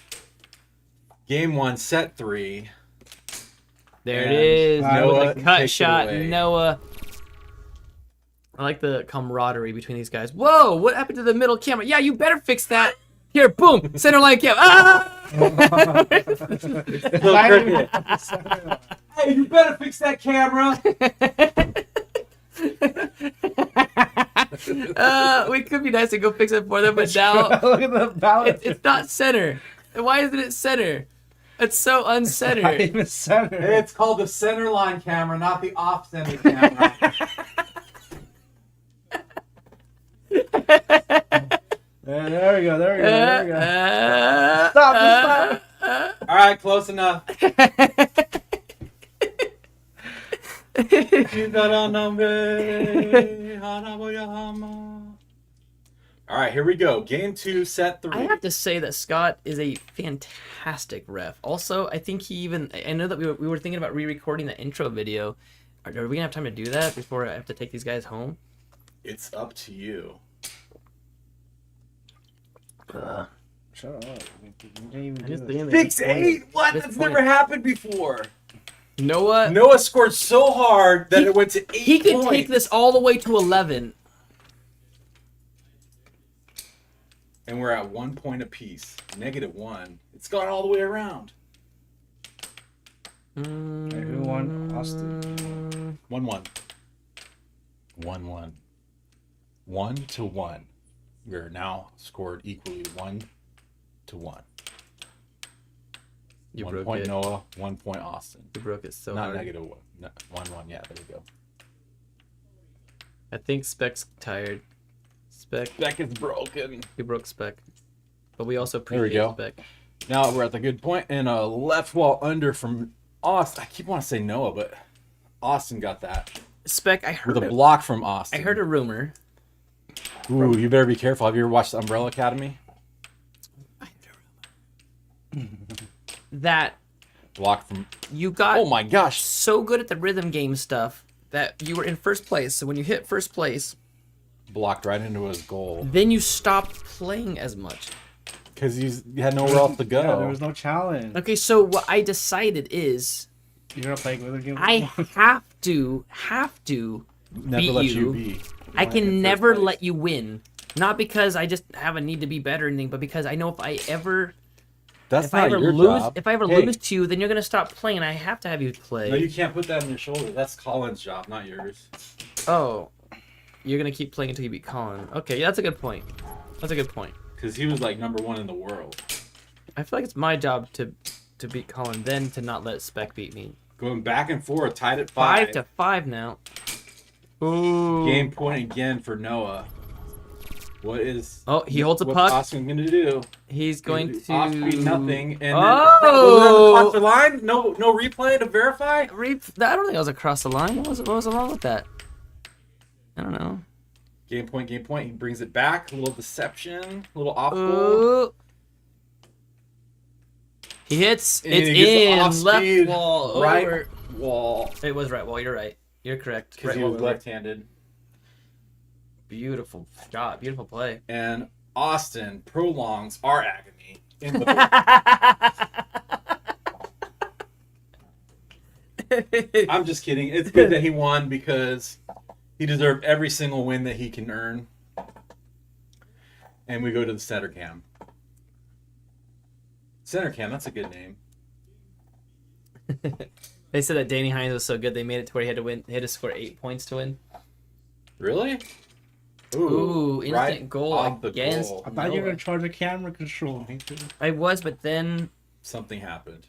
Game 1, set 3. There And it is. Noah With the cut takes it shot, away. Noah. I like the camaraderie between these guys. Whoa, what happened to the middle camera? Yeah, you better fix that. Here, boom, center line camera. Ah! Hey, you better fix that camera. We could be nice to go fix it for them, but now Look at the balance. it's not center. Why isn't it center? It's so Not uncentered. even center. It's called the center line camera, not the off center camera. There we go. There we go. There we go. Stop. All right, close enough. All right, here we go. Game 2, set 3. I have to say that Scott is a fantastic ref. Also, I think I know that we were thinking about re-recording the intro video. Are we gonna have time to do that before I have to take these guys home? It's up to you. Shut up. You didn't even do just this. think- Fix 8? What? This That's point- never happened before. Noah Scored so hard that it went to 8 he could points. take this all the way to 11. and we're at 1 point apiece. -1. It's gone all the way around. Hey, who won? Austin. 1-1. 1-1. 1-1. We're now scored equally 1-1. You 1 broke point it. Noah, 1 point Austin. You broke it so Not hard. -1. 1-1. Yeah, there we go. I think Spec's tired. Spec. Spec is broken. We broke Spec. But we also There we appreciate go. Spec. Now we're at the good point, and a left wall under from Austin. I keep wanting to say Noah, but Austin got that Spec, I with heard a block from Austin. I heard a rumor. Ooh, you better be careful. Have you ever watched the Umbrella Academy? That Block from. you got Oh my gosh! so good at the rhythm game stuff that you were in first place. So when you hit first place, Blocked right into his goal then you stopped playing as much. because he had nowhere else to go. Yeah, there was no challenge. Okay, so what I decided is You're gonna play with a game. I have to Never beat let you. you be. I in can first never place. let you win. Not because I just have a need to be better or anything, but because I know if I ever That's not your lose job. if I ever Hey, lose to you, then you're gonna stop playing and I have to have you play. No, you can't put that on your shoulder. That's Colin's job, not yours. Oh. You're gonna keep playing until you beat Colin. Okay, yeah, that's a good point. That's a good point. Because he was like #1 in the world. I feel like it's my job to beat Colin, then to not let Spec beat me. Going back and forth, tied at 5. 5-5 now. Ooh. Game point again for Noah. What is? Oh, he holds a what's puck. Austin gonna do? He's going to Offbeat nothing. And Oh! then, across the line? No replay to verify. I don't think I was across the line. What was wrong with that? I don't know. Game point. He brings it back. A little deception. A little off goal. Ooh. He hits. And It's he gets the in off left speed, wall. right Over. wall. It was right wall. You're right. You're correct. Because Right he wall was over. left-handed. Beautiful shot. Beautiful play. And Austin prolongs our agony in the. I'm just kidding. It's good that he won because he deserved every single win that he can earn. And we go to the center cam. Center cam, that's a good name. They said that Danny Hines was so good they made it to where he had to win. He had to score 8 points to win. Really? Ooh, instant right goal off the against. goal. I thought you were Noah. gonna charge a camera control. I was, but then Something happened.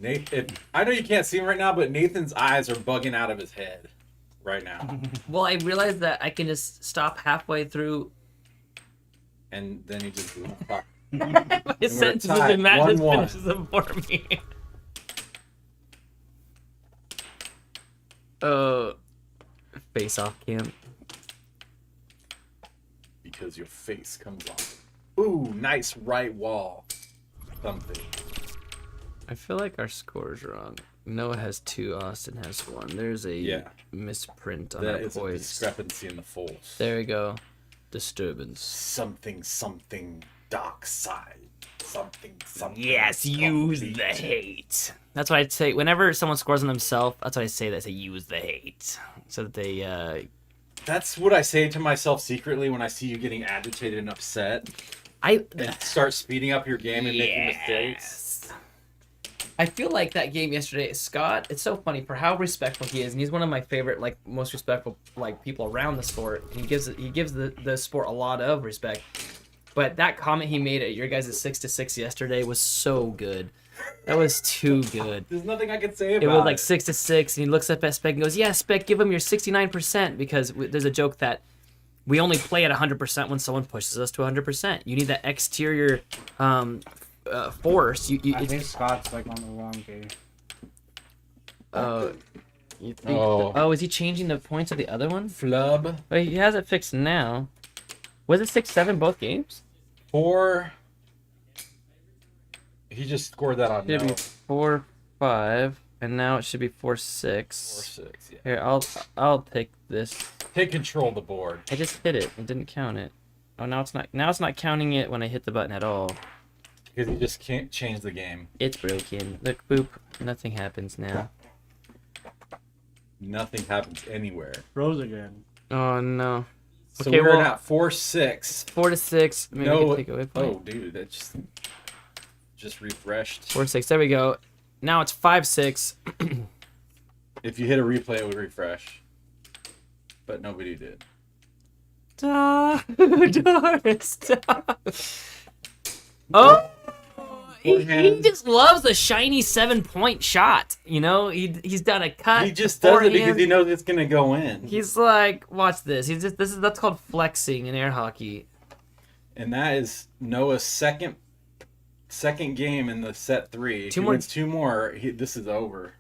I know you can't see him right now, but Nathan's eyes are bugging out of his head right now. well, I realized that I can just stop halfway through And then he just fuck. my sentences tied, and Matt just 1-1. finishes them for me. Face off cam. Because your face comes off. Ooh, nice right wall. Something. I feel like our score's wrong. Noah has 2, Austin has 1. There's a Yeah. misprint on That our is a points. discrepancy in the folds. There we go. Disturbance. Something, dark side. Something. Yes, use the hate. That's what I'd say. Whenever someone scores on themselves, that's what I say. That I say use the hate, so that they. That's what I say to myself secretly when I see you getting agitated and upset. And Start speeding up your game and making mistakes. I feel like that game yesterday, Scott. It's so funny for how respectful he is, and he's one of my favorite, like most respectful, like people around the sport. And he gives the sport a lot of respect. But that comment he made at your guys' 6-6 yesterday was so good. That was too good. There's nothing I can say about It was like 6-6, and he looks up at Spec and goes, "Yeah, Spec, give him your 69%," because there's a joke that we only play at 100% when someone pushes us to 100%. You need that exterior force. I think Scott's like on the wrong game. You think is he changing the points of the other one? Flub. But he has it fixed now. Was it 6-7 both games? 4. He just scored that on Should no. be 4-5, and now it should be 4-6. 4-6. Yeah. Here, I'll take this. Take control of the board. I just hit it. It didn't count it. Oh, now it's not. Now it's not counting it when I hit the button at all. Because you just can't change the game. It's broken. Look, boop. Nothing happens now. Nothing happens anywhere. Rose again. Oh no. So Okay, we're well, at 4-6. 4-6. Maybe we No. can take away point. Oh, dude, that just refreshed. 4-6. There we go. Now it's 5-6. If you hit a replay, it would refresh. But nobody did. Doris. Oh, he just loves the shiny 7-point shot. You know, he's done a cut. He just does it because forehand. he knows it's gonna go in. He's like, watch this. That's called flexing in air hockey. And that is Noah's second game in the set 3. If he wins 2 more, this is over.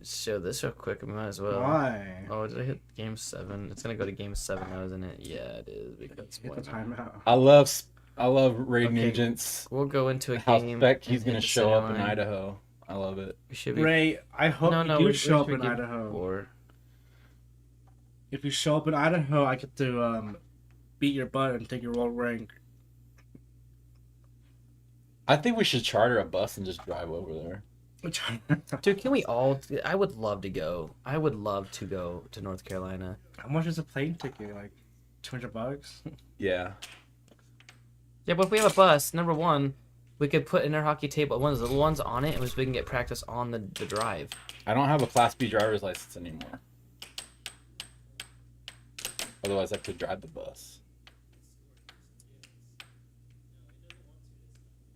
Show this real quick. I might as well. Why? Oh, did I hit game 7? It's gonna go to game 7 now, isn't it? Yeah, it is because Hit the timeout. I love Ray Nugent's we'll go into a house game. spec. He's and gonna hit the show center up in line. Idaho. I love it. We should be. Ray, I hope you do show up we in should be Idaho. before. If you show up in Idaho, I get to beat your butt and take your world rank. I think we should charter a bus and just drive over there. Dude, can we all? I would love to go. I would love to go to North Carolina. How much is a plane ticket? Like $200? Yeah. Yeah, but if we have a bus, number one, we could put an air hockey table, one of the little ones on it, and we can get practice on the drive. I don't have a Class B driver's license anymore. Otherwise, I could drive the bus.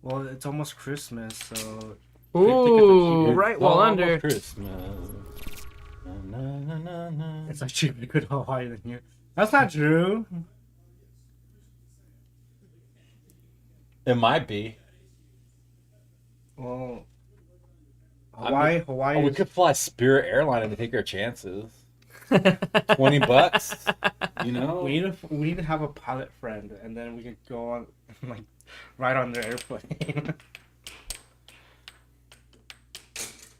Well, it's almost Christmas, so... Ooh, right well Almost under. Christmas. Na, na, na, na. It's actually a good Hawaii than here. That's not true. It might be. Well, Hawaii, Hawaii. Oh, we is- could fly Spirit Airline and take our chances. $20, you know. we need to have a pilot friend, and then we can go on like ride on their airplane.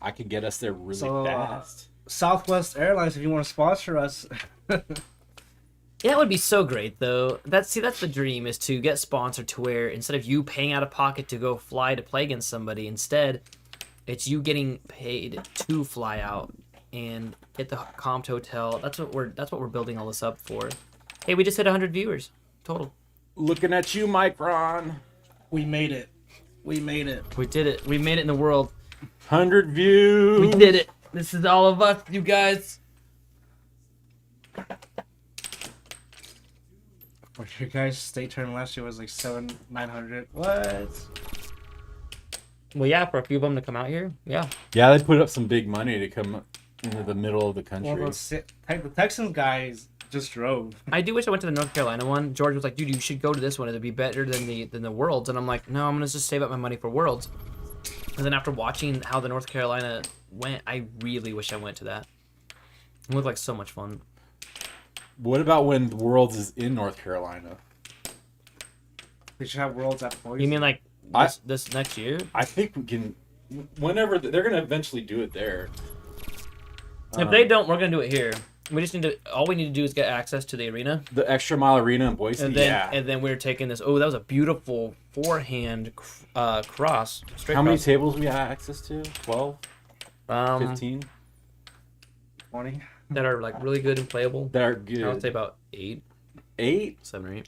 I could get us there really So, fast. Southwest Airlines, if you want to sponsor us. Yeah, it would be so great though. That's the dream, is to get sponsored to where instead of you paying out of pocket to go fly to play against somebody, instead it's you getting paid to fly out and get the comped hotel. That's what we're building all this up for. Hey, we just hit 100 viewers total. Looking at you, Micron. We made it. We made it. We did it. We made it in the world. 100 views. We did it. This is all of us, you guys. What your guys' state term last year was like 900. What? Well, yeah, for a few of them to come out here. Yeah. Yeah, they put up some big money to come into the middle of the country. Well, the Texans guys just drove. I do wish I went to the North Carolina one. George was like, dude, you should go to this one. It'd be better than the Worlds. And I'm like, no, I'm going to just save up my money for Worlds. And then after watching how the North Carolina went, I really wish I went to that. It looked like so much fun. What about when Worlds is in North Carolina? They should have Worlds at Boise. You mean like this next year? I think we can. Whenever they're gonna eventually do it there. If they don't, we're gonna do it here. We just need to. All we need to do is get access to the arena. The Extra Mile Arena in Boise. And then, yeah. and then we're taking this. Oh, that was a beautiful forehand cross. Straight How many cross. tables we have access to? 12? 15? 20? That are like really good and playable. That are good. I would say about 8. 8? 7 or 8.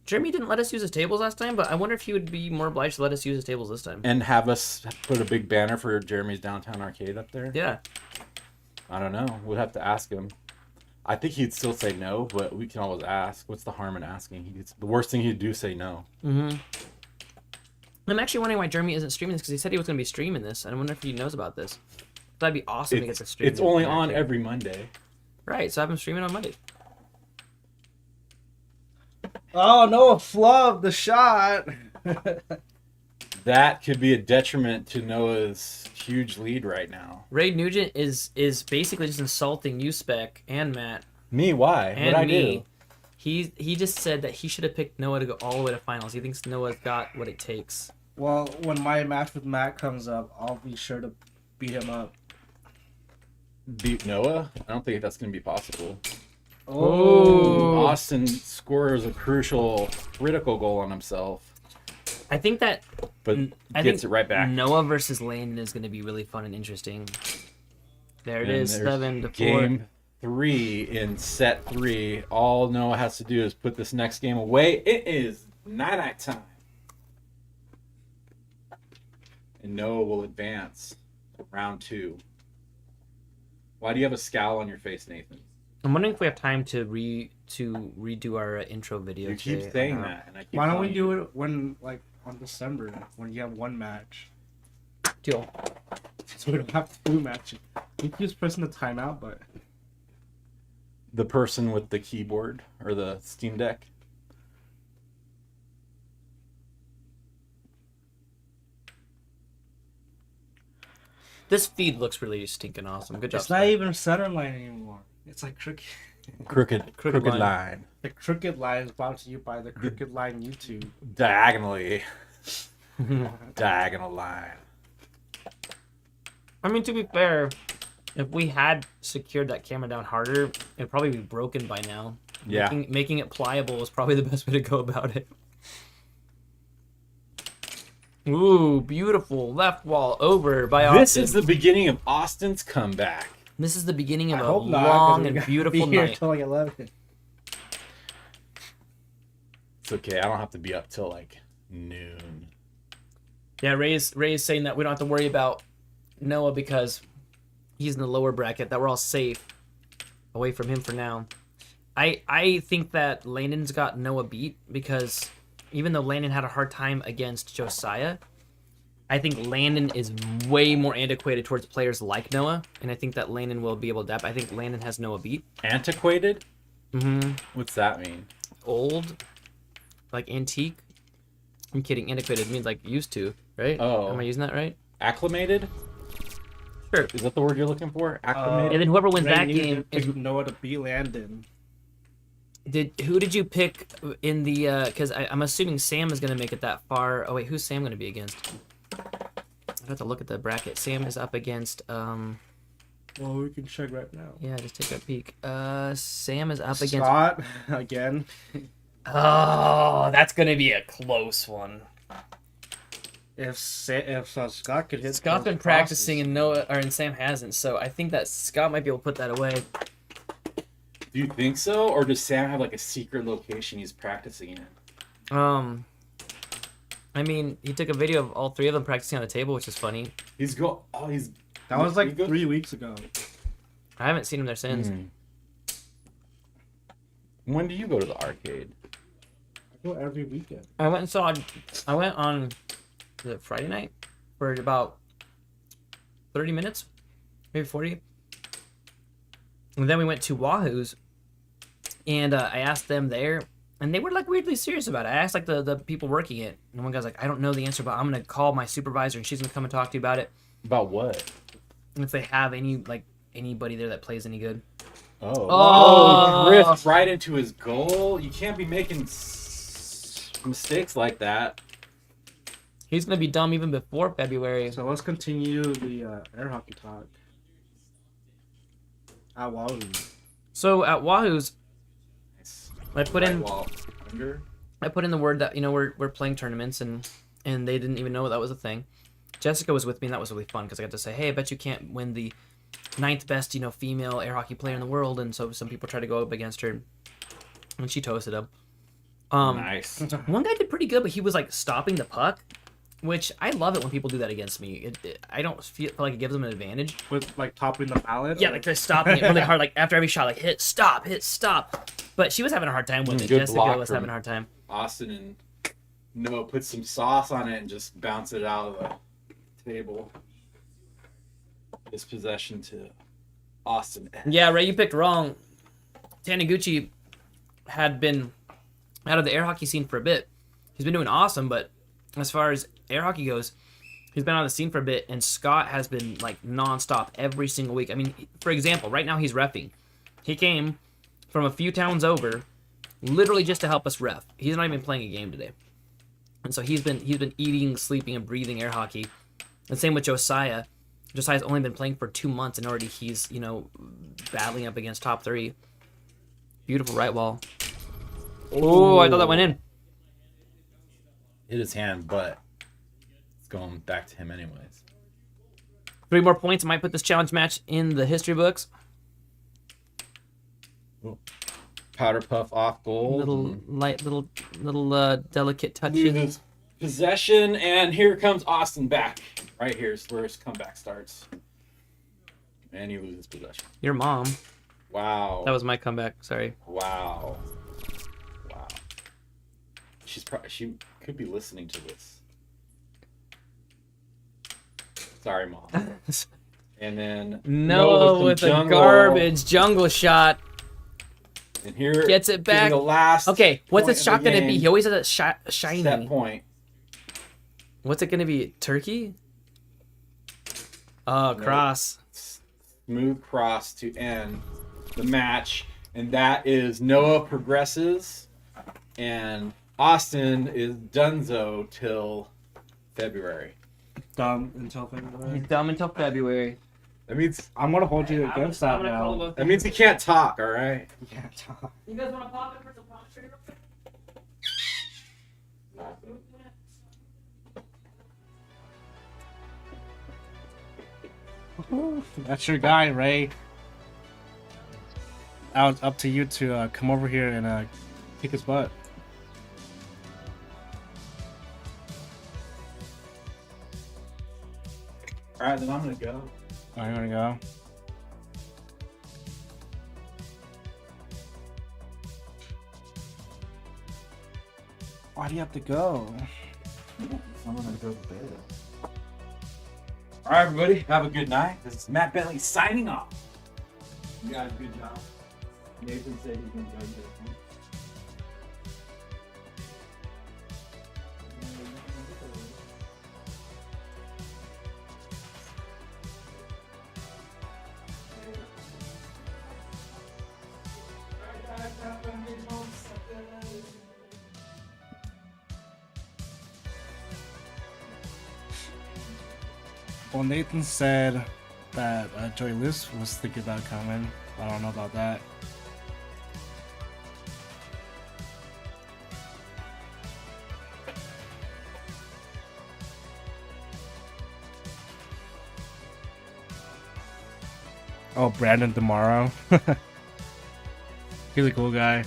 Jeremy didn't let us use his tables last time, but I wonder if he would be more obliged to let us use his tables this time. And have us put a big banner for Jeremy's Downtown Arcade up there? Yeah. I don't know. We'll have to ask him. I think he'd still say no, but we can always ask. What's the harm in asking? The worst thing he'd do is say no. Mm-hmm. I'm actually wondering why Jeremy isn't streaming this, because he said he was going to be streaming this, and I wonder if he knows about this. That'd be awesome to get to stream. It's only on every Monday. Right, so have him streaming on Monday. Oh no, flub the shot. That could be a detriment to Noah's huge lead right now. Ray Nugent is basically just insulting you, Spec, and Matt. Me? Why? And What'd I me. do? He just said that he should have picked Noah to go all the way to finals. He thinks Noah's got what it takes. Well, when my match with Matt comes up, I'll be sure to beat him up. Beat Noah? I don't think that's going to be possible. Oh. Austin scores a crucial, critical goal on himself. I think that But gets it right back. Noah versus Landon is going to be really fun and interesting. There it And is, there's 7-4. Game 3 in set 3. All Noah has to do is put this next game away. It is night time. And Noah will advance to round 2. Why do you have a scowl on your face, Nathan? I'm wondering if we have time to redo our intro video. You keep today. saying that, and I keep Why don't we telling do you. it when, like, on December, when you have one match? Deal. So we don't have 2 matches. You can just pressing the timeout, but... The person with the keyboard or the Steam Deck? This feed looks really stinking awesome. Good job. It's not even center line anymore. It's like Crooked line. The Crooked Line is brought to you by the Crooked Line YouTube. Diagonally. Diagonal line. I mean, to be fair, if we had secured that camera down harder, it'd probably be broken by now. Yeah. Making it pliable is probably the best way to go about it. Ooh, beautiful. Left wall over by Austin. This is the beginning of Austin's comeback. This is the beginning of I a hope not, 'cause long we and gotta beautiful be here night. till like 11. It's okay. I don't have to be up till like noon. Yeah, Ray's saying that we don't have to worry about Noah because he's in the lower bracket, that we're all safe away from him for now. I think that Landon's got Noah beat because even though Landon had a hard time against Josiah, I think Landon is way more antiquated towards players like Noah, and I think that Landon will be able to adapt. I think Landon has Noah beat. Antiquated? Mm-hmm. What's that mean? Old? Like antique? I'm kidding. Antiquated means like used to, right? Oh. Am I using that right? Acclimated? Sure. Is that the word you're looking for? Acclimated? And then whoever wins Ray that Newton game is picked Noah to beat Landon. who did you pick in the because I'm assuming Sam is gonna make it that far. Oh wait, who's Sam gonna be against? I have to look at the bracket. Sam is up against Well, we can check right now. yeah, just take a peek. Sam is up against Scott again. Oh, that's gonna be a close one. If Scott could hit, Scott's been those practicing crosses. and Sam hasn't, so I think that Scott might be able to put that away. Do you think so? Or does Sam have like a secret location he's practicing in? I mean, he took a video of all 3 of them practicing on the table, which is funny. That was like 3 weeks ago. I haven't seen him there since. When do you go to the arcade? I go every weekend. I went on was it Friday night for about 30 minutes, maybe 40. And then we went to Wahoo's, and I asked them there, and they were like weirdly serious about it. I asked like the people working it, and one guy's like, I don't know the answer, but I'm gonna call my supervisor, and she's gonna come and talk to you about it. About what? And if they have anybody there that plays any good. Oh, drift right into his goal. You can't be making mistakes like that. He's gonna be dumb even before February. So let's continue the air hockey talk. At Wahoo. So at Wahoo's, I put in Under. I put in the word that we're playing tournaments and they didn't even know that was a thing. Jessica was with me and that was really fun because I got to say, hey, I bet you can't win the 9th best female air hockey player in the world, and so some people tried to go up against her, and she toasted him. Nice. One guy did pretty good, but he was like stopping the puck, which I love it when people do that against me. I don't feel like it gives them an advantage. With like topping the mallet? Yeah, like they're stopping it really hard, like after every shot, like hit, stop. But she was having a hard time with it. Good Jessica block was from having a hard time. Austin and Noah put some sauce on it and just bounce it out of the table. This possession to Austin. Yeah, Ray, you picked wrong. Taniguchi had been out of the air hockey scene for a bit. He's been doing awesome, but as far as air hockey goes, he's been out of the scene for a bit, and Scott has been like nonstop every single week. I mean, for example, right now he's reffing. He came from a few towns over, literally just to help us ref. He's not even playing a game today, and so he's been eating, sleeping, and breathing air hockey. And same with Josiah. Josiah's only been playing for 2 months, and already he's battling up against top 3. Beautiful right wall. Oh, I thought that went in. Hit his hand, but it's going back to him anyways. 3 more points. I might put this challenge match in the history books. Powder puff off gold. Little light, little delicate touches. Loses possession, and here comes Austin back. Right here is where his comeback starts. And he loses possession. Your mom. Wow. That was my comeback. Sorry. Wow. Wow. She could be listening to this. Sorry, Mom. And then Noah with a garbage jungle shot. And here Gets it back. The last Okay, what's point the shot of the gonna be? game, He always has a shiny. That point. What's it gonna be? Turkey? Oh, cross. Smooth cross to end the match, and that is Noah progresses, and Austin is donezo till February. Dumb until February. He's dumb until February. That means I'm gonna hold you against that now. that means he can't talk. All right. You can't talk. You guys want to pop it for some pop sugar? That's your guy, Ray. Now it's up to you to come over here and kick his butt. All right, then I'm gonna go. I'm gonna go. Why do you have to go? I'm gonna go to bed. All right, everybody, have a good night. This is Matt Bentley signing off. You guys, good job. Nathan said he's gonna go to bed. Well, Nathan said that Joey Lewis was thinking about coming. I don't know about that. Oh, Brandon tomorrow. He's a cool guy.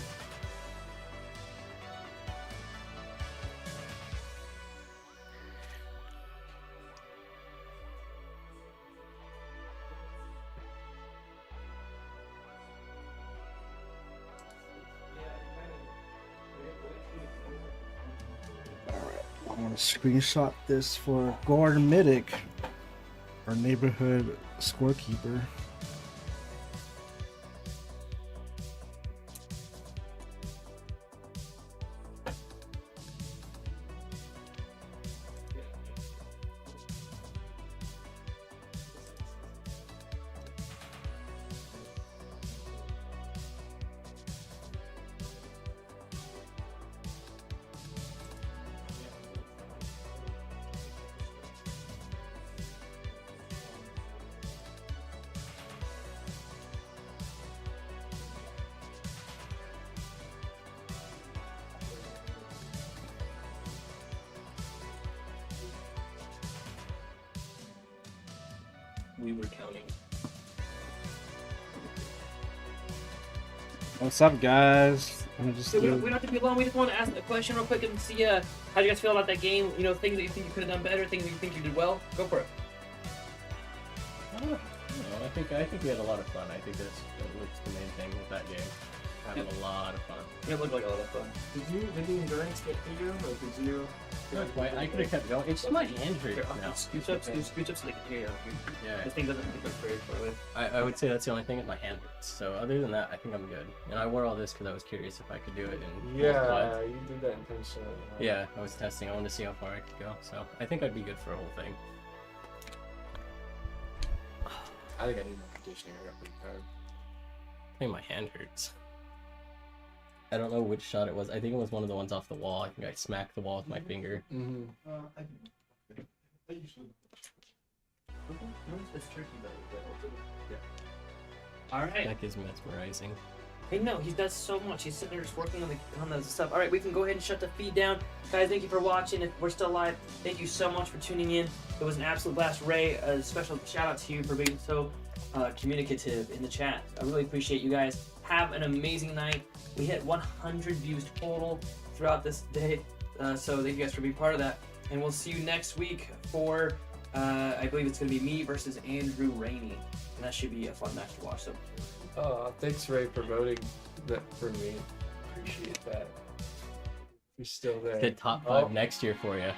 I'm gonna screenshot this for Kmiecik, our neighborhood scorekeeper. We were counting. What's up, guys? I'm just So we don't have to be long. We just want to ask a question real quick and see how do you guys feel about that game? You know, things that you think you could have done better, things that you think you did well. Go for it. I don't know. I think we had a lot of fun. I think that's the main thing with that game. Having a lot of fun. It looked like a lot of fun. Did the endurance get bigger, or did you? Not quite. I could have kept going. It's just my hand hurt now. Scooch up so they can hear you. Yeah. This thing doesn't pick up very far away. I would say that's the only thing is my hand hurts. So other than that, I think I'm good. And I wore all this because I was curious if I could do it. And Yeah, you did that intentionally. yeah, I was testing. I wanted to see how far I could go. So I think I'd be good for a whole thing. I think I need more conditioning. I got pretty tired. I think my hand hurts. I don't know which shot it was. I think it was one of the ones off the wall. I think I smacked the wall with my finger. Mm-hmm. All right. That is mesmerizing. Hey, no, he does so much. He's sitting there just working on the stuff. All right, we can go ahead and shut the feed down. Guys, thank you for watching. If we're still live, thank you so much for tuning in. It was an absolute blast. Ray, a special shout out to you for being so communicative in the chat. I really appreciate you guys. Have an amazing night. We hit 100 views total throughout this day, so thank you guys for being part of that. And we'll see you next week for, I believe it's going to be me versus Andrew Rainey, and that should be a fun match to watch. So, Thanks, Ray, for voting that for me. Appreciate that. You're still there. The top 5 next year for you.